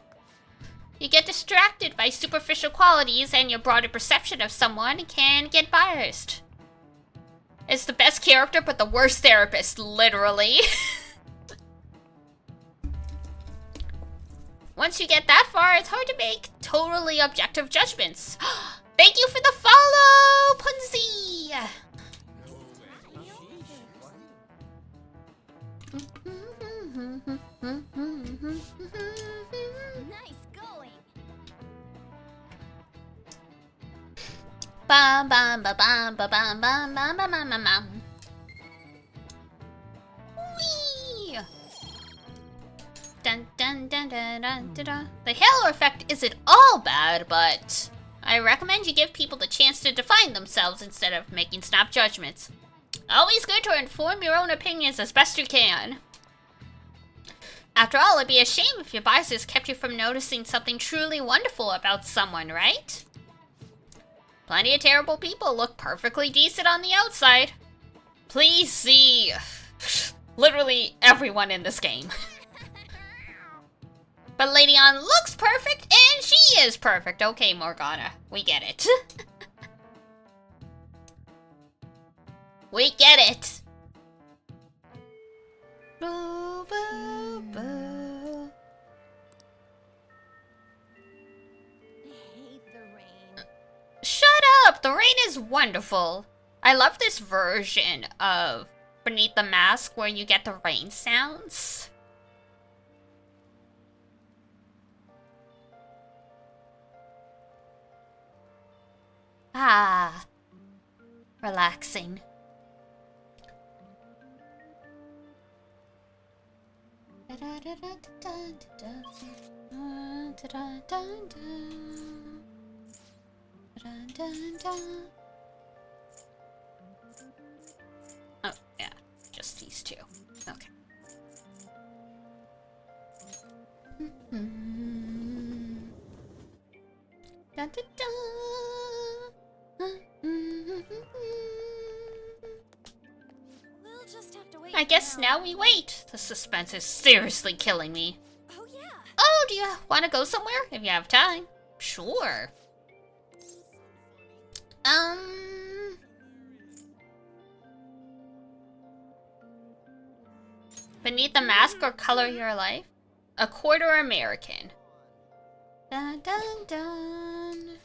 You get distracted by superficial qualities and your broader perception of someone can get biased. It's the best character but the worst therapist, literally. Once you get that far, it's hard to make totally objective judgments. Thank you for the follow, Punzi! Nice going. Bam bam ba bam ba bam bam bam bam bam bam bam. Whee! Dun dun dun dun dun dun dun. The halo effect isn't all bad, but I recommend you give people the chance to define themselves instead of making snap judgments. Always good to inform your own opinions as best you can. After all, it'd be a shame if your biases kept you from noticing something truly wonderful about someone, right? Plenty of terrible people look perfectly decent on the outside. Please see literally everyone in this game. But Lady Ann looks perfect, and she is perfect. Okay, Morgana, we get it. We get it. Boo, boo, boo. I hate the rain. Shut up! The rain is wonderful. I love this version of Beneath the Mask where you get the rain sounds. Ah, relaxing. Oh, yeah, just these two. Okay. We'll just have to wait. I guess now we wait. The suspense is seriously killing me. Oh yeah. Oh, do you want to go somewhere? If you have time. Sure. Beneath the mask or color your life? A quarter American. Dun dun dun.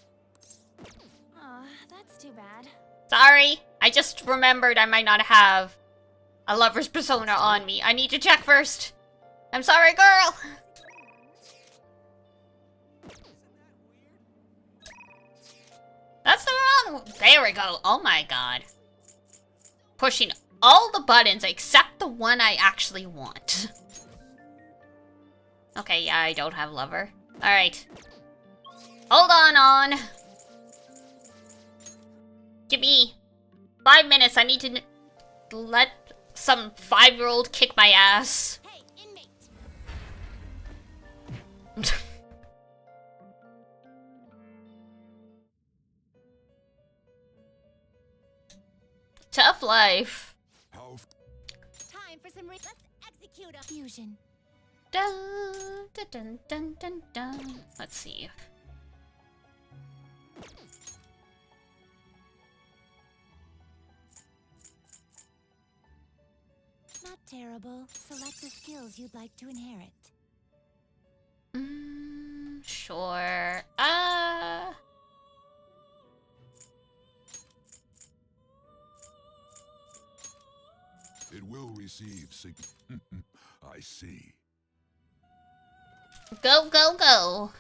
Aw, that's too bad. Sorry, I just remembered I might not have a lover's persona on me. I need to check first. I'm sorry, girl. That's the wrong one. There we go. Oh my god. Pushing all the buttons except the one I actually want. Okay, yeah, I don't have lover. Alright. Hold on. Give me 5 minutes. I need to let some 5-year-old kick my ass. Hey, inmate. Tough life. Time for some let's execute a fusion. Dun, dun, dun, dun, dun, dun. Let's see. Not terrible. Select the skills you'd like to inherit. Sure. It will receive I see. Go, go, go.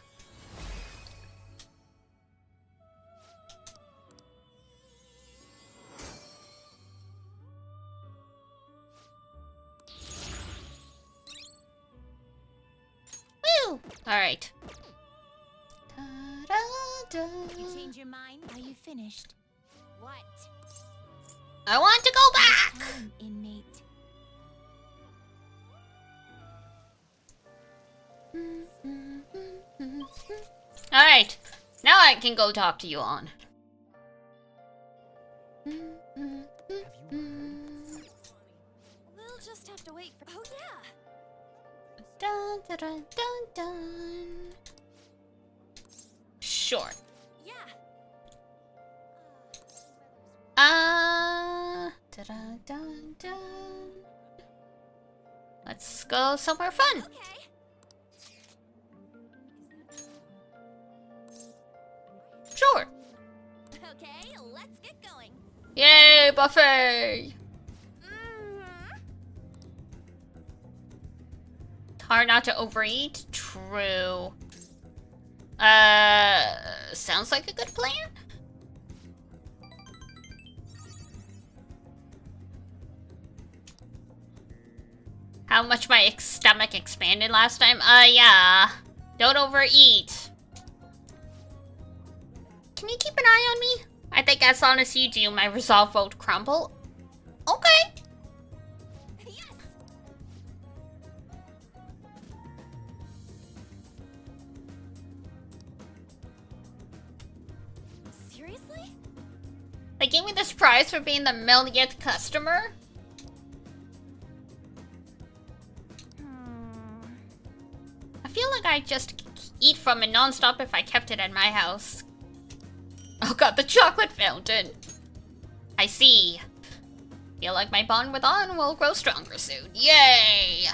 Woo! Alright. You change your mind? Are you finished? What? I want to go back! Time, inmate. Alright. Now I can go talk to you on. We'll just have to wait for. Oh yeah. Dun, dun, dun, dun, dun. Sure. Yeah. Dun, dun, dun, dun. Let's go somewhere fun. Okay. Sure. Okay, let's get going. Yay, buffet! Hard not to overeat? True. Sounds like a good plan. How much my stomach expanded last time? Yeah. Don't overeat. Can you keep an eye on me? I think as long as you do, my resolve won't crumble. Okay. Yes. Seriously? They gave me this prize for being the millionth customer. I feel like I'd just eat from it non-stop if I kept it at my house. Oh god, the chocolate fountain. I see. Feel like my bond with On will grow stronger soon. Yay!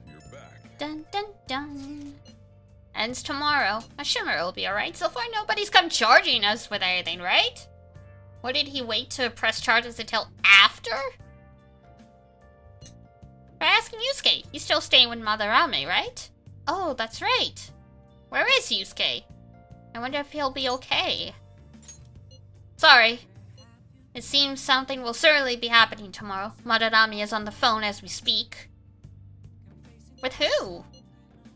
You're back. Dun dun dun. Ends tomorrow. A shimmer will be alright. So far nobody's come charging us with anything, right? Or did he wait to press charges until after? By asking Yusuke, he's still staying with Madarame, right? Oh, that's right. Where is Yusuke? I wonder if he'll be okay. Sorry. It seems something will certainly be happening tomorrow. Madarame is on the phone as we speak. With who?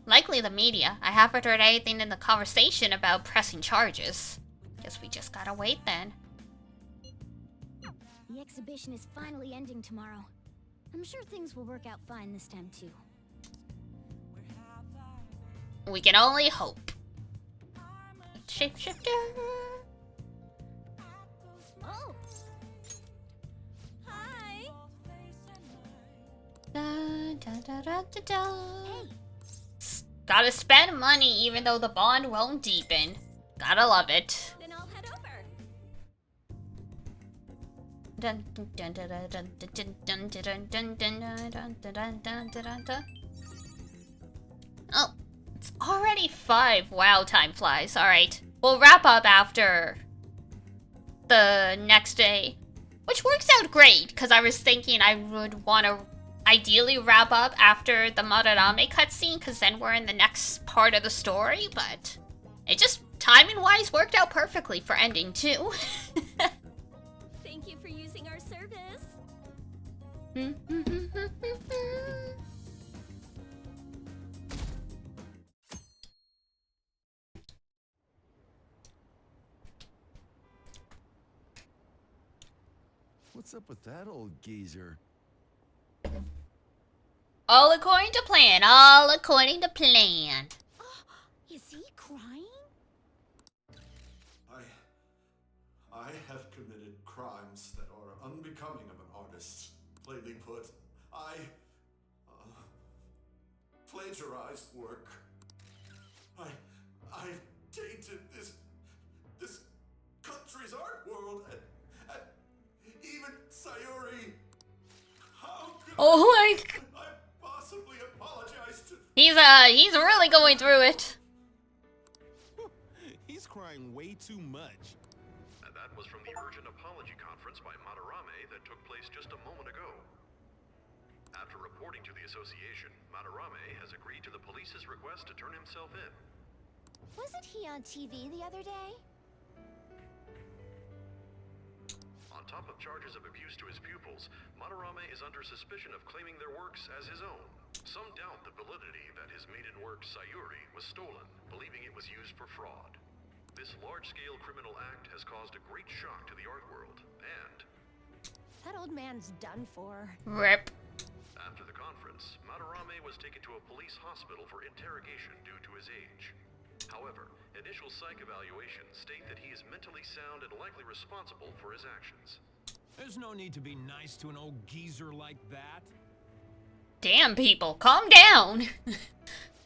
Likely the media. I haven't heard anything in the conversation about pressing charges. Guess we just gotta wait then. The exhibition is finally ending tomorrow. I'm sure things will work out fine this time too. We can only hope. Shapeshifter. Oh. Hi. Dun, Gotta spend money even though the bond won't deepen. Gotta love it. Then I'll head over. Oh, it's already 5. Wow, time flies. Alright. We'll wrap up after the next day. Which works out great, because I was thinking I would want to ideally wrap up after the Madarame cutscene, because then we're in the next part of the story, but it just, timing-wise, worked out perfectly for ending, too. Thank you for using our service. What's up with that old geezer? All according to plan, all according to plan. Is he crying? I have committed crimes that are unbecoming of an artist. Plainly put, I plagiarized work. I tainted this country's art world and even Sayuri. How could I possibly apologize to? He's really going through it. He's crying way too much. And that was from the urgent apology conference by Madarame that took place just a moment ago. After reporting to the association, Madarame has agreed to the police's request to turn himself in. Wasn't he on TV the other day? On top of charges of abuse to his pupils, Madarame is under suspicion of claiming their works as his own. Some doubt the validity that his maiden work, Sayuri, was stolen, believing it was used for fraud. This large-scale criminal act has caused a great shock to the art world, and That old man's done for. Rip. after the conference, Madarame was taken to a police hospital for interrogation due to his age. However, initial psych evaluations state that he is mentally sound and likely responsible for his actions. There's no need to be nice to an old geezer like that. Damn, people, calm down.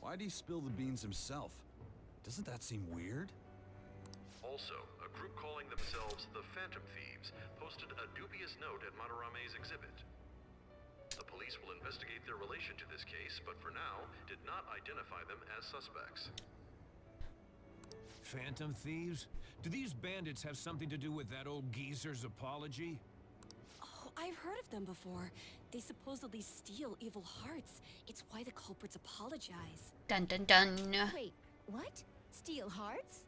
Why'd he spill the beans himself? Doesn't that seem weird? Also, a group calling themselves the Phantom Thieves posted a dubious note at Madarame's exhibit. The police will investigate their relation to this case, but for now, did not identify them as suspects. Phantom thieves? Do these bandits have something to do with that old geezer's apology? Oh, I've heard of them before. They supposedly steal evil hearts. It's why the culprits apologize. Dun dun dun. Wait, what? Steal hearts?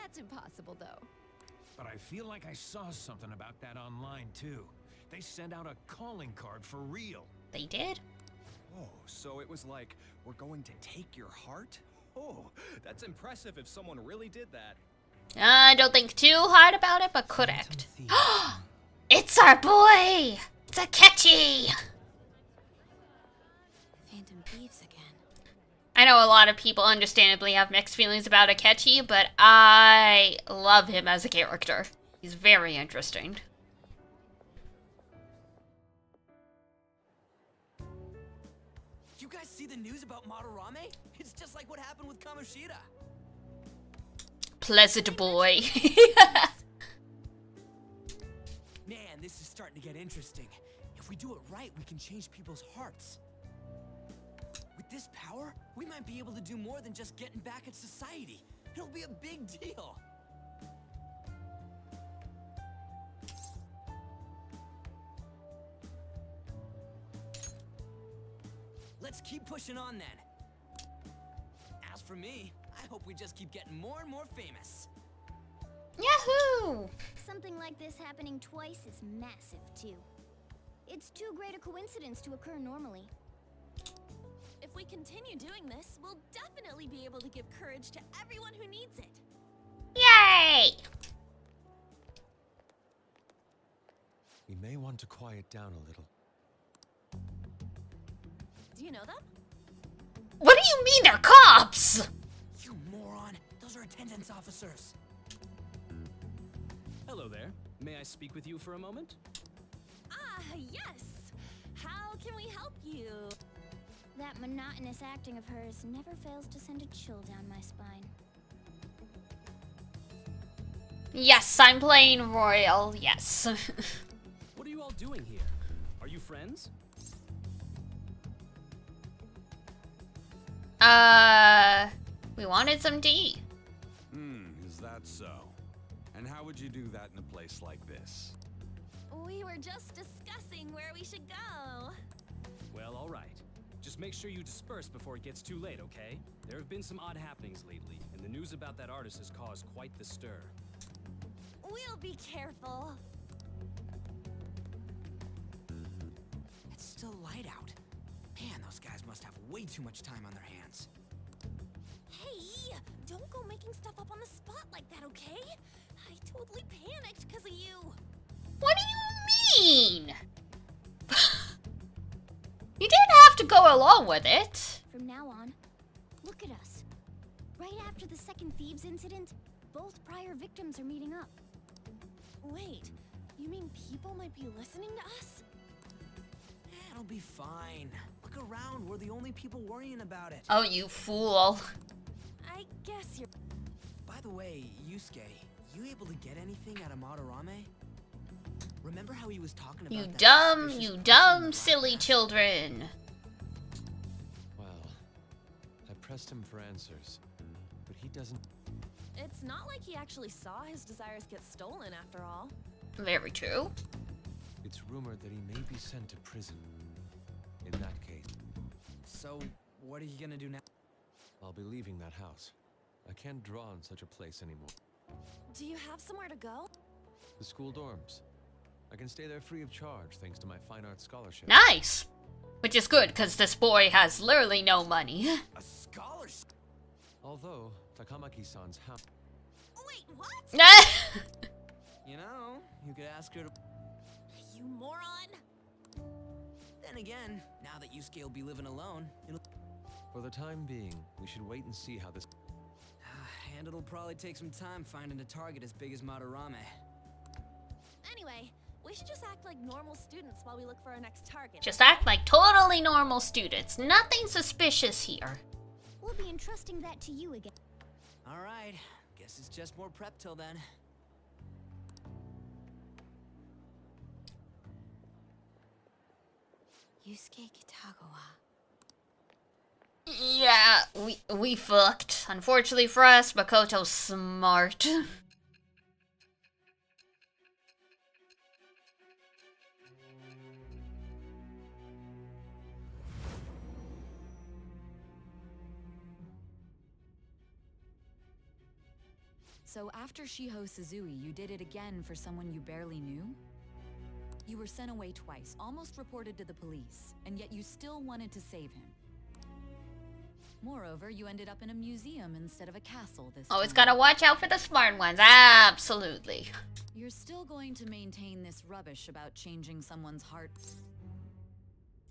That's impossible, though. But I feel like I saw something about that online, too. They sent out a calling card for real. They did? Oh, so it was like, we're going to take your heart? Oh, that's impressive if someone really did that. I don't think too hard about it, but correct. It's our boy! It's Akechi! Phantom thieves again. I know a lot of people understandably have mixed feelings about Akechi, but I love him as a character. He's very interesting. You guys see the news about Madarame? It's just like what happened with Kamoshida. Pleasant boy. Man, this is starting to get interesting. If we do it right, we can change people's hearts. With this power, we might be able to do more than just getting back at society. It'll be a big deal. Let's keep pushing on then. As for me, I hope we just keep getting more and more famous. Yahoo! Something like this happening twice is massive, too. It's too great a coincidence to occur normally. If we continue doing this, we'll definitely be able to give courage to everyone who needs it. Yay! We may want to quiet down a little. Do you know them? What do you mean they're cops? You moron! Those are attendance officers. Hello there. May I speak with you for a moment? Ah, yes. How can we help you? That monotonous acting of hers never fails to send a chill down my spine. Yes, I'm playing Royal. Yes. What are you all doing here? Are you friends? We wanted some tea. Is that so? And how would you do that in a place like this? We were just discussing where we should go. Well, all right. Just make sure you disperse before it gets too late, okay? There have been some odd happenings lately, and the news about that artist has caused quite the stir. We'll be careful. It's still light out. Man, those guys must have way too much time on their hands. Hey, don't go making stuff up on the spot like that, okay? I totally panicked because of you. What do you mean? You didn't have to go along with it. From now on, look at us. Right after the second Thieves incident, both prior victims are meeting up. Wait, you mean people might be listening to us? It'll be fine. Look around, we're the only people worrying about it. Oh, you fool. I guess you're... By the way, Yusuke, you able to get anything out of Madarame? Remember how he was talking about You dumb, silly children. Well, I pressed him for answers, but he doesn't... It's not like he actually saw his desires get stolen after all. Very true. It's rumored that he may be sent to prison. In that case... So, what are you gonna do now? I'll be leaving that house. I can't draw in such a place anymore. Do you have somewhere to go? The school dorms. I can stay there free of charge thanks to my fine arts scholarship. Nice. Which is good, because this boy has literally no money. A scholarship? Although, Takamaki-san's house... Wait, what? You know, you could ask her to... You moron! Then again, now that Yusuke will be living alone, it'll... For the time being, we should wait and see how this... And it'll probably take some time finding a target as big as Madarame. Anyway, we should just act like normal students while we look for our next target. Just act like totally normal students. Nothing suspicious here. We'll be entrusting that to you again. Alright, guess it's just more prep till then. Yusuke Kitagawa. Yeah, we fucked. Unfortunately for us, Makoto's smart. So after Shiho Suzui, you did it again for someone you barely knew? You were sent away twice, almost reported to the police, and yet you still wanted to save him. Moreover, you ended up in a museum instead of a castle this time. Always gotta watch out for the smart ones. Absolutely. You're still going to maintain this rubbish about changing someone's heart.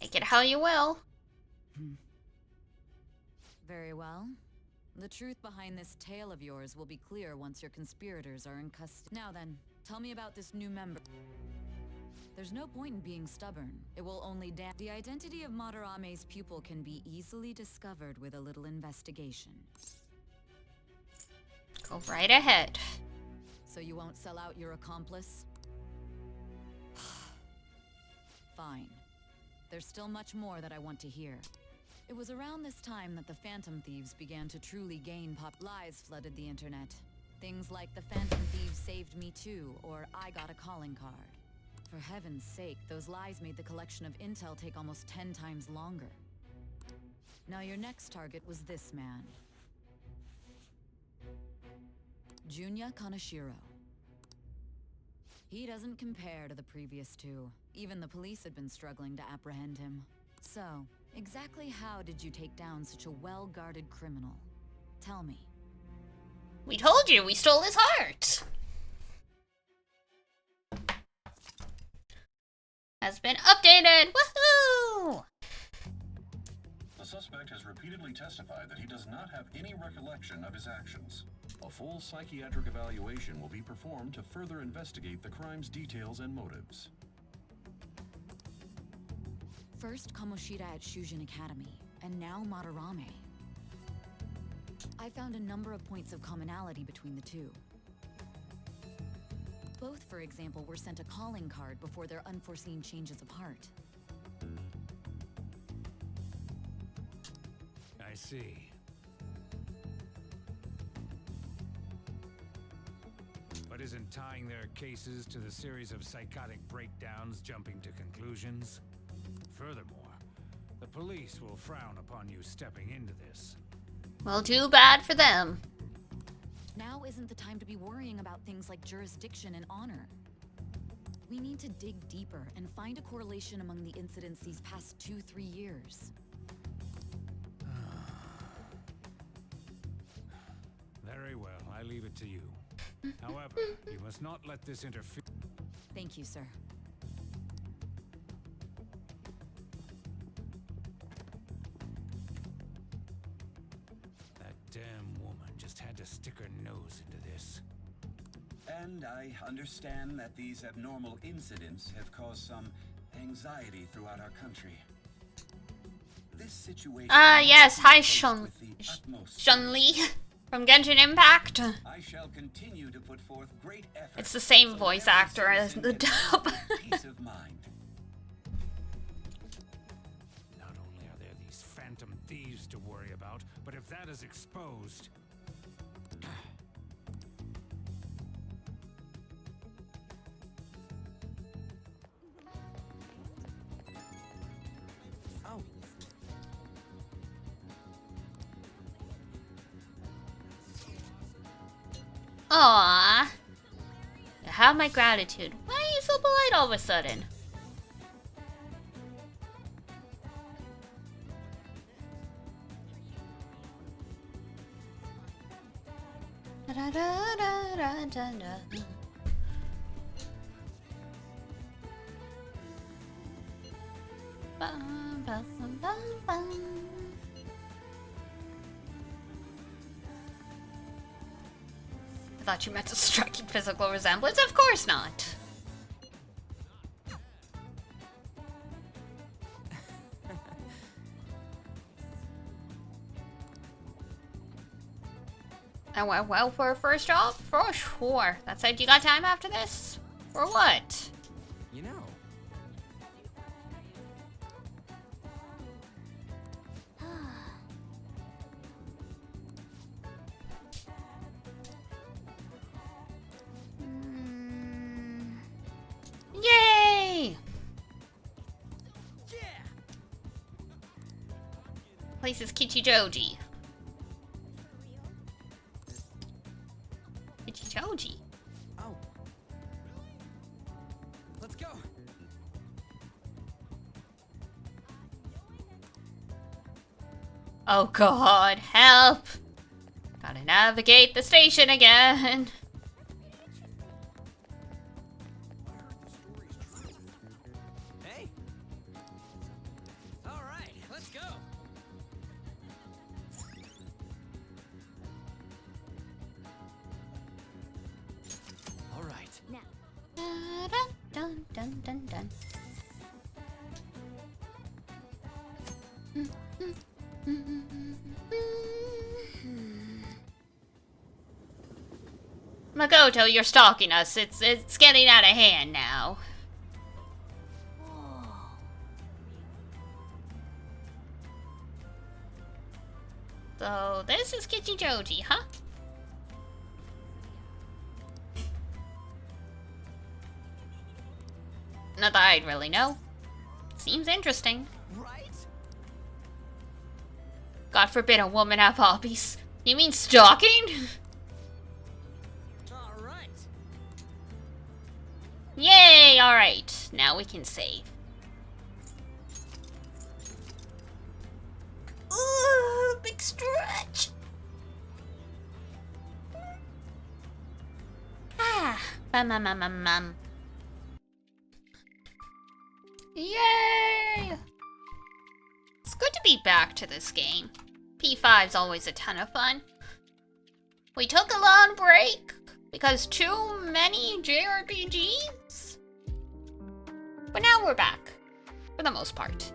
Take it how you will. Very well. The truth behind this tale of yours will be clear once your conspirators are in custody. Now then, tell me about this new member. There's no point in being stubborn. It will only damn. The identity of Madarame's pupil can be easily discovered with a little investigation. Go right ahead. So you won't sell out your accomplice? Fine. There's still much more that I want to hear. It was around this time that the Phantom Thieves began to truly gain pop. Lies flooded the internet. Things like the Phantom Thieves saved me too, or I got a calling card. For heaven's sake, those lies made the collection of intel take almost 10 times longer. Now your next target was this man. Junya Kaneshiro. He doesn't compare to the previous two. Even the police had been struggling to apprehend him. So, exactly how did you take down such a well-guarded criminal? Tell me. We told you, we stole his heart. Has been updated. Woohoo! The suspect has repeatedly testified that he does not have any recollection of his actions. A full psychiatric evaluation will be performed to further investigate the crime's details and motives. First Kamoshida at Shujin Academy, and now Madarame. I found a number of points of commonality between the two. Both, for example, were sent a calling card before their unforeseen changes of heart. I see. But isn't tying their cases to the series of psychotic breakdowns jumping to conclusions? Furthermore, the police will frown upon you stepping into this. Well, too bad for them. Now isn't the time to be worrying about things like jurisdiction and honor. We need to dig deeper and find a correlation among the incidents these past 2-3 years. Very well, I leave it to you. However, you must not let this interfere. Thank you, sir. That damn woman just had to stick her nose into this. And I understand that these abnormal incidents have caused some anxiety throughout our country. This situation... Yes, hi Chun-Li from Genshin Impact. I shall continue to put forth great effort. It's the same voice actor as the dub. Peace of mind. Not only are there these phantom thieves to worry about, but if that is exposed... Oh. Aww. You have my gratitude. Why are you so polite all of a sudden? I thought you meant a striking physical resemblance. Of course not. I went well for a first job? For sure. That said, you got time after this? For what? You know. Yay! Place is Kichijoji. Kichijoji. Oh. Let's go. Oh god, help! Gotta navigate the station again. Hey. All right, let's go. All right. Now. Dun dun dun dun. Makoto, you're stalking us. It's getting out of hand now. So this is Kichijoji, huh? Not that I'd really know. Seems interesting. Right? God forbid a woman have hobbies. You mean stalking? Alright. Yay! Alright, now we can save. Ooh, big stretch! Ah, bum. Yay! It's good to be back to this game. P5's always a ton of fun. We took a long break because too many JRPGs. But now we're back, for the most part.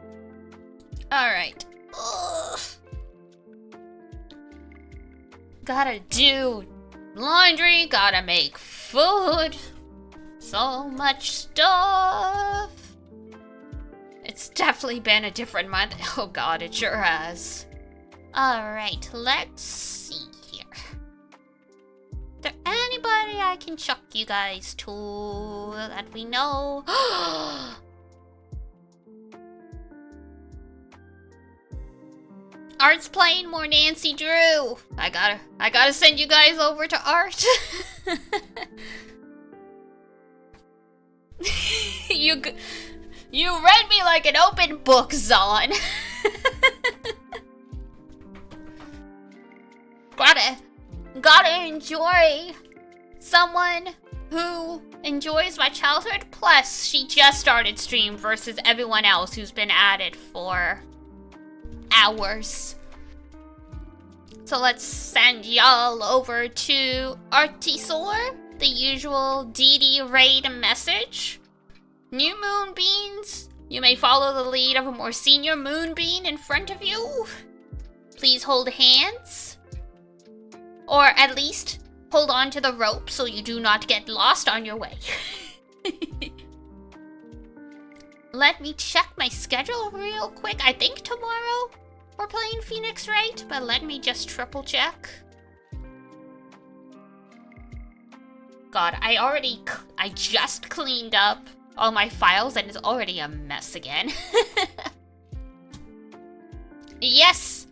Alright. Gotta do laundry, gotta make food. So much stuff. It's definitely been a different month. Oh god, it sure has. Alright, let's see here. Is there anybody I can chuck you guys to that we know? Art's playing more Nancy Drew. I gotta send you guys over to Art. You read me like an open book, Zon. Gotta enjoy someone who enjoys my childhood. Plus, she just started stream versus everyone else who's been at it for hours. So let's send y'all over to Artisaur, the usual DD raid message. New Moonbeans, you may follow the lead of a more senior Moonbean in front of you. Please hold hands. Or at least hold on to the rope so you do not get lost on your way. Let me check my schedule real quick. I think tomorrow we're playing Phoenix Wright, but let me just triple check. God, I just cleaned up all my files and it's already a mess again. Yes!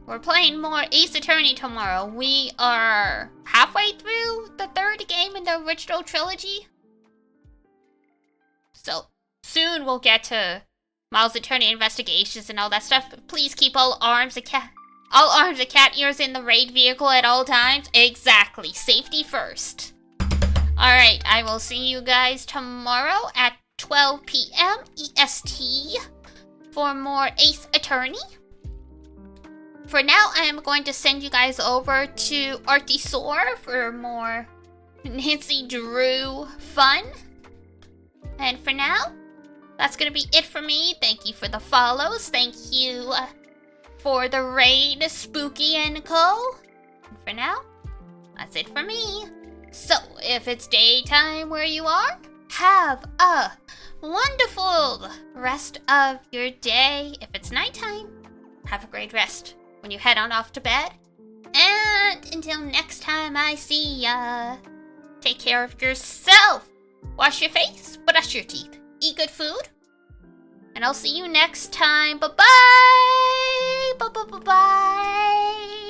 We're playing more Ace Attorney tomorrow. We are halfway through the third game in the original trilogy. So, soon we'll get to Miles Attorney investigations and all that stuff. But please keep all arms and cat ears in the raid vehicle at all times. Exactly. Safety first. Alright, I will see you guys tomorrow at 12 p.m. EST for more Ace Attorney. For now, I am going to send you guys over to Artisaur for more Nancy Drew fun. And for now, that's going to be it for me. Thank you for the follows. Thank you for the raid, Spooky and Co. And for now, that's it for me. So, if it's daytime where you are, have a wonderful rest of your day. If it's nighttime, have a great rest when you head on off to bed. And until next time I see ya, take care of yourself. Wash your face, brush your teeth, eat good food. And I'll see you next time. Bye-bye! Bye-bye-bye-bye!